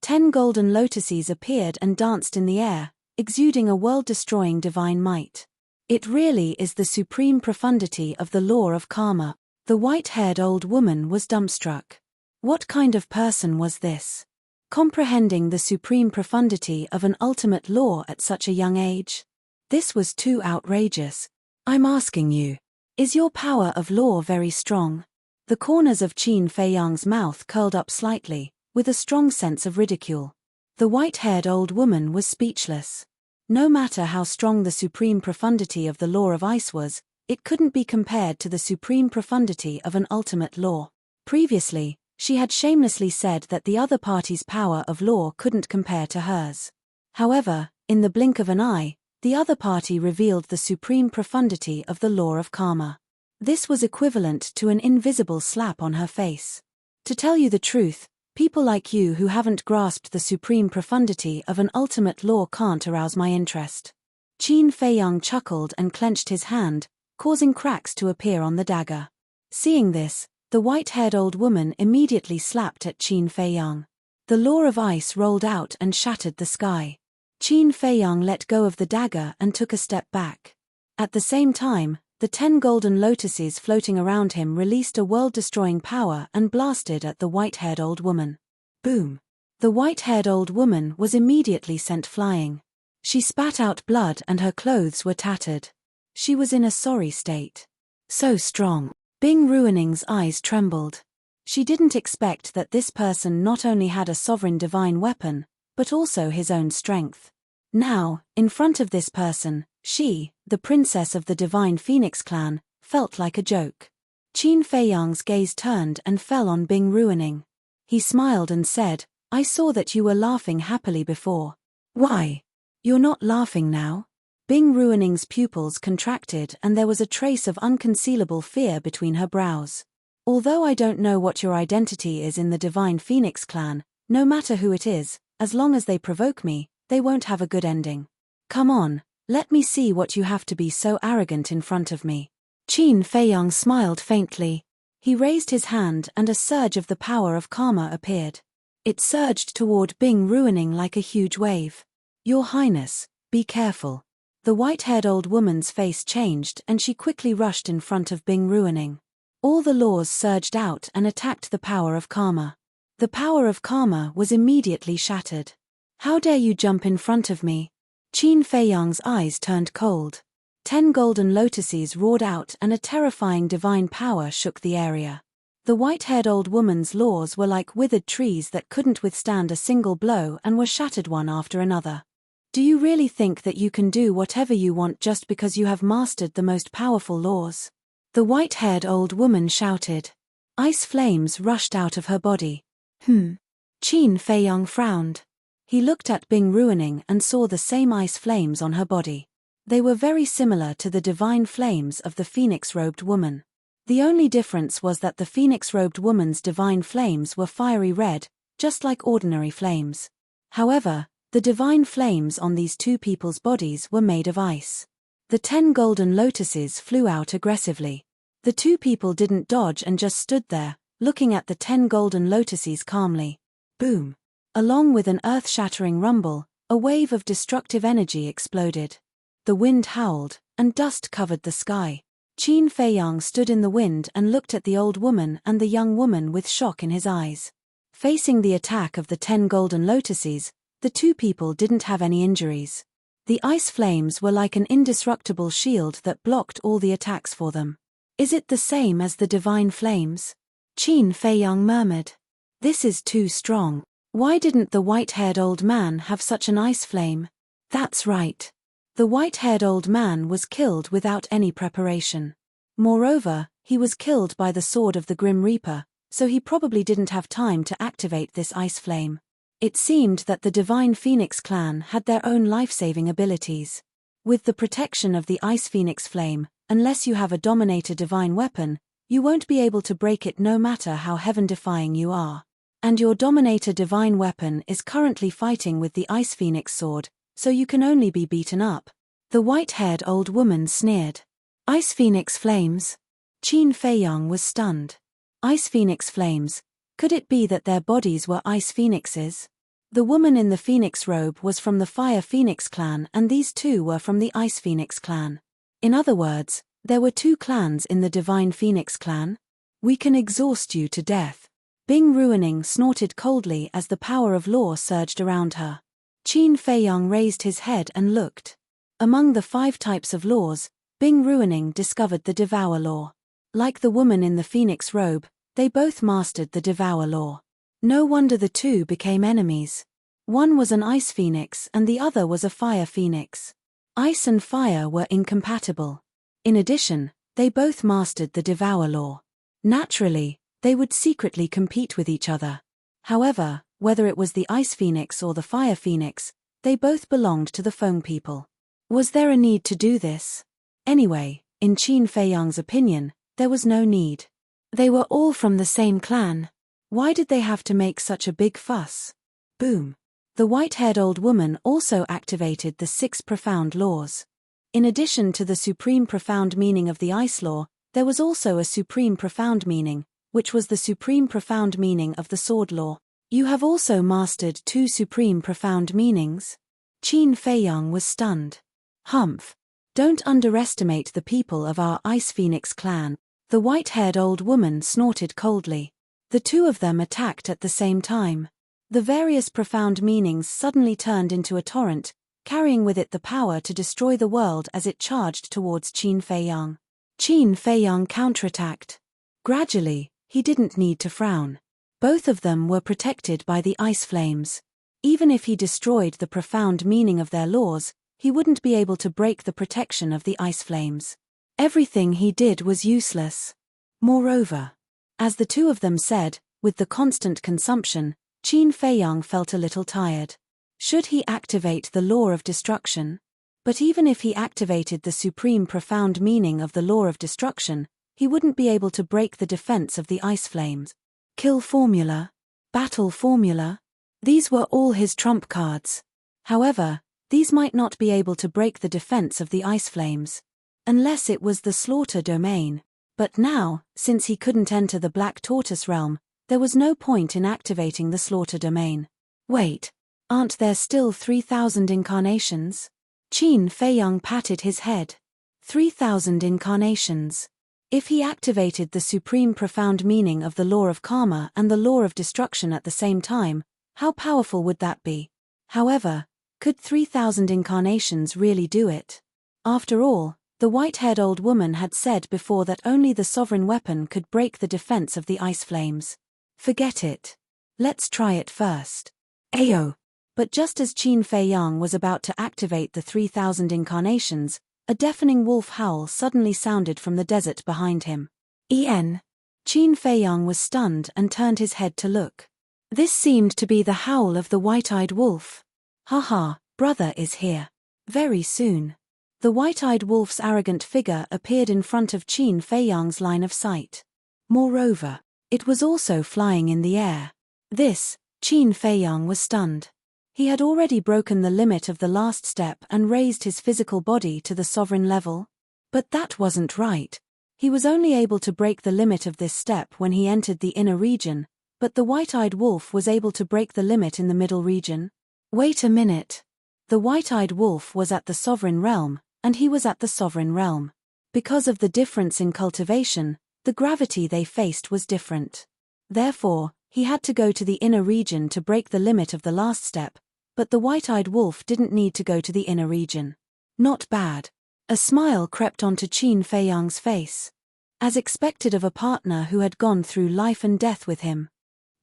10 golden lotuses appeared and danced in the air, exuding a world-destroying divine might. It really is the supreme profundity of the law of karma. The white-haired old woman was dumbstruck. What kind of person was this? Comprehending the supreme profundity of an ultimate law at such a young age? This was too outrageous. I'm asking you, is your power of law very strong? The corners of Qin Feiyang's mouth curled up slightly, with a strong sense of ridicule. The white-haired old woman was speechless. No matter how strong the supreme profundity of the law of ice was, it couldn't be compared to the supreme profundity of an ultimate law. Previously, she had shamelessly said that the other party's power of law couldn't compare to hers. However, in the blink of an eye, the other party revealed the supreme profundity of the law of karma. This was equivalent to an invisible slap on her face. To tell you the truth, people like you who haven't grasped the supreme profundity of an ultimate law can't arouse my interest. Qin Feiyang chuckled and clenched his hand, causing cracks to appear on the dagger. Seeing this, the white-haired old woman immediately slapped at Qin Feiyang. The law of ice rolled out and shattered the sky. Qin Feiyang let go of the dagger and took a step back. At the same time, the 10 golden lotuses floating around him released a world-destroying power and blasted at the white-haired old woman. Boom! The white-haired old woman was immediately sent flying. She spat out blood and her clothes were tattered. She was in a sorry state. So strong. Bing Ruining's eyes trembled. She didn't expect that this person not only had a sovereign divine weapon, but also his own strength. Now, in front of this person, she, the princess of the divine Phoenix clan, felt like a joke. Qin Feiyang's gaze turned and fell on Bing Ruining. He smiled and said, "I saw that you were laughing happily before. Why? You're not laughing now?" Bing Ruining's pupils contracted and there was a trace of unconcealable fear between her brows. Although I don't know what your identity is in the divine Phoenix clan, no matter who it is, as long as they provoke me, they won't have a good ending. Come on, let me see what you have to be so arrogant in front of me. Qin Feiyang smiled faintly. He raised his hand and a surge of the power of karma appeared. It surged toward Bing Ruining like a huge wave. Your Highness, be careful. The white-haired old woman's face changed and she quickly rushed in front of Bing Ruining. All the laws surged out and attacked the power of karma. The power of karma was immediately shattered. How dare you jump in front of me? Qin Feiyang's eyes turned cold. 10 golden lotuses roared out and a terrifying divine power shook the area. The white-haired old woman's laws were like withered trees that couldn't withstand a single blow and were shattered one after another. Do you really think that you can do whatever you want just because you have mastered the most powerful laws? The white-haired old woman shouted. Ice flames rushed out of her body. Qin Feiyang frowned. He looked at Bing Ruining and saw the same ice flames on her body. They were very similar to the divine flames of the phoenix-robed woman. The only difference was that the phoenix-robed woman's divine flames were fiery red, just like ordinary flames. However, the divine flames on these two people's bodies were made of ice. The 10 golden lotuses flew out aggressively. The two people didn't dodge and just stood there, looking at the 10 golden lotuses calmly. Boom! Along with an earth-shattering rumble, a wave of destructive energy exploded. The wind howled, and dust covered the sky. Qin Feiyang stood in the wind and looked at the old woman and the young woman with shock in his eyes. Facing the attack of the 10 golden lotuses, the two people didn't have any injuries. The ice flames were like an indestructible shield that blocked all the attacks for them. Is it the same as the divine flames? Qin Feiyang murmured. This is too strong. Why didn't the white-haired old man have such an ice flame? That's right. The white-haired old man was killed without any preparation. Moreover, he was killed by the sword of the Grim Reaper, so he probably didn't have time to activate this ice flame. It seemed that the Divine Phoenix clan had their own life-saving abilities. With the protection of the Ice Phoenix flame, unless you have a Dominator divine weapon, you won't be able to break it no matter how heaven-defying you are. And your Dominator divine weapon is currently fighting with the Ice Phoenix sword, so you can only be beaten up. The white-haired old woman sneered. Ice Phoenix flames? Qin Feiyang was stunned. Ice Phoenix flames? Could it be that their bodies were Ice Phoenixes? The woman in the Phoenix robe was from the Fire Phoenix clan and these two were from the Ice Phoenix clan. In other words, there were two clans in the Divine Phoenix clan? We can exhaust you to death. Bing Ruining snorted coldly as the power of law surged around her. Qin Feiyang raised his head and looked. Among the 5 types of laws, Bing Ruining discovered the Devour law. Like the woman in the Phoenix robe, they both mastered the Devour law. No wonder the two became enemies. One was an Ice Phoenix and the other was a Fire Phoenix. Ice and fire were incompatible. In addition, they both mastered the Devour law. Naturally, they would secretly compete with each other. However, whether it was the Ice Phoenix or the Fire Phoenix, they both belonged to the Foam people. Was there a need to do this? Anyway, in Qin Feiyang's opinion, there was no need. They were all from the same clan. Why did they have to make such a big fuss? Boom. The white-haired old woman also activated the 6 profound laws. In addition to the supreme profound meaning of the Ice Law, there was also a supreme profound meaning, which was the supreme profound meaning of the Sword Law. You have also mastered 2 supreme profound meanings? Qin Feiyang was stunned. Humph. Don't underestimate the people of our Ice Phoenix clan. The white-haired old woman snorted coldly. The two of them attacked at the same time. The various profound meanings suddenly turned into a torrent, carrying with it the power to destroy the world as it charged towards Qin Feiyang. Qin Feiyang counterattacked. Gradually, he didn't need to frown. Both of them were protected by the ice flames. Even if he destroyed the profound meaning of their laws, he wouldn't be able to break the protection of the ice flames. Everything he did was useless. Moreover, as the two of them said, with the constant consumption, Qin Feiyang felt a little tired. Should he activate the law of destruction? But even if he activated the supreme profound meaning of the law of destruction, he wouldn't be able to break the defense of the ice flames. Kill formula? Battle formula? These were all his trump cards. However, these might not be able to break the defense of the ice flames. Unless it was the slaughter domain. But now, since he couldn't enter the Black Tortoise realm, there was no point in activating the slaughter domain. Wait, aren't there still 3,000 incarnations? Qin Feiyang patted his head. 3,000 incarnations. If he activated the supreme profound meaning of the law of karma and the law of destruction at the same time, how powerful would that be? However, could 3,000 incarnations really do it? After all, the white-haired old woman had said before that only the sovereign weapon could break the defense of the ice flames. Forget it. Let's try it first. Ayo! But just as Qin Feiyang was about to activate the 3,000 incarnations, a deafening wolf howl suddenly sounded from the desert behind him. Qin Feiyang was stunned and turned his head to look. This seemed to be the howl of the white-eyed wolf. Haha, brother is here. Very soon. The white-eyed wolf's arrogant figure appeared in front of Qin Feiyang's line of sight. Moreover, it was also flying in the air. This, Qin Feiyang was stunned. He had already broken the limit of the last step and raised his physical body to the sovereign level. But that wasn't right. He was only able to break the limit of this step when he entered the inner region, but the white-eyed wolf was able to break the limit in the middle region. Wait a minute. The white-eyed wolf was at the sovereign realm, and he was at the sovereign realm. Because of the difference in cultivation, the gravity they faced was different. Therefore, he had to go to the inner region to break the limit of the last step, but the white-eyed wolf didn't need to go to the inner region. Not bad. A smile crept onto Qin Feiyang's face. As expected of a partner who had gone through life and death with him.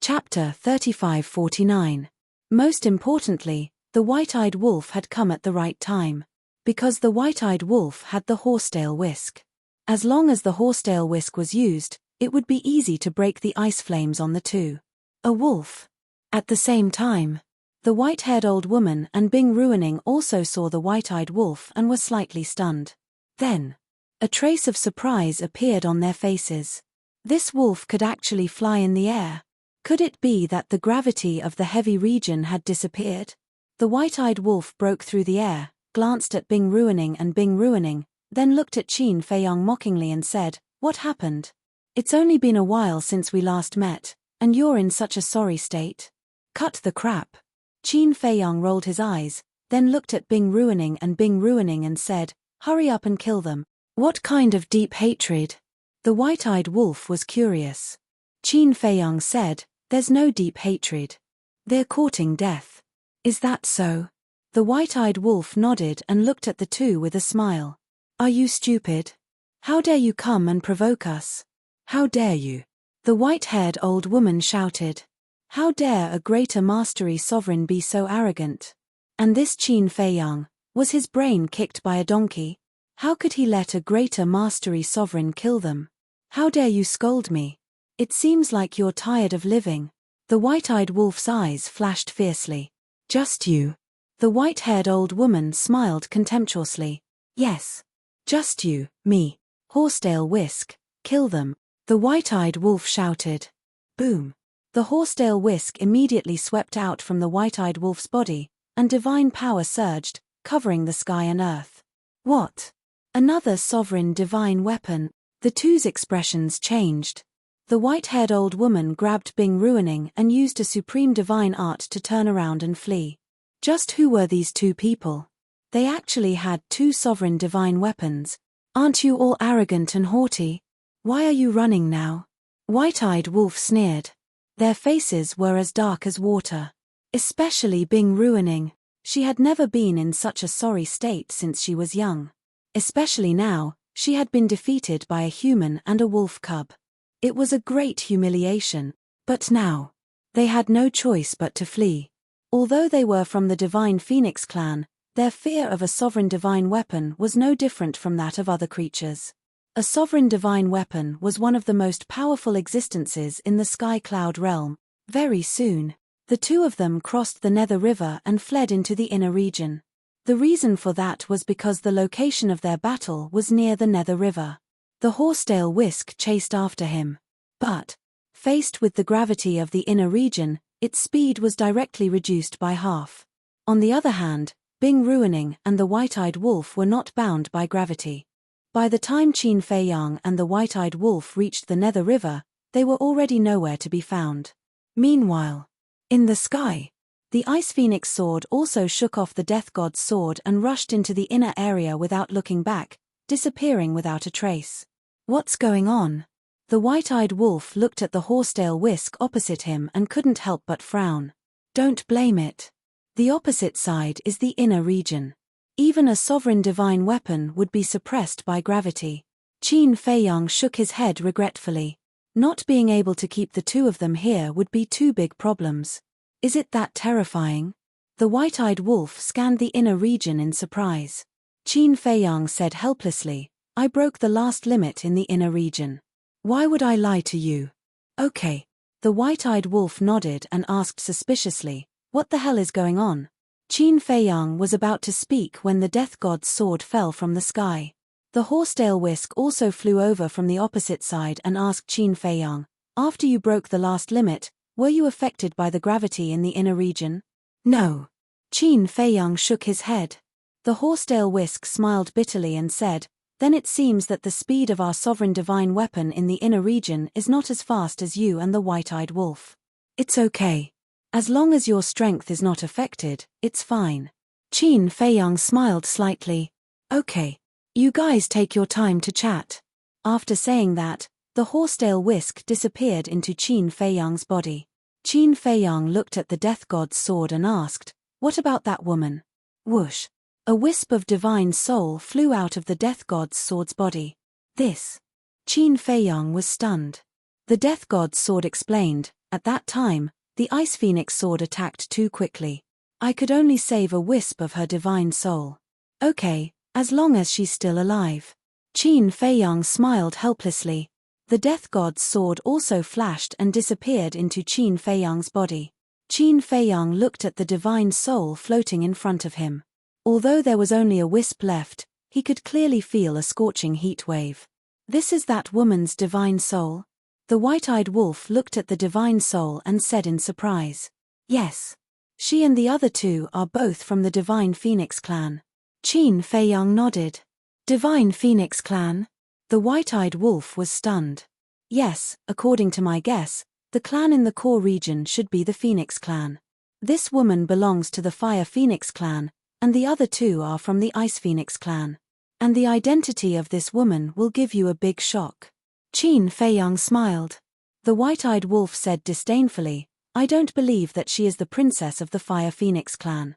Chapter 3549. Most importantly, The white-eyed wolf had come at the right time. Because the white-eyed wolf had the horsetail whisk. As long as the horsetail whisk was used, it would be easy to break the ice flames on the two. A wolf. At the same time, the white-haired old woman and Bing Ruining also saw the white-eyed wolf and were slightly stunned. Then, a trace of surprise appeared on their faces. This wolf could actually fly in the air. Could it be that the gravity of the heavy region had disappeared? The white-eyed wolf broke through the air, glanced at Bing Ruining, then looked at Qin Feiyang mockingly and said, "What happened? It's only been a while since we last met, and you're in such a sorry state." "Cut the crap." Qin Feiyang rolled his eyes, then looked at Bing Ruining and said, "Hurry up and kill them." "What kind of deep hatred?" The white-eyed wolf was curious. Qin Feiyang said, "There's no deep hatred. They're courting death." "Is that so?" The white-eyed wolf nodded and looked at the two with a smile. "Are you stupid? How dare you come and provoke us? How dare you?" The white-haired old woman shouted. "How dare a greater mastery sovereign be so arrogant? And this Qin Feiyang, was his brain kicked by a donkey? How could he let a greater mastery sovereign kill them? How dare you scold me? It seems like you're tired of living." The white-eyed wolf's eyes flashed fiercely. "Just you?" The white-haired old woman smiled contemptuously. "Yes. Just you, me. Horsetail whisk, kill them." The white-eyed wolf shouted. Boom. The horsetail whisk immediately swept out from the white-eyed wolf's body, and divine power surged, covering the sky and earth. "What? Another sovereign divine weapon?" The two's expressions changed. The white-haired old woman grabbed Bing Ruining and used a supreme divine art to turn around and flee. Just who were these two people? They actually had two sovereign divine weapons. "Aren't you all arrogant and haughty? Why are you running now?" White-eyed wolf sneered. Their faces were as dark as water. Especially Bing Ruining. She had never been in such a sorry state since she was young. Especially now, she had been defeated by a human and a wolf cub. It was a great humiliation, but now, they had no choice but to flee. Although they were from the Divine Phoenix clan, their fear of a sovereign divine weapon was no different from that of other creatures. A sovereign divine weapon was one of the most powerful existences in the Sky Cloud realm. Very soon, the two of them crossed the Nether River and fled into the inner region. The reason for that was because the location of their battle was near the Nether River. The horsetail whisk chased after him. But, faced with the gravity of the inner region, its speed was directly reduced by half. On the other hand, Bing Ruining and the white-eyed wolf were not bound by gravity. By the time Qin Feiyang and the white-eyed wolf reached the Nether River, they were already nowhere to be found. Meanwhile, in the sky, the Ice Phoenix sword also shook off the Death God's sword and rushed into the inner area without looking back, disappearing without a trace. What's going on? The white-eyed wolf looked at the horsetail whisk opposite him and couldn't help but frown. Don't blame it. The opposite side is the inner region. Even a sovereign divine weapon would be suppressed by gravity. Qin Feiyang shook his head regretfully. Not being able to keep the two of them here would be two big problems. Is it that terrifying? The white-eyed wolf scanned the inner region in surprise. Qin Feiyang said helplessly, "I broke the last limit in the inner region. Why would I lie to you?" "Okay." The white-eyed wolf nodded and asked suspiciously, "What the hell is going on?" Qin Feiyang was about to speak when the Death God's sword fell from the sky. The horsetail whisk also flew over from the opposite side and asked Qin Feiyang, "After you broke the last limit, were you affected by the gravity in the inner region?" "No." Qin Feiyang shook his head. The horsetail whisk smiled bitterly and said, "Then it seems that the speed of our sovereign divine weapon in the inner region is not as fast as you and the white-eyed wolf. It's okay. As long as your strength is not affected, it's fine." Qin Feiyang smiled slightly. "Okay. You guys take your time to chat." After saying that, the horsetail whisk disappeared into Qin Feiyang's body. Qin Feiyang looked at the Death God's sword and asked, "What about that woman?" Whoosh. A wisp of divine soul flew out of the Death God's sword's body. This. Qin Feiyang was stunned. The Death God's sword explained, at that time, the Ice Phoenix sword attacked too quickly. I could only save a wisp of her divine soul. Okay, as long as she's still alive. Qin Feiyang smiled helplessly. The death god's sword also flashed and disappeared into Qin Feiyang's body. Qin Feiyang looked at the divine soul floating in front of him. Although there was only a wisp left, he could clearly feel a scorching heat wave. This is that woman's divine soul? The white-eyed wolf looked at the divine soul and said in surprise. Yes. She and the other two are both from the Divine Phoenix clan. Qin Feiyang nodded. Divine Phoenix clan? The white-eyed wolf was stunned. Yes, according to my guess, the clan in the core region should be the Phoenix clan. This woman belongs to the Fire Phoenix clan, and the other two are from the Ice Phoenix clan. And the identity of this woman will give you a big shock. Qin Feiyang smiled. The white-eyed wolf said disdainfully, I don't believe that she is the princess of the Fire Phoenix clan.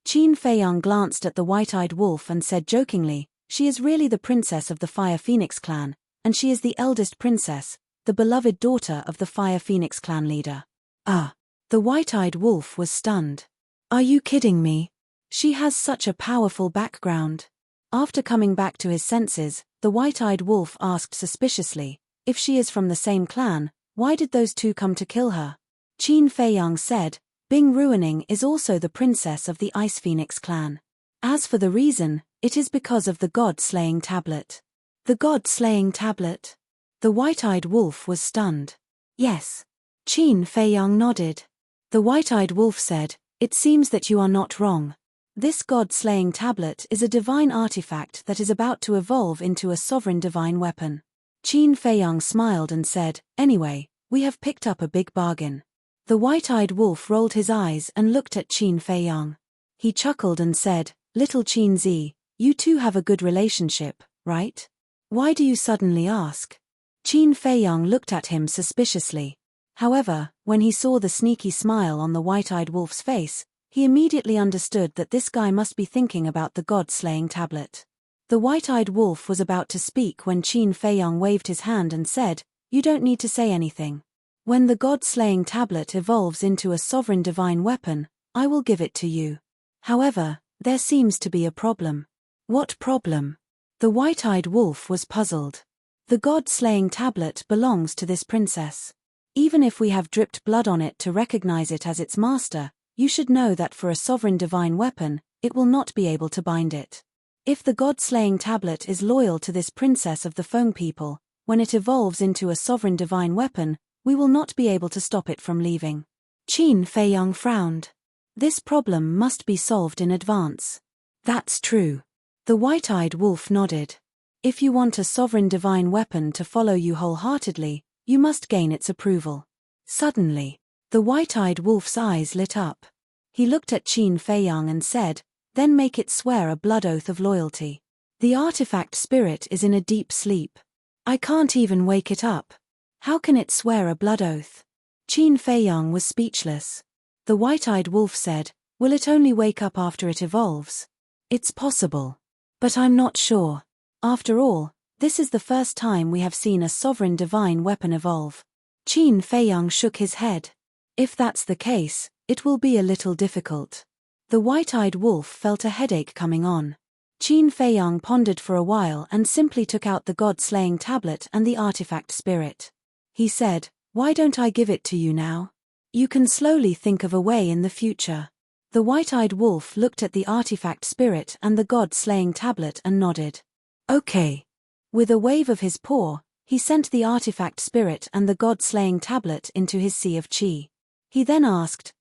Qin Feiyang glanced at the white-eyed wolf and said jokingly, she is really the princess of the Fire Phoenix clan, and she is the eldest princess, the beloved daughter of the Fire Phoenix clan leader. Ah! The white-eyed wolf was stunned. Are you kidding me? She has such a powerful background. After coming back to his senses, the white-eyed wolf asked suspiciously, if she is from the same clan, why did those two come to kill her? Qin Feiyang said, Bing Ruining is also the princess of the Ice Phoenix clan. As for the reason, it is because of the God-slaying tablet. The God-slaying tablet? The white-eyed wolf was stunned. Yes. Qin Feiyang nodded. The white-eyed wolf said, it seems that you are not wrong. This God-slaying tablet is a divine artifact that is about to evolve into a sovereign divine weapon. Qin Feiyang smiled and said, anyway, we have picked up a big bargain. The white-eyed wolf rolled his eyes and looked at Qin Feiyang. He chuckled and said, Little Qin Zi, you two have a good relationship, right? Why do you suddenly ask? Qin Feiyang looked at him suspiciously. However, when he saw the sneaky smile on the white-eyed wolf's face, he immediately understood that this guy must be thinking about the God-slaying tablet. The white-eyed wolf was about to speak when Qin Feiyang waved his hand and said, you don't need to say anything. When the God-slaying tablet evolves into a sovereign divine weapon, I will give it to you. However, there seems to be a problem. What problem? The white-eyed wolf was puzzled. The God-slaying tablet belongs to this princess. Even if we have dripped blood on it to recognize it as its master, you should know that for a sovereign divine weapon, it will not be able to bind it. If the God-slaying tablet is loyal to this princess of the Feng people, when it evolves into a sovereign divine weapon, we will not be able to stop it from leaving. Qin Feiyang frowned. This problem must be solved in advance. That's true. The white-eyed wolf nodded. If you want a sovereign divine weapon to follow you wholeheartedly, you must gain its approval. Suddenly, the white-eyed wolf's eyes lit up. He looked at Qin Feiyang and said, then make it swear a blood oath of loyalty. The artifact spirit is in a deep sleep. I can't even wake it up. How can it swear a blood oath? Qin Feiyang was speechless. The white-eyed wolf said, will it only wake up after it evolves? It's possible. But I'm not sure. After all, this is the first time we have seen a sovereign divine weapon evolve. Qin Feiyang shook his head. If that's the case, it will be a little difficult. The white-eyed wolf felt a headache coming on. Qin Feiyang pondered for a while and simply took out the God-slaying tablet and the artifact spirit. He said, why don't I give it to you now? You can slowly think of a way in the future. The white-eyed wolf looked at the artifact spirit and the God-slaying tablet and nodded. Okay. With a wave of his paw, he sent the artifact spirit and the God-slaying tablet into his sea of qi. He then asked,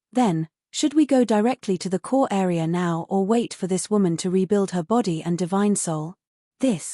should we go directly to the core area now or wait for this woman to rebuild her body and divine soul? Qin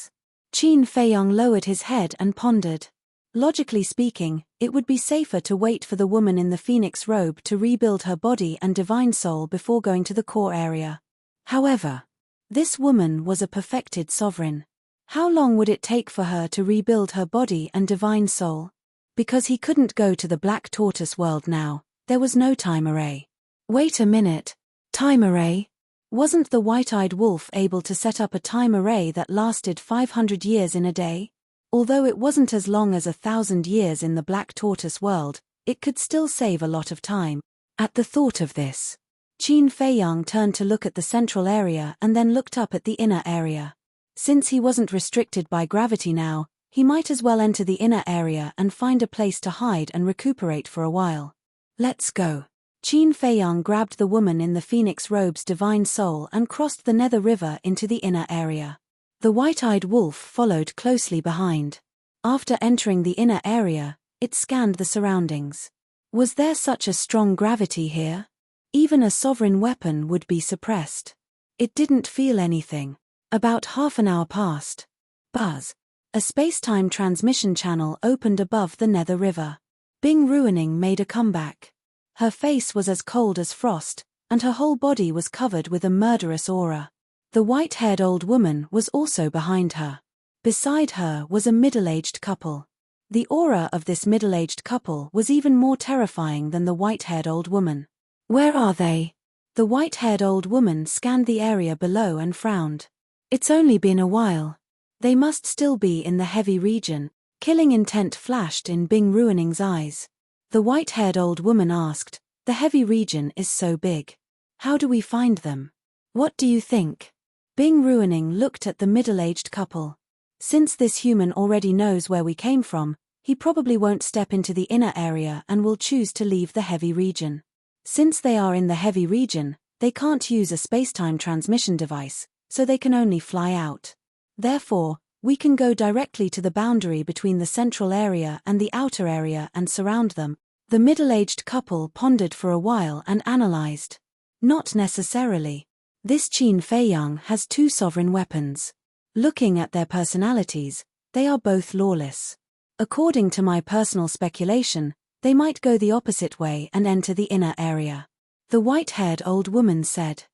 Feiyang lowered his head and pondered. Logically speaking, it would be safer to wait for the woman in the phoenix robe to rebuild her body and divine soul before going to the core area. However, this woman was a perfected sovereign. How long would it take for her to rebuild her body and divine soul? Because he couldn't go to the Black Tortoise world now, there was no time array. Wait a minute. Time array? Wasn't the white-eyed wolf able to set up a time array that lasted 500 years in a day? Although it wasn't as long as 1,000 years in the Black Tortoise world, it could still save a lot of time. At the thought of this, Qin Feiyang turned to look at the central area and then looked up at the inner area. Since he wasn't restricted by gravity now, he might as well enter the inner area and find a place to hide and recuperate for a while. Let's go. Qin Feiyang grabbed the woman in the phoenix robe's divine soul and crossed the Nether River into the inner area. The white-eyed wolf followed closely behind. After entering the inner area, it scanned the surroundings. Was there such a strong gravity here? Even a sovereign weapon would be suppressed. It didn't feel anything. About half an hour passed. Buzz. A space-time transmission channel opened above the Nether River. Bing Ruining made a comeback. Her face was as cold as frost, and her whole body was covered with a murderous aura. The white-haired old woman was also behind her. Beside her was a middle-aged couple. The aura of this middle-aged couple was even more terrifying than the white-haired old woman. Where are they? The white-haired old woman scanned the area below and frowned. It's only been a while. They must still be in the heavy region. Killing intent flashed in Bing Ruining's eyes. The white-haired old woman asked, "The heavy region is so big. How do we find them? What do you think?" Bing Ruining looked at the middle-aged couple. Since this human already knows where we came from, he probably won't step into the inner area and will choose to leave the heavy region. Since they are in the heavy region, they can't use a spacetime transmission device, so they can only fly out. Therefore, we can go directly to the boundary between the central area and the outer area and surround them. The middle-aged couple pondered for a while and analyzed. Not necessarily. This Qin Feiyang has two sovereign weapons. Looking at their personalities, they are both lawless. According to my personal speculation, they might go the opposite way and enter the inner area. The white-haired old woman said.